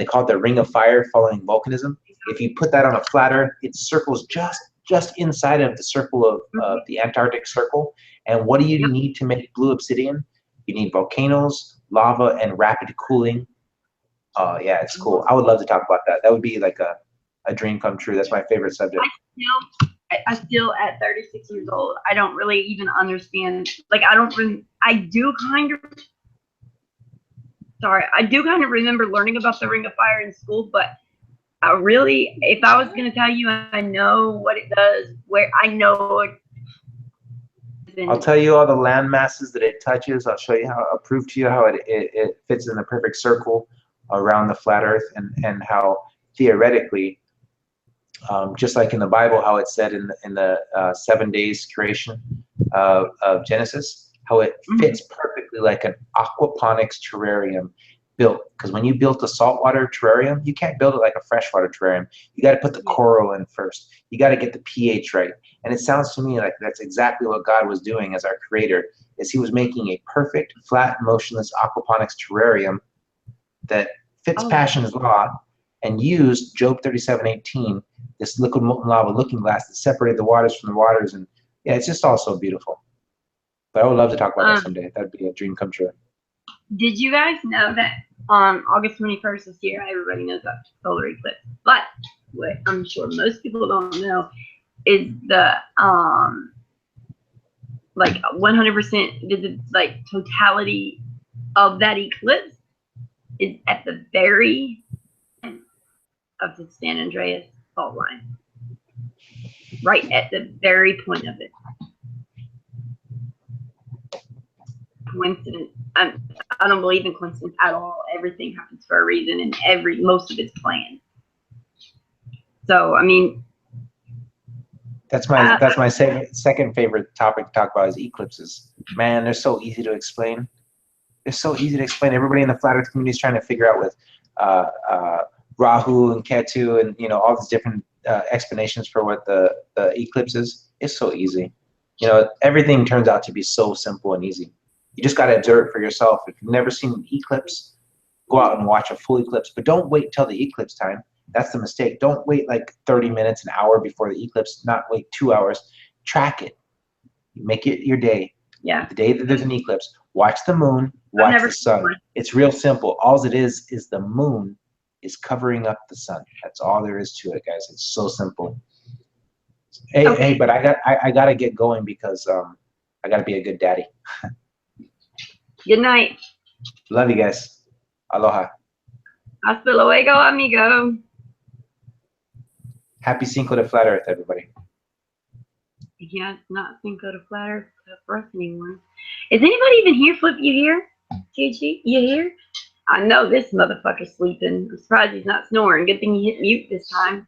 call it the ring of fire following volcanism. If you put that on a flat Earth, it circles just just inside of the circle of the Antarctic Circle. And what do you need to make blue obsidian? You need volcanoes, lava, and rapid cooling. Yeah, it's cool. I would love to talk about that. That would be like a dream come true. That's my favorite subject. I still, at 36 years old, I don't really even understand. Like, I do kind of remember learning about the Ring of Fire in school, but I really, if I was going to tell you, I know what it does, where I know it. I'll tell you all the land masses that it touches. I'll show you how, I'll prove to you how it fits in the perfect circle around the flat earth, and how theoretically, just like in the Bible, how it said in the 7 days creation of Genesis, how it fits perfectly like an aquaponics terrarium built. Because when you built a saltwater terrarium, you can't build it like a freshwater terrarium. You got to put the coral in first. You got to get the pH right. And it sounds to me like that's exactly what God was doing as our creator, is he was making a perfect, flat, motionless aquaponics terrarium that fits Passion's law, and used Job 37:18, this liquid molten lava looking glass that separated the waters from the waters. And yeah, it's just all so beautiful. But I would love to talk about that someday. That'd be a dream come true. Did you guys know that on August 21st this year, everybody knows about solar eclipse, but what I'm sure most people don't know is the like 100% the like totality of that eclipse is at the very end of the San Andreas fault line, right at the very point of it. Coincidence. I don't believe in coincidence at all. Everything happens for a reason, and most of it's planned. So I mean, that's my second favorite topic to talk about is eclipses. Man, they're so easy to explain. They're so easy to explain. Everybody in the flat earth community is trying to figure out with Rahu and Ketu and all these different explanations for what the eclipse is. It's so easy. Everything turns out to be so simple and easy. You just got to observe it for yourself. If you've never seen an eclipse, go out and watch a full eclipse. But don't wait till the eclipse time. That's the mistake. Don't wait like 30 minutes, an hour before the eclipse. Not wait 2 hours. Track it. Make it your day. Yeah. The day that there's an eclipse, watch the moon, watch the sun. It's real simple. All it is the moon is covering up the sun. That's all there is to it, guys. It's so simple. Hey, but I gotta get going because I gotta be a good daddy. Good night. Love you guys. Aloha. Hasta luego, amigo. Happy Cinco de Flat Earth, everybody. Yeah, it's not Cinco de Flat Earth for us anymore. Is anybody even here? Flip, you here? TG, you here? I know this motherfucker's sleeping. I'm surprised he's not snoring. Good thing you hit mute this time.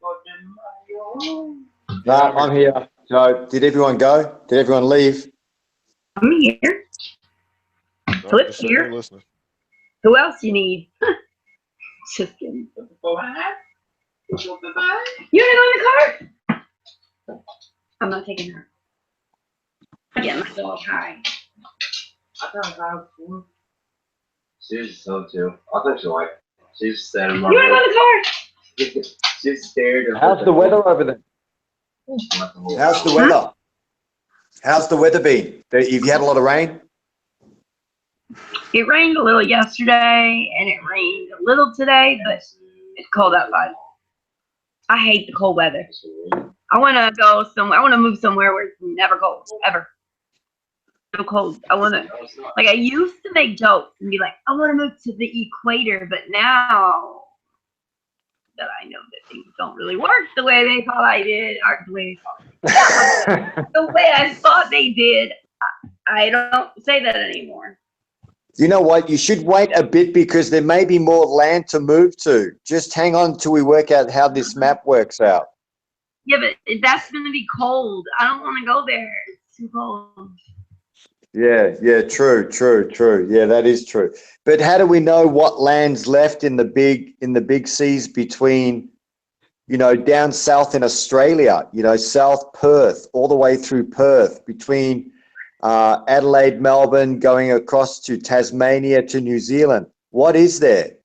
No, I'm here. So, did everyone go? Did everyone leave? I'm here. Flip's here. Who else you need? Just kidding. You want to go in the car? I'm not taking her. I'm getting my dog high. She's so too. I thought she liked. She's standing. You want to go in the car? She stared. How's the weather over there? How's the weather? How's the weather been? Have you had a lot of rain? It rained a little yesterday, and it rained a little today, but it's cold outside. I hate the cold weather. I want to go somewhere. I want to move somewhere where it's never cold, ever. So cold. I want to, like, I used to make jokes and be like, I want to move to the equator, but now that I know that things don't really work the way they thought I did, or the way I thought they did, I don't say that anymore. You know what? You should wait a bit because there may be more land to move to. Just hang on till we work out how this map works out. Yeah, but that's going to be cold. I don't want to go there. It's too cold. Yeah, true. Yeah, that is true. But how do we know what land's left in the big seas between, down south in Australia, South Perth, all the way through Perth, between Adelaide, Melbourne, going across to Tasmania to New Zealand? What is there?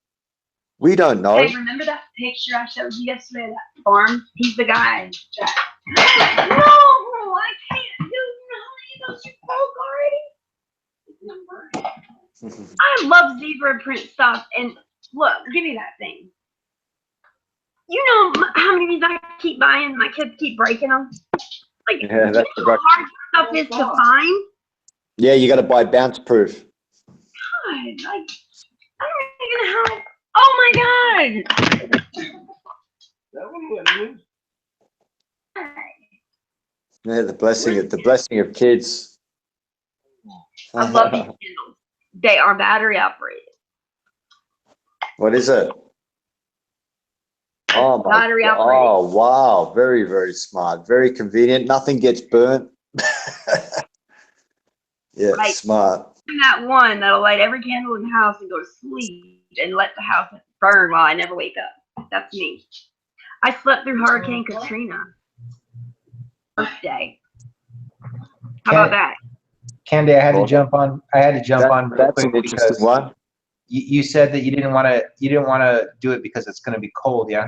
We don't know. Hey, remember that picture I showed you yesterday of that farm? He's the guy that No, I can't. Dude, you know how many of those you broke already? I love zebra print stuff, and look, give me that thing. You know how many of these I keep buying? My kids keep breaking them. Like, Yeah, that's you know how hard stuff is to find? Yeah, you got to buy bounce proof. God, like, I don't even have. Oh my God! Yeah, the blessing of kids. I love these candles. They are battery operated. What is it? Oh my Battery God. operated. Oh wow, very, very smart. Very convenient. Nothing gets burnt. Yeah, Right. smart. I'm that one that'll light every candle in the house and go to sleep and let the house burn while I never wake up. That's me. I slept through Hurricane Katrina. First day. How about that? Candy, I had to jump on. I had to jump on real That's quick an interesting because one. you said that you didn't want to. You didn't want to do it because it's going to be cold. Yeah.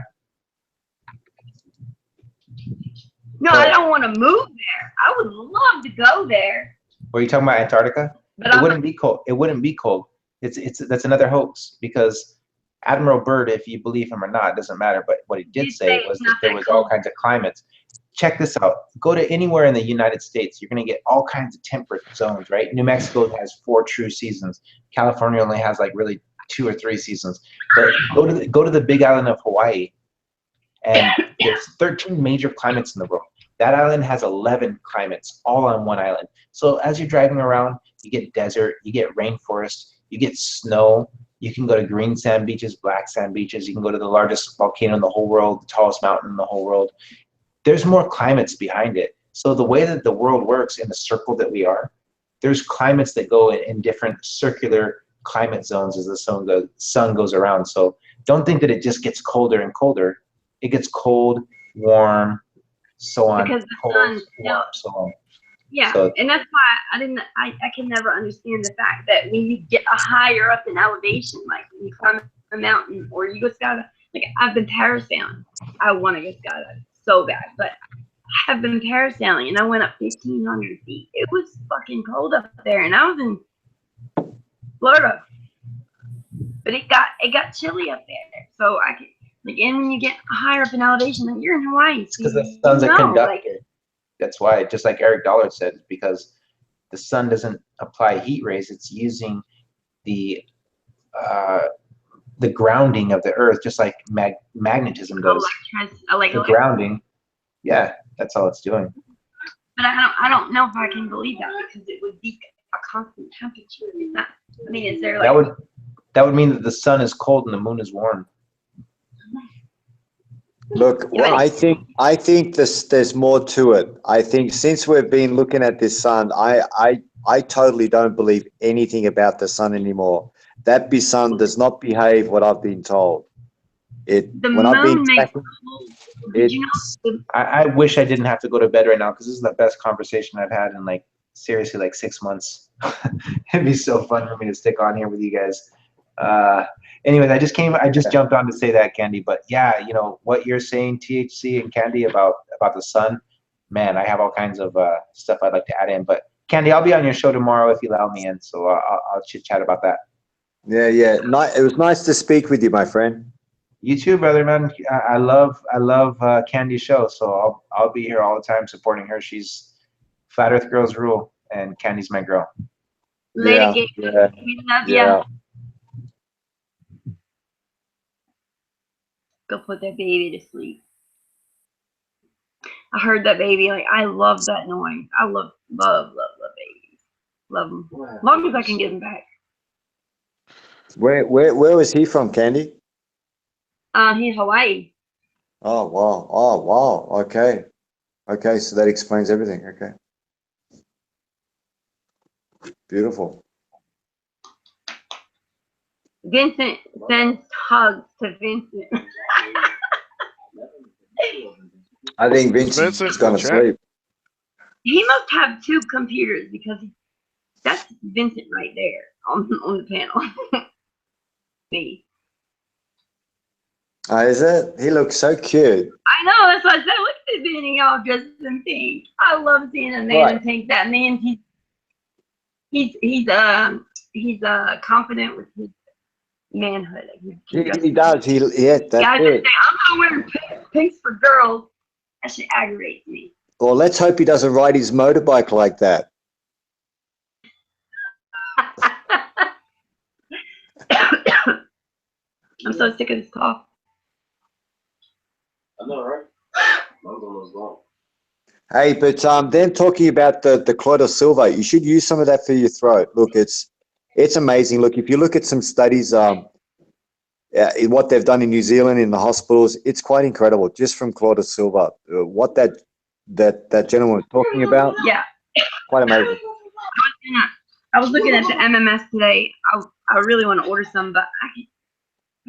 No, I don't want to move there. I would love to go there. Were you talking about Antarctica? But it wouldn't be cold. It wouldn't be cold. It's that's another hoax because Admiral Byrd, if you believe him or not, it doesn't matter. But what he did say was that there was all kinds of climates. Check this out. Go to anywhere in the United States, you're going to get all kinds of temperate zones, right? New Mexico has 4 true seasons. California only has like really 2 or 3 seasons. But go to the big island of Hawaii, and there's 13 major climates in the world. That island has 11 climates, all on one island. So as you're driving around, you get desert, you get rainforest, you get snow. You can go to green sand beaches, black sand beaches. You can go to the largest volcano in the whole world, the tallest mountain in the whole world. There's more climates behind it. So the way that the world works in the circle that we are, there's climates that go in different circular climate zones as the sun goes around. So don't think that it just gets colder and colder. It gets cold, warm, so on. Because the cold, sun, warm, so on. yeah, So, and that's why I can never understand the fact that when you get a higher up in elevation, like when you climb a mountain or you go skydiving, like I've been parasailing. I want to go skydiving so bad, but I have been parasailing and I went up 1,500 feet. It was fucking cold up there, and I was in Florida, but it got chilly up there. So I could and when you get higher up in elevation, like you're in Hawaii, so because the sun's a conductor. That's why, just like Eric Dollard said, because the sun doesn't apply heat rays. It's using the grounding of the earth, just like magnetism does. The grounding. Yeah, that's all it's doing. But I don't know if I can believe that because it would be a constant temperature. I mean, is there like that would mean that the sun is cold and the moon is warm. Look, well, I think there's more to it. I think since we've been looking at this sun, I totally don't believe anything about the sun anymore. That sun does not behave what I've been told. I wish I didn't have to go to bed right now because this is the best conversation I've had in like seriously like 6 months. It'd be so fun for me to stick on here with you guys. Anyways, I just jumped on to say that, Candy. But yeah, you know what you're saying, THC and Candy, about the sun. Man, I have all kinds of stuff I'd like to add in. But Candy, I'll be on your show tomorrow if you allow me in, so I'll chit chat about that. Yeah. It was nice to speak with you, my friend. You too, brother, man. I love Candy's show, so I'll be here all the time supporting her. She's Flat Earth Girls Rule, and Candy's my girl. Yeah. We love you. Go put that baby to sleep. I heard that baby. Like I love that noise. I love babies. Love them. As long as I can get them back. Where was he from, Candy? He's Hawaii. Oh wow. Okay, so that explains everything. Okay, beautiful. Vincent sends hugs to Vincent. I think Vincent's gonna sleep. He must have 2 computers because that's Vincent right there on the panel. Me. Oh, is it? He looks so cute. I know, that's what I said. Look at this being all dressed in pink. I love seeing a man in pink. That man, he's confident with his manhood. He does. Yeah, that's Guys it. that say, I'm not wearing pinks for girls. That shit aggravates me. Well, let's hope he doesn't ride his motorbike like that. I'm so sick of this cough. I know, right? Mine's almost gone. Hey, but them talking about the Clotted Silver, you should use some of that for your throat. Look, it's amazing. Look, if you look at some studies, what they've done in New Zealand in the hospitals, it's quite incredible. Just from Clotted Silver, what that gentleman was talking about, Yeah. quite amazing. I was looking at the MMS today. I really want to order some, but I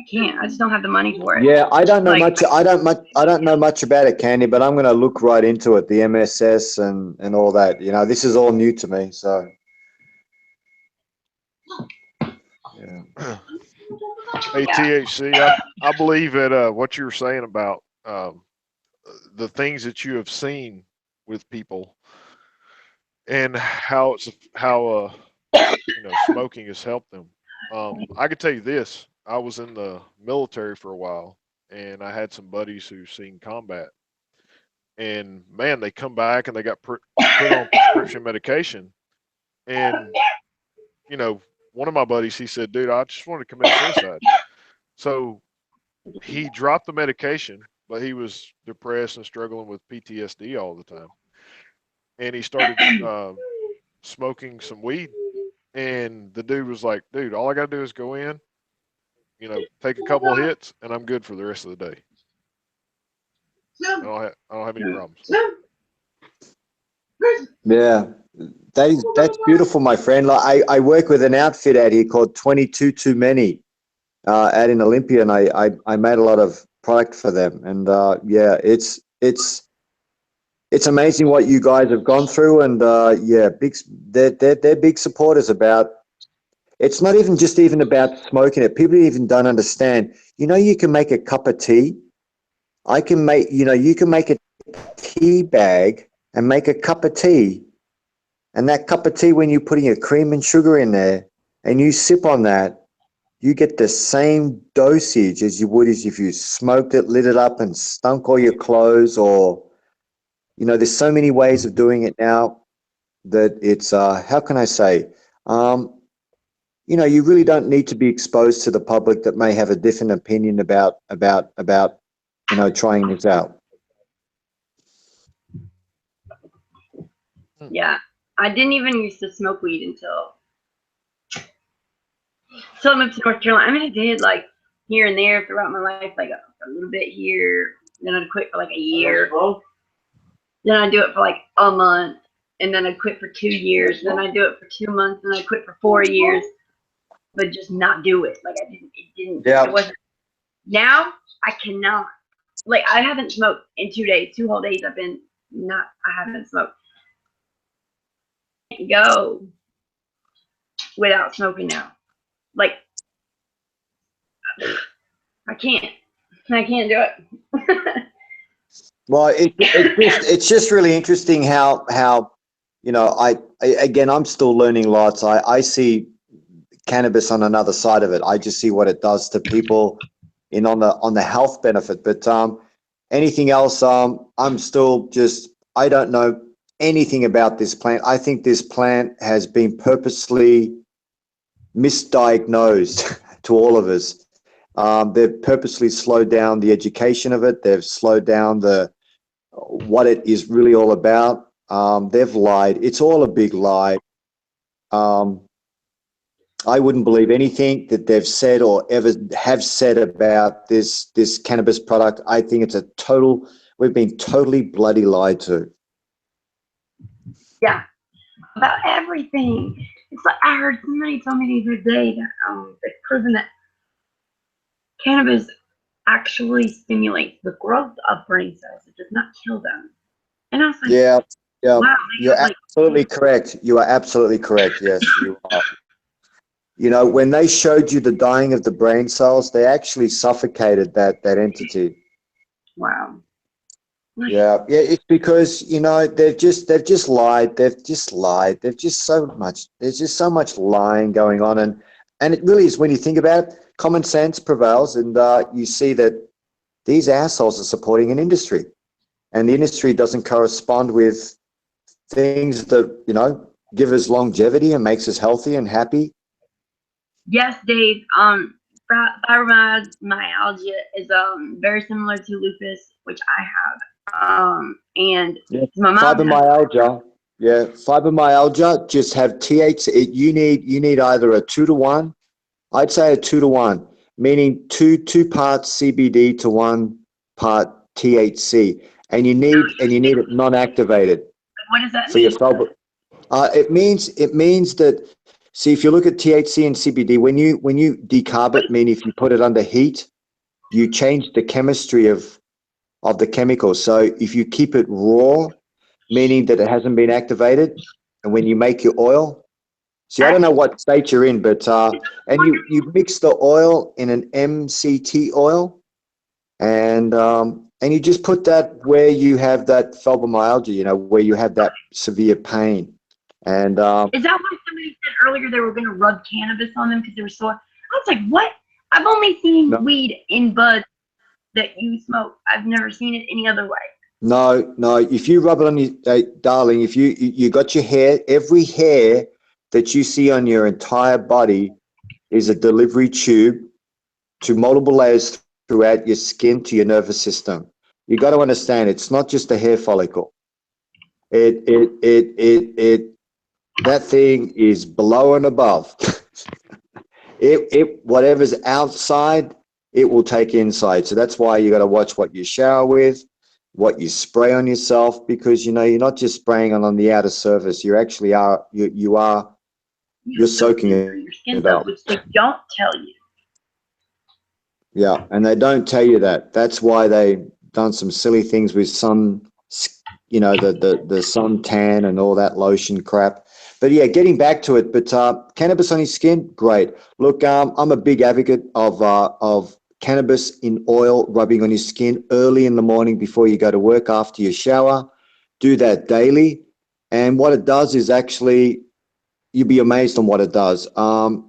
can't. I just don't have the money for it. Yeah, I don't know Like, much. I don't know much about it, Candy. But I'm going to look right into it. The MSS and all that. You know, this is all new to me. So, yeah. Hey, THC, I believe that what you were saying about the things that you have seen with people and how smoking has helped them. I could tell you this: I was in the military for a while, and I had some buddies who've seen combat, and man, they come back and they got put on prescription medication, and one of my buddies, he said, "Dude, I just wanted to commit suicide." So he dropped the medication, but he was depressed and struggling with PTSD all the time. And he started smoking some weed. And the dude was like, "Dude, all I got to do is go in, take a couple of hits, and I'm good for the rest of the day. I don't have any problems." Yeah, that's beautiful, my friend. Like I work with an outfit out here called 22 Too Many, out in Olympia, and I made a lot of product for them. And yeah, it's amazing what you guys have gone through. And yeah, they're big supporters about. It's not even just even about smoking it. People even don't understand. You can make a cup of tea. You can make a tea bag and make a cup of tea. And that cup of tea, when you're putting your cream and sugar in there and you sip on that, you get the same dosage as you would as if you smoked it, lit it up, and stunk all your clothes. Or, there's so many ways of doing it now that it's, how can I say, you really don't need to be exposed to the public that may have a different opinion about trying this out. Yeah, I didn't even used to smoke weed until I moved to North Carolina. I mean, I did like here and there throughout my life, like a little bit here. Then I'd quit for like a year. Then I'd do it for like a month, and then I'd quit for 2 years. Then I'd do it for 2 months, and I'd quit for 4 years, but just not do it. Like it wasn't. Now I cannot. Like I haven't smoked in 2 days, 2 whole days. I haven't smoked. Go without smoking now. Like I can't do it. Well, it's just really interesting how again, I'm still learning lots. I see cannabis on another side of it. I just see what it does to people on the health benefit. But anything else, I'm still just, I don't know anything about this plant. I think this plant has been purposely misdiagnosed to all of us. They've purposely slowed down the education of it. They've slowed down what it is really all about. They've lied. It's all a big lie. I wouldn't believe anything that they've said or ever have said about this cannabis product. I think it's we've been totally bloody lied to. Yeah, about everything. It's like I heard somebody tell me the other day that it's proven that cannabis actually stimulates the growth of brain cells. It does not kill them. And I was like, yeah, wow, you're absolutely correct. You are absolutely correct. Yes, you are. You know, when they showed you the dying of the brain cells, they actually suffocated that entity. Wow. Yeah, yeah. It's because, you know, they've just lied. They've just lied. There's just so much lying going on, and it really is, when you think about it, common sense prevails, and you see that these assholes are supporting an industry, and the industry doesn't correspond with things that, you know, give us longevity and makes us healthy and happy. Yes, Dave. Fibromyalgia is very similar to lupus, which I have. And Yeah, my mom has, fibromyalgia. Yeah, fibromyalgia. Just have THC. You need either a 2-to-1. I'd say a 2-to-1, meaning two parts CBD to 1 part THC, and you need it non-activated what does that for your mean? fibro. It means that. See, if you look at THC and CBD, when you decarb it, meaning if you put it under heat, you change the chemistry of the chemical. So if you keep it raw, meaning that it hasn't been activated, and when you make your oil, see, I don't know what state you're in, but and you mix the oil in an MCT oil, and you just put that where you have that fibromyalgia, you know, where you have that severe pain, and Is that why somebody said earlier they were going to rub cannabis on them because they were so? I was like, what? I've only seen weed in buds that you smoke. I've never seen it any other way. No. If you rub it on your, darling, if you got your hair, every hair that you see on your entire body is a delivery tube to multiple layers throughout your skin to your nervous system. You got to understand, it's not just a hair follicle. That thing is below and above. It whatever's outside, it will take inside. So that's why you got to watch what you shower with, what you spray on yourself, because, you know, you're not just spraying on the outer surface. You actually are you're soaking your skin it cells, up. which they don't tell you. Yeah, and they don't tell you that. That's why they done some silly things with sun, you know, the suntan and all that lotion crap. But yeah, getting back to it. But cannabis on your skin, great. Look, I'm a big advocate of cannabis in oil rubbing on your skin early in the morning before you go to work, after your shower. Do that daily, and what it does is actually, you'd be amazed on what it does.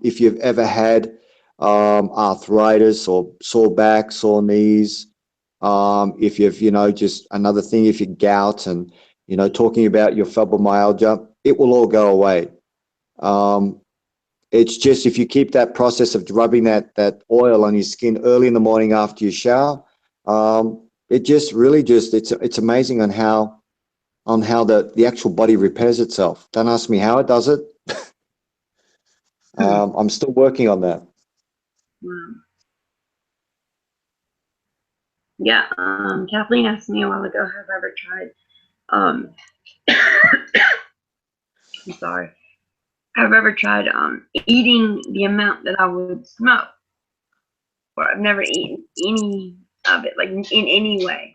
If you've ever had arthritis or sore back, sore knees, if you've, you know, just another thing, if you're gout and, you know, talking about your fibromyalgia, it will all go away. It's just, if you keep that process of rubbing that oil on your skin early in the morning after you shower, it just really just, it's amazing on how the actual body repairs itself. Don't ask me how it does it. I'm still working on that. Yeah, Kathleen asked me a while ago, have I ever tried, I'm sorry, have I ever tried eating the amount that I would smoke? Or I've never eaten any of it, like in any way.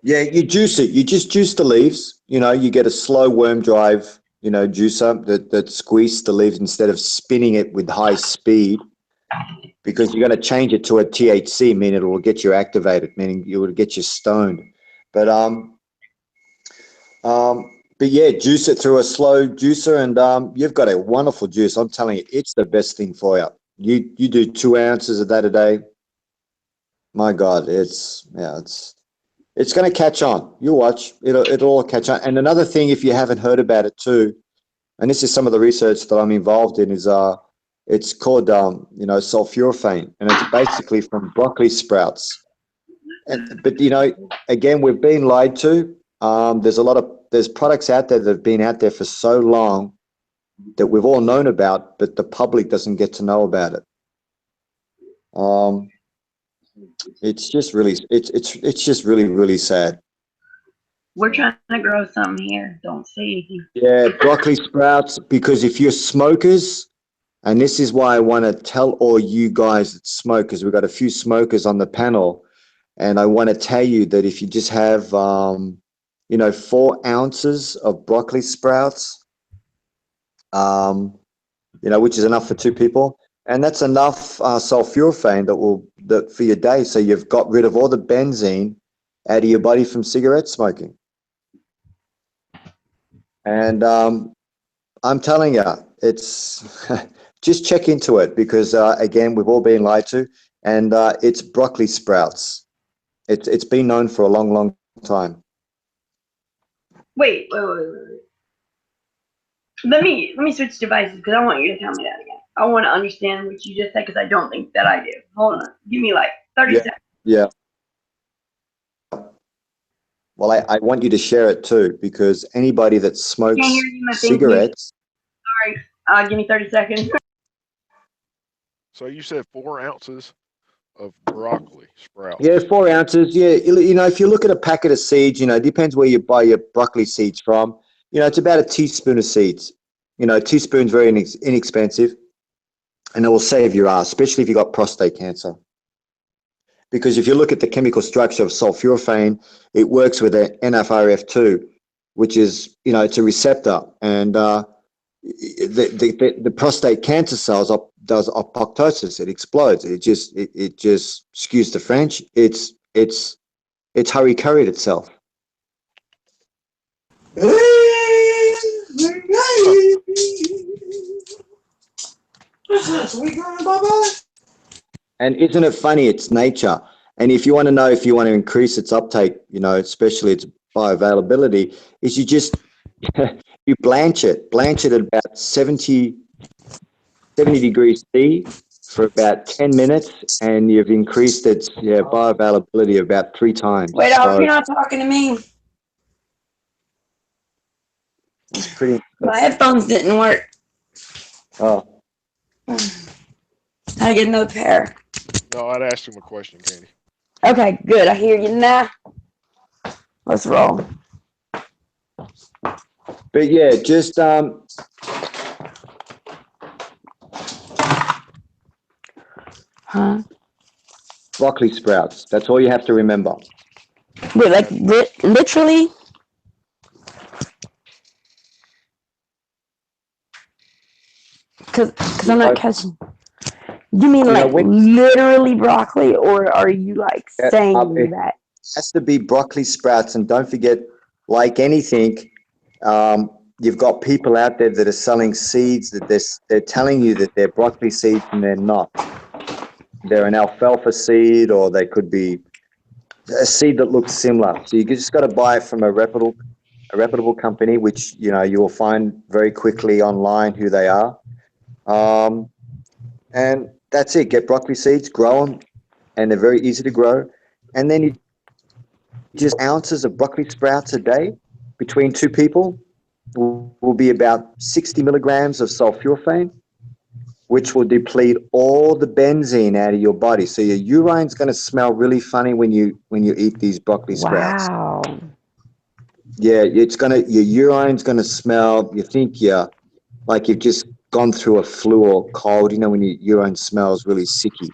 Yeah, you juice it. You just juice the leaves. You know, you get a slow worm drive, you know, juicer that squeezes the leaves instead of spinning it with high speed, because you're going to change it to a THC, meaning it will get you activated, meaning you will get you stoned. But yeah, juice it through a slow juicer, and you've got a wonderful juice. I'm telling you, it's the best thing for you. You do 2 ounces of that a day. My God, it's going to catch on. You watch, it'll all catch on. And another thing, if you haven't heard about it too, and this is some of the research that I'm involved in, is it's called you know, sulforaphane, and it's basically from broccoli sprouts. But you know, again, we've been lied to. There's products out there that have been out there for so long that we've all known about, but the public doesn't get to know about it. It's just really, it's just really sad. We're trying to grow something here. Don't say anything. Yeah, broccoli sprouts, because if you're smokers, and this is why I want to tell all you guys that smoke, because we've got a few smokers on the panel, and I want to tell you that if you just have, you know, 4 ounces of broccoli sprouts, you which is enough for 2 people. And that's enough sulforaphane that for your day. So you've got rid of all the benzene out of your body from cigarette smoking. And I'm telling you, it's just check into it because, again, we've all been lied to. And it's broccoli sprouts. It's been known for a long, long time. Wait. Let me switch devices because I want you to tell me that again. I want to understand what you just said because I don't think that I do. Hold on. Give me like 30 seconds. Yeah. Well, I want you to share it too because anybody that smokes Can't hear you, my thing, cigarettes. Sorry. Give me 30 seconds. So you said 4 ounces of broccoli sprouts. Yeah, 4 ounces. Yeah, if you look at a packet of seeds, it depends where you buy your broccoli seeds from. It's about a teaspoon of seeds. A teaspoon's very inexpensive, and it will save your ass, especially if you've got prostate cancer. Because if you look at the chemical structure of sulforaphane, it works with an NFRF2, which is, it's a receptor, and the prostate cancer cells does apoptosis. It explodes. It just excuse the French. It's hurry-curried itself. And isn't it funny? It's nature. And if you want to know if you want to increase its uptake, especially its bioavailability, is you blanch it at about 70 degrees C for about 10 minutes, and you've increased its bioavailability about 3 times. Wait, you're not talking to me. It's pretty. My headphones didn't work. Oh. I get another pair. No, I'd asked him a question, Candy. Okay, good. I hear you now. Let's roll. But yeah, just broccoli sprouts. That's all you have to remember. Wait, like literally? Because I'm not catching. You mean like literally broccoli, or are you like saying that? It has to be broccoli sprouts, and don't forget, like anything, you've got people out there that are selling seeds that they're telling you that they're broccoli seeds and they're not. They're an alfalfa seed, or they could be a seed that looks similar. So you just got to buy it from a reputable company, which you will find very quickly online who they are. And that's it. Get broccoli seeds, grow them, and they're very easy to grow. And then you just ounces of broccoli sprouts a day between 2 people will be about 60 milligrams of sulforaphane, which will deplete all the benzene out of your body. So your urine's going to smell really funny when you eat these broccoli sprouts. Wow. Yeah, your urine's going to smell. You think like you've just gone through a flu or cold. When your urine smells really sicky.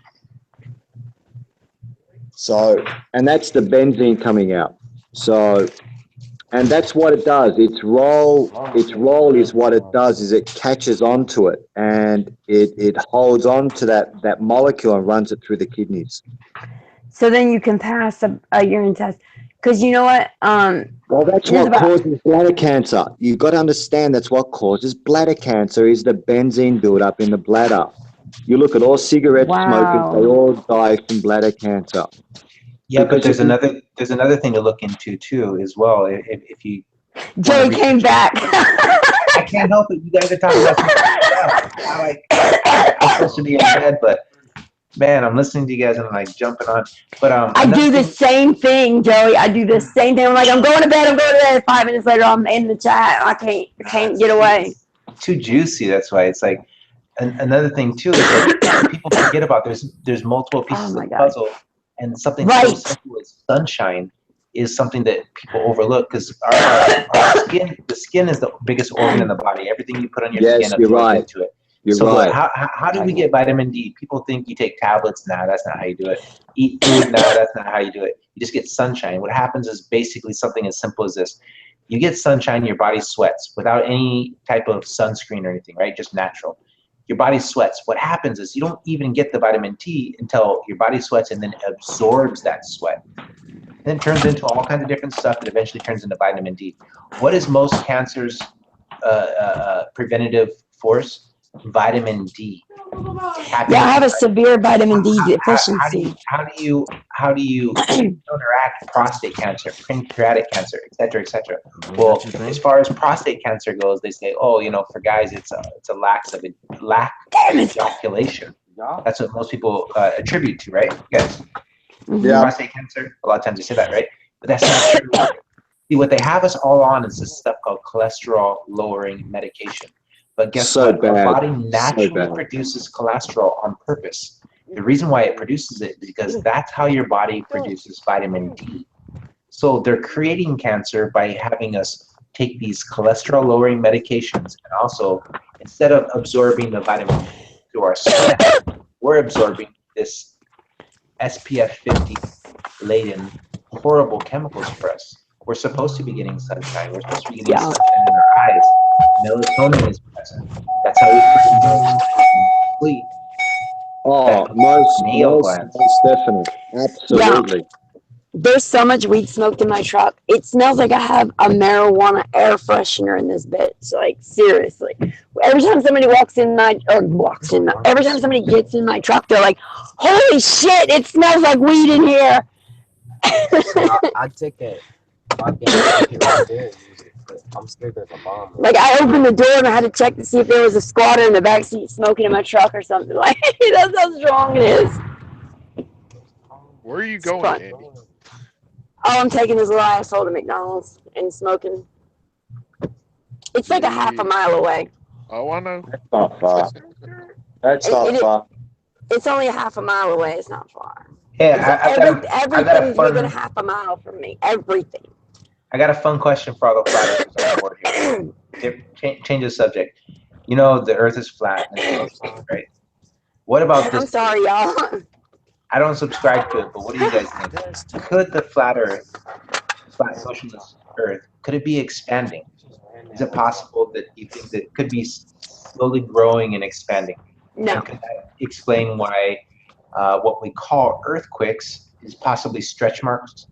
So, and that's the benzene coming out. So, and that's what it does. Its role is what it does is it catches onto it, and it holds on to that molecule and runs it through the kidneys. So then you can pass a urine test. Because you know what? Well, that's what causes bladder cancer. You've got to understand that's what causes bladder cancer is the benzene buildup in the bladder. You look at all cigarette smokers, they all die from bladder cancer. Yeah, but there's another thing to look into too as well. If you Joey came back. I can't help it. You guys are talking about some stuff. I'm supposed to be in bed, but man, I'm listening to you guys and I'm like jumping on. But I do the same thing, Joey. I do the same thing. I'm like, I'm going to bed. 5 minutes later, I'm in the chat. I can't get away. Too juicy. That's why it's like another thing too is like people forget about. There's multiple pieces of the puzzle, and something so simple as sunshine is something that people overlook because our skin, the skin is the biggest organ in the body. Everything you put on your skin absorbs into it. You're so right. How do we get vitamin D? People think you take tablets. Nah, that's not how you do it. Eat food. Nah, that's not how you do it. You just get sunshine. What happens is basically something as simple as this. You get sunshine, your body sweats without any type of sunscreen or anything, right? Just natural. your body sweats. What happens is you don't even get the vitamin D until your body sweats and then absorbs that sweat. Then it turns into all kinds of different stuff that eventually turns into vitamin D. What is most cancer's preventative force? Vitamin D. Yeah, I have a severe vitamin D deficiency. How do you counteract prostate cancer, pancreatic cancer, et cetera, et cetera? Well, as far as prostate cancer goes, they say, oh, you know, for guys, it's a lack of ejaculation. That's what most people attribute to, right? Yes. Yeah. Prostate cancer. A lot of times they say that, right? But that's not true. See, what they have us all on is this stuff called cholesterol lowering medication. But guess what? Our body naturally produces cholesterol on purpose. The reason why it produces it is because that's how your body produces vitamin D. So they're creating cancer by having us take these cholesterol lowering medications, and also instead of absorbing the vitamin D through our sweat, we're absorbing this SPF 50 laden horrible chemicals for us. We're supposed to be getting sunshine. We're supposed to be getting sunshine in our eyes. Melatonin is present. That's how we sleep. Oh, most definitely. Absolutely. Yeah. There's so much weed smoked in my truck. It smells like I have a marijuana air freshener in this bitch. Like, seriously. Every time somebody every time somebody gets in my truck, they're like, holy shit, it smells like weed in here. I'd take it. I'd get it right there and use it, but I'm scared there's a bomb. Like, I opened the door and I had to check to see if there was a squatter in the backseat smoking in my truck or something. Like, that's how strong it is. Where are you going, Andy? Oh, I'm taking this little asshole to McDonald's and smoking. It's like a half a mile away. Oh, I know. That's not far. That's not far. It's only a half a mile away. It's not far. Yeah, everything's within half a mile from me. Everything. I got a fun question for all the flat earthers on board here. Change the subject. You know, the Earth is flat, right? What about this? I'm sorry, y'all. I don't subscribe to it, but what do you guys think? Could the flat motionless Earth, could it be expanding? Is it possible that you think that it could be slowly growing and expanding? No. And could that explain why what we call earthquakes is possibly stretch marks?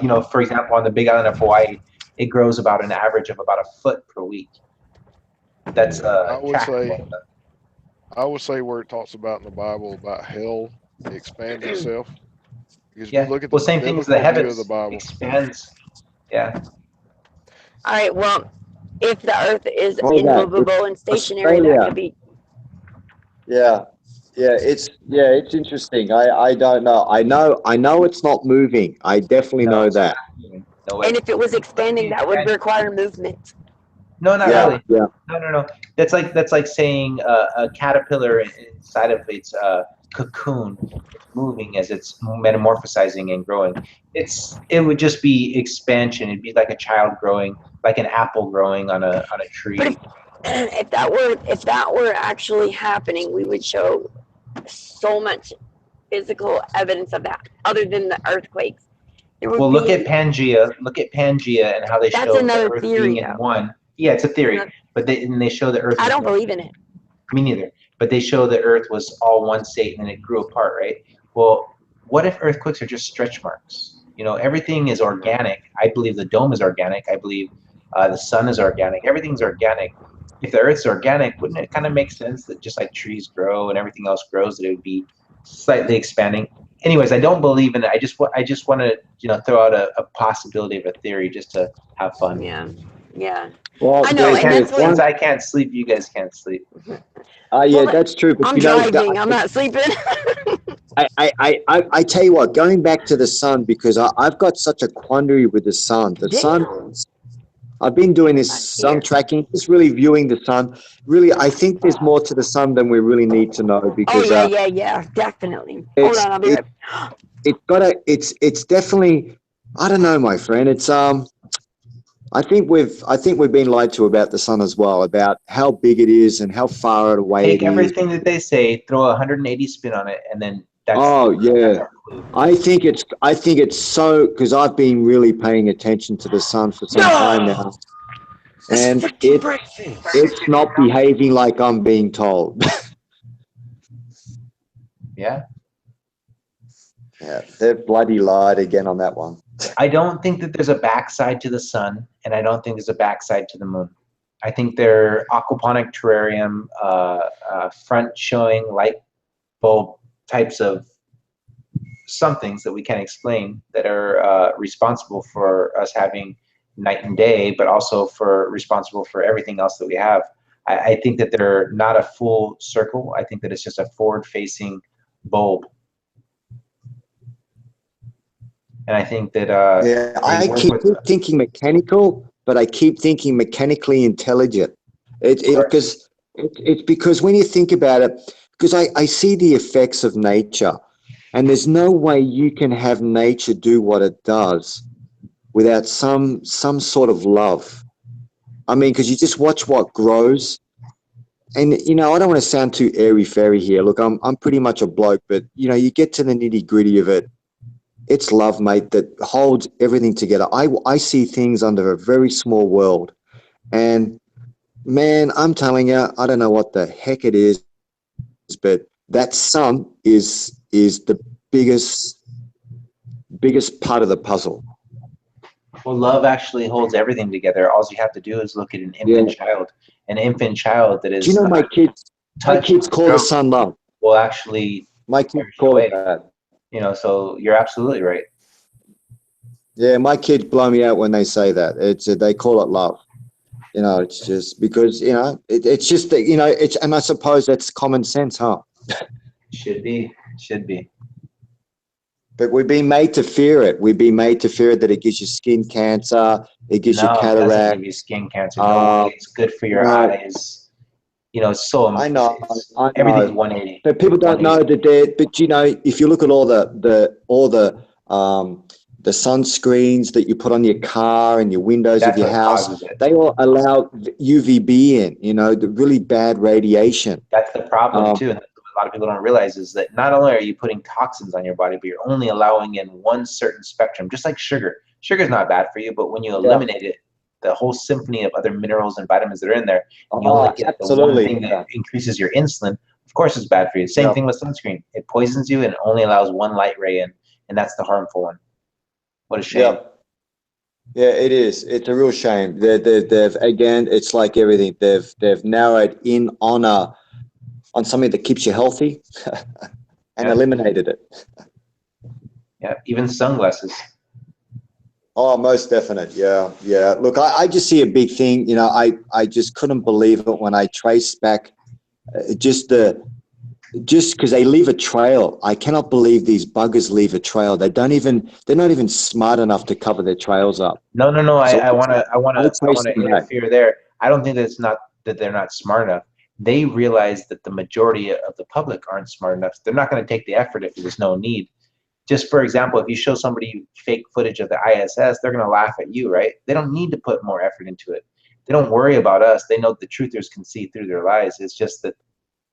You know, for example, on the Big Island of Hawaii, it grows about an average of about a foot per week. That's I would say where it talks about in the Bible about hell expanding itself. Because yeah. you look at the same thing as the heavens of the Bible. Expands. Yeah. All right. Well, if the Earth is immovable and stationary, that could be. Yeah. Yeah, it's interesting. I don't know. I know it's not moving. I definitely know that. And if it was expanding, that would require movement. No, not really. Yeah. No. That's like saying a caterpillar inside of its cocoon moving as it's metamorphosizing and growing. It would just be expansion. It'd be like a child growing, like an apple growing on a tree. But if that were actually happening, we would show so much physical evidence of that, other than the earthquakes. Well, look at Pangea. Look at Pangea and how they show the Earth being in one. Yeah, it's a theory, but they show the Earth. I don't believe in it. Me neither. But they show the Earth was all one state and then it grew apart, right? Well, what if earthquakes are just stretch marks? You know, everything is organic. I believe the dome is organic. I believe the sun is organic. Everything's organic. If the Earth's organic, wouldn't it kind of make sense that just like trees grow and everything else grows, that it would be slightly expanding? Anyways, I don't believe in it. I just want to throw out a possibility of a theory just to have fun. Yeah. Well, I know. Since I can't sleep, you guys can't sleep. Yeah, that's true. But I'm driving. I'm not sleeping. I tell you what, going back to the sun, because I've got such a quandary with the sun. The sun. I've been doing this sun tracking, just really viewing the sun. Really, I think there's more to the sun than we really need to know. Because yeah, definitely. Hold on, I'll be right. It's definitely. I don't know, my friend. It's I think we've been lied to about the sun as well, about how big it is and how far away it is. Take everything that they say, throw a 180 spin on it, and then that's. Oh yeah, I think it's so, because I've been really paying attention to the sun for some time now, and it's not behaving like I'm being told. Yeah. Yeah, they've bloody lied again on that one. I don't think that there's a backside to the sun, and I don't think there's a backside to the moon. I think they're aquaponic terrarium, front showing light bulb types of somethings that we can't explain that are responsible for us having night and day, but also for responsible for everything else that we have. I think that they're not a full circle. I think that it's just a forward-facing bulb. And I think that yeah, I keep thinking mechanical, but I keep thinking mechanically intelligent. It's because when you think about it, because I see the effects of nature, and there's no way you can have nature do what it does without some sort of love. I mean, because you just watch what grows, and you know, I don't want to sound too airy fairy here. Look, I'm pretty much a bloke, but you know, you get to the nitty gritty of it. It's love, mate, that holds everything together. I see things under a very small world. And, man, I'm telling you, I don't know what the heck it is, but that sun is the biggest part of the puzzle. Well, love actually holds everything together. All you have to do is look at an infant child. An infant child that is Do you know my kids call the sun love? Will actually my kids call it that. You know, so you're absolutely right. Yeah, my kids blow me out when they say that. They call it love. You know, it's just because, you know, it's just that, you know, and I suppose that's common sense, huh? Should be. But we've been made to fear it. We've been made to fear it, that it gives you skin cancer, it gives you cataract. It doesn't give you skin cancer. No, it's good for your eyes. You know, it's so I know. Everything's 180. But people don't know that but you know, if you look at all the sunscreens that you put on your car and your windows of your house, they all allow UVB in, you know, the really bad radiation. That's the problem too. And a lot of people don't realize is that not only are you putting toxins on your body, but you're only allowing in one certain spectrum, just like sugar. Sugar's not bad for you, but when you eliminate it, the whole symphony of other minerals and vitamins that are in there, and you only get the one thing that increases your insulin, of course it's bad for you. Same thing with sunscreen. It poisons you and only allows one light ray in, and that's the harmful one. What a shame. Yeah, it is. It's a real shame. They've again, it's like everything. They've narrowed in on something that keeps you healthy and eliminated it. Yeah, even sunglasses. Oh, most definite. Yeah. Look, I just see a big thing. You know, I just couldn't believe it when I traced back just because they leave a trail. I cannot believe these buggers leave a trail. They're not even smart enough to cover their trails up. No. So I want to interfere there. I don't think that it's not that they're not smart enough. They realize that the majority of the public aren't smart enough. They're not going to take the effort if there's no need. Just for example, if you show somebody fake footage of the ISS, they're going to laugh at you, right? They don't need to put more effort into it. They don't worry about us. They know the truthers can see through their lies. It's just that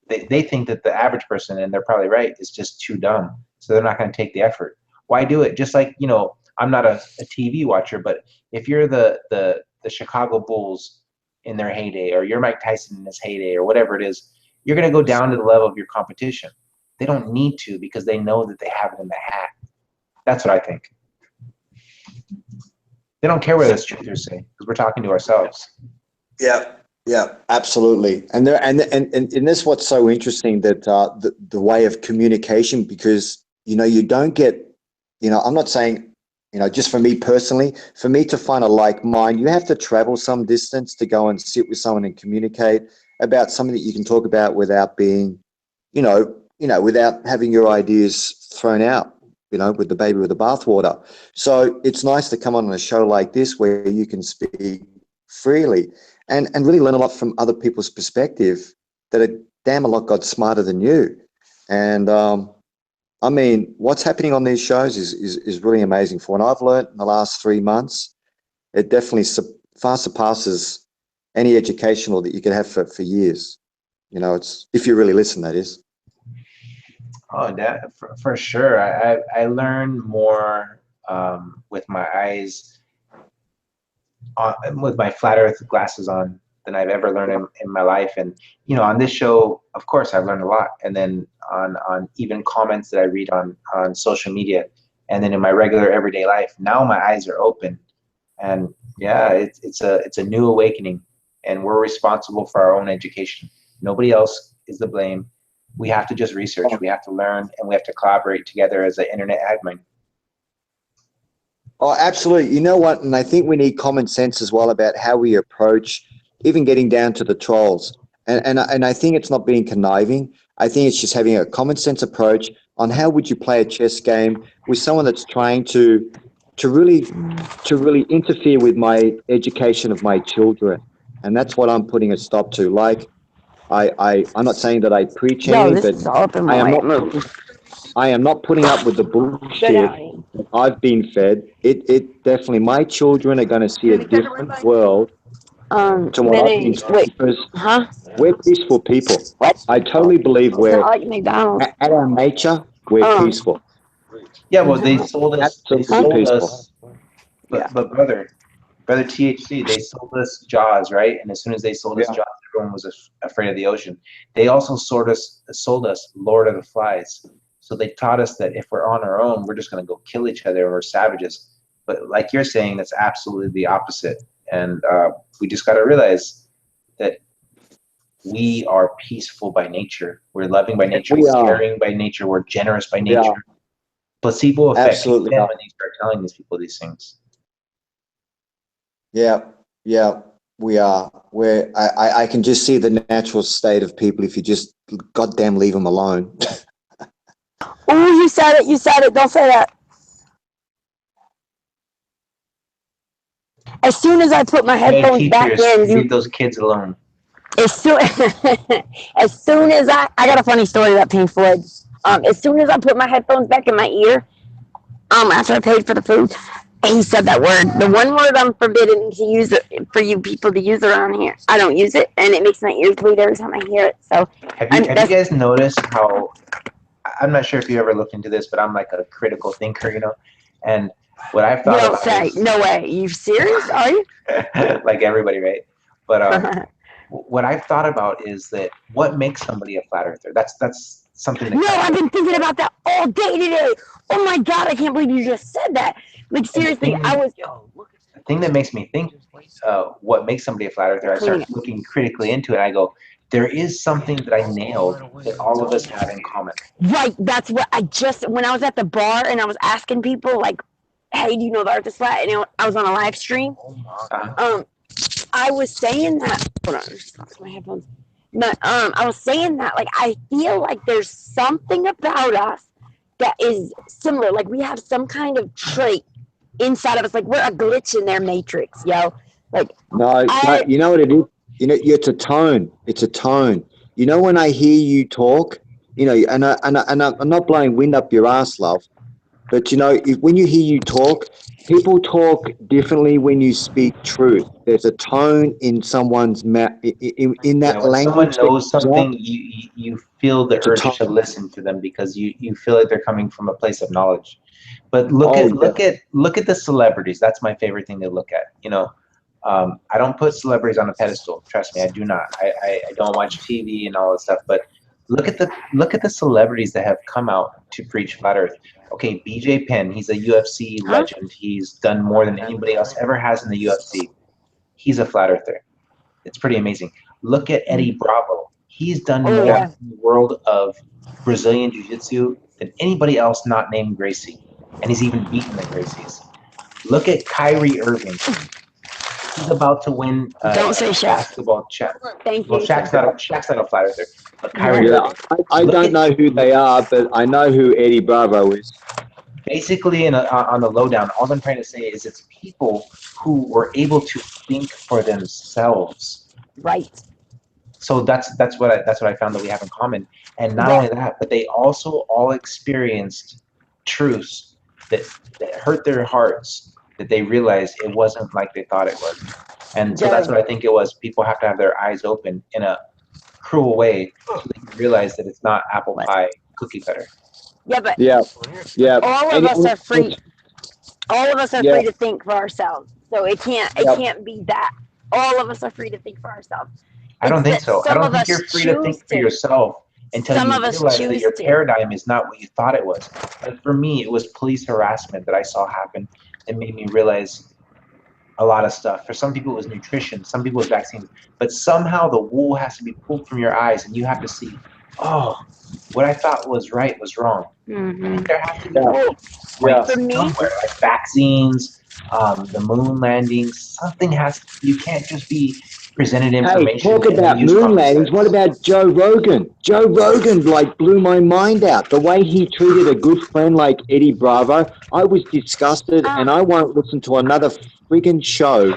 they think that the average person, and they're probably right, is just too dumb. So they're not going to take the effort. Why do it? Just like, you know, I'm not a TV watcher, but if you're the Chicago Bulls in their heyday, or you're Mike Tyson in his heyday, or whatever it is, you're going to go down to the level of your competition. They don't need to, because they know that they have it in the hat. That's what I think. They don't care what those truthers say, because we're talking to ourselves. Yeah, absolutely. And this what's so interesting, that the way of communication, because you know, you don't get, you know, I'm not saying, you know, just for me personally, for me to find a like mind, you have to travel some distance to go and sit with someone and communicate about something that you can talk about without being, you know, without having your ideas thrown out, you know, with the baby with the bathwater. So it's nice to come on a show like this where you can speak freely and really learn a lot from other people's perspective that are damn a lot God smarter than you. And I mean, what's happening on these shows is really amazing. For what I've learned in the last 3 months, it definitely far surpasses any educational that you could have for years. You know, it's if you really listen, that is. Oh, that for sure. I learn more with my eyes on, with my flat Earth glasses on, than I've ever learned in my life. And on this show, of course, I've learned a lot. And then on even comments that I read on social media, and then in my regular everyday life, now my eyes are open. And yeah, it's a new awakening, and we're responsible for our own education. Nobody else is to blame. We have to just research, we have to learn, and we have to collaborate together as an internet admin. Oh, absolutely. You know what? And I think we need common sense as well about how we approach even getting down to the trolls. And I think it's not being conniving. I think it's just having a common sense approach on how would you play a chess game with someone that's trying to really interfere with my education of my children. And that's what I'm putting a stop to. Like, I'm not saying that I preach any, but I am not putting up with the bullshit that I've been fed. It definitely, my children are going to see a different world to what I've been fed, because we're peaceful people. I totally believe we're at our nature, we're peaceful. Yeah, well, they sold us. They sold peaceful. us. But brother THC, they sold us Jaws, right? And as soon as they sold us Jaws, everyone was afraid of the ocean. They also sold us Lord of the Flies. So they taught us that if we're on our own, we're just going to go kill each other, and we're savages. But like you're saying, that's absolutely the opposite. And we just got to realize that we are peaceful by nature. We're loving by nature. We're caring by nature. We're generous by nature. Placebo effect. Absolutely. When they start telling these people these things. Yeah, we are. I can just see the natural state of people if you just goddamn leave them alone. Oh, you said it. Don't say that. As soon as I put my headphones back in, leave those kids alone. As soon as I got a funny story about Pink Floyd. As soon as I put my headphones back in my ear, after I paid for the food, he said that word. The one word I'm forbidden to use for you people to use around here. I don't use it, and it makes my ears bleed every time I hear it. So have you guys noticed how? I'm not sure if you ever looked into this, but I'm like a critical thinker, and what I've thought about is, no way. You serious? Are you? like everybody, right? But what I've thought about is that what makes somebody a flat earther. That's something. I've been thinking about that all day today. Oh my god, I can't believe you just said that. Like seriously, The thing that makes me think what makes somebody a flat earther, I start looking critically into it. And I go, there is something that I nailed that all of us have in common. Right, that's what when I was at the bar and I was asking people like, hey, do you know the earth is flat? And I was on a live stream. I was saying that, hold on, just lost my headphones. But I was saying that, like, I feel like there's something about us that is similar. Like, we have some kind of trait inside of us. Like, we're a glitch in their matrix, yo. Like, no, you know what it is? It's a tone. It's a tone. When I hear you talk, and I'm not blowing wind up your ass, love, but when you hear you talk, people talk differently when you speak truth. There's a tone in someone's mouth, in that when language. Someone knows something, you feel the urge to listen to them because you feel like they're coming from a place of knowledge. But look at the celebrities. That's my favorite thing to look at. I don't put celebrities on a pedestal. Trust me, I do not. I don't watch TV and all that stuff. But look at the celebrities that have come out to preach flat Earth. Okay, BJ Penn, he's a UFC legend. He's done more than anybody else ever has in the UFC. He's a flat earther. It's pretty amazing. Look at Eddie Bravo. He's done more in the world of Brazilian Jiu-Jitsu than anybody else not named Gracie. And he's even beaten the Gracies. Look at Kyrie Irving. He's about to win Don't say Shaq. Basketball Thank you. Well, Shaq's not a flat earther. But Kyrie Irving. I don't know who they are, but I know who Eddie Bravo is. Basically, on the lowdown, all I'm trying to say is it's people who were able to think for themselves. Right. So that's what I found that we have in common. And not only that, but they also all experienced truths that hurt their hearts, that they realized it wasn't like they thought it was. And so that's what I think it was. People have to have their eyes open in a cruel way so they can realize that it's not apple pie cookie cutter. Yeah, but all of us are free. All of us are free to think for ourselves. So it can't be that. all of us are free to think for ourselves. I don't It's think that so. I some don't of think us you're free to think choose for to. yourself until Some you of us realize that choose your to. paradigm is not what you thought it was. Like for me, it was police harassment that I saw happen that made me realize a lot of stuff. For some people, it was nutrition. Some people, it was vaccines. But somehow the wool has to be pulled from your eyes, and you have to see, oh, what I thought was right was wrong. I think there has to be points For me, somewhere, like vaccines, the moon landings. Something has. You can't just be presented Hey, information talk and then about use moon common landings. What sense. about Joe Rogan? Joe Rogan like blew my mind out. The way he treated a good friend like Eddie Bravo, I was disgusted, and I won't listen to another freaking show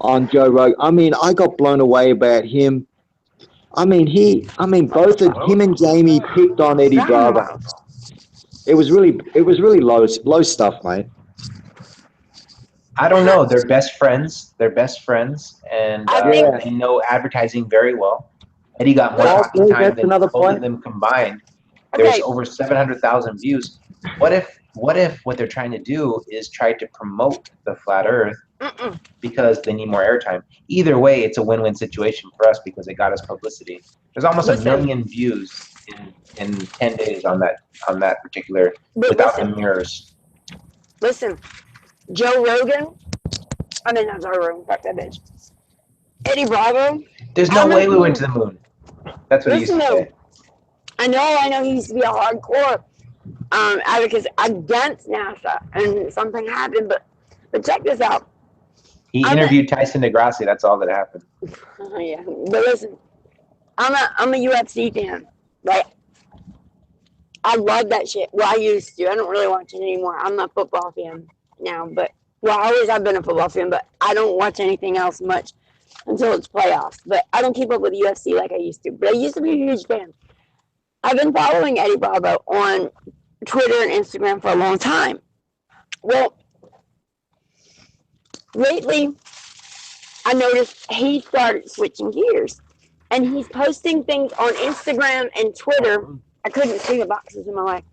on Joe Rogan. I mean, I got blown away about him. I mean, both of him and Jamie picked on Eddie Bravo. It was really low stuff, mate. I don't know. They're best friends. They're best friends, and they know advertising very well. Eddie got more Well, talking time that's than another both of point. them combined. There's over 700,000 views. What if what they're trying to do is try to promote the flat Earth because they need more airtime? Either way, it's a win-win situation for us because it got us publicity. There's almost a million views in 10 days on that particular without the mirrors. Listen, Joe Rogan. I mean, not Joe Rogan. Fuck that bitch. Eddie Bravo. There's no way we went to the moon. That's what he used to say. I know he used to be a hardcore advocate against NASA, and something happened. But check this out. He interviewed Tyson DeGrassi. That's all that happened. Yeah, but listen, I'm a UFC fan. Like, I love that shit. Well, I used to. I don't really watch it anymore. I'm a football fan now, but always I've been a football fan, but I don't watch anything else much until it's playoffs. But I don't keep up with UFC like I used to. But I used to be a huge fan. I've been following Eddie Bravo on Twitter and Instagram for a long time. Well, lately, I noticed he started switching gears. And he's posting things on Instagram and Twitter. I couldn't see the boxes in my life.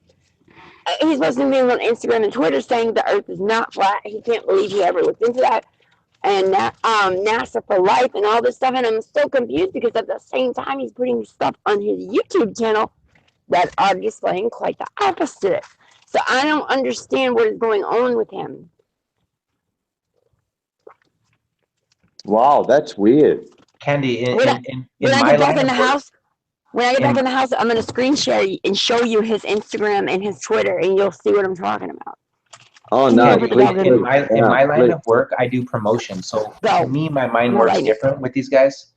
He's posting things on Instagram and Twitter saying the Earth is not flat. He can't believe he ever looked into that. And NASA for life and all this stuff. And I'm so confused because at the same time, he's putting stuff on his YouTube channel that are displaying quite the opposite. So I don't understand what is going on with him. Wow, that's weird. Candy, When I get back in the house, I'm going to screen share and show you his Instagram and his Twitter, and you'll see what I'm talking about. Oh no! In my line of work, I do promotion. So to me, my mind works different with these guys.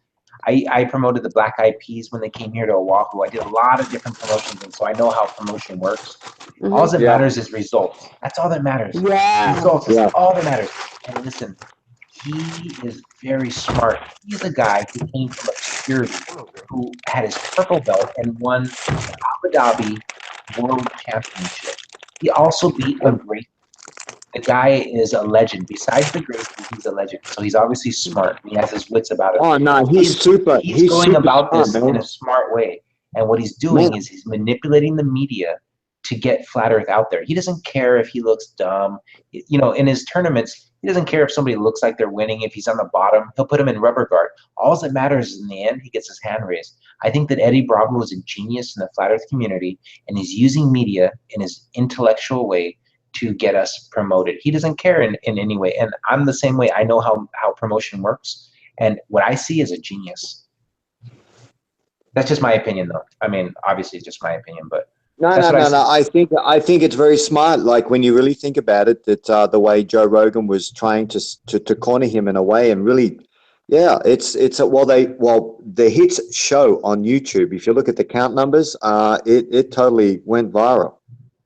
I promoted the Black Eyed Peas when they came here to Oahu. I did a lot of different promotions, and so I know how promotion works. All that matters is results. That's all that matters. Results is all that matters. And listen, he is very smart. He's a guy who came from obscurity, who had his purple belt and won the Abu Dhabi World Championship. He also beat a great. The guy is a legend. Besides the great, he's a legend. So he's obviously smart. He has his wits about him. Oh no, he's super. He's going super about smart, this man. in a smart way. And what he's doing is he's manipulating the media to get flat Earth out there. He doesn't care if he looks dumb. You know, in his tournaments, he doesn't care if somebody looks like they're winning. If he's on the bottom, he'll put him in rubber guard. All that matters is in the end, he gets his hand raised. I think that Eddie Bravo is a genius in the flat Earth community, and he's using media in his intellectual way to get us promoted. He doesn't care in any way. And I'm the same way. I know how promotion works. And what I see is a genius. That's just my opinion, though. I mean, obviously, it's just my opinion, but No. I think it's very smart. Like when you really think about it, that the way Joe Rogan was trying to corner him in a way, and really, yeah, the hits show on YouTube. If you look at the count numbers, it totally went viral.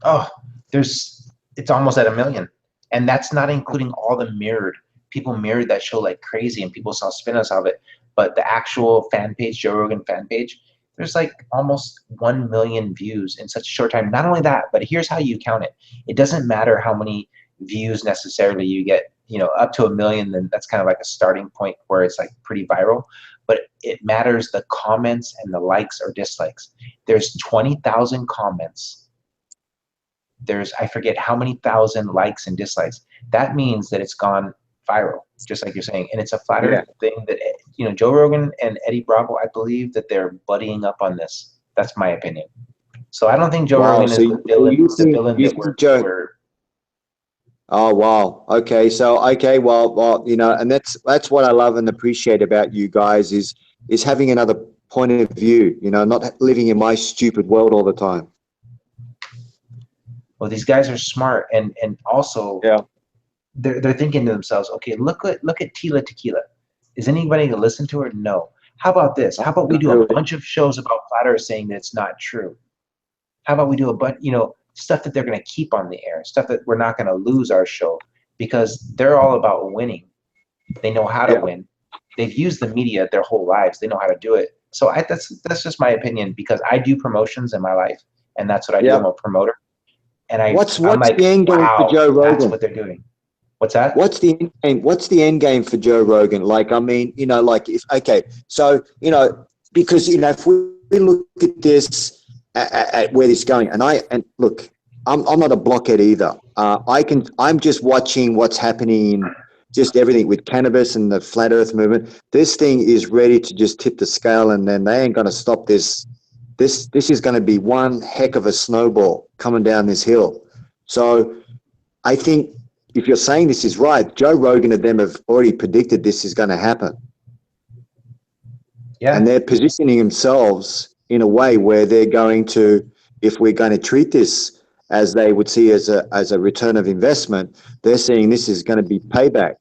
Oh, it's almost at 1 million, and that's not including all the people mirrored that show like crazy, and people saw spin-offs of it. But the actual fan page, Joe Rogan fan page, there's like almost 1 million views in such a short time. Not only that, but here's how you count it. It doesn't matter how many views necessarily you get, up to 1 million, then that's kind of like a starting point where it's like pretty viral. But it matters the comments and the likes or dislikes. There's 20,000 comments. There's, I forget how many thousand likes and dislikes. That means that it's gone viral. just like you're saying, and it's a flat Earth thing that Joe Rogan and Eddie Bravo. I believe that they're buddying up on this. That's my opinion. So I don't think Joe Rogan is the villain. We're Oh wow. Okay. So well, and that's what I love and appreciate about you guys is having another point of view. Not living in my stupid world all the time. Well, these guys are smart, and also they're thinking to themselves, okay, look at Tila Tequila. Is anybody going to listen to her? No. How about this? How about we do a bunch of shows about flat Earth saying that it's not true? How about we do a bunch, stuff that they're going to keep on the air, stuff that we're not going to lose our show, because they're all about winning. They know how to win. They've used the media their whole lives. They know how to do it. So that's just my opinion, because I do promotions in my life, and that's what I do. I'm a promoter. And what's I'm like, the end game for Joe Rogan? That's what they're doing. What's that? What's the end game? What's the end game for Joe Rogan? Like, I mean, because if we look at this at where this is going, and look, I'm not a blockhead either. I'm just watching what's happening, just everything with cannabis and the flat Earth movement. This thing is ready to just tip the scale, and then they ain't going to stop this. This is going to be one heck of a snowball coming down this hill. So I think if you're saying this is right, Joe Rogan and them have already predicted this is going to happen. Yeah. And they're positioning themselves in a way where they're going to, if we're going to treat this as they would see as a return of investment, they're seeing this is going to be payback.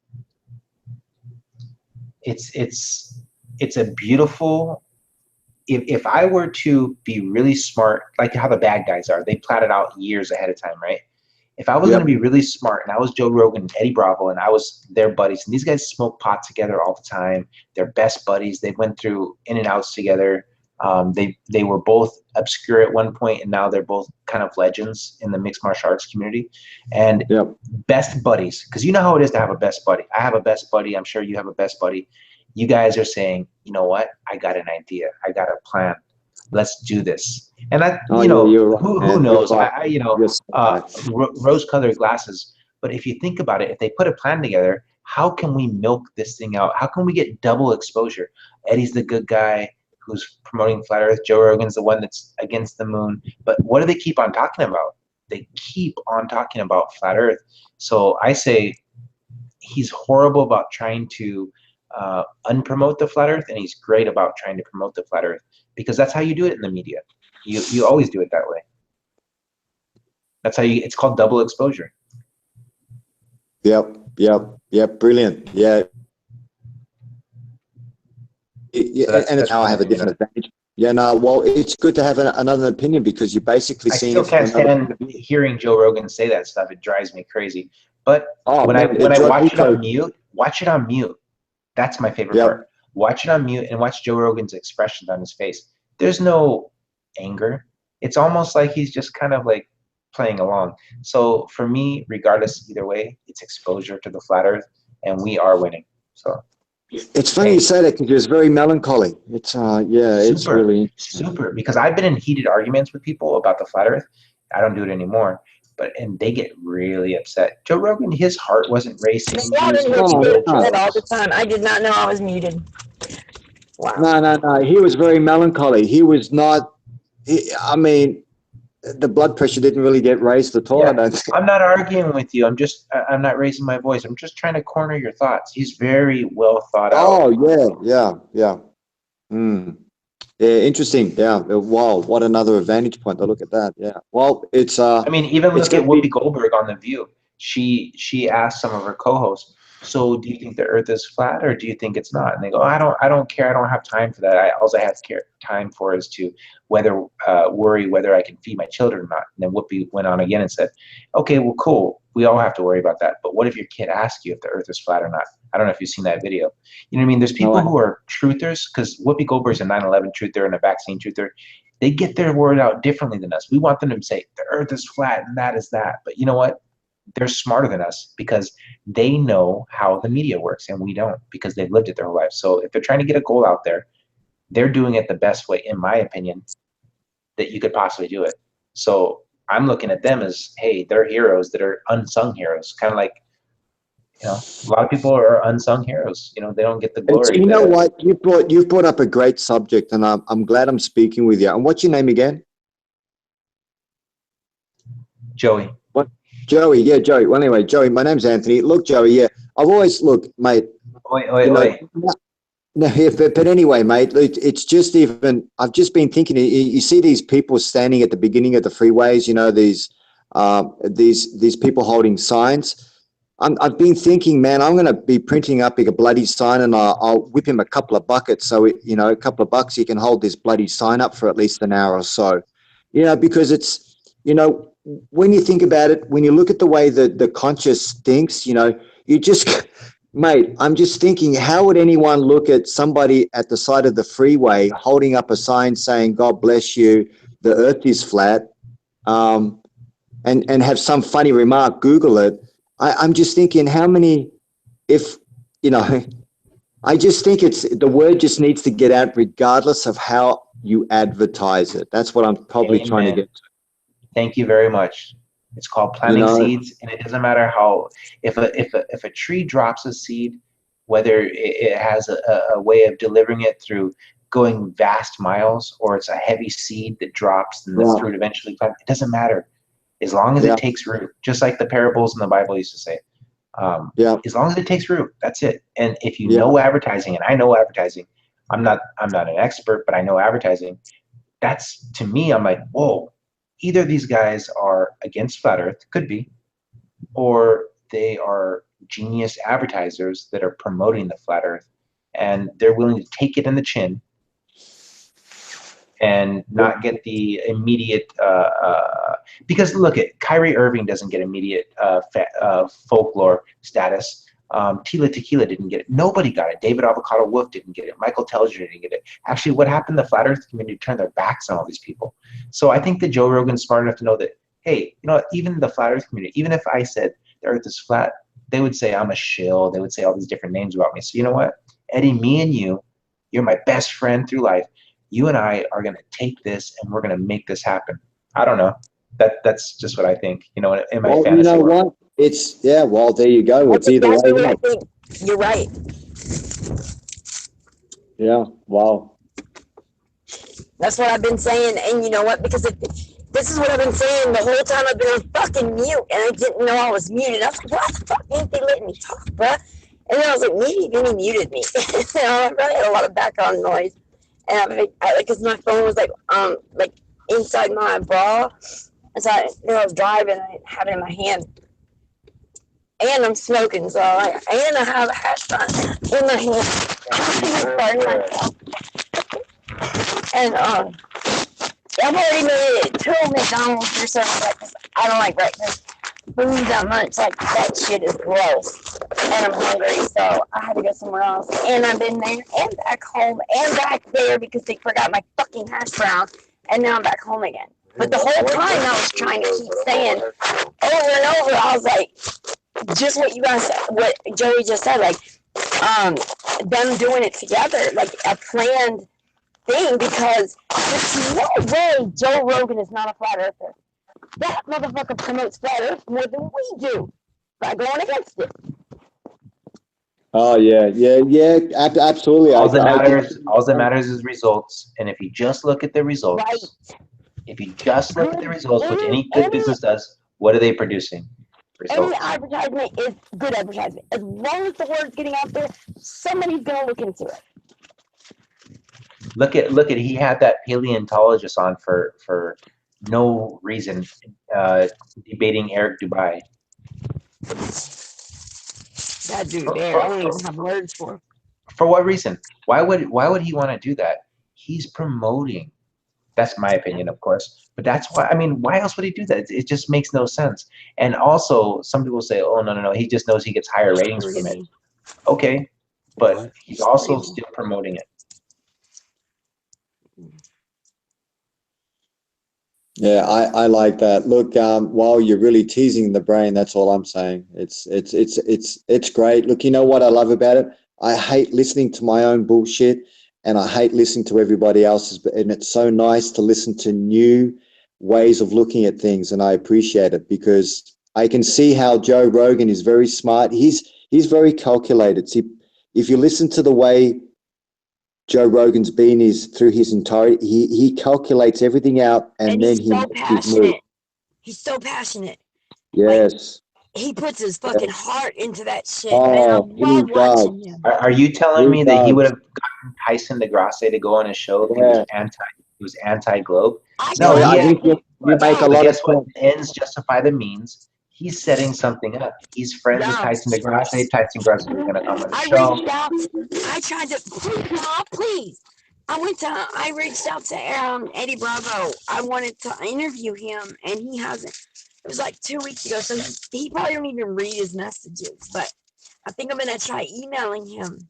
It's a beautiful. If I were to be really smart, like how the bad guys are, they plot it out years ahead of time, right? If I was going to be really smart and I was Joe Rogan and Eddie Bravo and I was their buddies, and these guys smoke pot together all the time, they're best buddies, they went through in and outs together, they were both obscure at one point, and now they're both kind of legends in the mixed martial arts community, and best buddies, because you know how it is to have a best buddy. I have a best buddy, I'm sure you have a best buddy. You guys are saying, you know what, I got an idea, I got a plan, let's do this. And that, who knows? Rose-colored glasses. But if you think about it, if they put a plan together, how can we milk this thing out? How can we get double exposure? Eddie's the good guy who's promoting flat Earth. Joe Rogan's the one that's against the moon. But what do they keep on talking about? They keep on talking about flat Earth. So I say he's horrible about trying to unpromote the flat Earth, and he's great about trying to promote the flat Earth, because that's how you do it in the media. You always do it that way. That's how it's called double exposure. Yep. Brilliant. Yeah. And it's how I have a different advantage. Yeah, no, well, it's good to have another opinion, because you're basically seeing it. I still can't stand hearing Joe Rogan say that stuff. It drives me crazy. But when I watch it on mute, watch it on mute. That's my favorite part. Watch it on mute and watch Joe Rogan's expressions on his face. There's no anger. It's almost like he's just kind of like playing along. So for me, regardless, either way, it's exposure to the flat Earth, and we are winning. So it's funny you say that, because it's very melancholy. It's it's really super, because I've been in heated arguments with people about the flat Earth. I don't do it anymore. And they get really upset. Joe Rogan, his heart wasn't racing. All the time. I did not know I was muted. Wow. No. He was very melancholy. He was not. I mean, the blood pressure didn't really get raised at all. Yeah. I'm not arguing with you. I'm not raising my voice. I'm just trying to corner your thoughts. He's very well thought out. Oh yeah. Yeah, interesting. Yeah. Wow, what another vantage point to look at that. Yeah. Well, it's I mean, even look at Whoopi Goldberg on The View. She asked some of her co-hosts, so do you think the Earth is flat, or do you think it's not? And they go, I don't care. I don't have time for that. All I have time for is to worry whether I can feed my children or not. And then Whoopi went on again and said, okay, well, cool. We all have to worry about that. But what if your kid asks you if the Earth is flat or not? I don't know if you've seen that video. You know what I mean? There's people who are truthers, because Whoopi Goldberg's a 9/11 truther and a vaccine truther. They get their word out differently than us. We want them to say the Earth is flat and that is that. But you know what? They're smarter than us, because they know how the media works, and we don't, because they've lived it their whole life. So if they're trying to get a goal out there, they're doing it the best way, in my opinion, that you could possibly do it. So I'm looking at them as, hey, they're heroes that are unsung heroes, kind of like a lot of people are unsung heroes. They don't get the It's, glory. you know what? You've brought up a great subject, and I'm glad I'm speaking with you. And what's your name again? Joey. What? Joey, yeah, Joey. Well, anyway, Joey, my name's Anthony. Look, Joey, yeah, I've always, look, mate. Oi. No, yeah, but anyway, mate, it's just even. I've just been thinking. You see these people standing at the beginning of the freeways. These people holding signs. I've been thinking, man, I'm going to be printing up a bloody sign, and I'll whip him a couple of buckets. So a couple of bucks, he can hold this bloody sign up for at least an hour or so. Because it's, when you think about it, when you look at the way that the conscious thinks, you just. Mate, I'm just thinking, how would anyone look at somebody at the side of the freeway holding up a sign saying, God bless you, the earth is flat, and have some funny remark, Google it. I'm just thinking I just think the word just needs to get out regardless of how you advertise it. That's what I'm probably trying to get to. Thank you very much. It's called planting seeds, and it doesn't matter how. If a tree drops a seed, whether it has a way of delivering it through going vast miles, or it's a heavy seed that drops and the fruit eventually comes, it doesn't matter, as long as it takes root. Just like the parables in the Bible used to say. As long as it takes root, that's it. And if you know advertising, and I know advertising, I'm not an expert, but I know advertising. That's, to me, I'm like, whoa. Either these guys are against flat Earth, could be, or they are genius advertisers that are promoting the flat Earth, and they're willing to take it in the chin and not get the immediate. Because look, Kyrie Irving doesn't get immediate folklore status. Tila Tequila didn't get it. Nobody got it. David Avocado Wolf didn't get it. Michael Telger didn't get it. Actually, what happened? The flat Earth community turned their backs on all these people. So I think that Joe Rogan's smart enough to know that, hey, even the flat Earth community, even if I said the Earth is flat, they would say I'm a shill. They would say all these different names about me. So you know what, Eddie, me and you're my best friend through life. You and I are going to take this and we're going to make this happen. I don't know. That's just what I think. In my fantasy you know world. what? It's well, there you go. It's either way. I think you're right. Yeah. Wow. That's what I've been saying, and you know what? Because this is what I've been saying the whole time. I've been on fucking mute, and I didn't know I was muted. I was like, "Why the fuck ain't they letting me talk, bruh?" And then I was like, "Maybe Vinny muted me." I really had a lot of background noise, and because my phone was like inside my bra, and so I was driving, and I had it in my hand. And I'm smoking, so and I have a hash brown in my hand. And I've already made it to McDonald's or something like this. I don't like breakfast food that much. Like that shit is gross, and I'm hungry, so I had to go somewhere else. And I've been there and back home and back there because they forgot my fucking hash brown, and now I'm back home again. But the whole time I was trying to keep saying over and over. I was like, just what you guys, what Joey just said, like, them doing it together, like a planned thing, because there's no way Joe Rogan is not a flat earther. That motherfucker promotes flat earth more than we do by going against it. Oh yeah. Absolutely. All that matters is results, and if you just look at the results, if you just look at the results, which any good business does, what are they producing? Any advertisement is good advertisement. As long as the word's getting out there, somebody's gonna look into it. Look at he had that paleontologist on for no reason, debating Eric Dubai. That dude there, I don't even have words for him. For what reason? Why would he want to do that? He's promoting. That's my opinion, of course. But that's why, I mean, why else would he do that? It just makes no sense. And also, some people say, oh, no, he just knows he gets higher ratings from it. Okay, but he's also still promoting it. Yeah, I like that. Look, while you're really teasing the brain, that's all I'm saying. It's great. Look, you know what I love about it? I hate listening to my own bullshit, and I hate listening to everybody else's. And it's so nice to listen to new ways of looking at things, and I appreciate it because I can see how Joe Rogan is very smart. He's he's very calculated. See, if you listen to the way Joe Rogan's been through his entire, he calculates everything out, and then he's so passionate. He's so passionate. Yes. He puts his fucking heart into that shit, man. I Oh, he love does. watching him. Are you telling He me that he does. would have gotten Tyson DeGrasse to go on his show if he was anti-globe? No, I think you make a But lot guess of what? sense. Ends justify the means. He's setting something up. He's friends with Tyson DeGrasse. Tyson DeGrasse is going to come on the show. Reached out. I tried to, please. I reached out to Eddie Bravo. I wanted to interview him, and he hasn't. It was like 2 weeks ago, so he probably don't even read his messages. But I think I'm gonna try emailing him.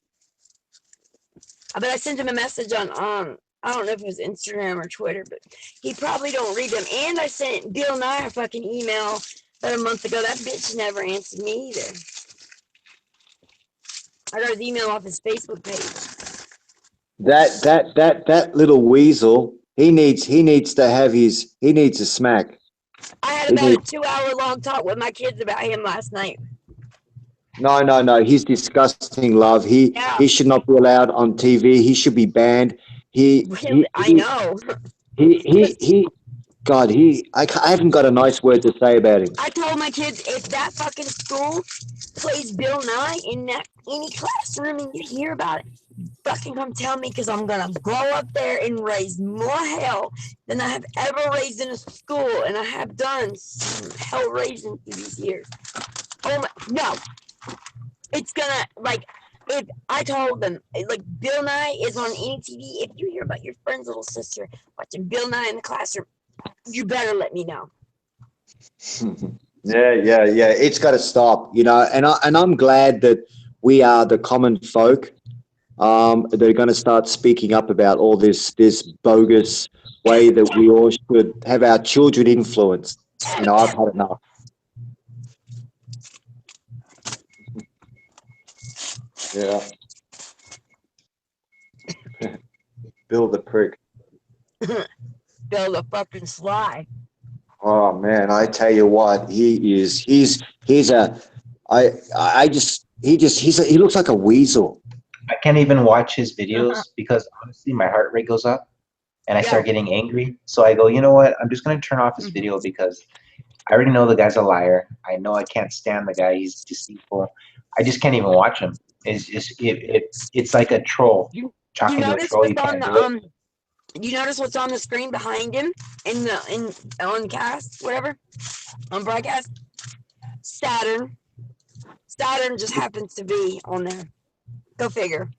But I sent him a message on I don't know if it was Instagram or Twitter, but he probably don't read them. And I sent Bill Nye a fucking email about a month ago. That bitch never answered me either. I got his email off his Facebook page. That little weasel, he needs a smack. I had about a 2-hour long talk with my kids about him last night. No. He's disgusting, love. He should not be allowed on TV. He should be banned. I know. I haven't got a nice word to say about him. I told my kids, if that fucking school plays Bill Nye in any classroom and you hear about it, fucking come tell me, because I'm gonna go up there and raise more hell than I have ever raised in a school, and I have done some hell raising through these years. Oh my, no. It's gonna, if I told them, Bill Nye is on any TV, if you hear about your friend's little sister watching Bill Nye in the classroom, you better let me know. Yeah. It's got to stop, and I'm glad that we are the common folk. They're going to start speaking up about all this bogus way that we all should have our children influenced. I've had enough. Yeah. Bill the prick. Bill the fucking sly. Oh man, I tell you what, he looks like a weasel. I can't even watch his videos because honestly, my heart rate goes up and I start getting angry. So I go, you know what? I'm just going to turn off his video because I already know the guy's a liar. I know I can't stand the guy. He's deceitful. I just can't even watch him. It's like a troll. Talking to a troll, you can't do it. You notice what's on the screen behind him on cast, whatever, on broadcast? Saturn. Saturn just happens to be on there. Go figure.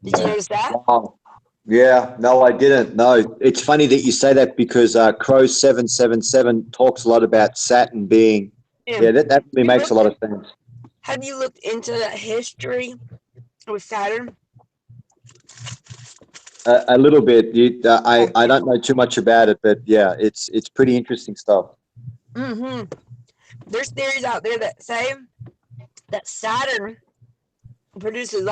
Did you notice that? Wow. Yeah, no, I didn't. No, it's funny that you say that because Crow777 talks a lot about Saturn being. Yeah, that really makes a lot of sense. Have you looked into the history with Saturn? A little bit. I don't know too much about it, but yeah, it's pretty interesting stuff. Mm-hmm. There's theories out there that say that Saturn produces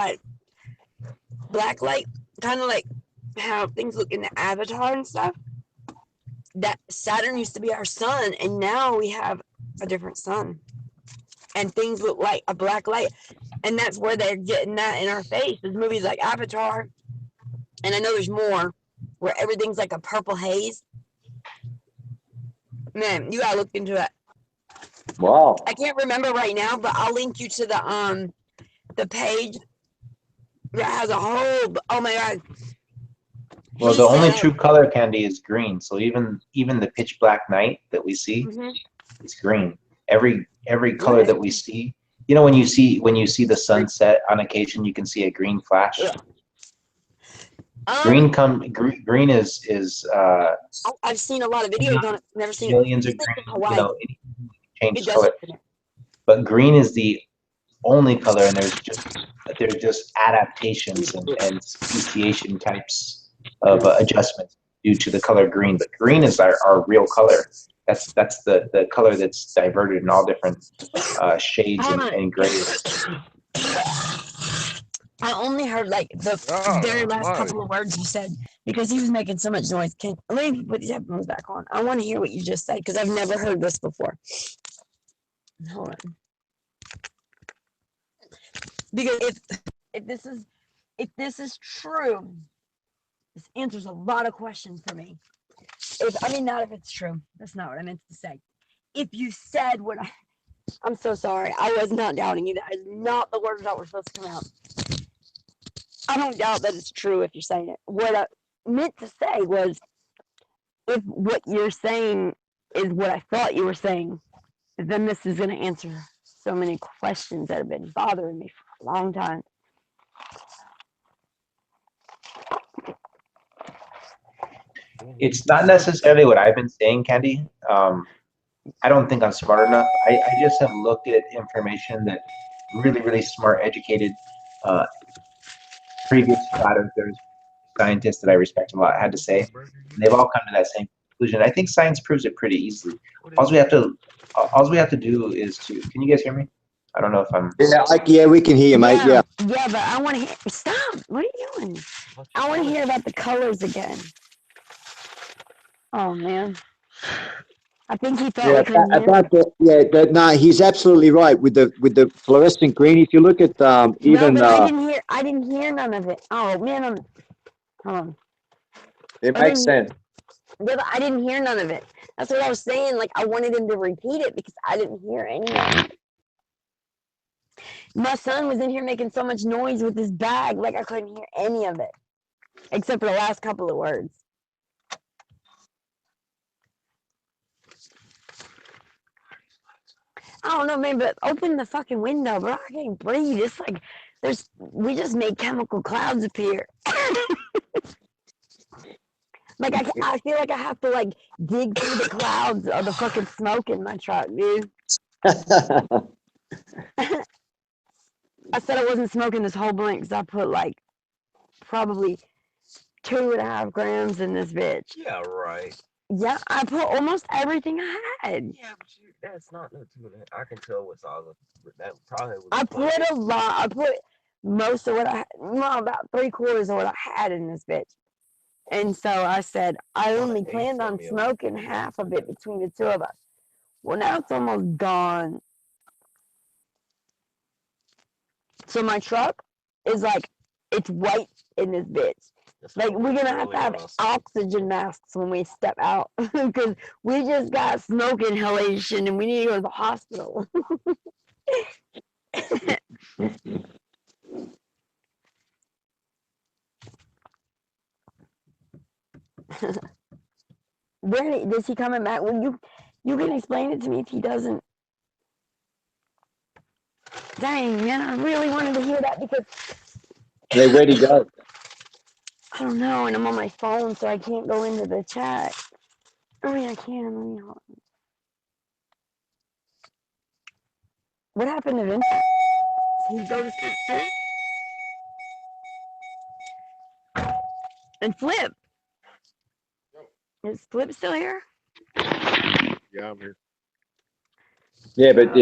black light, kind of like how things look in the Avatar and stuff. That Saturn used to be our sun, and now we have a different sun, and things look like a black light, and that's where they're getting that in our face. There's movies like Avatar. And I know there's more where everything's like a purple haze. Man, you gotta look into it. Wow. I can't remember right now, but I'll link you to the page that has a whole. Oh my god. Well, the only true color, Candy, is green. So even the pitch black night that we see is green. Every color that we see. You know, when you see the sunset on occasion, you can see a green flash. Yeah. Green is. I've seen a lot of videos on it. Never seen millions it. of green. Hawaii. You know, change color. But green is the only color, and there's just adaptations and speciation types of adjustments due to the color green. But green is our real color. That's the color that's diverted in all different shades and grays. I only heard the very last couple of words you said because he was making so much noise. Let me put these headphones back on. I want to hear what you just said because I've never heard this before. Hold on. Because if this is true, this answers a lot of questions for me. Not if it's true. That's not what I meant to say. If you said what I'm so sorry. I was not doubting you. That is not the words that were supposed to come out. I don't doubt that it's true if you're saying it. What I meant to say was, if what you're saying is what I thought you were saying, then this is going to answer so many questions that have been bothering me for a long time. It's not necessarily what I've been saying, Candy. I don't think I'm smart enough. I just have looked at information that really, really smart, educated, previous flat earthers, scientists that I respect a lot had to say. And they've all come to that same conclusion. I think science proves it pretty easily. All we have to do is to. Can you guys hear me? I don't know if I'm. Yeah, we can hear you, mate. Yeah. Yeah, but I want to hear. Stop! What are you doing? I want to hear about the colors again. Oh man, I think he thought we couldn't hear. But no, he's absolutely right with the fluorescent green. If you look at even. No, but I didn't hear none of it. Oh man, hold on. It makes sense. Yeah, but I didn't hear none of it. That's what I was saying. Like, I wanted him to repeat it because I didn't hear any of it. My son was in here making so much noise with his bag, like I couldn't hear any of it, except for the last couple of words. I don't know, man, but open the fucking window, bro. I can't breathe. It's like we just made chemical clouds appear. Like, I feel like I have to, like, dig through the clouds of the fucking smoke in my truck, dude. I said I wasn't smoking this whole blunt because I put, like, probably 2.5 grams in this bitch. Yeah, right. Yeah, I put almost everything I had. Yeah, but that's not no 2.5. I can tell what's all of that. Probably was I put a lot. I put most of what I had, well, about 3/4 of what I had in this bitch. And so I said, I only planned on smoking half of it between the two of us. Well, now it's almost gone. So my truck is like, it's white in this bitch. Like, we're going to have oxygen masks when we step out. Because we just got smoke inhalation and we need to go to the hospital. Where is he coming back? Well, you can explain it to me if he doesn't. Dang, man, I really wanted to hear that because Hey, where'd he go? I don't know, and I'm on my phone, so I can't go into the chat. Oh yeah, I can. Let me hold on. What happened to Vince? Did he go to sleep too? And Flip. Is Flip still here? Yeah, I'm here. Yeah, but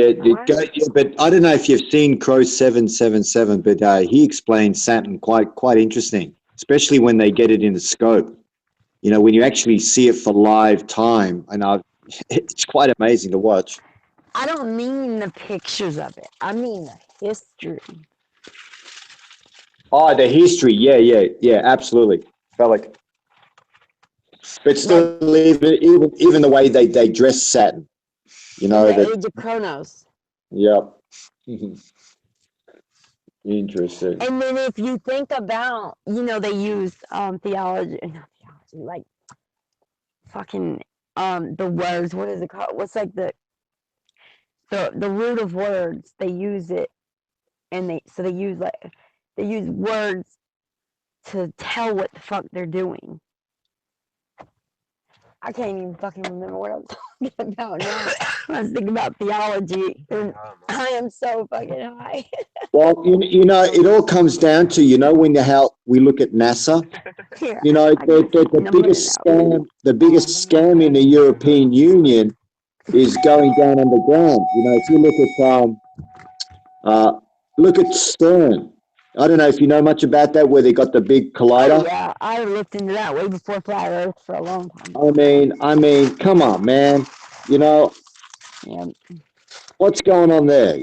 but I don't know if you've seen Crow 777, but he explains something quite interesting, especially when they get it in the scope. You know, when you actually see it for live time, and it's quite amazing to watch. I don't mean the pictures of it. I mean the history. Oh, the history. Yeah, absolutely. Phallic. But still, even the way they dress Saturn. You know, the age of Kronos. Yep. Interesting. And then if you think about, they use theology, like fucking the words. What is it called? What's like the root of words? They use it, and they use words to tell what the fuck they're doing. I can't even fucking remember what I was talking about now. I was thinking about theology, and I am so fucking high. Well, it all comes down to, how we look at NASA. Yeah, the biggest scam in the European Union is going down underground. If you look at CERN. I don't know if you know much about that, where they got the big collider. Oh, yeah, I looked into that way before Flat Earth for a long time. I mean, come on, man. Yeah. What's going on there?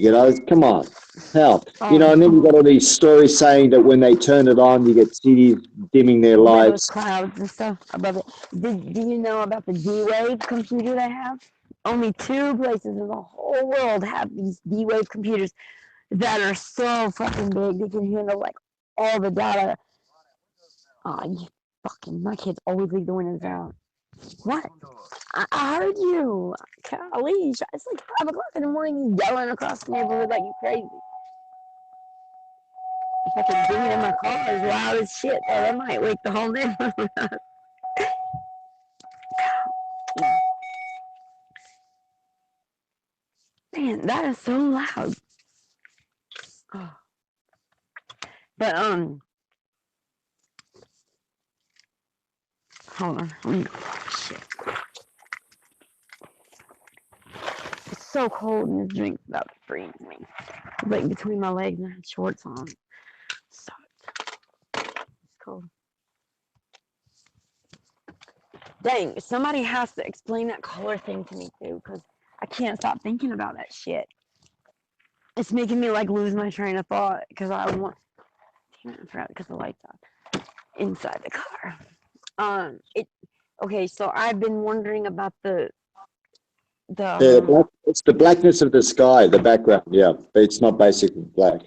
Come on. How? You know, and then you got all these stories saying that when they turn it on, you get cities dimming their Those lights. clouds and stuff above it. Do you know about the D-Wave computer they have? Only 2 places in the whole world have these D-Wave computers that are so fucking big. They can handle like all the data. Oh, you fucking, my kids always leave the windows out. What? I heard you. Golly, it's like 5 o'clock in the morning. You yelling across the neighborhood like you crazy. If I could bring it in my car as loud as shit, though, that might wake the whole neighborhood up. Man, that is so loud. Oh. But hold on. Shit. It's so cold and this drink's about to freeze me. It's like between my legs and I had shorts on. So it's cold. Dang, somebody has to explain that color thing to me too, because I can't stop thinking about that shit. It's making me like lose my train of thought because I want. Damn it, I forgot because the lights on inside the car. Okay, so I've been wondering about It's the blackness of the sky, the background. Yeah, but it's not basically black.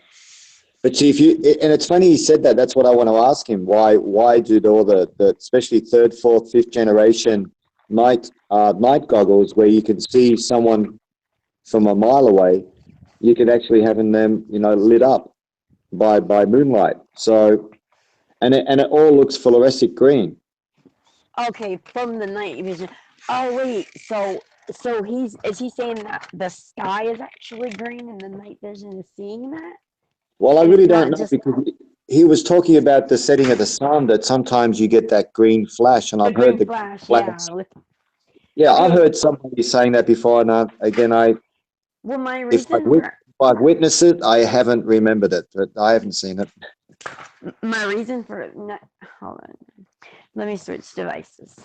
But see, and it's funny he said that. That's what I want to ask him. Why do all the especially 3rd, 4th, 5th generation night goggles where you can see someone from a mile away, you could actually having them, lit up by moonlight. So, and it all looks fluorescent green. Okay, from the night vision. Oh wait, so is he saying that the sky is actually green and the night vision is seeing that? Well, I And really it's don't not know just because he was talking about the setting of the sun, that sometimes you get that green flash, and the I've heard green the flash, black. Yeah, I've Okay. heard somebody saying that before, and Well, my if reason for I've witnessed it, I haven't remembered it, but I haven't seen it. hold on, let me switch devices.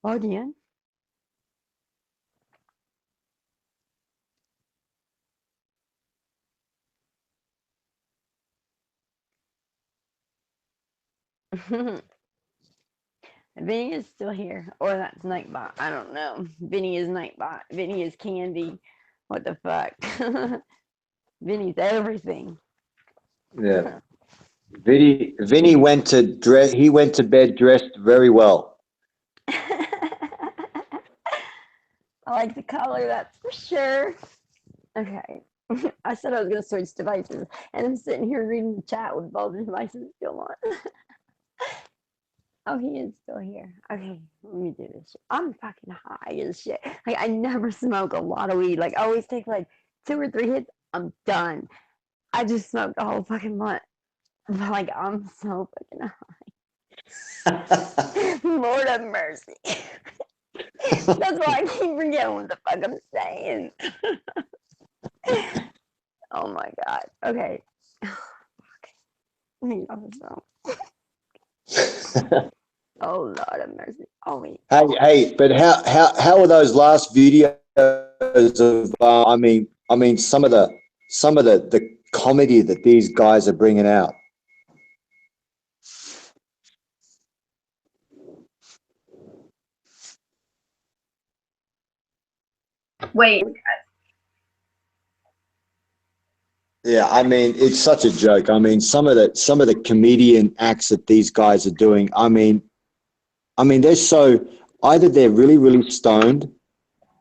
Audio. Vinny is still here, or that's Nightbot. I don't know. Vinny is Nightbot. Vinny is Candy. What the fuck? Vinny's everything. Yeah, Vinny went to he went to bed dressed very well. I like the color, that's for sure. Okay. I said I was gonna switch devices, and I'm sitting here reading the chat with both devices still on. Oh, he is still here. Okay, let me do this shit. I'm fucking high as shit. Like, I never smoke a lot of weed. Like, I always take like 2 or 3 hits. I'm done. I just smoked a whole fucking blunt. Like, I'm so fucking high. Lord have mercy. That's why I keep forgetting what the fuck I'm saying. Oh my god. Okay. Oh Lord have mercy. Oh wait. Hey, but how are those last videos of? I mean, some of the comedy that these guys are bringing out. Wait. Yeah, I mean, it's such a joke. I mean, some of the comedian acts that these guys are doing. I mean, they're so either they're really, really stoned,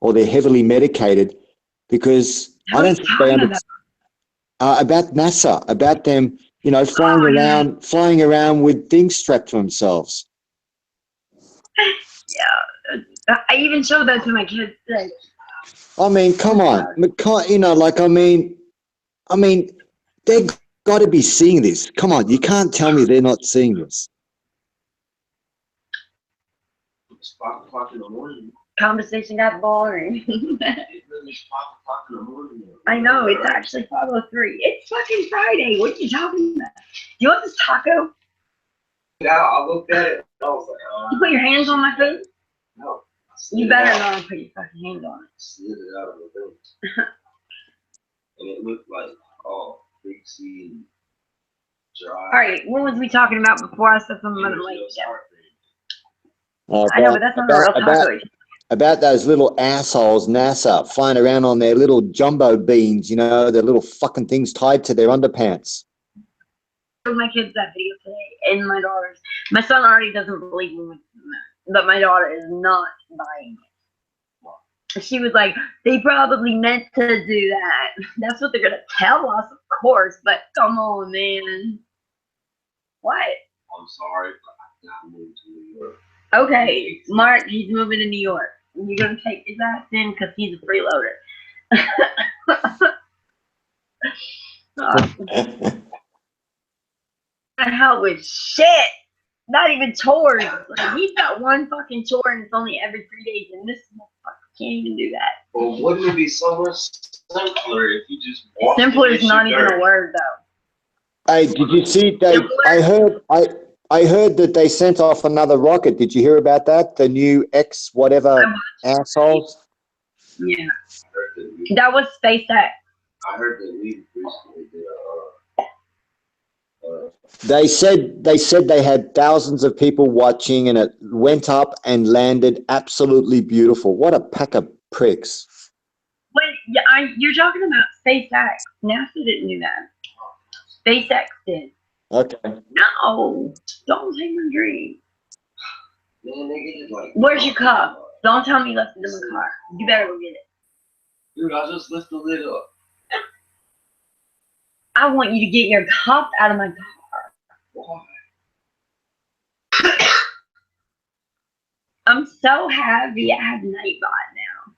or they're heavily medicated, because I don't think they understand about NASA, about them, flying around with things strapped to themselves. Yeah, I even showed that to my kids today. I mean, come on, I mean, they've got to be seeing this. Come on, you can't tell me they're not seeing this. It's 5 o'clock in the morning. Conversation got boring. It's 5 o'clock in the morning. I know, it's actually 5:03. It's fucking Friday. What are you talking about? Do you want this taco? Yeah, I looked at it. I was like, You put your hands on my food? No. You better not put your fucking hands on it. Slid it out of the thing. And it looked like right, what was we talking about before I said something about the lake? I know, but that's not a real taco. About those little assholes, NASA, flying around on their little jumbo beans, you know, their little fucking things tied to their underpants. My kids that video today, and my daughters. My son already doesn't believe me, but my daughter is not buying it. She was like, they probably meant to do that. That's what they're gonna tell us, of course, but come on, man. What? I'm sorry, but I'm not moving to New York. Okay, Mark, he's moving to New York. You're gonna take his ass in because he's a freeloader. Hell with shit. Not even chores. Like, he's got one fucking chore and it's only every 3 days, and this motherfucker can't even do that. Well, wouldn't it be so much simpler if you just walked Simpler in is not even dirt? a word, though. Hey, did you see? I heard that they sent off another rocket. Did you hear about that? The new X whatever assholes. Yeah. That was SpaceX. I heard that we recently did They said they had thousands of people watching, and it went up and landed absolutely beautiful. What a pack of pricks! Wait, you're talking about SpaceX. NASA didn't do that. SpaceX did. Okay. No, don't take my dream. Man, they get it like. Where's your cup? Don't tell me you left it in the car. You better go get it. Dude, I just lifted the lid up. I want you to get your cup out of my car. Why? I'm so happy I have Nightbot now.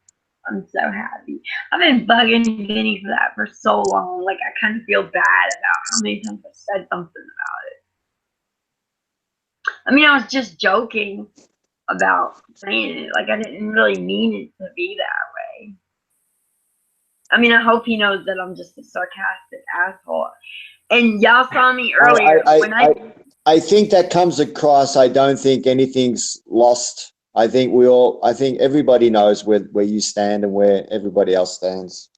I'm so happy. I've been bugging Vinny for that for so long. Like, I kind of feel bad about how many times I've said something about it. I mean, I was just joking about saying it. Like, I didn't really mean it to be that way. I mean, I hope he knows that I'm just a sarcastic asshole. And y'all saw me earlier I think that comes across. I don't think anything's lost. I think everybody knows where you stand and where everybody else stands.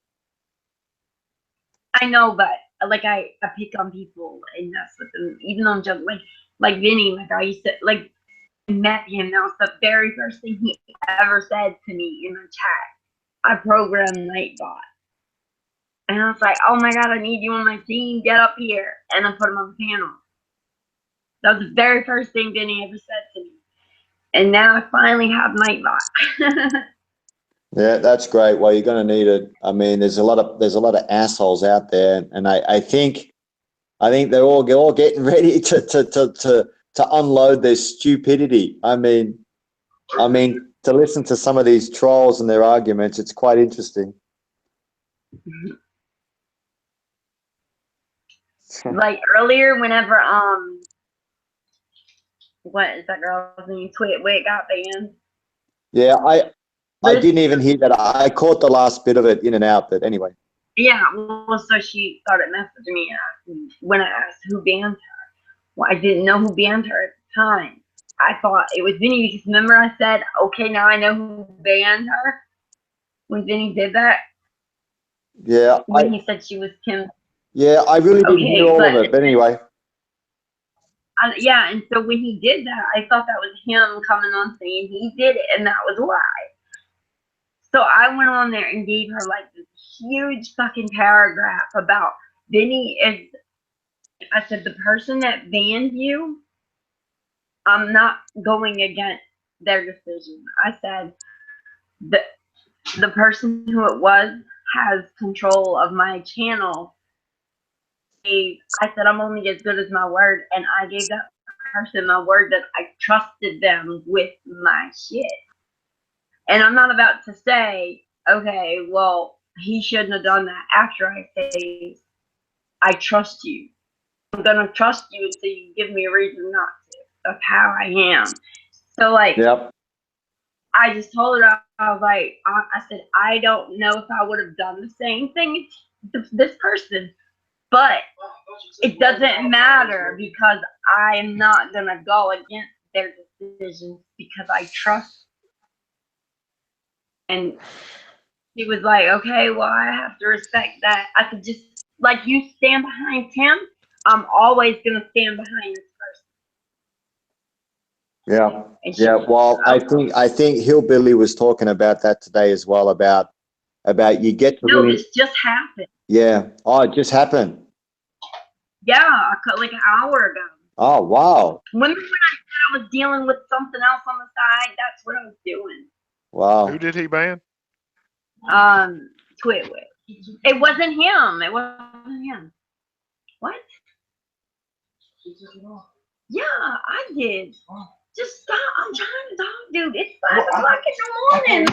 I know, but like I pick on people and mess with them, even though I'm just like Vinny. Like, I used to like met him. That was the very first thing he ever said to me in the chat. I programmed Nightbot, and I was like, "Oh my god, I need you on my team. Get up here!" And I put him on the panel. That was the very first thing Vinny ever said to me. And now I finally have Nightbot. Yeah, that's great. Well, you're going to need it. I mean, there's a lot of assholes out there, and I think they're all getting ready to unload their stupidity. I mean, to listen to some of these trolls and their arguments, it's quite interesting. Like earlier, whenever what is that girl's name? Twitwit got banned. Yeah, I didn't even hear that. I caught the last bit of it in and out, but anyway. Yeah, well, so she started messaging me when I asked who banned her. Well, I didn't know who banned her at the time. I thought it was Vinny because remember I said, okay, now I know who banned her when Vinny did that. Yeah. When he said she was Kim. Yeah, I really didn't hear all of it, but anyway. Yeah, and so when he did that, I thought that was him coming on saying he did it, and that was why. So I went on there and gave her like this huge fucking paragraph about Vinny is. I said the person that banned you, I'm not going against their decision. I said the person who it was has control of my channel. I said I'm only as good as my word, and I gave that person my word that I trusted them with my shit. And I'm not about to say, okay, well, he shouldn't have done that after I say, I trust you. I'm going to trust you until you give me a reason not to. That's how I am. So, like, yep. I just told her, I was like, I said, I don't know if I would have done the same thing to this person, but it doesn't matter because I'm not going to go against their decisions because I trust. And he was like, okay, well, I have to respect that. I could just, like, you stand behind Tim, I'm always gonna stand behind this person. Yeah. Yeah. Well, I think Hillbilly was talking about that today as well, about you get to No, really. this just happened. Yeah. Oh, it just happened. Yeah, I cut like an hour ago. Oh, wow. When I said I was dealing with something else on the side, that's what I was doing. Wow. Who did he ban? Twitwit. It wasn't him. It wasn't him. What? Yeah, I did. Just stop. I'm trying to talk, dude. It's 5 o'clock in the morning,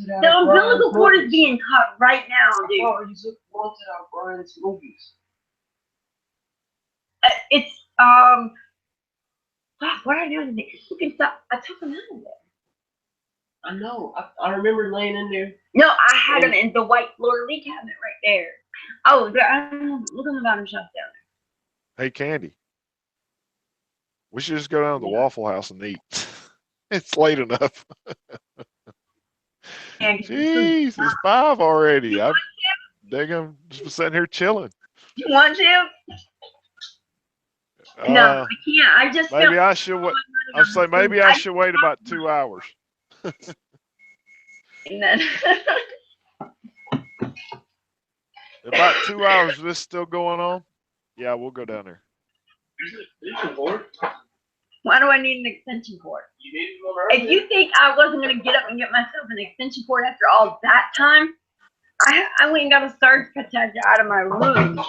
man. The umbilical cord is being cut right now, dude. Oh, you just wanted out Brian's movies. It's what are I doing? You can stop. I took them out of there. I know. I remember laying in there. No, I had them in the white Fleur Lee cabinet right there. Oh, look on the bottom shelf down there. Hey, Candy. We should just go down to the Waffle House and eat. It's late enough. Jeez, it's 5 already. I'm just sitting here chilling. You want to? No, I can't. I just maybe I should wait. I'm saying maybe I should wait about 2 hours. And then about 2 hours, is this still going on? Yeah, we'll go down there. Why do I need an extension cord? If you think I wasn't going to get up and get myself an extension cord after all that time, I went and got a surge protector out of my room.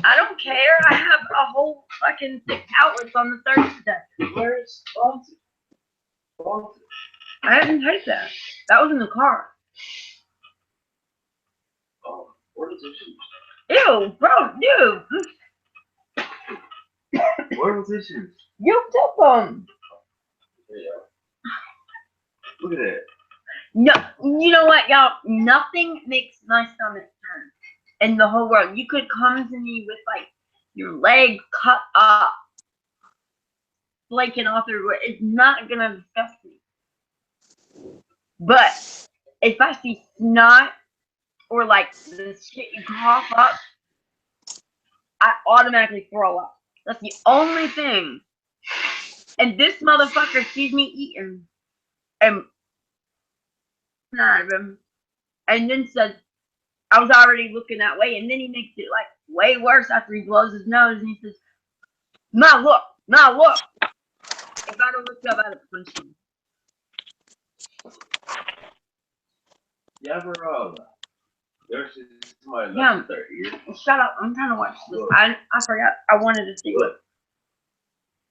I don't care. I have a whole fucking 6 outlets on the surge protector. Where's I didn't take that. That was in the car. Oh, where was it? Ew, bro, dude. Where was this? You took them. Yeah. Look at that. No, you know what, y'all? Nothing makes my stomach turn in the whole world. You could come to me with like your leg cut up, flaking off everywhere. It's not gonna disgust me. But if I see snot or like the shit you cough up, I automatically throw up. That's the only thing. And this motherfucker sees me eating and out of him, and then says I was already looking that way, and then he makes it like way worse after he blows his nose and he says, "Now look, now look." If I don't look up, I'd punch him. Yeah, bro. There's somebody Yeah. left their ear. Shut up! I'm trying to watch this. I forgot. I wanted to see what.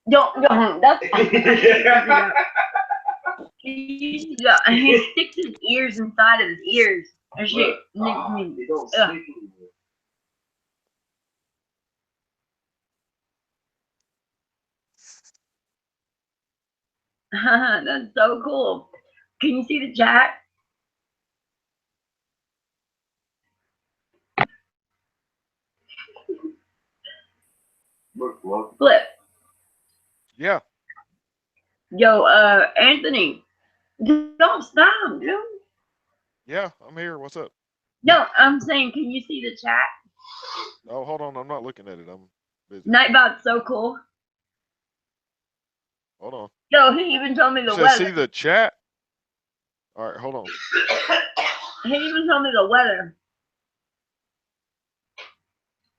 Don't. That's. He sticks his ears inside of his ears. And shit. They don't stick anymore. That's so cool. Can you see the chat? Look. Flip. Yeah. Yo, Anthony, don't stop, dude. Yeah, I'm here. What's up? No, I'm saying, can you see the chat? Oh, hold on. I'm not looking at it. I'm busy. Nightbot's so cool. Hold on. Yo, he even told me the You said weather. see the chat? All right, hold on. He even told me the weather.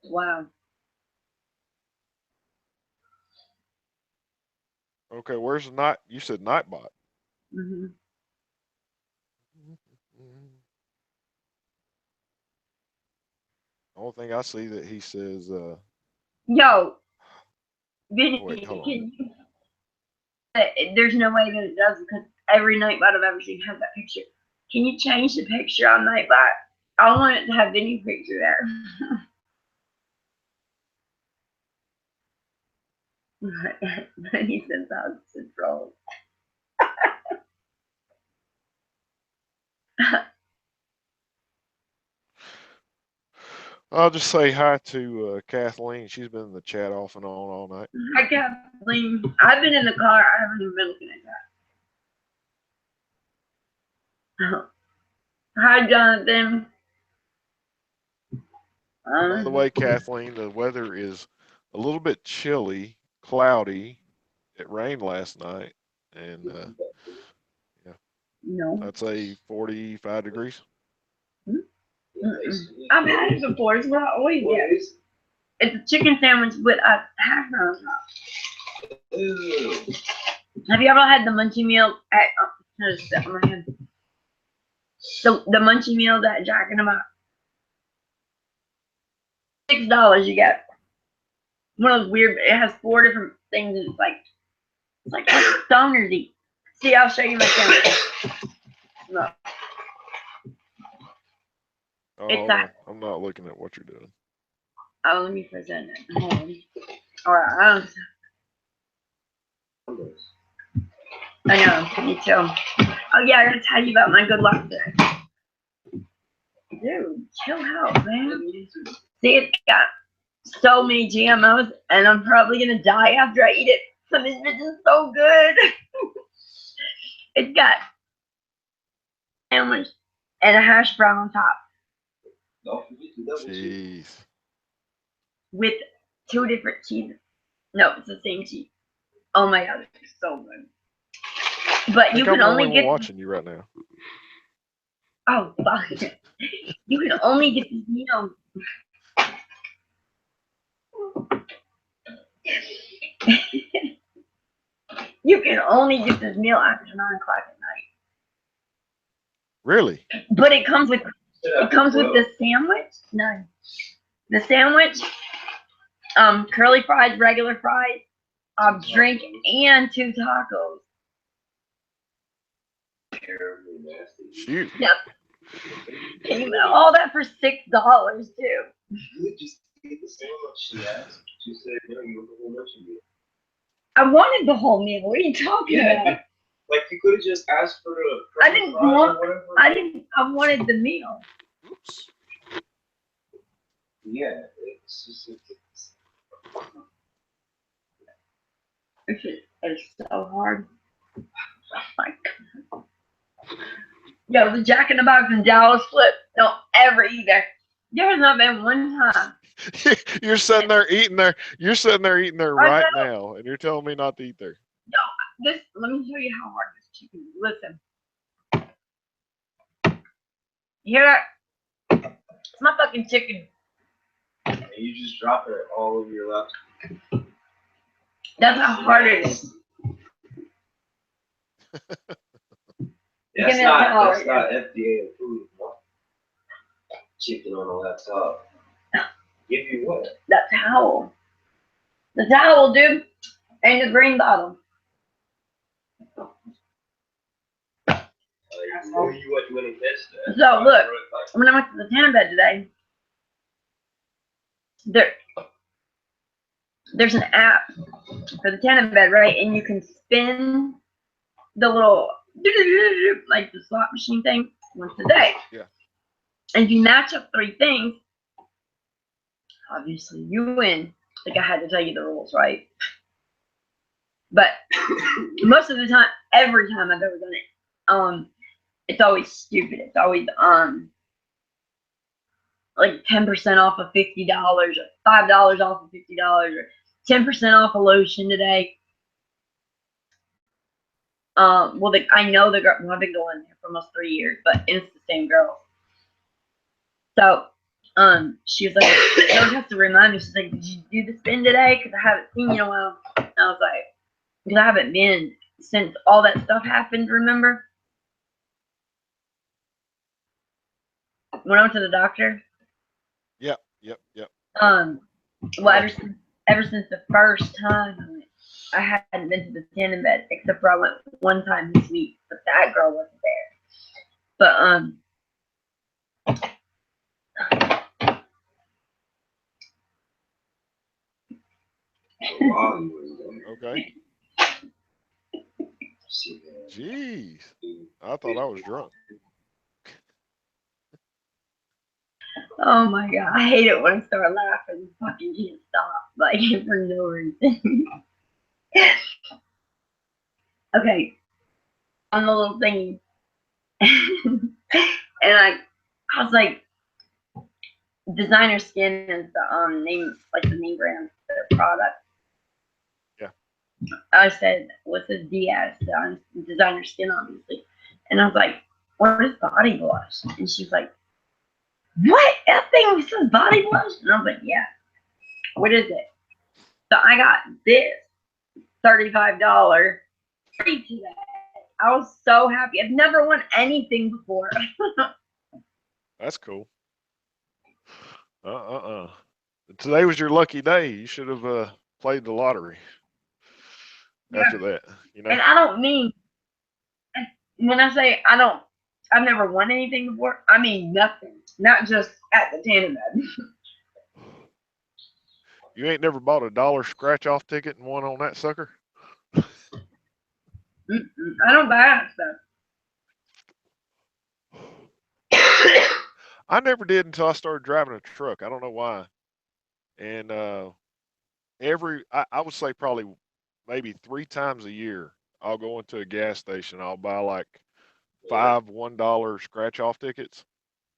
Wow. Okay, where's the night? You said Nightbot. Mm-hmm. The only thing I see that he says, Yo, Vinny, wait, hold on. can you? There's no way that it does because every Nightbot I've ever seen has that picture. Can you change the picture on Nightbot? I want it to have Vinny's picture there. Vinny says out control. I'll just say hi to Kathleen. She's been in the chat off and on all night. Hi, Kathleen. I've been in the car. I haven't even been looking at that. Hi, Jonathan. By the way, Kathleen, the weather is a little bit chilly, cloudy. It rained last night, and yeah, No. I'd say 45 degrees. I've had it before. It's what I always get. It's a chicken sandwich with a hash brown on top. Have you ever had the munchie meal at the munchie meal at Jack in the Box? $6 you get one of those weird. It has 4 different things, and it's like what stoners eat. See, I'll show you my camera. Look. Oh, It's a, I'm not looking at what you're doing. oh, let me present it. Hold on. All right. I know. Me too. Oh yeah, I gotta tell you about my good luck today. Dude, chill out, man. See, it's got so many GMOs, and I'm probably gonna die after I eat it. So this bitch is so good. It's got sandwich and a hash brown on top. Jeez. With 2 different cheeses. No, it's the same cheese. Oh my god, it's so good. But you can only get watching you right now. Oh fuck. You can only get this meal. You can only get this meal after 9 o'clock at night. Really? But it comes with the sandwich. No. The sandwich, curly fries, regular fries, drink, and 2 tacos. Shoot. Yep. All that for $6 too. Just get the sandwich, she asked. She said, no, you want the whole munchie meal. I wanted the whole meal. What are you talking about? Like you could have just asked for the. I didn't want. I wanted the meal. Oops. Yeah, it's just. It's so hard. Like, yo, the Jack in the Box in Dallas flip. Don't ever eat there. There has not been one time. You're sitting there eating there. You're sitting there eating there right now, and you're telling me not to eat there. No, let me show you how hard this chicken is. Listen. You hear that? It's my fucking chicken. And you just drop it all over your lap. That's how hard it is. That's not FDA approved. Chicken on a laptop. Give you what? That towel. The towel, dude. And the green bottom. So look, when I went to the tanning bed today, there's an app for the tanning bed, right? And you can spin the little like the slot machine thing once a day. Yeah. And if you match up 3 things, obviously you win. Like I had to tell you the rules, right? But most of the time, every time I've ever done it, it's always stupid. It's always like 10% off of $50, or $5 off of $50, or 10% off a lotion today. Well, I know the girl. Well, I've been going there for almost 3 years, but it's the same girl. So, she was like, she always has to remind me. She's like, "Did you do the spin today? Because I haven't seen you in a while." And I was like, "Because I haven't been since all that stuff happened. Remember when I went to the doctor?" Yep. Well, ever since the first time I hadn't been to the tanning bed, except for I went one time this week, but that girl wasn't there. But Okay. Jeez. I thought I was drunk. oh my god, I hate it when I start laughing. Fucking can't stop, like for no reason. Okay, on the little thingy, and I was like, Designer Skin is the name, like the name brand of their product. Yeah. I said, "What's this Diaz Designer Skin, obviously?" And I was like, "What is body blush?" And she's like, "What? That thing says body blush?" And I was like, "Yeah. What is it?" So I got this $35 free today. I was so happy. I've never won anything before. That's cool. Today was your lucky day. You should have played the lottery. Yeah. After that, you know. And I don't mean, when I say I've never won anything before, I mean nothing. Not just at the Tandem Bed. You ain't never bought a $1 scratch-off ticket and won on that sucker? I don't buy that stuff. I never did until I started driving a truck. I don't know why. And I would say probably maybe 3 times a year, I'll go into a gas station. I'll buy like 5 $1 scratch-off tickets,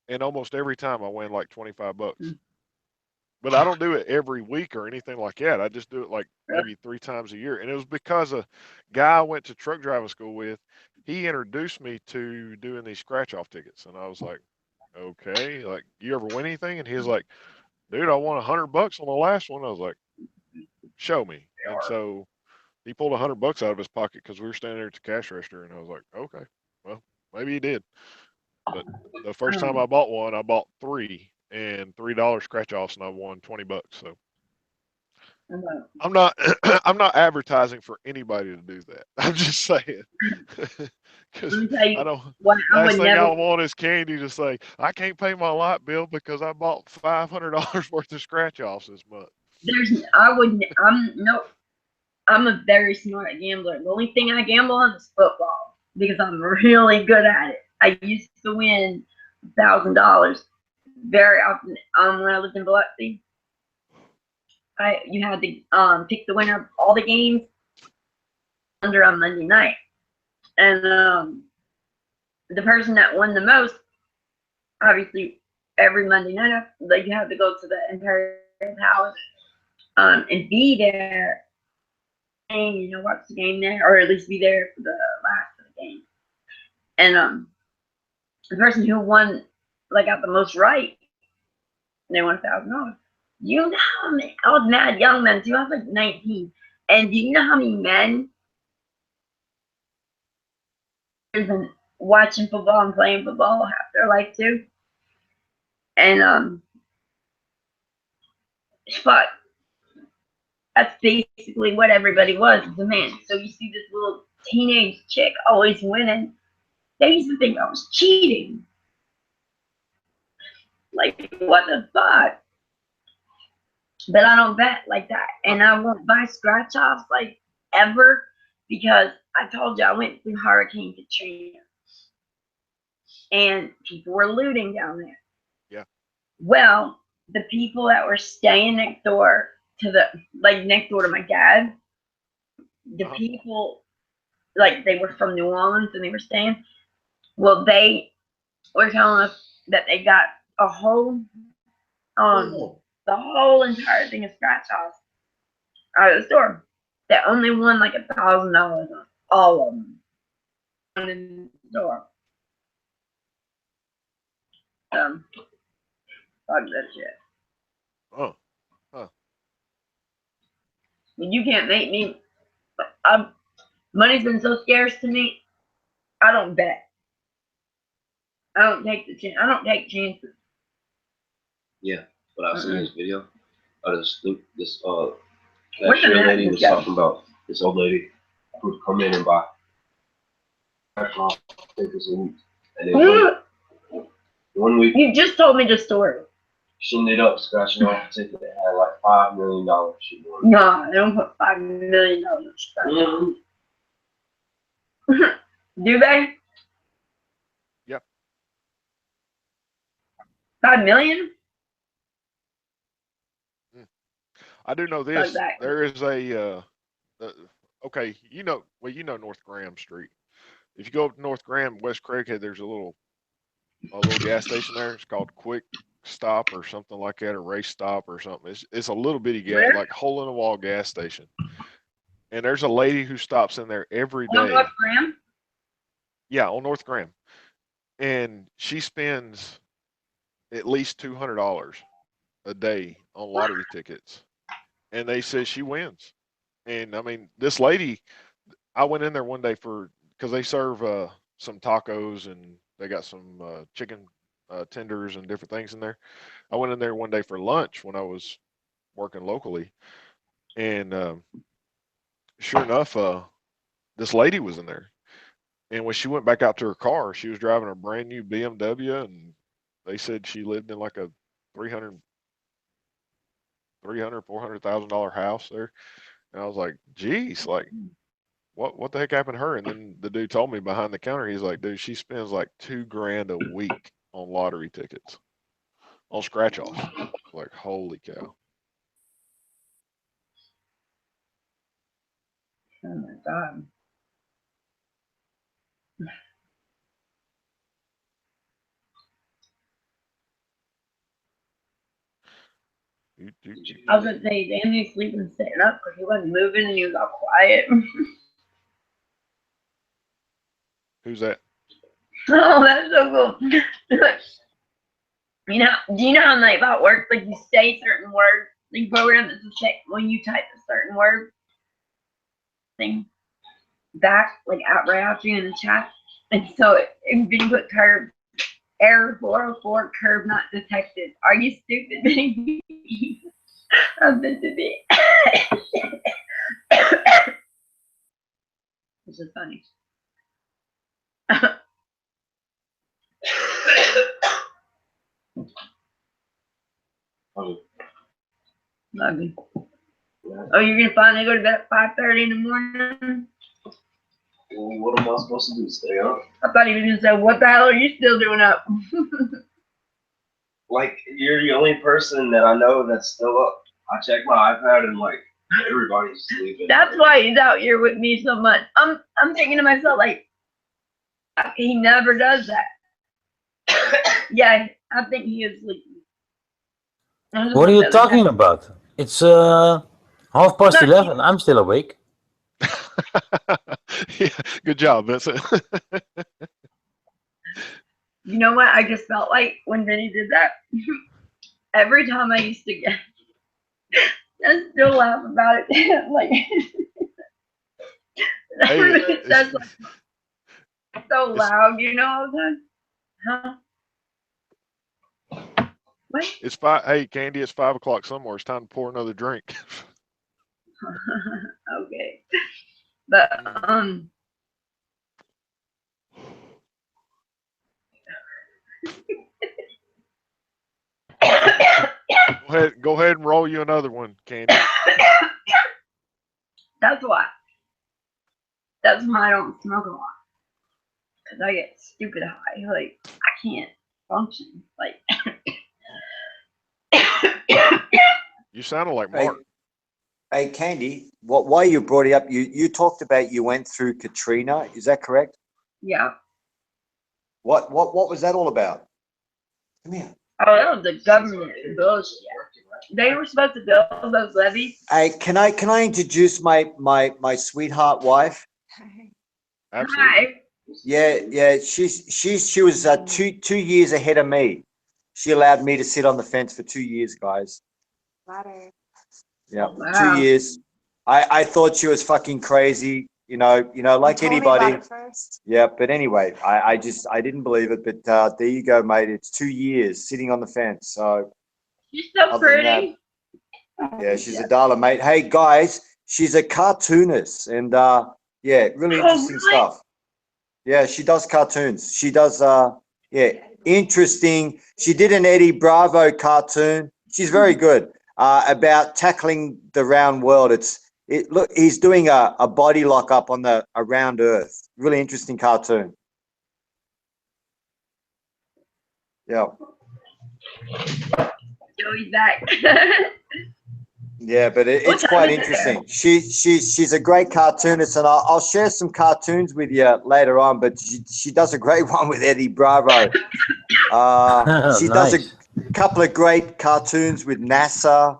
and almost every time I win like $25. But I don't do it every week or anything like that. I just do it like maybe 3 times a year. And it was because a guy I went to truck driving school with, he introduced me to doing these scratch-off tickets, and I was like, okay, like, you ever win anything? And he was like, dude, I won $100 on the last one. I was like, show me. And so he pulled $100 out of his pocket because we were standing there at the cash register, and I was like, okay, well, maybe he did. But the first time I bought one, I bought 3 and $3 scratch offs, and I won $20. So I'm not I'm not advertising for anybody to do that. I'm just saying. Because I don't. Last thing I want is Candy to say, I can't pay my light bill because I bought $500 worth of scratch offs this month. I'm a very smart gambler. The only thing I gamble on is football because I'm really good at it. I used to win $1,000 very often. When I lived in Biloxi, you had to pick the winner of all the games under on Monday night, and the person that won the most, obviously, every Monday night, like you have to go to the entire house and be there. And watch the game there, or at least be there for the last of the game. And the person who won, like, got the most right, they won $1,000. You know how many? I was mad young men too. I was like 19, and do you know how many men have been watching football and playing football half their life too? And fuck. That's basically what everybody was as a man. So you see this little teenage chick always winning. They used to think I was cheating. Like, what the fuck? But I don't bet like that. And I won't buy scratch offs like ever because I told you I went through Hurricane Katrina. And people were looting down there. Yeah. Well, the people that were staying next door to next door to my dad, the people, like, they were from New Orleans and they were staying. Well, they were telling us that they got a whole, the whole entire thing of scratch offs out of the store. They only won like $1,000 on all of them in the store. Fuck that shit. Huh. You can't make me. Money's been so scarce to me. I don't bet. I don't take the chance. I don't take chances. Yeah, but I've seen this video of this What's cashier the lady name? was talking about this old lady who would come in and buy tickets and then one week. You just told me the story. She ended up scratching off a ticket that had like $5 million. She won. No, I don't put $5 million. Do they? Yep. 5 million? I do know this. Exactly. There is a okay, North Graham Street. If you go up to North Graham, West Craighead, there's a little gas station there. It's called Quick stop or something like that, a race stop or something. It's a little bitty gas, Where? like hole in the wall gas station. And there's a lady who stops in there every On day. North Graham? Yeah, on North Graham. And she spends at least $200 a day on lottery tickets. And they say she wins. And I mean, this lady, I went in there one day because they serve some tacos and they got some chicken tenders and different things in there. I went in there one day for lunch when I was working locally. And sure enough, this lady was in there. And when she went back out to her car, she was driving a brand new BMW, and they said she lived in like a $400,000 house there. And I was like, geez, like what the heck happened to her? And then the dude told me behind the counter, he's like, dude, she spends like $2,000 a week on lottery tickets, on scratch offs. Like, holy cow. Oh my God. I was gonna say, Andy's sleeping sitting up because he wasn't moving and he was all quiet. Who's that? Oh, that's so cool. You know, do you know how Nightbot works? Like, you say certain words, the program is to check when you type a certain word thing back, like out right after you in the chat. And so if you put curve, error 404, curve not detected. Are you stupid, baby? I'm meant to be. This is funny. Love you. Oh, you're gonna finally go to bed at 5:30 in the morning? Well, what am I supposed to do? Stay up? I thought he was gonna say, "What the hell are you still doing up?" Like, you're the only person that I know that's still up. I check my iPad and like everybody's sleeping. That's why he's out here with me so much. I'm thinking to myself, like, he never does that. Yeah, I think he is sleeping. What are you talking about? It's 11:30. I'm still awake. Yeah, good job, Vincent. You know what? I just felt like when Vinny did that, every time I used to get, I still laugh about it. Like, Hey, that's like so loud, you know, all the time. Huh? What? It's five. Hey, Candy, it's 5 o'clock somewhere. It's time to pour another drink. Okay. But Go ahead and roll you another one, Candy. That's why. That's why I don't smoke a lot. Cause I get stupid high. Like, I can't function. Like, You sounded like Mark. Hey, Candy, why you brought it up, you talked about you went through Katrina, is that correct? yeah. What was that all about? Come here. Oh, that was the government bullshit. They were supposed to build those levees. Hey, can I introduce my sweetheart wife? Absolutely. Hi. Yeah, she was 2 years ahead of me. She allowed me to sit on the fence for 2 years, guys. Yeah, Wow. 2 years. I thought she was fucking crazy, you know, like anybody. Yeah, but anyway, I didn't believe it, but there you go, mate. It's 2 years sitting on the fence. So She's so pretty. yeah, she's a darling, mate. Hey guys, she's a cartoonist and yeah, really interesting stuff. Yeah, she does cartoons. She does yeah, interesting. She did an Eddie Bravo cartoon. She's very good about tackling the round world. Look, he's doing a body lock up on the around Earth. Really interesting cartoon. Yeah. Joey's back. Yeah, but it's quite interesting. She's a great cartoonist, and I'll share some cartoons with you later on. But she does a great one with Eddie Bravo. She does couple of great cartoons with NASA.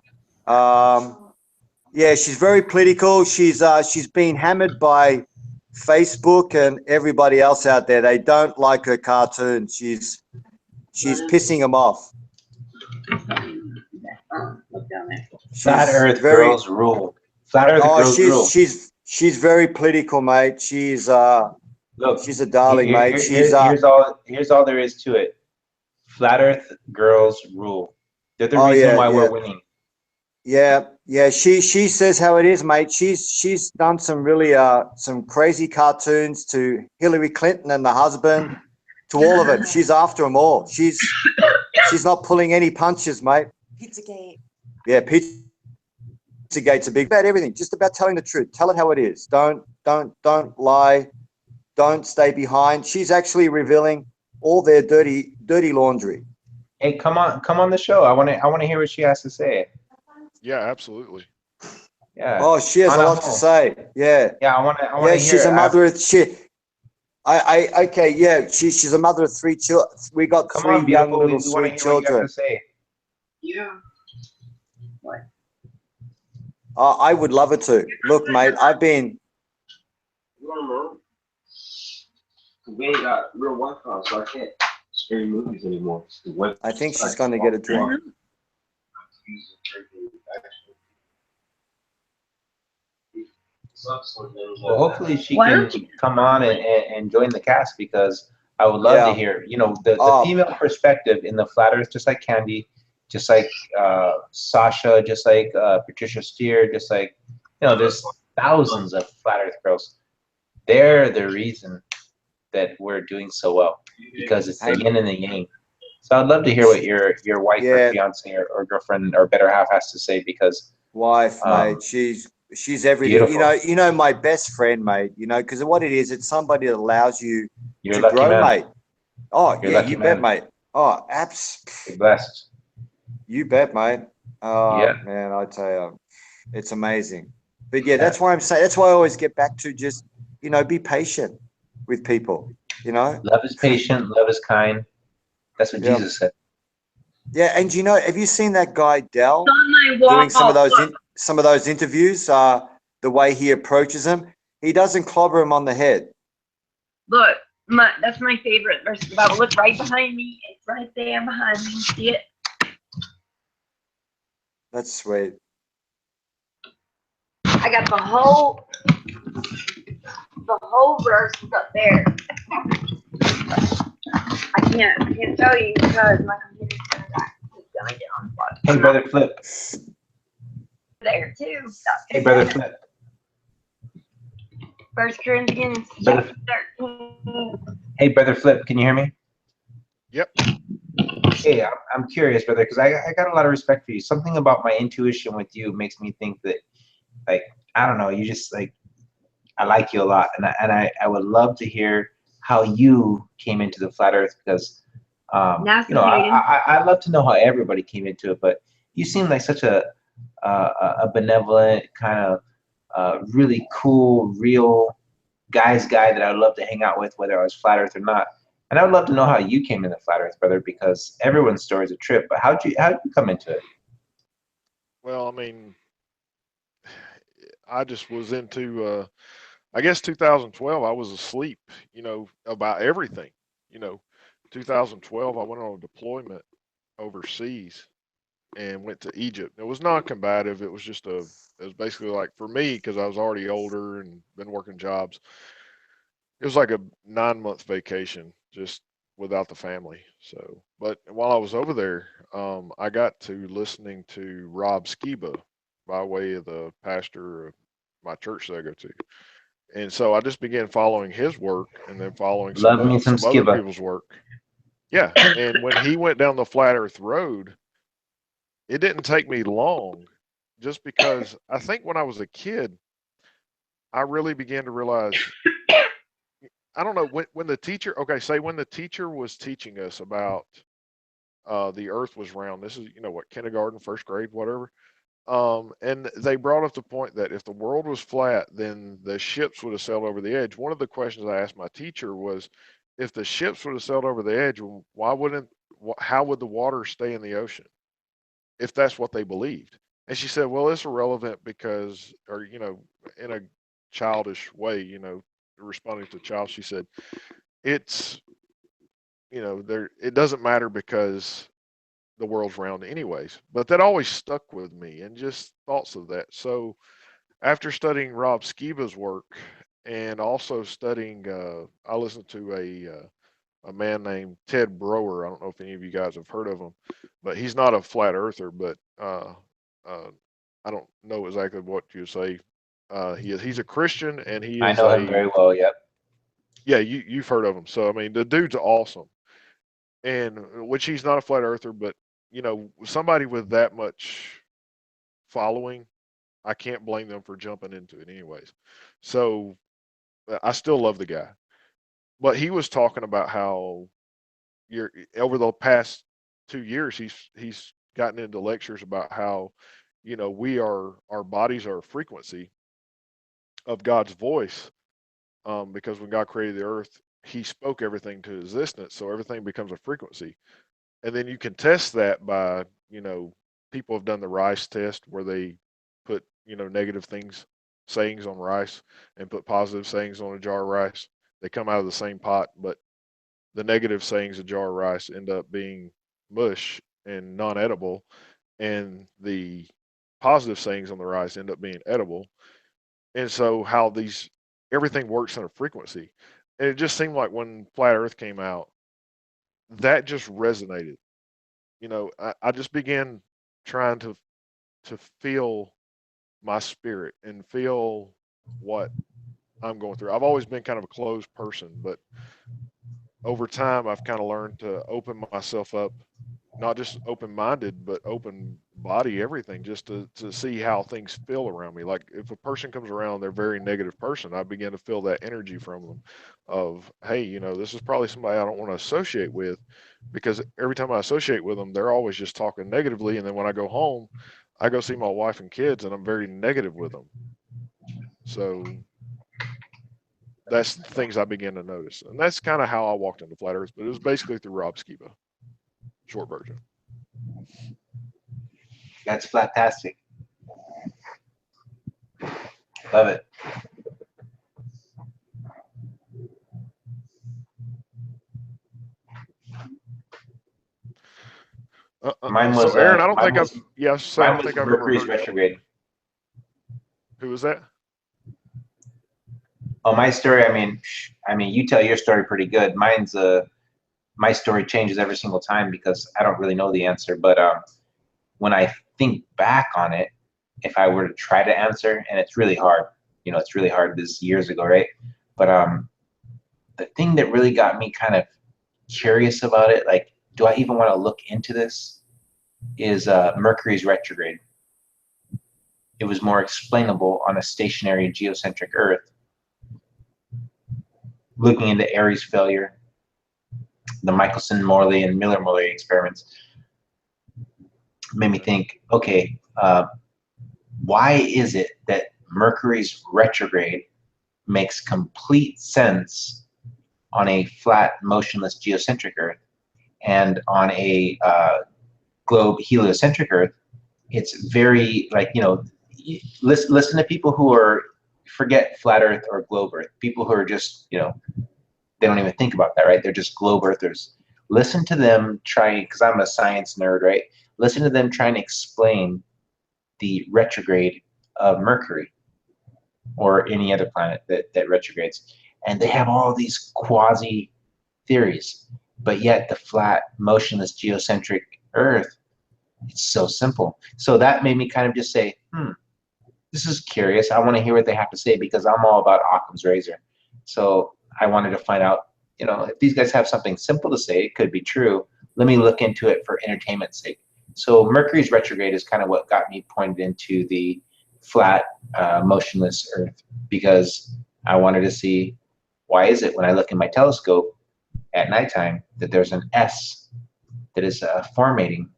Yeah, she's very political. She's been hammered by Facebook and everybody else out there. They don't like her cartoons. She's pissing them off. Flat Earth very, girls rule. Flat Earth girls rule. she's very political, mate. She's Look, she's a darling, mate. Here's all there is to it. Flat Earth girls rule. They're the reason why we're winning. Yeah. She says how it is, mate. She's done some really some crazy cartoons to Hillary Clinton and the husband, to all of them. She's after them all. She's not pulling any punches, mate. Pizzagate. Yeah, Pizzagate's a big about everything. Just about telling the truth. Tell it how it is. Don't lie. Don't stay behind. She's actually revealing all their dirty laundry. Hey, come on the show. I want to hear what she has to say. Yeah, absolutely. Yeah. Oh, she has a lot to say. Yeah. Yeah, I want to hear. She's a mother of okay. Yeah, she's a mother of 3 children. We got Come 3 on, young beautiful. little We wanna sweet hear what you children. have to say. Yeah. What? I would love it to. Look, mate, I've been. We ain't got real Wi-Fi, so I can't stream movies anymore. I think she's going to get a drink. Well, hopefully she can come on and join the cast, because I would love to hear, the female perspective in the Flat Earth, just like Candy, just like Sasha, just like Patricia Steer, just like, there's thousands of Flat Earth girls. They're the reason that we're doing so well, because it's the yin and the yang. So I'd love to hear what your wife or fiance or girlfriend or better half has to say, because wife, mate, she's everything. Beautiful. You know my best friend, mate. Because what it is, it's somebody that allows you You're to a lucky grow, man. mate. Oh, You're yeah, lucky you man. bet, mate. Oh, You're blessed. You bet, mate. Oh, Yeah. man, I tell you, it's amazing. But yeah, that's why I'm saying. That's why I always get back to just, be patient with people. Love is patient. Love is kind. That's what Jesus said. Yeah, and have you seen that guy Dell On my doing some of wall. those interviews? The way he approaches them, he doesn't clobber him on the head. Look, that's my favorite verse of the Bible. Look right behind me. It's right there behind me. See it? That's sweet. I got the whole verse up there. I can't tell you because my computer's gonna get on spot. Hey, brother Flip. There too. Hey, brother Flip. 1 Corinthians Brother- 13. Hey, brother Flip. Can you hear me? Yep. Hey, I'm curious, brother, because I got a lot of respect for you. Something about my intuition with you makes me think that, like, I don't know, you just like, I like you a lot, and I would love to hear how you came into the Flat Earth, because I'd love to know how everybody came into it, but you seem like such a benevolent kind of really cool, real guy that I would love to hang out with, whether I was Flat Earth or not. And I would love to know how you came into Flat Earth, brother, because everyone's story is a trip. But how'd you come into it? Well, I mean, I just was into, I guess 2012, I was asleep, about everything. 2012, I went on a deployment overseas and went to Egypt. It was non-combative. It was just it was basically like, for me, because I was already older and been working jobs, it was like a 9-month vacation, just without the family. So, but while I was over there, I got to listening to Rob Skiba by way of the pastor of my church that I go to. And so I just began following his work and then following some other people's work. Yeah. And when he went down the Flat Earth Road, it didn't take me long, just because I think when I was a kid, I really began to realize, I don't know, when the teacher, when the teacher was teaching us about the earth was round, this is, kindergarten, first grade, whatever. And they brought up the point that if the world was flat, then the ships would have sailed over the edge. One of the questions I asked my teacher was, if the ships would have sailed over the edge, how would the water stay in the ocean if that's what they believed? And she said, well, it's irrelevant because, or, you know, in a childish way, you know, responding to a child, she said, it's, you know, it doesn't matter because the world's round anyways. But that always stuck with me, and just thoughts of that. So after studying Rob Skiba's work and also studying, I listened to a man named Ted Broer. I don't know if any of you guys have heard of him, but he's not a flat earther, but I don't know exactly what you say. He's a Christian, and he I is know him very well. Yep. yeah, you've heard of him. So I mean, the dude's awesome, and which he's not a flat earther, but you know, somebody with that much following, I can't blame them for jumping into it anyways. So I still love the guy, but he was talking about how you're over the past 2 years, he's gotten into lectures about how, you know, our bodies are a frequency of God's voice, because when God created the earth, he spoke everything to existence, so everything becomes a frequency. And then you can test that by, you know, people have done the rice test where they put, you know, negative sayings on rice and put positive sayings on a jar of rice. They come out of the same pot, but the negative sayings of jar of rice end up being mush and non-edible, and the positive sayings on the rice end up being edible. And so how everything works in a frequency. And it just seemed like when Flat Earth came out, that just resonated. You know, I just began trying to feel my spirit and feel what I'm going through. I've always been kind of a closed person, but over time I've kind of learned to open myself up, not just open minded, but open body, everything, just to see how things feel around me. Like if a person comes around, they're a very negative person, I begin to feel that energy from them of, hey, you know, this is probably somebody I don't want to associate with, because every time I associate with them, they're always just talking negatively. And then when I go home, I go see my wife and kids and I'm very negative with them. So that's the things I began to notice. And that's kind of how I walked into Flat Earth, but it was basically through Rob Skiba, short version. That's fantastic. Love it. Mine was so Aaron, I don't mine think was, I've yes, I mine don't was think I've ever Mercury's heard. retrograde. Who was that? Oh, my story. I mean, you tell your story pretty good. Mine's my story changes every single time because I don't really know the answer. But when I think back on it, if I were to try to answer, and it's really hard, you know, it's really hard. This is years ago, right? But the thing that really got me kind of curious about it, like, do I even want to look into this, is Mercury's retrograde. It was more explainable on a stationary geocentric Earth. Looking into Aries failure, the Michelson-Morley and Miller-Morley experiments made me think, okay, why is it that Mercury's retrograde makes complete sense on a flat, motionless geocentric Earth, and on a globe heliocentric Earth, it's very, like, you know, listen to people who are, forget flat Earth or globe Earth, people who are just, you know, they don't even think about that, right? They're just globe Earthers. Listen to them try, because I'm a science nerd, right? Listen to them trying to explain the retrograde of Mercury or any other planet that retrogrades. And they have all these quasi theories, but yet the flat, motionless, geocentric Earth, it's so simple. So that made me kind of just say, this is curious. I want to hear what they have to say, because I'm all about Occam's razor. So I wanted to find out, you know, if these guys have something simple to say, it could be true. Let me look into it for entertainment's sake. So Mercury's retrograde is kind of what got me pointed into the flat, motionless Earth, because I wanted to see, why is it when I look in my telescope at nighttime that there's an S that is formating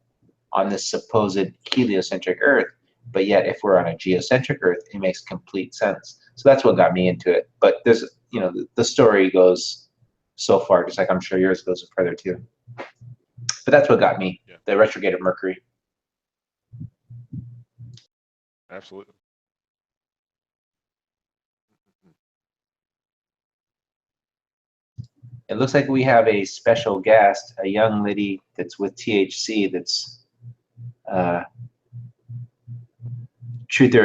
on this supposed heliocentric Earth, but yet if we're on a geocentric Earth, it makes complete sense. So that's what got me into it. But there's, you know, the story goes so far, just like I'm sure yours goes further too. But that's what got me, the retrograde of Mercury. Absolutely. It looks like we have a special guest, a young lady that's with THC that's truther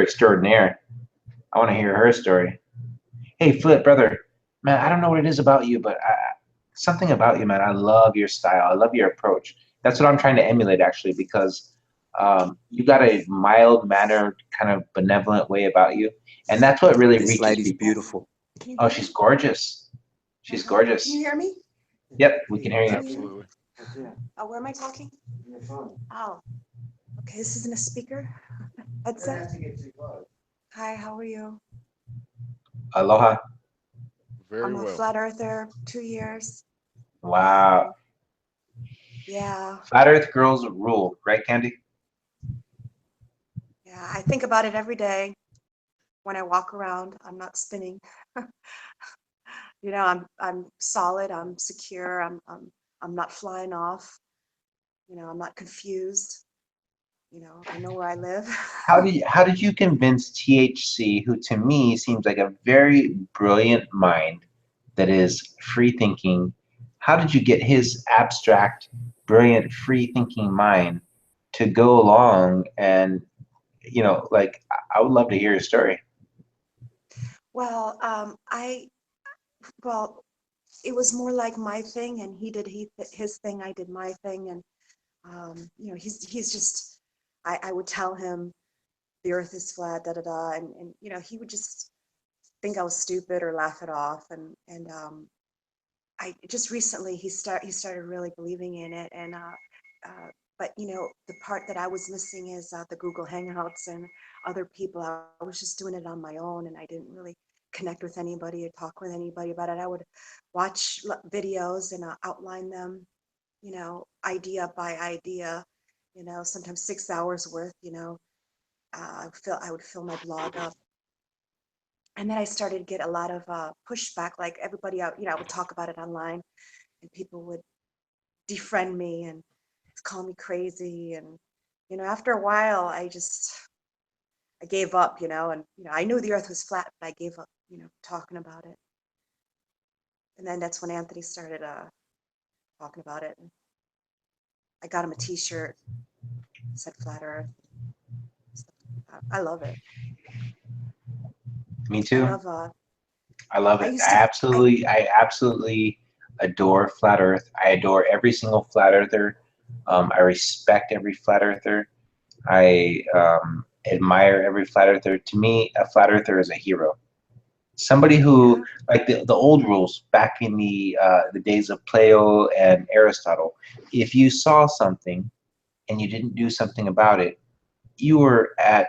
extraordinaire. I want to hear her story. Hey, Flip, brother, man, I don't know what it is about you, but something about you, man. I love your style. I love your approach. That's what I'm trying to emulate, actually, because you got a mild-mannered, kind of benevolent way about you, and that's what really reaches people. This lady's beautiful. Oh, she's gorgeous. She's gorgeous. Can you hear me? Yep, we can hear you. Absolutely. Oh, where am I talking? Oh, okay. This isn't a speaker. Headset. Hi, how are you? Aloha. Very I'm a well. flat earther, 2 years. Wow. Yeah, Flat Earth girls rule, right, Candy? yeah. I think about it every day when I walk around. I'm not spinning. You know, I'm solid. I'm secure. I'm not flying off. You know, I'm not confused. You know, I know where I live. How did you convince THC, who to me seems like a very brilliant mind that is free thinking? How did you get his abstract, brilliant, free thinking mind to go along and, you know, like, I would love to hear your story. Well, well, it was more like my thing, and he did his thing. I did my thing, and you know, he's just. I would tell him the Earth is flat, da da da, and you know, he would just think I was stupid or laugh it off, and I just recently he started really believing in it, and but you know, the part that I was missing is the Google Hangouts and other people. I was just doing it on my own, and I didn't really connect with anybody or talk with anybody about it. I would watch videos and outline them, you know, idea by idea, you know, sometimes 6 hours worth, you know. I would fill my blog up. And then I started to get a lot of pushback, like everybody out, you know, I would talk about it online and people would defriend me and call me crazy. And, you know, after a while, I gave up, you know, and, you know, I knew the Earth was flat, but I gave up, you know, talking about it. And then that's when Anthony started talking about it. And I got him a t-shirt that said Flat Earth. I love it. Me too. I love I it. used to- I absolutely adore Flat Earth. I adore every single Flat Earther. I respect every Flat Earther. I admire every Flat Earther. To me, a Flat Earther is a hero. Somebody who, like the old rules back in the days of Plato and Aristotle, if you saw something and you didn't do something about it, you were at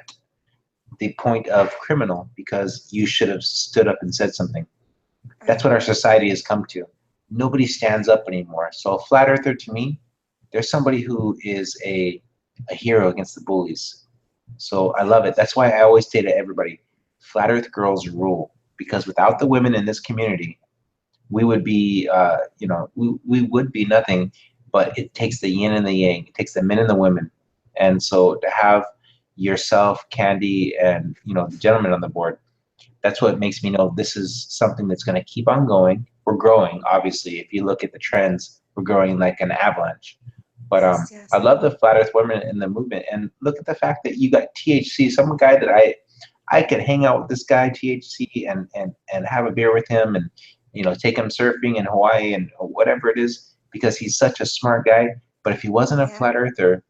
the point of criminal because you should have stood up and said something. That's what our society has come to. Nobody stands up anymore. So a flat earther, to me, there's somebody who is a hero against the bullies. So I love it. That's why I always say to everybody, flat earth girls rule. Because without the women in this community, we would be, you know, we would be nothing. But it takes the yin and the yang. It takes the men and the women. And so to have yourself, Candy, and, you know, the gentleman on the board, that's what makes me know this is something that's going to keep on going. We're growing, obviously. If you look at the trends, we're growing like an avalanche. But I love the flat earth women in the movement. And look at the fact that you got THC, some guy that I could hang out with this guy, THC, and have a beer with him and, you know, take him surfing in Hawaii and whatever it is, because he's such a smart guy. But if he wasn't a flat earther,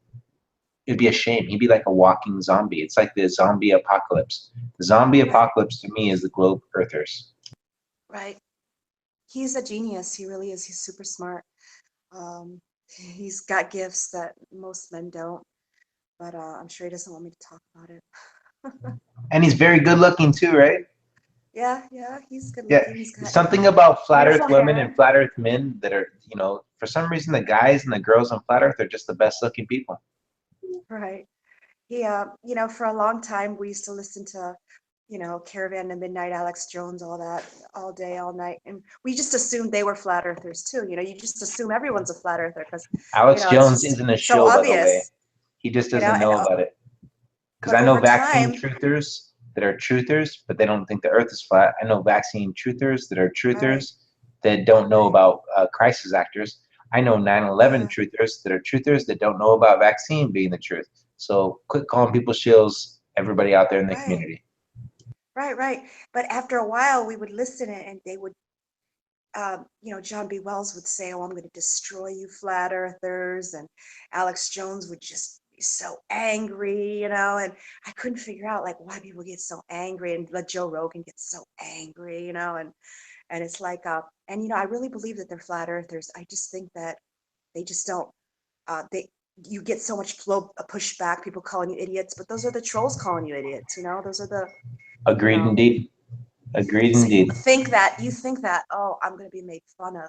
it'd be a shame. He'd be like a walking zombie. It's like the zombie apocalypse. The zombie apocalypse to me is the globe earthers. Right. He's a genius. He really is. He's super smart. He's got gifts that most men don't, but I'm sure he doesn't want me to talk about it. And he's very good looking too, right? Yeah, he's good Yeah. looking. He's got Something about flat earth beautiful women hair. and flat earth men that are, you know, for some reason the guys and the girls on flat earth are just the best looking people. Right. He, you know, for a long time we used to listen to you know, Caravan to Midnight, Alex Jones, all that, all day, all night. And we just assumed they were flat earthers too. You know, you just assume everyone's a flat earther because, you Alex know, it's Jones just isn't a so shill, by the way. obvious, He just you know, doesn't and, know about it. Because but I know over vaccine time, truthers that are truthers, but they don't think the earth is flat. I know vaccine truthers that are truthers that don't know about crisis actors. I know 9/11 truthers that are truthers that don't know about vaccine being the truth. So quit calling people shills, everybody out there in the community. right. But after a while, we would listen and they would, you know, John B. Wells would say, "Oh, I'm going to destroy you, flat earthers," and Alex Jones would just be so angry, you know, and I couldn't figure out like why people get so angry, and let Joe Rogan get so angry, you know, and it's like, and you know, I really believe that they're flat earthers. I just think that they just don't, they. You get so much pushback, people calling you idiots, but those are the trolls calling you idiots, you know. Those are the, you Agreed know. indeed. Agreed So indeed. you think that, oh, I'm going to be made fun of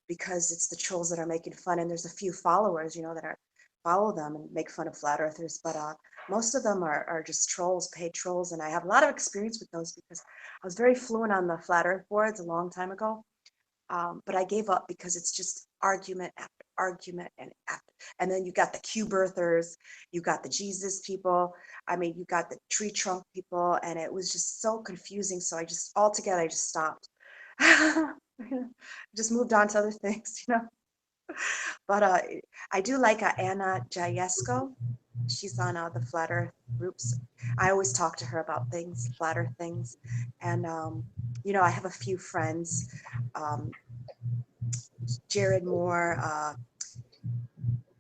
because it's the trolls that are making fun, and there's a few followers, you know, that are follow them and make fun of flat earthers, but most of them are just trolls, paid trolls, and I have a lot of experience with those because I was very fluent on the flat earth boards a long time ago, but I gave up because it's just argument after argument and then you got the Q birthers, you got the Jesus people, I mean, you got the tree trunk people, and it was just so confusing. So I just stopped. Just moved on to other things, you know. But I do like Anna Jayesko. She's on the Flat Earth groups. I always talk to her about things, Flat Earth things. And, you know, I have a few friends, Jared Moore,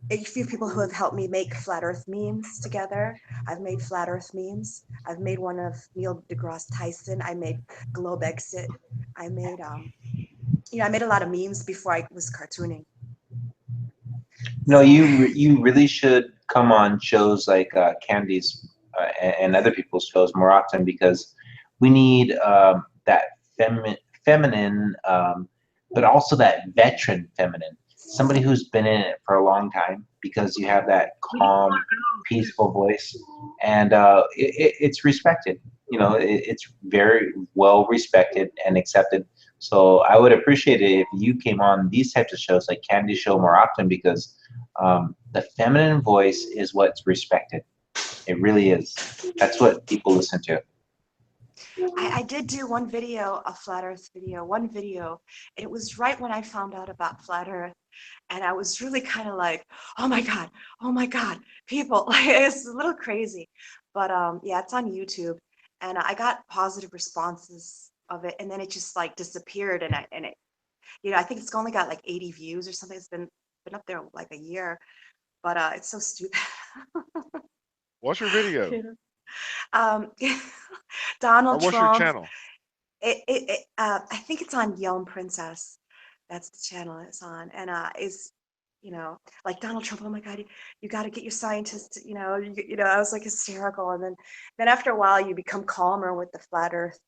a few people who have helped me make Flat Earth memes together. I've made Flat Earth memes. I've made one of Neil deGrasse Tyson. I made Globe Exit. I made, you know, I made a lot of memes before I was cartooning. No, you really should come on shows like Candy's and other people's shows more often because we need that feminine, but also that veteran feminine, somebody who's been in it for a long time because you have that calm, peaceful voice, and it's respected. You know, it's very well respected and accepted. So I would appreciate it if you came on these types of shows like Candy's show more often because the feminine voice is what's respected. It really is. That's what people listen to. I did do one video, a Flat Earth video, one video. It was right when I found out about Flat Earth. And I was really kind of like, oh my God, people, like, it's a little crazy. But yeah, it's on YouTube. And I got positive responses of it. And then it just like disappeared. And it, you know, I think it's only got like 80 views or something. It's been up there like a year. But it's so stupid. What's your video? You know? Donald Or what's Trump. your channel? I think it's on Yelm Princess. That's the channel it's on, and is, you know, like Donald Trump. Oh my God, you got to get your scientists. You know, you know. I was like hysterical, and then after a while, you become calmer with the flat Earth.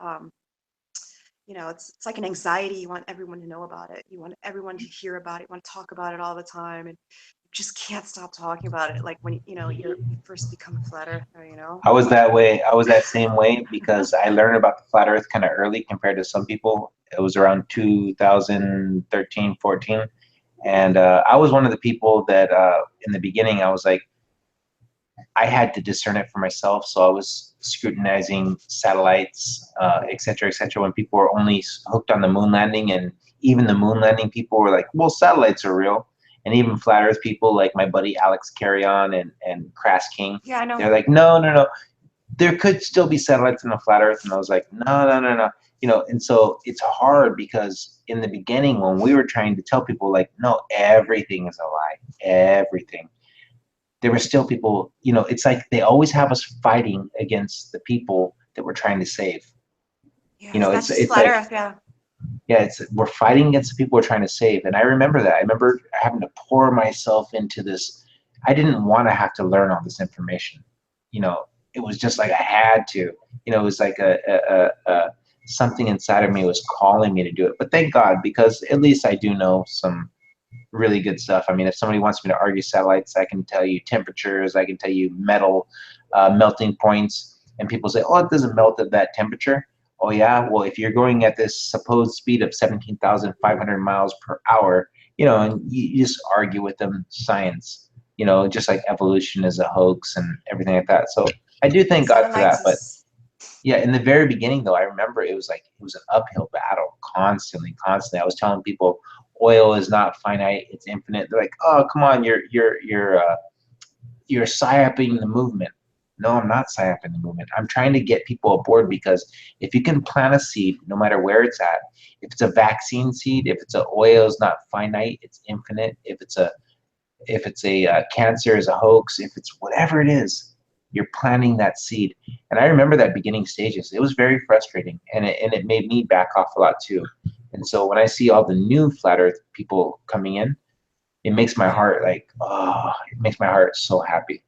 You know, it's like an anxiety. You want everyone to know about it. You want everyone to hear about it. You want to talk about it all the time, and you just can't stop talking about it. Like when you know you first become a flat earther, you know. I was that way. I was that same way because I learned about the flat earth kind of early compared to some people. It was around 2013, 14. And I was one of the people that in the beginning, I was like, I had to discern it for myself. So I was scrutinizing satellites, et cetera, when people were only hooked on the moon landing. And even the moon landing people were like, well, satellites are real. And even flat earth people like my buddy Alex Carrion and Crass King, yeah, I know. they're like, no. There could still be satellites in the flat earth. And I was like, no. You know, and so it's hard because in the beginning when we were trying to tell people like, no, everything is a lie, everything. There were still people, you know, it's like they always have us fighting against the people that we're trying to save. Yeah, You know, that's just it's flat like, Earth, yeah. yeah, we're fighting against the people we're trying to save. And I remember that. I remember having to pour myself into this. I didn't want to have to learn all this information. You know, it was just like I had to. You know, it was like a something inside of me was calling me to do it. But thank God, because at least I do know some really good stuff. I mean, if somebody wants me to argue satellites, I can tell you temperatures. I can tell you metal melting points. And people say, oh, it doesn't melt at that temperature. Oh yeah, well, if you're going at this supposed speed of 17,500 miles per hour, you know, and you just argue with them science, you know, just like evolution is a hoax and everything like that. So I do thank God for that. But yeah, in the very beginning though, I remember it was an uphill battle constantly. I was telling people oil is not finite, it's infinite. They're like, oh, come on, you're psyoping the movement. No, I'm not psyoping the movement. I'm trying to get people aboard, because if you can plant a seed, no matter where it's at, if it's a vaccine seed, if it's a oil is not finite, it's infinite. If it's a cancer is a hoax, if it's whatever it is, you're planting that seed. And I remember that beginning stages. It was very frustrating, and it made me back off a lot too. And so when I see all the new flat Earth people coming in, it makes my heart it makes my heart so happy.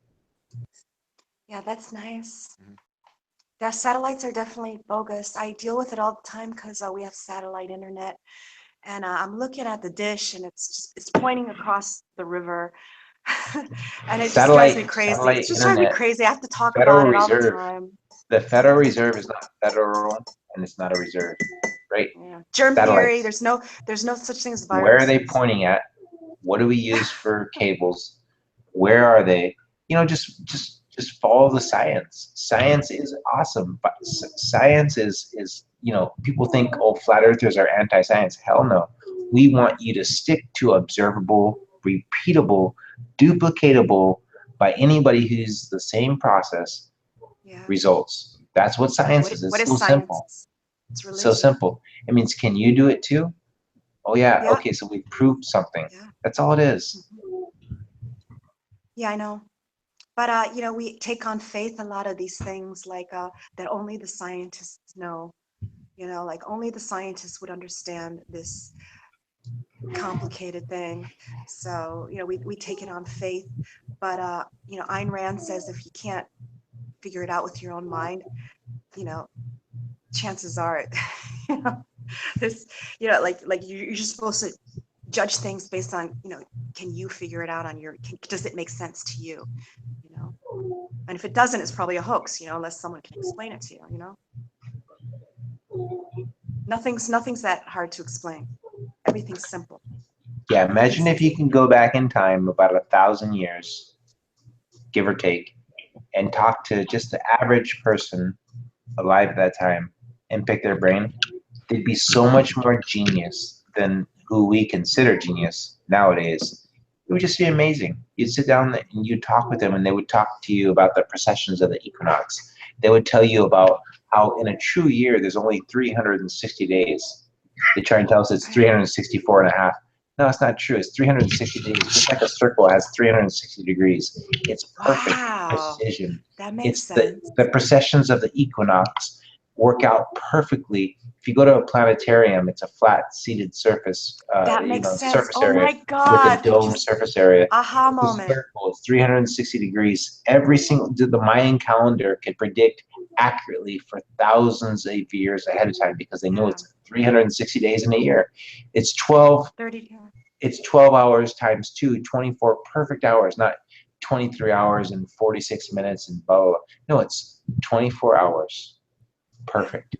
Yeah, that's nice. The satellites are definitely bogus. I deal with it all the time because we have satellite internet, and I'm looking at the dish, and it's pointing across the river, and it just drives me crazy. It just drives me crazy. I have to talk about it all the time. The Federal Reserve is not federal, and it's not a reserve, right? Yeah. Germ theory. There's no such thing as virus. Where are they pointing at? What do we use for cables? Where are they? You know, just follow the science. Science is awesome, but science is you know, people think, oh, flat earthers are anti-science. Hell no. We want you to stick to observable, repeatable, duplicatable by anybody who's the same process results. That's what science is. It's so simple. It's so simple. It means, can you do it too? Oh yeah. Okay, so we proved something. That's all it is. Yeah, I know. But you know, we take on faith a lot of these things, like that only the scientists know. You know, like only the scientists would understand this complicated thing. So, you know, we take it on faith. But you know, Ayn Rand says if you can't figure it out with your own mind, you know, chances are, you know, this, you know, like you're just supposed to judge things based on, you know, can you figure it out on your, does it make sense to you, you know? And if it doesn't, it's probably a hoax, you know, unless someone can explain it to you, you know? Nothing's that hard to explain. Everything's simple. Yeah, imagine if you can go back in time about 1,000 years, give or take, and talk to just the average person alive at that time and pick their brain. They'd be so much more genius than who we consider genius nowadays. It would just be amazing. You'd sit down and you'd talk with them, and they would talk to you about the precessions of the equinox. They would tell you about how in a true year there's only 360 days. They try and tell us it's 364 and a half. No, it's not true. It's 360 days. Just like a circle has 360 degrees. It's perfect precision. That makes sense. The precessions of the equinox work out perfectly. If you go to a planetarium, it's a flat seated surface, that makes sense. surface Oh area my God. with a dome surface area. Aha It's a moment. circle. It's 360 degrees. Every single, the Mayan calendar could predict accurately for thousands of years ahead of time, because they know it's 360 days in a year. It's 12. 30. It's 12 hours times 2, 24 perfect hours, not 23 hours and 46 minutes and blah, blah, blah. No, it's 24 hours. Perfect.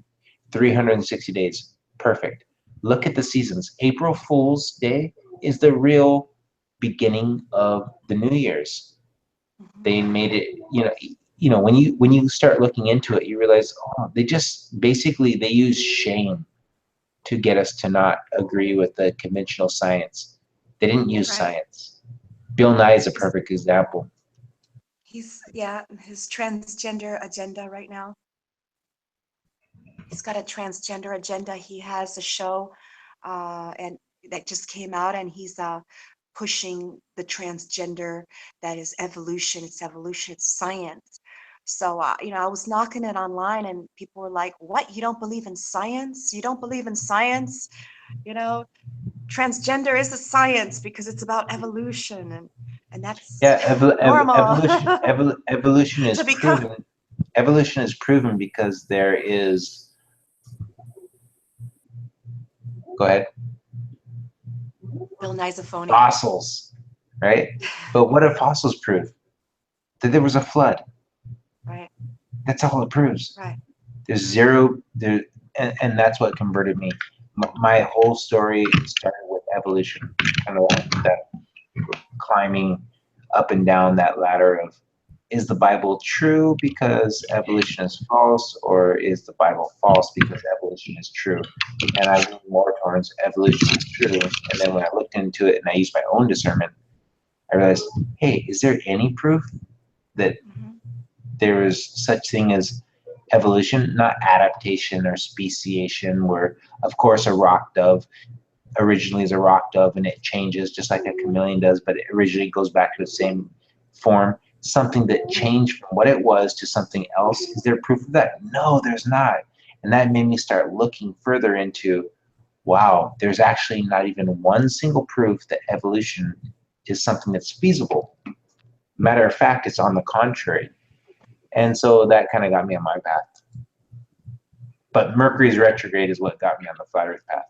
360 days. Perfect. Look at the seasons. April Fool's Day is the real beginning of the New Year's. They made it, you know, when you start looking into it, you realize, oh, they just basically they use shame to get us to not agree with the conventional science. They didn't use science. Bill Nye is a perfect example. He's, his transgender agenda right now. He's got a transgender agenda. He has a show and that just came out, and he's pushing the transgender, that is evolution. It's evolution, it's science. So, you know, I was knocking it online, and people were like, what, you don't believe in science? You don't believe in science? You know, transgender is a science because it's about evolution, and that's normal. Evolution is proven. Evolution is proven because there is. Go ahead. Bill Nye's a phony. Fossils, right? But what do fossils prove? That there was a flood. Right. That's all it proves. Right. There's zero there, and that's what converted me. My whole story started with evolution, kind of that climbing up and down that ladder of, is the Bible true because evolution is false, or is the Bible false because evolution is true? And I lean more towards evolution is true. And then when I looked into it and I used my own discernment, I realized, hey, is there any proof that there is such thing as evolution, not adaptation or speciation, where of course a rock dove originally is a rock dove and it changes just like a chameleon does, but it originally goes back to the same form. Something that changed from what it was to something else. Is there proof of that? No, there's not. And that made me start looking further into, wow, there's actually not even one single proof that evolution is something that's feasible. Matter of fact, it's on the contrary. And so that kind of got me on my path. But Mercury's retrograde is what got me on the flat Earth path.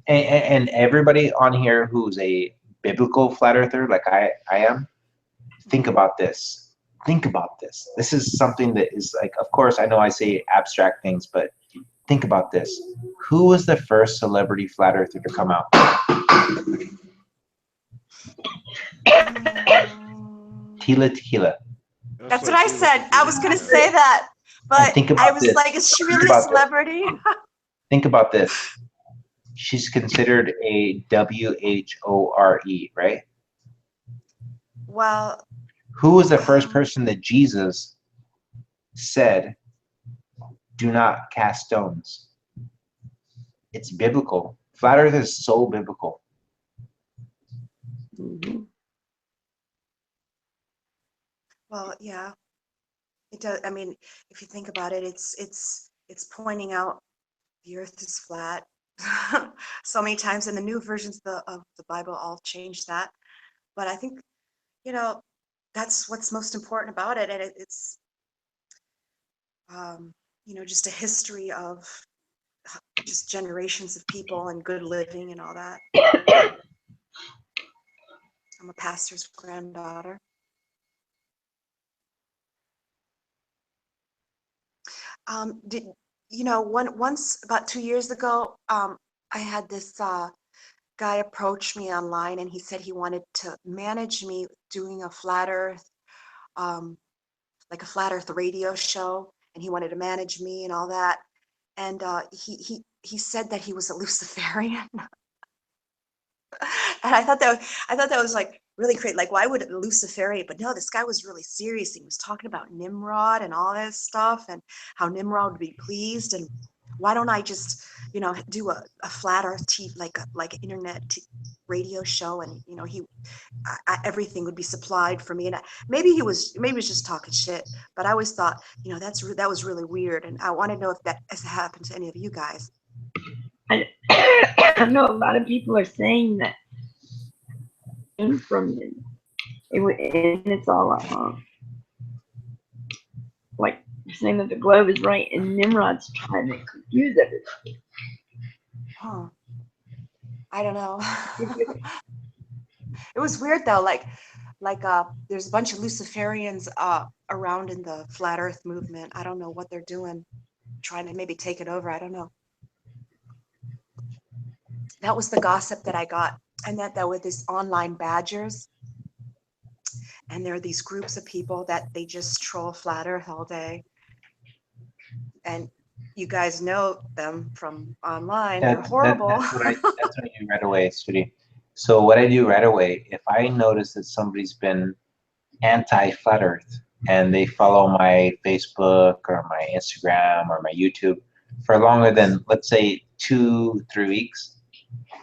And everybody on here who's a biblical flat earther, like I am, think about this. Think about this. This is something that is like, of course, I know I say abstract things, but think about this. Who was the first celebrity flat earther to come out? Tequila. That's what I said. I was going to say that, but I was like, is she really a celebrity? Think about this. She's considered a WHORE, right? Well, who was the first person that Jesus said, do not cast stones? It's biblical. Flat Earth is so biblical. Well, yeah, it does. I mean, if you think about it, it's pointing out the Earth is flat. So many times, and the new versions of the Bible all change that. But I think, that's what's most important about it, and it's just a history of just generations of people and good living and all that. I'm a pastor's granddaughter. Once about 2 years ago, I had this guy approach me online, and he said he wanted to manage me doing a flat earth, like a flat earth radio show, and he wanted to manage me and all that. And he said that he was a Luciferian. And I thought that was like really great. Like, why would a Luciferian? But no, this guy was really serious. He was talking about Nimrod and all this stuff, and how Nimrod would be pleased. And why don't I just, do a flat earth like an internet radio show, and everything would be supplied for me. And maybe he was just talking shit, but I always thought, that was really weird. And I want to know if that has happened to any of you guys. I know a lot of people are saying that came from it, and it's all like saying that the globe is right, and Nimrod's trying to confuse everybody. Huh. I don't know. It was weird though. Like there's a bunch of Luciferians around in the flat Earth movement. I don't know what they're doing, trying to maybe take it over. I don't know. That was the gossip that I got, and that were these online badgers, and there are these groups of people that they just troll flat Earth all day, and you guys know them from online. They're horrible. That's what I do right away, sweetie. So what I do right away, if I notice that somebody's been anti-flat Earth and they follow my Facebook or my Instagram or my YouTube for longer than, let's say, 2-3 weeks,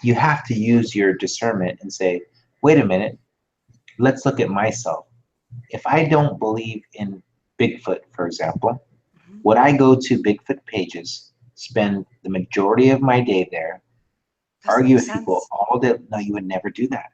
you have to use your discernment and say, wait a minute, let's look at myself. If I don't believe in Bigfoot, for example, would I go to Bigfoot pages, spend the majority of my day there, argue with people all day? No, you would never do that.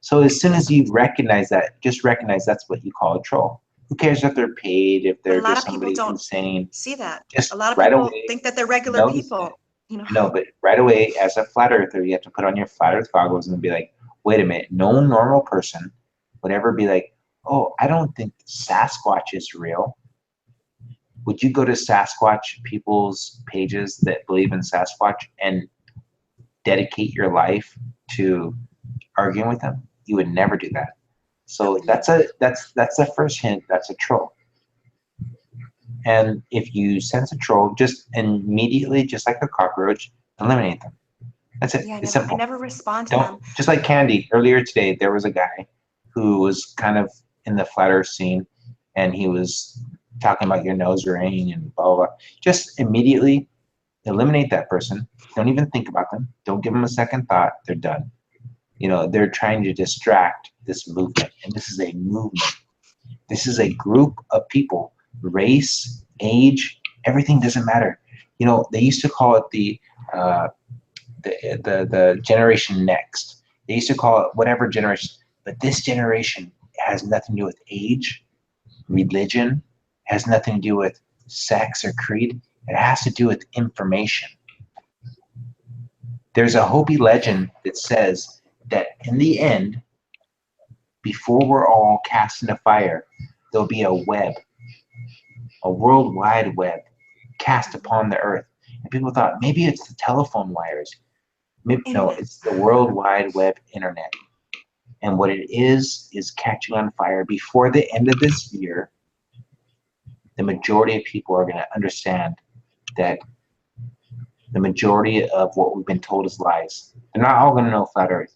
So as soon as you recognize that, just recognize that's what you call a troll. Who cares if they're paid, if they're just somebody insane? See that. Just a lot of right people away, think that they're regular people. No, but right away, as a flat earther, you have to put on your flat earth goggles and be like, wait a minute, no normal person would ever be like, oh, I don't think Sasquatch is real. Would you go to Sasquatch people's pages that believe in Sasquatch and dedicate your life to arguing with them? You would never do that. So that's the first hint. That's a troll. And if you sense a troll, just immediately, just like a cockroach, eliminate them. That's it. Yeah, It's simple. I never respond to them. Just like Candy. Earlier today, there was a guy who was kind of in the flat earth scene, and he was talking about your nose ring and blah, blah, blah. Just immediately eliminate that person. Don't even think about them. Don't give them a second thought. They're done. You know, they're trying to distract this movement, and this is a movement. This is a group of people, race, age, everything doesn't matter. You know, they used to call it the generation next. They used to call it whatever generation, but this generation has nothing to do with age, religion, has nothing to do with sex or creed. It has to do with information. There's a Hopi legend that says that in the end, before we're all cast into fire, there'll be a web, a world wide web cast upon the earth. And people thought maybe it's the telephone wires. Maybe, no, it's the World Wide Web internet. And what it is catching on fire. Before the end of this year, the majority of people are going to understand that the majority of what we've been told is lies. They're not all going to know flat earth,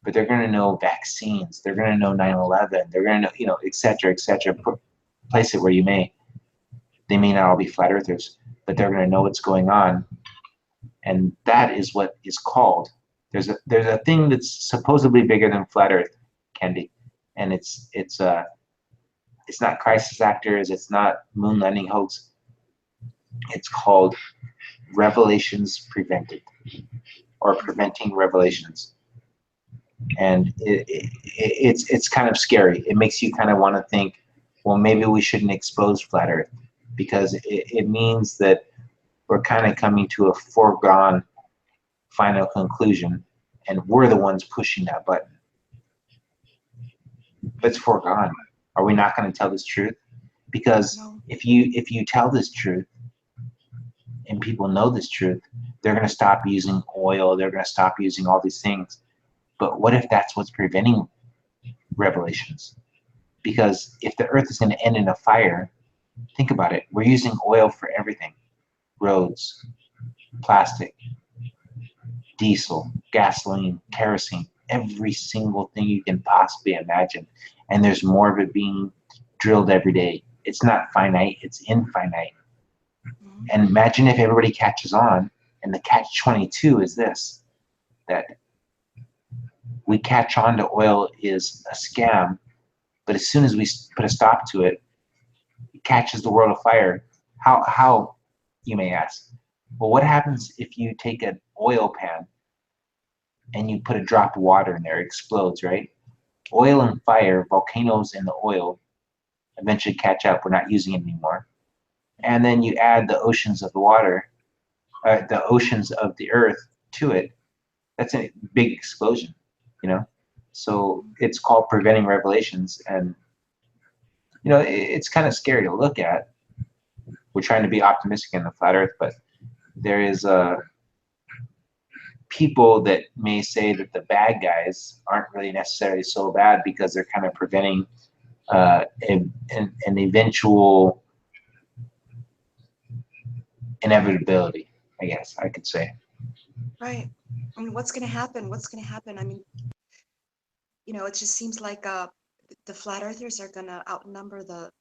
but they're going to know vaccines. They're going to know 9/11. They're going to know, you know, et cetera, et cetera. Place it where you may. They may not all be flat earthers, but they're going to know what's going on. And that is what is called. There's a thing that's supposedly bigger than flat earth, Candy. And it's not crisis actors, it's not moon landing hoax. It's called Revelations Prevented, or Preventing Revelations. And it's kind of scary. It makes you kind of want to think, well, maybe we shouldn't expose flat earth, because it means that we're kind of coming to a foregone final conclusion, and we're the ones pushing that button. But it's foregone. Are we not going to tell this truth? Because if you tell this truth, and people know this truth, they're going to stop using oil. They're going to stop using all these things. But what if that's what's preventing revelations? Because if the earth is going to end in a fire, think about it. We're using oil for everything. Roads, plastic, diesel, gasoline, kerosene, every single thing you can possibly imagine. And there's more of it being drilled every day. It's not finite, it's infinite. And imagine if everybody catches on, and the catch-22 is this, that we catch on to oil is a scam, but as soon as we put a stop to it, it catches the world afire. How, you may ask? Well, what happens if you take an oil pan and you put a drop of water in there? It explodes, right? Oil and fire, volcanoes in the oil eventually catch up. We're not using it anymore. And then you add the oceans of the water, the oceans of the earth to it. That's a big explosion, you know? So it's called Preventing Revelations. And, you know, it's kind of scary to look at. We're trying to be optimistic in the flat earth, but there is people that may say that the bad guys aren't really necessarily so bad because they're kind of preventing an eventual inevitability, I guess I could say. Right. I mean, what's going to happen? What's going to happen? I mean, you know, it just seems like the flat earthers are going to outnumber the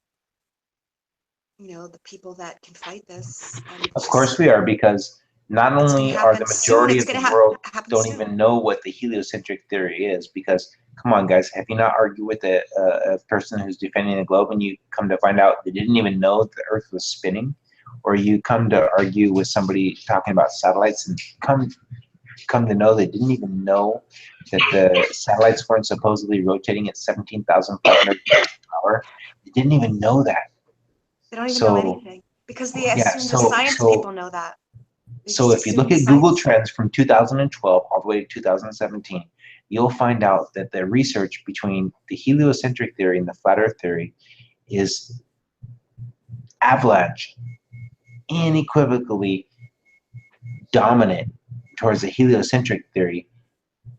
people that can fight this. And Of course we are, because not only are the majority of the world don't even know what the heliocentric theory is, because come on guys, have you not argued with a person who's defending the globe and you come to find out they didn't even know the earth was spinning? Or you come to argue with somebody talking about satellites and come to know they didn't even know that the satellites weren't supposedly rotating at 17,500 miles per hour. They didn't even know that. They don't even know anything because they assume the science people know that. So if you look at Google Trends from 2012 all the way to 2017, you'll find out that the research between the heliocentric theory and the flat Earth theory is avalanche, unequivocally dominant towards the heliocentric theory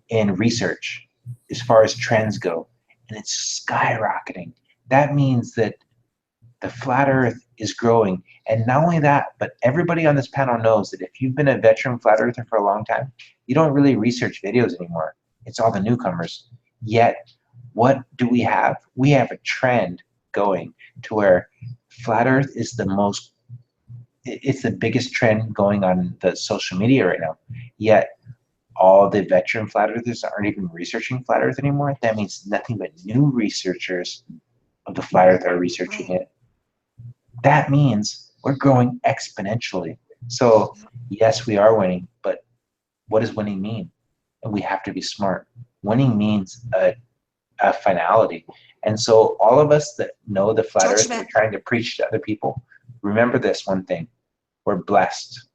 in research as far as trends go, and it's skyrocketing. That means that the flat Earth is growing, and not only that, but everybody on this panel knows that if you've been a veteran flat earther for a long time, you don't really research videos anymore. It's all the newcomers. Yet, what do we have? We have a trend going to where flat Earth is it's the biggest trend going on the social media right now. Yet, all the veteran flat earthers aren't even researching flat Earth anymore. That means nothing but new researchers of the flat Earth are researching it. That means we're growing exponentially. So yes, we are winning, but what does winning mean? And we have to be smart. Winning means a finality. And so all of us that know the flat Earth and are trying to preach to other people, remember this one thing: we're blessed.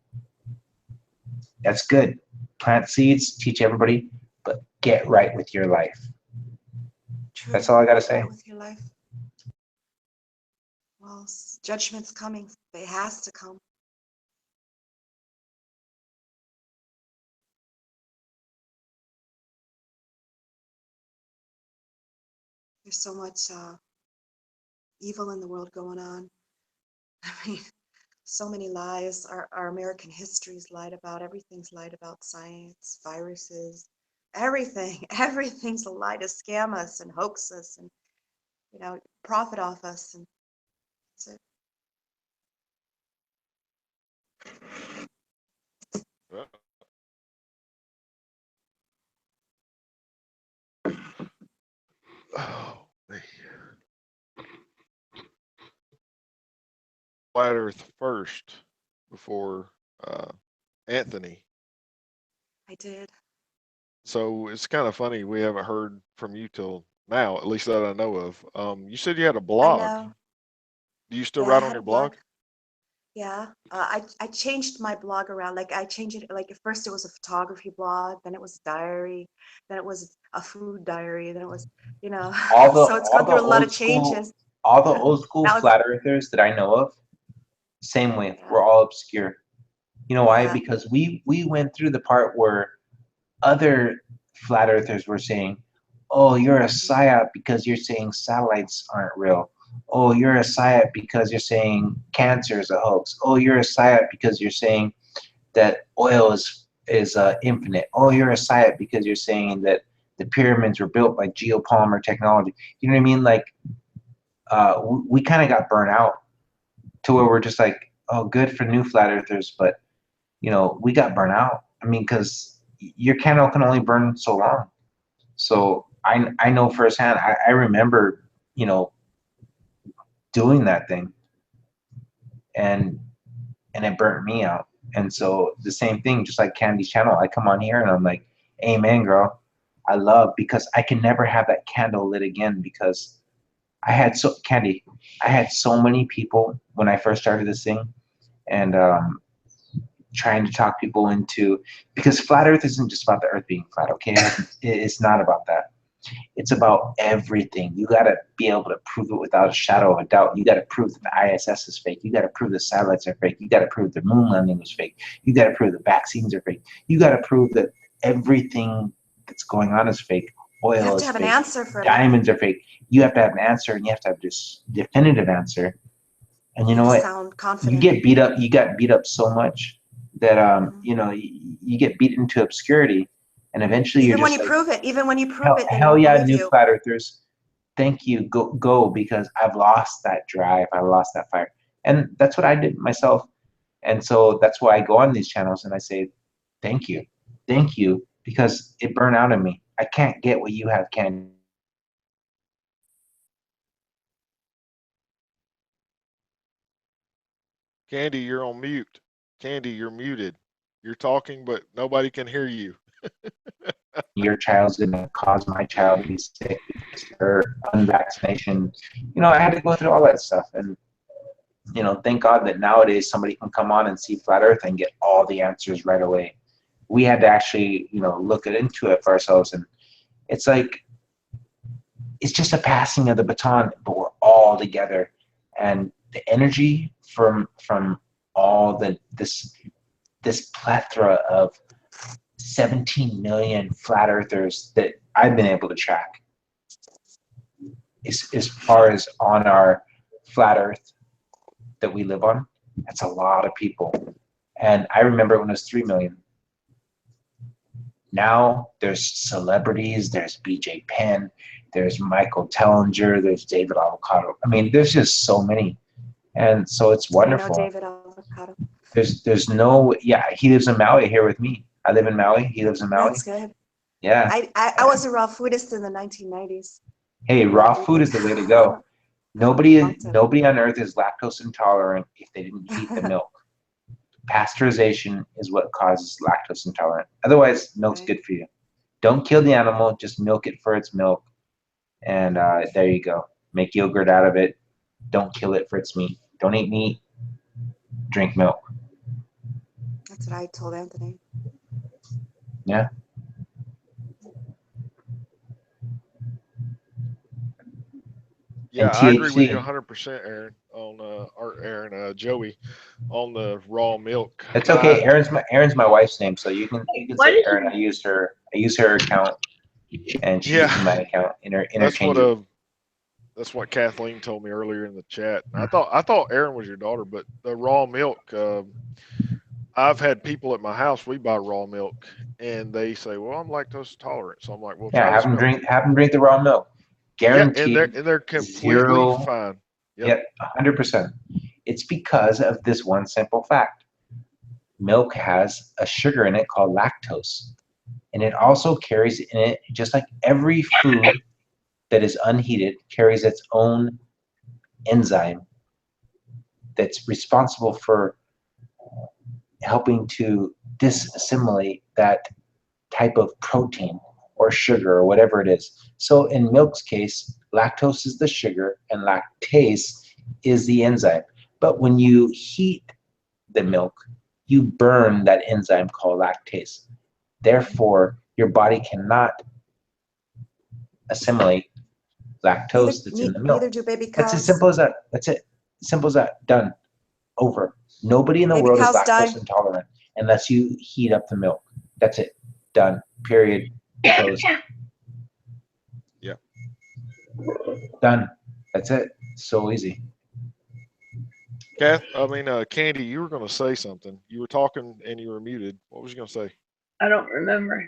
That's good. Plant seeds, teach everybody, but get right with your life. True. That's all I got to say. With your life. Well, judgment's coming. It has to come. There's so much evil in the world going on. I mean, so many lies. Our American history's lied about. Everything's lied about. Science, viruses, everything. Everything's a lie to scam us and hoax us and, profit off us. And that's it. Oh, man. Flat Earth first before Anthony. I did. So it's kind of funny we haven't heard from you till now, at least that I know of. You said you had a blog. I know. Do you still Yeah, write I on had your a blog? Yeah, I changed my blog around. Like I changed it. Like at first it was a photography blog, then it was a diary, then it was a food diary, then it was, so it's gone through a lot of changes. All the old school Now it's, flat earthers that I know of, same way. We're all obscure. You know why? Because we went through the part where other flat earthers were saying, "Oh, you're a psyop because you're saying satellites aren't real. Oh, you're a psyop because you're saying cancer is a hoax. Oh, you're a psyop because you're saying that oil is infinite. Oh, you're a psyop because you're saying that the pyramids were built by geopolymer technology." You know what I mean? Like, we kind of got burnt out to where we're just like, "Oh, good for new flat earthers," but we got burnt out. I mean, because your candle can only burn so long. So I know firsthand. I remember, doing that thing, and it burnt me out. And so the same thing, just like Candy's channel, I come on here and I'm like, "Amen, girl. I love," because I can never have that candle lit again, because I had so many people when I first started this thing, and trying to talk people into, because flat Earth isn't just about the Earth being flat, okay? It's not about that. It's about everything. You got to be able to prove it without a shadow of a doubt. You got to prove that the ISS is fake. You got to prove the satellites are fake. You got to prove the moon landing was fake. You got to prove the vaccines are fake. You got to prove that everything that's going on is fake. you have Oil to is have an fake. answer for Diamonds are fake. You have to have an answer, and you have to have this definitive answer. And you know what? sound You confident. get beat up. You got beat up so much that you get beat into obscurity, and eventually Even you're when just you like, prove it, even when you prove it, they hell won't yeah, believe new you. flat earthers. Thank you. Go, because I've lost that drive. I lost that fire. And that's what I did myself. And so that's why I go on these channels and I say, thank you. Thank you, because it burned out of me. I can't get what you have, Candy. Candy, you're on mute. Candy, you're muted. You're talking, but nobody can hear you. Your child's going to cause my child to be sick because they're unvaccination. I had to go through all that stuff. And, thank God that nowadays somebody can come on and see Flat Earth and get all the answers right away. We had to actually, look into it for ourselves. And, It's like it's just a passing of the baton, but we're all together, and the energy from all this plethora of 17 million flat earthers that I've been able to track, as far as on our flat earth that we live on, that's a lot of people. And I remember when it was 3 million. Now there's celebrities, there's BJ Penn, there's Michael Tellinger, there's David Avocado. I mean, there's just so many. And so it's wonderful. I know David Avocado. There's no, yeah, he lives in Maui here with me. I live in Maui, he lives in Maui. That's good. Yeah. I was a raw foodist in the 1990s. Hey, raw food is the way to go. Nobody on earth is lactose intolerant if they didn't heat the milk. Pasteurization is what causes lactose intolerant. Otherwise, milk's good for you. Don't kill the animal, just milk it for its milk. And there you go. Make yogurt out of it. Don't kill it for its meat. Don't eat meat. Drink milk. That's what I told Anthony. Yeah. Yeah, And I agree with you THC. 100%, Aaron. Joey, on the raw milk. That's okay. Aaron's my wife's name, so you can say Aaron. I use her account, and she uses my account interchangeably. That's what Kathleen told me earlier in the chat. I thought Aaron was your daughter, but the raw milk. I've had people at my house. We buy raw milk, and they say, "Well, I'm lactose intolerant." So I'm like, "Well, Yeah, try have this them milk." drink the raw milk. Guaranteed. Yeah, and they're completely zero, fine. Yep, 100%. It's because of this one simple fact. Milk has a sugar in it called lactose, and it also carries in it, just like every food that is unheated, carries its own enzyme that's responsible for helping to disassimilate that type of protein or sugar or whatever it is. So in milk's case, lactose is the sugar and lactase is the enzyme. But when you heat the milk, you burn that enzyme called lactase. Therefore, your body cannot assimilate lactose that's in the milk. Neither do baby That's cows. as simple as that. That's it. Simple as that. Done. Over. Nobody in the Baby world is cows lactose die. intolerant unless you heat up the milk. That's it. Done. Period. Closed. Yeah. Done. That's it. So easy. Candy, you were going to say something. You were talking and you were muted. What was you going to say? I don't remember.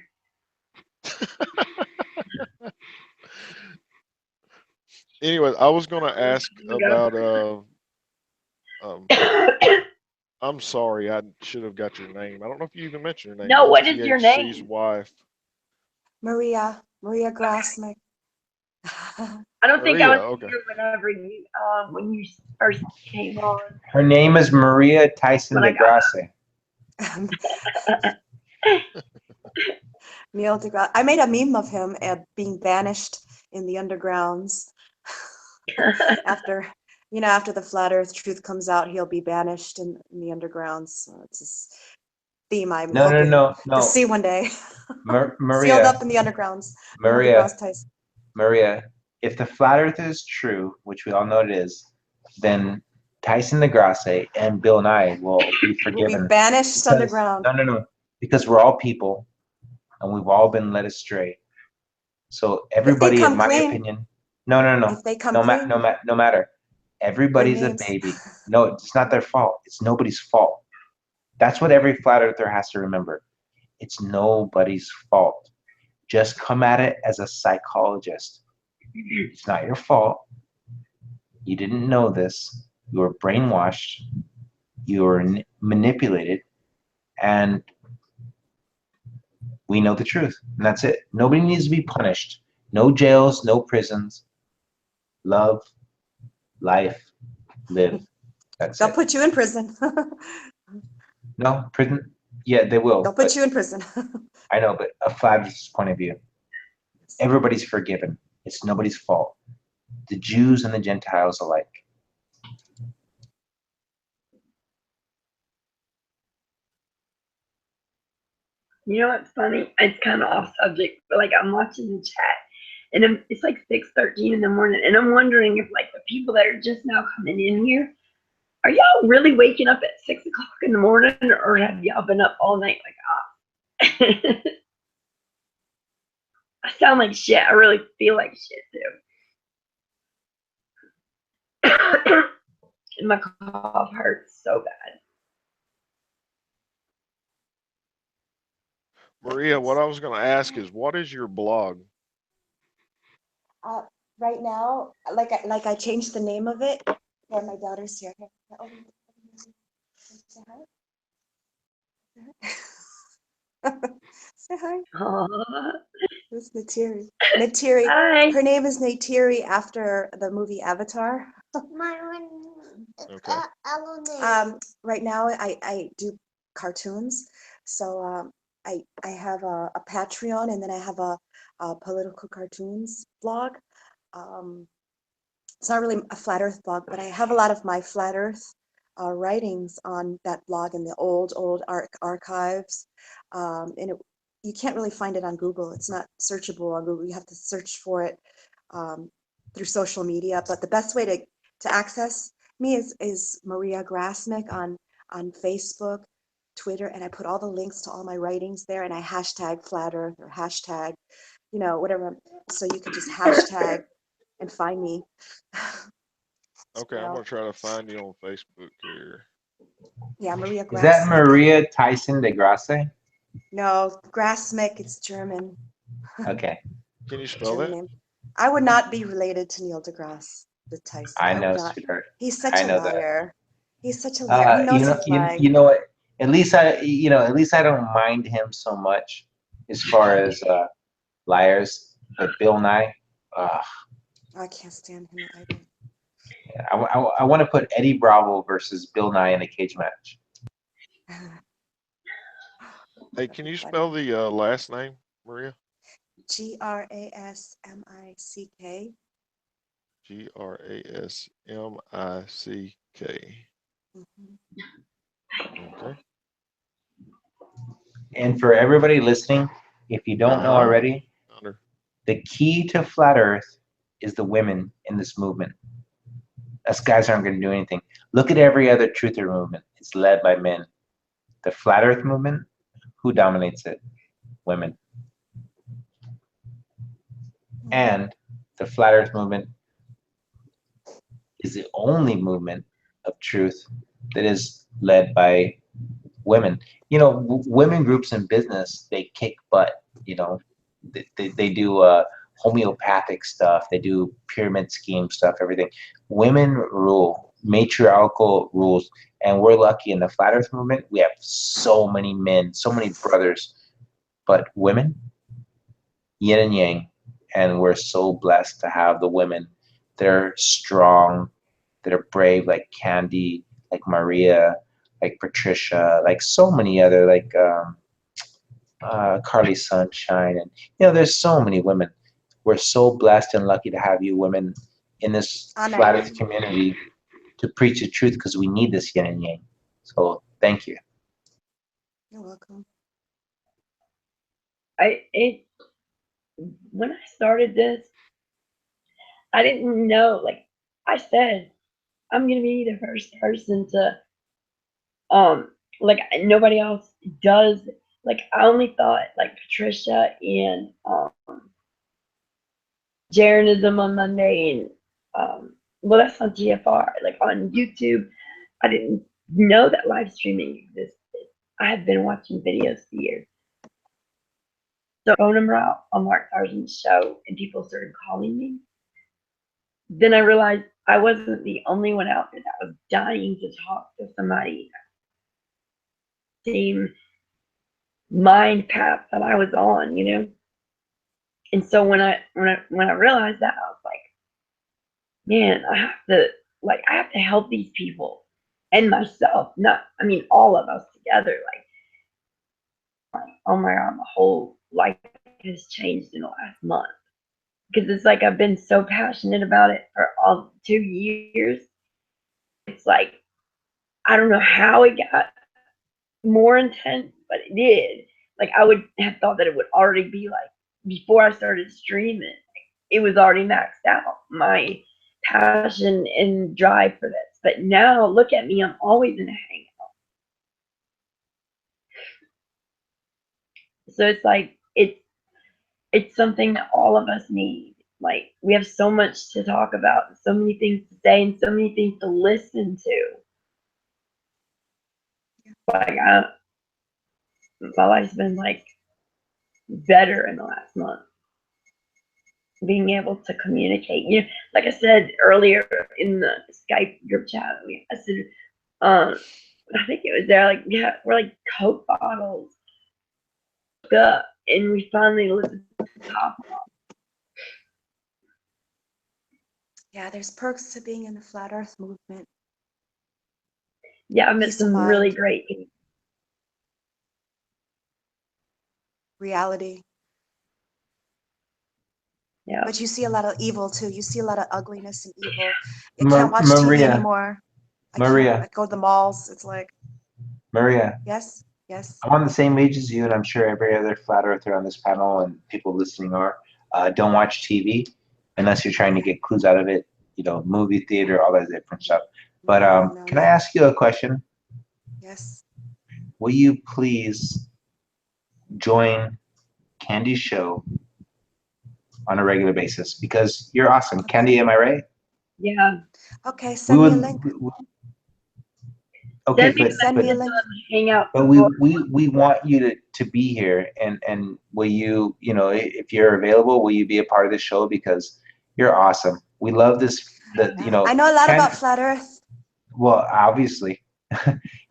Anyway, I was going to ask about. I'm sorry, I should have got your name. I don't know if you even mentioned your name. No, what is your THC's name? wife. Maria Grassmick. I don't think I was Okay. here whenever you when you first came on. Her name is Maria Tyson DeGrasse. Neil deGrasse. I made a meme of him being banished in the undergrounds. after the flat Earth truth comes out, he'll be banished in the undergrounds. So it's this theme I'm hoping No. to see one day. Maria. Sealed up in the undergrounds. Maria. deGrasse Tyson. Maria, if the flat Earth is true, which we all know it is, then Tyson DeGrasse and Bill Nye will be forgiven. We'll be banished underground. No. Because we're all people, and we've all been led astray. So everybody, in my opinion, no. If they come no clean, matter. Everybody's a baby. No, it's not their fault. It's nobody's fault. That's what every flat earther has to remember. It's nobody's fault. Just come at it as a psychologist. It's not your fault. You didn't know this. You were brainwashed. You were manipulated. And we know the truth. And that's it. Nobody needs to be punished. No jails, no prisons. Love, life, live. That's they'll it. put you in prison. No, prison. Yeah, they will. They'll put you in prison. I know, but a flat point of view. Everybody's forgiven. It's nobody's fault. The Jews and the Gentiles alike. You know what's funny? It's kind of off subject, but like I'm watching the chat, and it's like 6:13 in the morning, and I'm wondering if like the people that are just now coming in here, are y'all really waking up at 6 o'clock in the morning, or have y'all been up all night like us? I sound like shit. I really feel like shit too. And my cough hurts so bad. Maria, what I was going to ask is, what is your blog? Right now, like I changed the name of it. Yeah, my daughter's here. Say hi. Say hi. This is Natiri. Natiri. Hi. Her name is Natiri after the movie Avatar. Okay. Right now, I do cartoons. So I have a Patreon, and then I have a political cartoons blog. It's not really a flat Earth blog, but I have a lot of my flat Earth writings on that blog in the old archives. And you can't really find it on Google. It's not searchable on Google. You have to search for it through social media. But the best way to access me is Maria Grasmick on Facebook, Twitter, and I put all the links to all my writings there, and I hashtag flat Earth or hashtag, whatever. So you could just hashtag and find me. Okay, I'm going to try to find you on Facebook here. Yeah, Maria Is that Grasmick. Maria Tyson de Grasse? No, Grasmick, it's German. Okay. Can you spell that? Name. I would not be related to Neil deGrasse Tyson. I would know, not. sweetheart. He's such a know that. liar. He's such a liar. He knows he's lying. You know what? At least I don't mind him so much as far as liars. But Bill Nye, I can't stand him either. I want to put Eddie Bravo versus Bill Nye in a cage match. Hey, can you spell the last name, Maria? Grasmick. Grasmick. Okay. And for everybody listening, if you don't know already, the key to flat Earth is the women in this movement. Us guys aren't going to do anything. Look at every other truther movement. It's led by men. The flat Earth movement, who dominates it? Women. And the flat Earth movement is the only movement of truth that is led by women. Women groups in business, they kick butt. They do homeopathic stuff. They do pyramid scheme stuff, everything. Women rule, matriarchal rules. And we're lucky in the flat Earth movement. We have so many men, so many brothers. But women, yin and yang. And we're so blessed to have the women that are strong, that are brave, like Candy, like Maria, like Patricia, like so many other, like Carly Sunshine. And, there's so many women. We're so blessed and lucky to have you women in this flat Earth community to preach the truth, because we need this yin and yang. So thank you. You're welcome. When I started this, I didn't know, like I said, I'm gonna be the first person to like nobody else does. Like I only thought like Patricia and Jeranism on Monday and well, that's on GFR. Like on YouTube, I didn't know that live streaming existed. I have been watching videos for years. So phone number out on Mark Tarzan's show, and people started calling me. Then I realized I wasn't the only one out there that was dying to talk to somebody. Same mind path that I was on, And so when I realized that, I was like, man, I have to help these people and myself. All of us together. Like, oh my God, my whole life has changed in the last month. Because it's like I've been so passionate about it for all 2 years. It's like, I don't know how it got more intense, but it did. like I would have thought that it would already be like before I started streaming. It was already maxed out. My passion and drive for this. But now look at me, I'm always in a hangout. So it's like it's something that all of us need. Like we have so much to talk about, so many things to say, and so many things to listen to. Like my life's been like better in the last month. Being able to communicate, like I said earlier in the Skype group chat, I said, I think it was there, like, yeah, we're like Coke bottles, and we finally listened to the top. Yeah, there's perks to being in the flat Earth movement. Yeah, I met Peace of some really mind. great people. Reality. Yeah. But you see a lot of evil too. You see a lot of ugliness and evil. I can't watch TV Maria. anymore. Maria. I go to the malls. It's like, Maria. yes, yes. I'm on the same age as you, and I'm sure every other flat earther on this panel and people listening are. Don't watch TV unless you're trying to get clues out of it. Movie theater, all that different stuff. But can I ask you a question? Yes. Will you please join Candy's show on a regular basis? Because you're awesome. Candy, am I right? Yeah. Okay, send me a link. Okay, send me a link. Hang out. But we want you to be here, and will you, if you're available, will you be a part of the show? Because you're awesome. We love this. I know a lot about flat Earth. Well, obviously,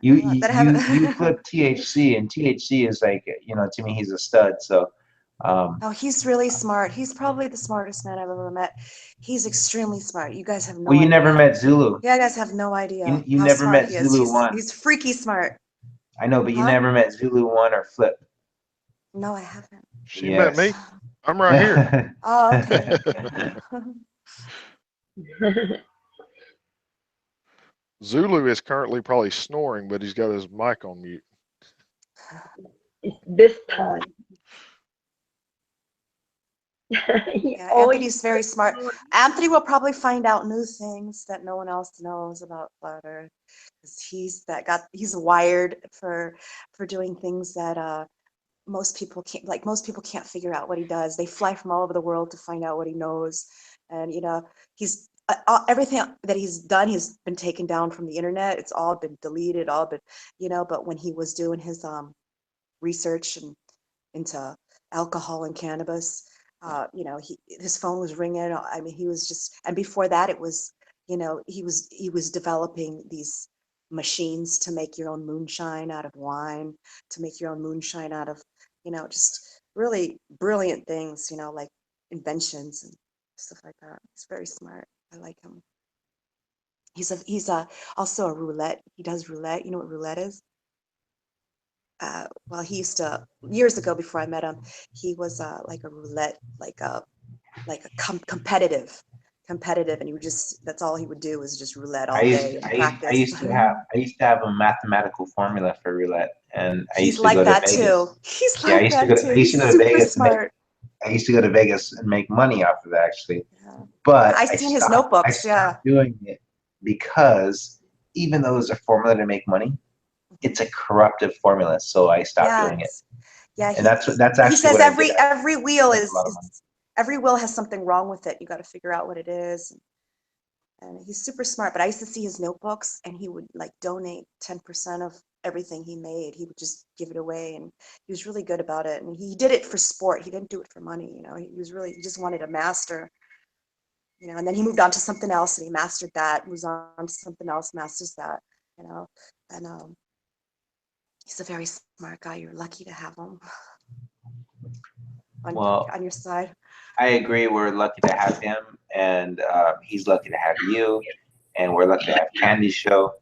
you flip THC, and THC is like, to me, he's a stud. So. Oh, he's really smart. He's probably the smartest man I've ever met. He's extremely smart. You guys have no Well, you idea. never met Zulu. Yeah, you guys have no idea You how never smart met he is. Zulu 1. He's freaky smart. I know, but you Huh? never met Zulu 1 or Flip. No, I haven't. She met me. I'm right here. Oh, okay. Zulu is currently probably snoring, but he's got his mic on mute. It's this time. Yeah, Anthony's very smart. Anthony will probably find out new things that no one else knows about flat Earth, because he's wired for doing things that most people can't. Like most people can't figure out what he does. They fly from all over the world to find out what he knows, and he's everything that he's done. He's been taken down from the internet. It's all been deleted. All been But when he was doing his research and into alcohol and cannabis. His phone was ringing. I mean, he was just, and before that, it was, he was developing these machines to make your own moonshine out of wine, to make your own moonshine out of, just really brilliant things, like inventions and stuff like that. He's very smart. I like him. He's also a roulette. He does roulette. You know what roulette is? Well, he used to, years ago before I met him, he was like a roulette, like a competitive, and he would that's all he would do was just roulette all day and practice. I used to have a mathematical formula for roulette, and I He's used to like go that to Vegas. too. He's Yeah, like that too. I used to go to Super Vegas. smart. I used to go to Vegas and make money off of that, actually. But I've seen his notebooks. I stopped doing it because even though it's a formula to make money, it's a corruptive formula, so I stopped doing it. Yeah, And that's actually he says what every wheel Make a lot of money. every wheel has something wrong with it. You got to figure out what it is. And he's super smart. But I used to see his notebooks, and he would like donate 10% of everything he made. He would just give it away, and he was really good about it. And he did it for sport. He didn't do it for money. He just wanted to master. And then he moved on to something else, and he mastered that. Moves on to something else, masters that. And he's a very smart guy. You're lucky to have him on your side. I agree. We're lucky to have him, and he's lucky to have you, and we're lucky to have Candy's show,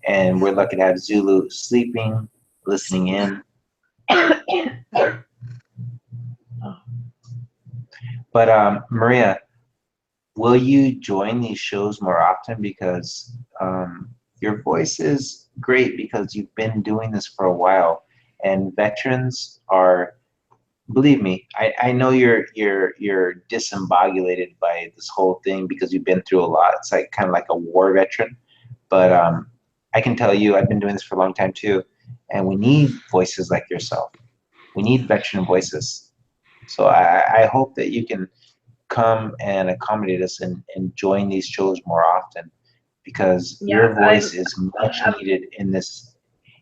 and we're lucky to have Zulu sleeping, listening in. But Maria, will you join these shows more often? Because your voice is great, because you've been doing this for a while, And veterans are, believe me, I know you're disembogulated by this whole thing because you've been through a lot. It's like kind of like a war veteran, but I can tell you, I've been doing this for a long time too, and we need voices like yourself. We need veteran voices. So I hope that you can come and accommodate us and join these shows more often, because your voice is much needed in this.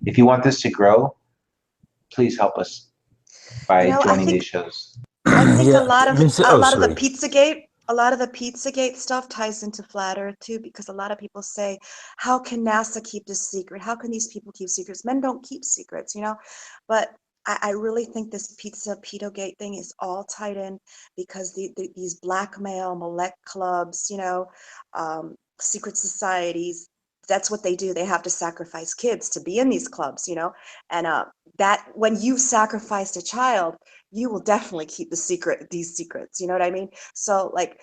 If you want this to grow, please help us by joining these shows. I think Yeah, a lot of the sorry. Pizzagate stuff ties into Flat Earth too, because a lot of people say, how can NASA keep this secret? How can these people keep secrets? Men don't keep secrets, you know. But I really think this Pizzagate thing is all tied in, because these blackmail, molest clubs, you know, secret societies, that's what they do. They have to sacrifice kids to be in these clubs, you know. And that when you've sacrificed a child, you will definitely keep these secrets, you know what I mean? So like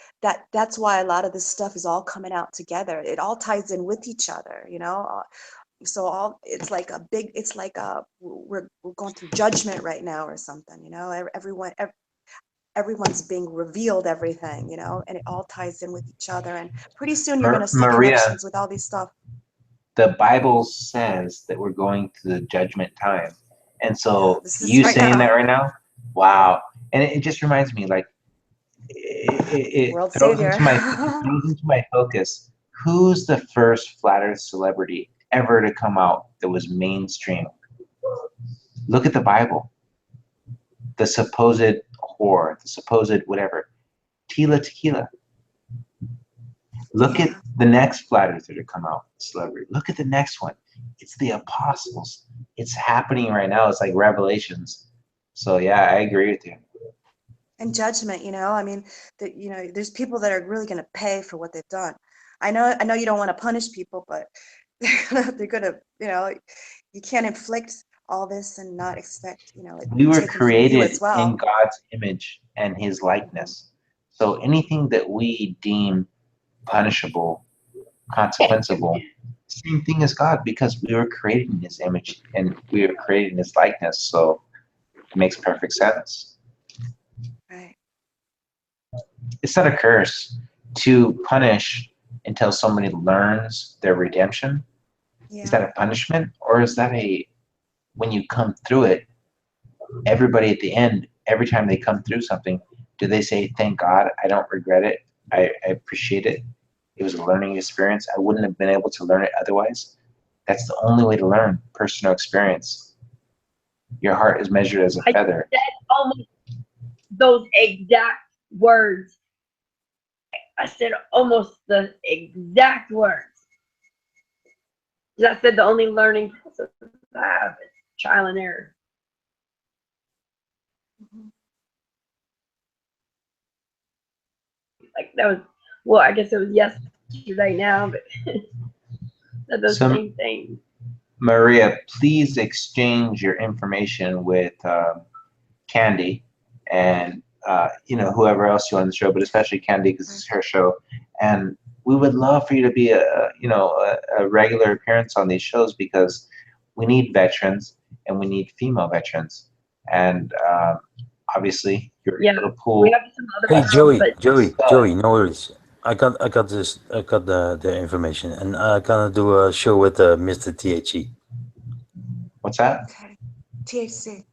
that's why a lot of this stuff is all coming out together. It all ties in with each other, you know. So it's like we're going through judgment right now or something, you know. Everyone's being revealed everything, you know, and it all ties in with each other. And pretty soon you're going to see Maria, connections with all these stuff. the Bible says that we're going through the judgment time. And so This is you right saying now. that right now, wow. And it just reminds me, like, it World throws savior. into my focus, who's the first flat earth celebrity ever to come out that was mainstream? Look at the Bible. The supposed whore, the supposed whatever, Tila Tequila. Look at the next flat earther to come out, celebrity. Look at the next one. It's the apostles. It's happening right now. It's like Revelations. So yeah, I agree with you. And judgment, you know, I mean, you know, there's people that are really going to pay for what they've done. I know you don't want to punish people, but they're going to, you know, you can't inflict all this and not expect, you know, it We were taken from you created as well. in God's image and his likeness. So anything that we deem punishable, consequenceable, same thing as God, because we were created in his image and we were created in his likeness. So it makes perfect sense. Right. It's not a curse to punish until somebody learns their redemption. Yeah. Is that a punishment, or is that when you come through it, everybody at the end, every time they come through something, do they say, thank God, I don't regret it, I appreciate it, it was a learning experience, I wouldn't have been able to learn it otherwise? That's the only way to learn, personal experience. Your heart is measured as a feather. I said almost those exact words. I said almost the exact words. I said the only learning process I have is trial and error. Like that was, well, I guess it was yesterday now, but said those same things. Maria, please exchange your information with Candy and you know, whoever else you want on the show, but especially Candy because it's her show. And we would love for you to be a regular appearance on these shows, because we need veterans and we need female veterans. And obviously you're able to pull. We have some other Hey veterans, Joey, no worries. I got the information, and I'm gonna do a show with Mr. THE. What's that? Okay. THC.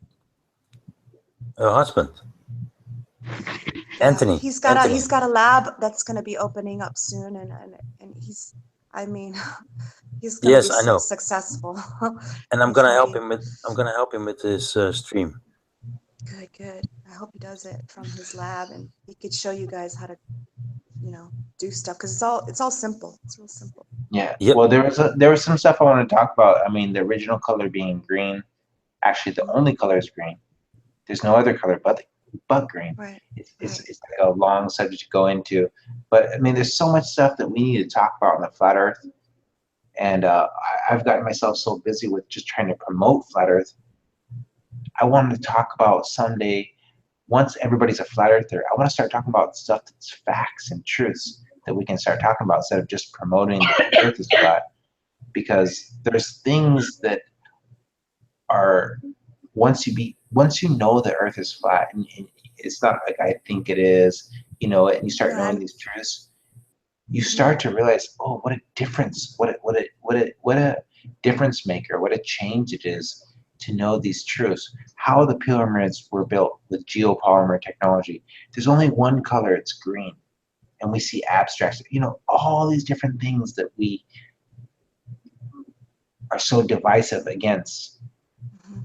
Her husband, Anthony. He's got a lab that's going to be opening up soon, and he's, I mean, he's going to be Yes, I know. successful. And I'm He's gonna gonna help be- him with his stream. Good. I hope he does it from his lab, and he could show you guys how to, you know, do stuff, because it's all simple. It's real simple. Yeah. Yep. Well, there was some stuff I want to talk about. I mean, the original color being green. Actually, the only color is green. There's no other color but green. Right. It's like a long subject to go into. But I mean, there's so much stuff that we need to talk about on the flat Earth. And I've gotten myself so busy with just trying to promote flat Earth. I wanted to talk about someday, once everybody's a flat earther, I want to start talking about stuff that's facts and truths that we can start talking about instead of just promoting the Earth is flat. Because there's things that are once you know the Earth is flat, and it's not like I think it is, you know, and you start knowing these truths, you start to realize, oh, what a difference, what a difference maker, what a change it is to know these truths. How the pyramids were built with geopolymer technology. There's only one color, it's green, and we see abstracts. You know, all these different things that we are so divisive against.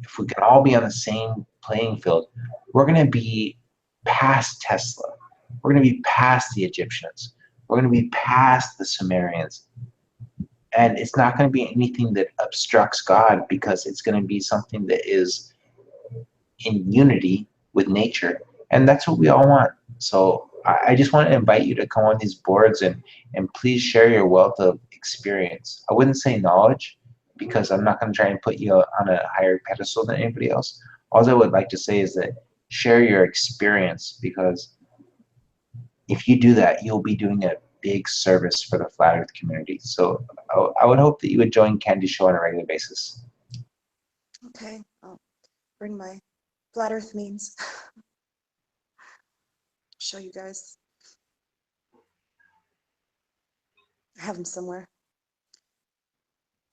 If we can all be on the same playing field, we're going to be past Tesla. We're going to be past the Egyptians. We're going to be past the Sumerians. And it's not going to be anything that obstructs God, because it's going to be something that is in unity with nature. And that's what we all want. So I just want to invite you to come on these boards and please share your wealth of experience. I wouldn't say knowledge, because I'm not going to try and put you on a higher pedestal than anybody else. All I would like to say is that share your experience, because if you do that, you'll be doing a big service for the Flat Earth community. So I would hope that you would join Candy's show on a regular basis. Okay, I'll bring my Flat Earth memes. Show you guys. I have them somewhere.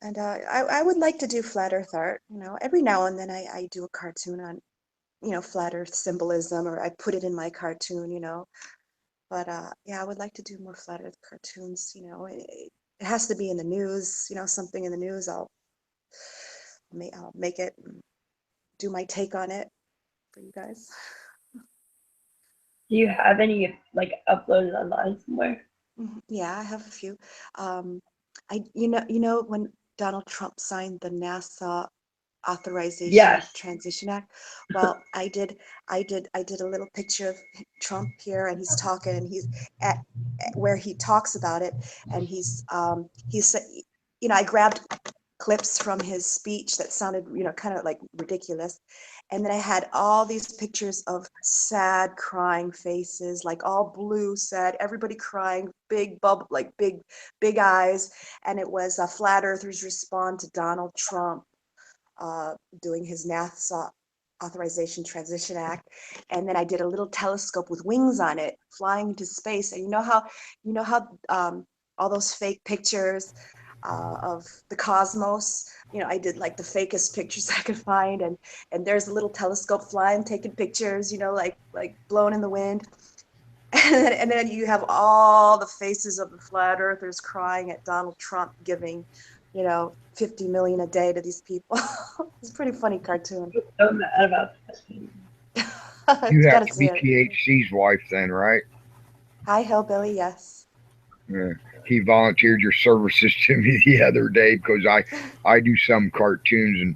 And I would like to do Flat Earth art. You know, every now and then I do a cartoon on, you know, Flat Earth symbolism, or I put it in my cartoon, you know. But yeah, I would like to do more Flat Earth cartoons. You know, it has to be in the news. You know, something in the news. I'll make it, and do my take on it for you guys. Do you have any like uploaded online somewhere? Yeah, I have a few. You know when Donald Trump signed the NASA Authorization Transition Act. Well, I did a little picture of Trump here, and he's talking, and he's at where he talks about it, and he's you know, I grabbed clips from his speech that sounded, you know, kind of like ridiculous, and then I had all these pictures of sad crying faces, like all blue, sad, everybody crying, big bubble, like big eyes, and it was flat earthers respond to Donald Trump doing his NASA Authorization Transition Act, and then I did a little telescope with wings on it, flying into space. And you know how all those fake pictures of the cosmos, you know, I did like the fakest pictures I could find, and there's a little telescope flying, taking pictures, you know, like blowing in the wind. And then you have all the faces of the flat earthers crying at Donald Trump giving, you know, 50 million a day to these people. It's a pretty funny cartoon. So mad about that. You have to be THC's wife then, right? Hi, Hillbilly, yes. Yeah. He volunteered your services to me the other day because I do some cartoons, and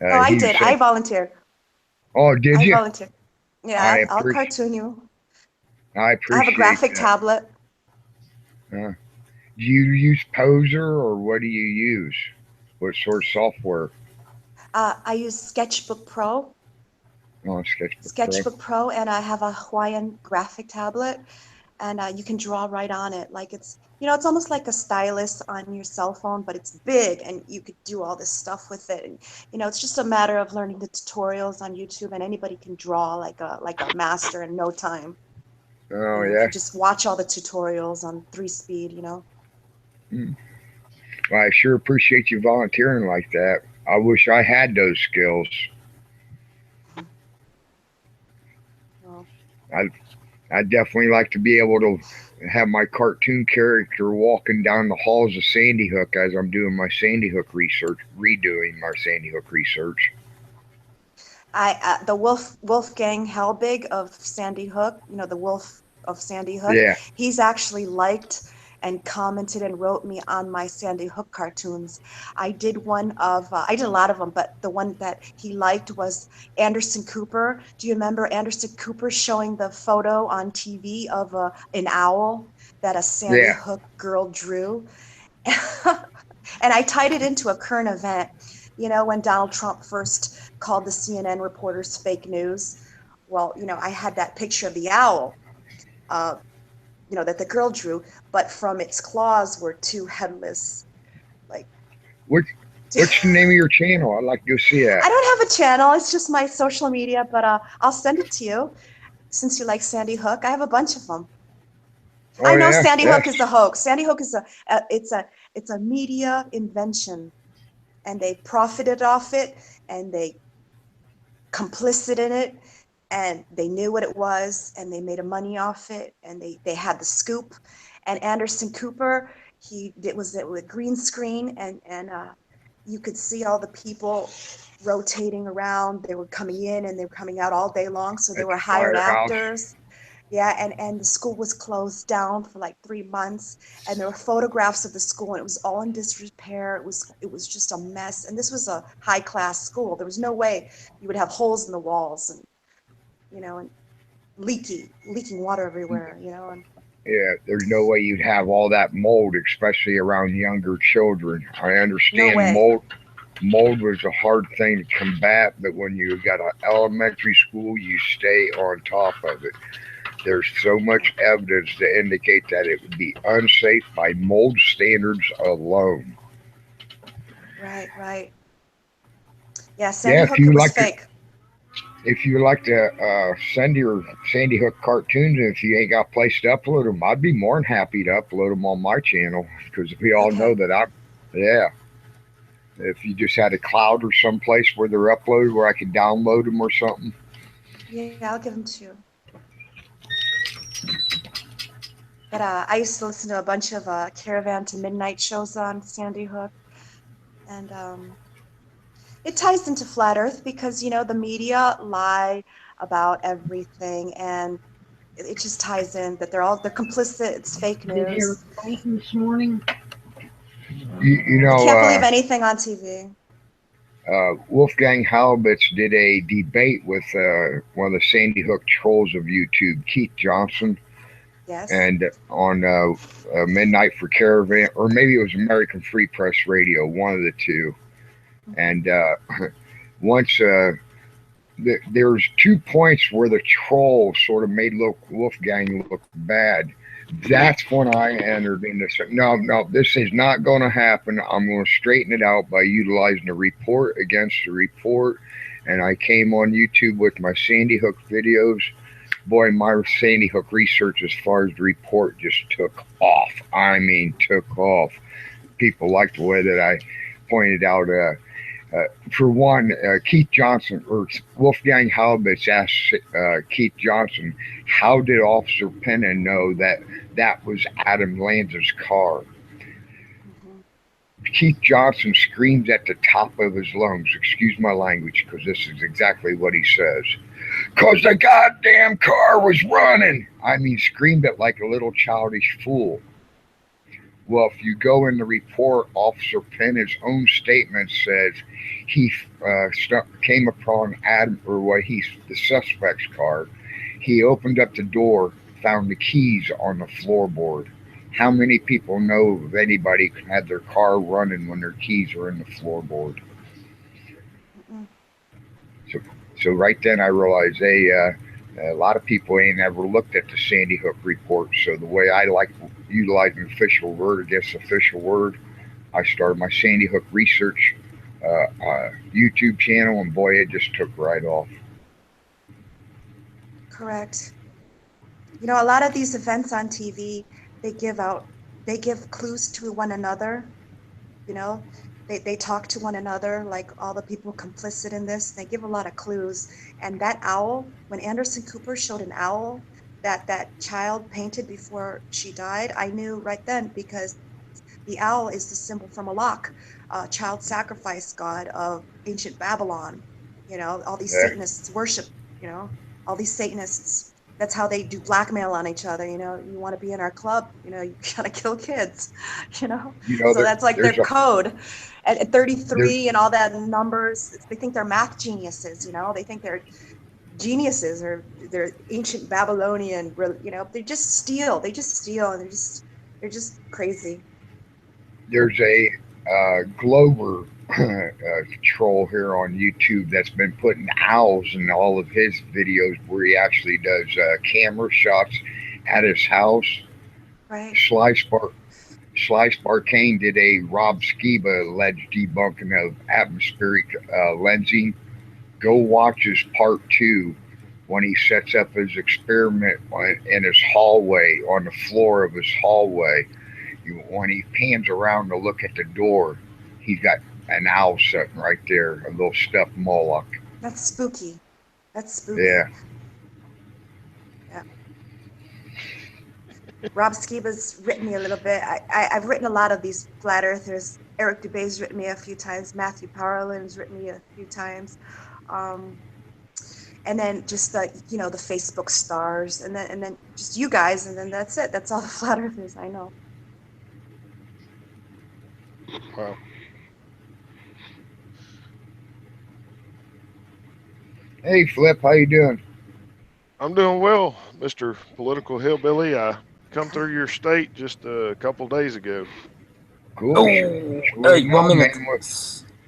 oh, I did. I volunteered. Oh, did you? I volunteered. Yeah, I'll cartoon you. I appreciate. I have a graphic that. tablet. Do you use Poser, or what do you use? What sort of software? I use Sketchbook Pro. Oh, Sketchbook Pro, and I have a Hawaiian graphic tablet, and you can draw right on it. Like it's, you know, it's almost like a stylus on your cell phone, but it's big, and you could do all this stuff with it. And you know, it's just a matter of learning the tutorials on YouTube, and anybody can draw like a master in no time. Oh, you know, yeah. if you just watch all the tutorials on 3-speed, you know. Well, I sure appreciate you volunteering like that. I wish I had those skills. Oh. I'd definitely like to be able to have my cartoon character walking down the halls of Sandy Hook as I'm doing my Sandy Hook research, redoing my Sandy Hook research. The Wolfgang Helbig of Sandy Hook, you know, the Wolf of Sandy Hook. Yeah. He's actually liked and commented and wrote me on my Sandy Hook cartoons. I did one of, I did a lot of them, but the one that he liked was Anderson Cooper. Do you remember Anderson Cooper showing the photo on TV of an owl that a Sandy Hook girl drew? And I tied it into a current event. You know, when Donald Trump first called the CNN reporters fake news, well, you know, I had that picture of the owl, you know, that the girl drew, but from its claws were two headless, like. What's the name of your channel? I'd like to go see that. I don't have a channel. It's just my social media, but I'll send it to you since you like Sandy Hook. I have a bunch of them. Oh, I know yeah? Sandy Yes. Hook is a hoax. Sandy Hook is it's a media invention, and they profited off it, and they complicit in it, and they knew what it was, and they made a money off it, and they had the scoop. And Anderson Cooper, it with green screen, and you could see all the people rotating around. They were coming in and they were coming out all day long, so they At were the hired firehouse. actors. Yeah, and the school was closed down for like 3 months, and there were photographs of the school, and it was all in disrepair. It was just a mess, and this was a high class school. There was no way you would have holes in the walls, and and leaking water everywhere, and Yeah, there's no way you'd have all that mold, especially around younger children. I no understand way. mold was a hard thing to combat, but when you got an elementary school, you stay on top of it. There's so much evidence to indicate that it would be unsafe by mold standards alone. Right. Yeah, Yeah, Sandy if Hook, you it was like to, fake. if you like to send your Sandy Hook cartoons, and if you ain't got a place to upload them, I'd be more than happy to upload them on my channel because we all know that yeah. If you just had a cloud or someplace where they're uploaded, where I could download them or something. Yeah, I'll give them to you. But I used to listen to a bunch of Caravan to Midnight shows on Sandy Hook, and it ties into Flat Earth because the media lie about everything, and it just ties in that they're complicit. It's fake Did you hear news. this morning? You know, Can't believe anything on TV. Wolfgang Halbitz did a debate with one of the Sandy Hook trolls of YouTube, Keith Johnson, Yes. and on Midnight for Caravan, or maybe it was American Free Press Radio, one of the two. And once there's 2 points where the troll sort of made Wolfgang look bad. That's when I entered into no, this is not going to happen. I'm going to straighten it out by utilizing a report against the report. And I came on YouTube with my Sandy Hook videos. Boy, my Sandy Hook research as far as the report just took off. I mean, took off. People liked the way that I pointed out. For one, Keith Johnson, or Wolfgang Halbitz asked Keith Johnson, how did Officer Penna know that that was Adam Lanza's car? Keith Johnson screams at the top of his lungs, excuse my language, because this is exactly what he says. Because the goddamn car was running. I mean, screamed it like a little childish fool. Well, if you go in the report, Officer Penna's own statement says he came upon the suspect's car. He opened up the door, found the keys on the floorboard. How many people know of anybody who had their car running when their keys are in the floorboard? So right then I realized, a lot of people ain't ever looked at the Sandy Hook report. So the way I like utilizing official word against official word, I started my Sandy Hook research YouTube channel, and boy, it just took right off. Correct. A lot of these events on TV, they give clues to one another. They talk to one another, like all the people complicit in this. They give a lot of clues. And that owl, when Anderson Cooper showed an owl that child painted before she died, I knew right then, because the owl is the symbol for Moloch, child sacrifice god of ancient Babylon. All these Satanists worship, all these Satanists. That's how they do blackmail on each other. You want to be in our club, you gotta kill kids, So that's like their code. At 33 and all that numbers, they think they're math geniuses, They think they're geniuses, or they're ancient Babylonian, they just steal. They just steal, and they're just crazy. There's a Glover troll here on YouTube that's been putting owls in all of his videos, where he actually does camera shots at his house. Right. Slice Barcane did a Rob Skiba alleged debunking of atmospheric lensing. Go watch his part 2 when he sets up his experiment in his hallway, on the floor of his hallway. When he pans around to look at the door, he's got an owl sitting right there, a little stuffed Moloch. That's spooky. That's spooky. Yeah. Yeah. Rob Skiba's written me a little bit. I've written a lot of these flat earthers. Eric Dubé's written me a few times. Matthew Powerland's written me a few times. And then just the Facebook stars, and then just you guys, and then that's it. That's all the flat earthers I know. Wow. Hey, Flip, how you doing? I'm doing well, Mr. Political Hillbilly. I come through your state just a couple days ago. Cool. Oh, hey, 1 minute.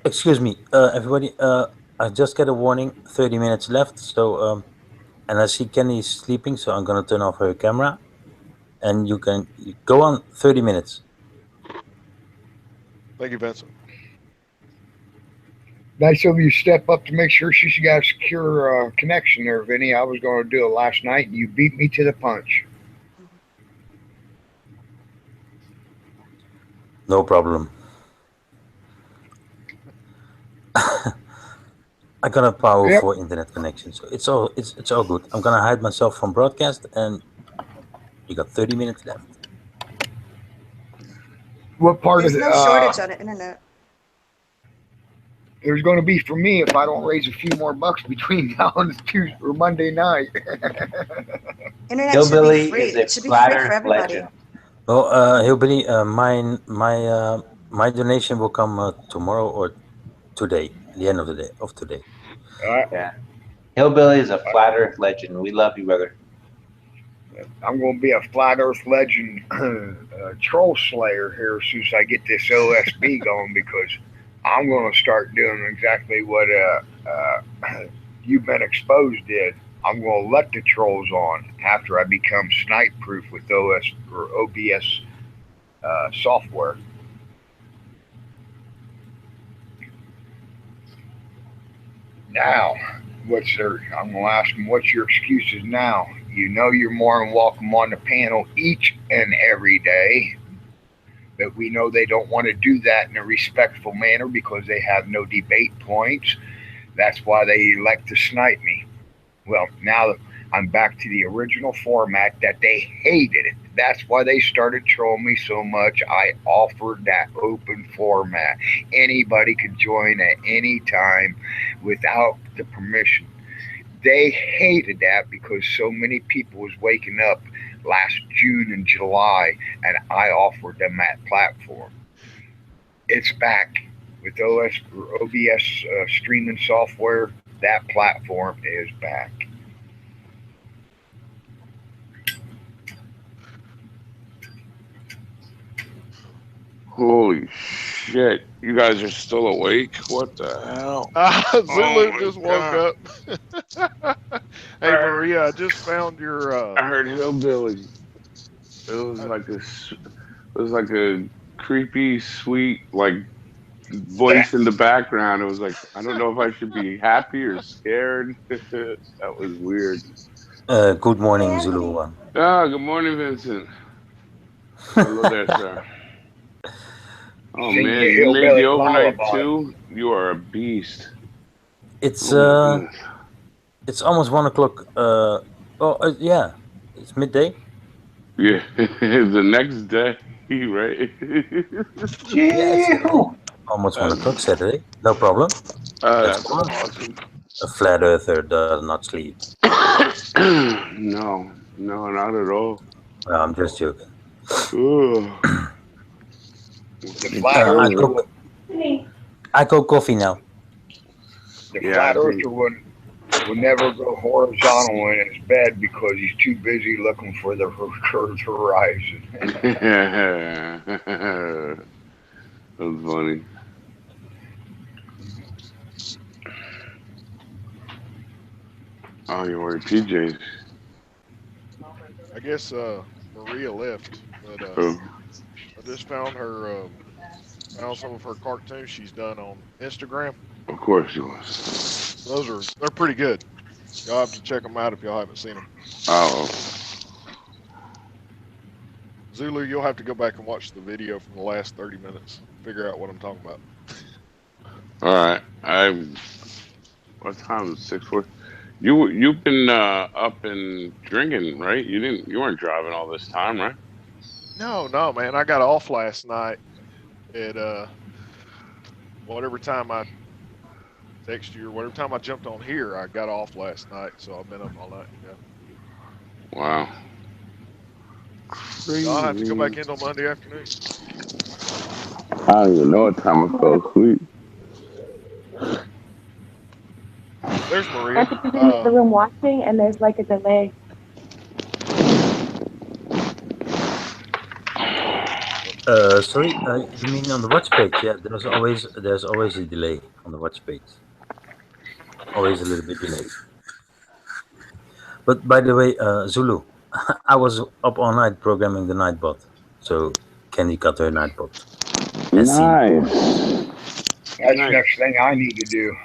Excuse me, everybody. I just got a warning. 30 minutes left. So, and I see Kenny is sleeping, so I'm gonna turn off her camera, and you can go on. 30 minutes. Thank you, Vincent. Nice of you to step up to make sure she's got a secure connection there, Vinny. I was going to do it last night, and you beat me to the punch. No problem. I got a powerful internet connection, so it's all good. I'm gonna hide myself from broadcast, and you got 30 minutes left. What part There's of no shortage on the internet. There's going to be for me if I don't raise a few more bucks between now and Tuesday or Monday night. Internet Hillbilly should be free. is a It should be flat free for earth everybody. legend. Well, Hillbilly, my donation will come tomorrow or today, the end of the day of today. Yeah. Hillbilly is a flat earth legend. We love you, brother. I'm going to be a flat earth legend troll slayer here as soon as I get this OSB going, because I'm going to start doing exactly what You've Been Exposed did. I'm going to let the trolls on after I become snipe proof with OBS software. Now, I'm going to ask them, what's your excuses now? You know you're more than welcome on the panel each and every day, but we know they don't want to do that in a respectful manner because they have no debate points. That's why they elect to snipe me. Well, now I'm back to the original format that they hated. That's why they started trolling me so much. I offered that open format. Anybody could join at any time without the permission. They hated that because so many people was waking up last June and July, and I offered them that platform. It's back with OBS streaming software. That platform is back. Holy shit. You guys are still awake? What the hell? Zulu just woke up. Hey, Maria, I just found your... I heard Hillbilly. It was like a creepy, sweet, like, voice in the background. It was like, I don't know if I should be happy or scared. That was weird. Good morning, Zulu One. Good morning, Vincent. Hello there, sir. Oh Sing man, your you made hillbilly the overnight lullaby. too? You are a beast. It's Oh, it's almost 1 o'clock. Yeah, it's midday. yeah, the next day, right? Yeah, almost 1 o'clock Saturday. No problem. That's That's fine. awesome. A flat earther does not sleep. No, not at all. I'm just joking. The flat earther I go coffee now. The flat earther would never go horizontal in his bed because he's too busy looking for the curved horizon. That was funny. Oh, you're wearing PJs. I guess Maria left, but I just found her, found some of her cartoons she's done on Instagram. Of course you was. They're pretty good. Y'all have to check them out if y'all haven't seen them. Oh. Zulu, you'll have to go back and watch the video from the last 30 minutes. Figure out what I'm talking about. All right. What time is it? 6:40. You've been up and drinking, right? You weren't driving all this time, right? No, man. I got off last night at whatever time I text you or whatever time I jumped on here. I got off last night, so I've been up all night. Yeah. Wow. So I'll have to go back in on Monday afternoon. I don't even know what time I fell asleep. There's Maria. Jessica's in the room watching, and there's like a delay. Sorry, you mean on the watch page? Yeah, there's always a delay on the watch page. Always a little bit delay. But by the way, Zulu, I was up all night programming the Nightbot, so Candy cut her Nightbot. Nice. That's the next thing I need to do.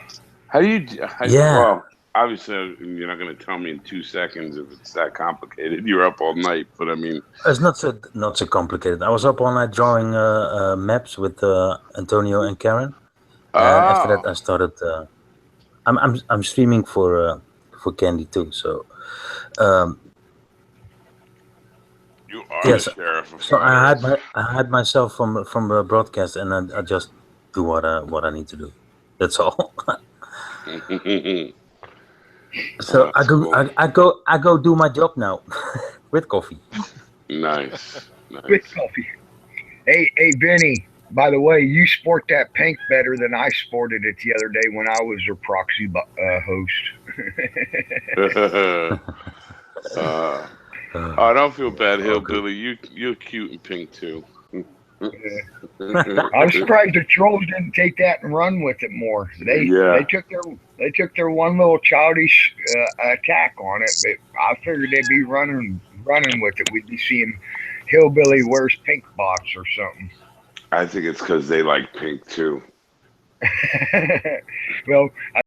How do you? Yeah. Well, obviously, you're not going to tell me in 2 seconds if it's that complicated. You're up all night, but I mean, It's not so complicated. I was up all night drawing maps with Antonio and Karen, and after that I started. I'm streaming for Candy too, so. You are Yes, the sheriff of so Fire. I had myself from the broadcast, and I just do what I need to do. That's all. So I go do my job now with coffee. Nice. With coffee. Hey, Vinny. By the way, you sport that pink better than I sported it the other day when I was your proxy host. I don't feel bad, Hillbilly. You're cute and pink too. I'm surprised the trolls didn't take that and run with it more. They took their one little childish attack on it, but I figured they'd be running with it. We'd be seeing Hillbilly wears pink box or something. I think it's because they like pink too. Well, I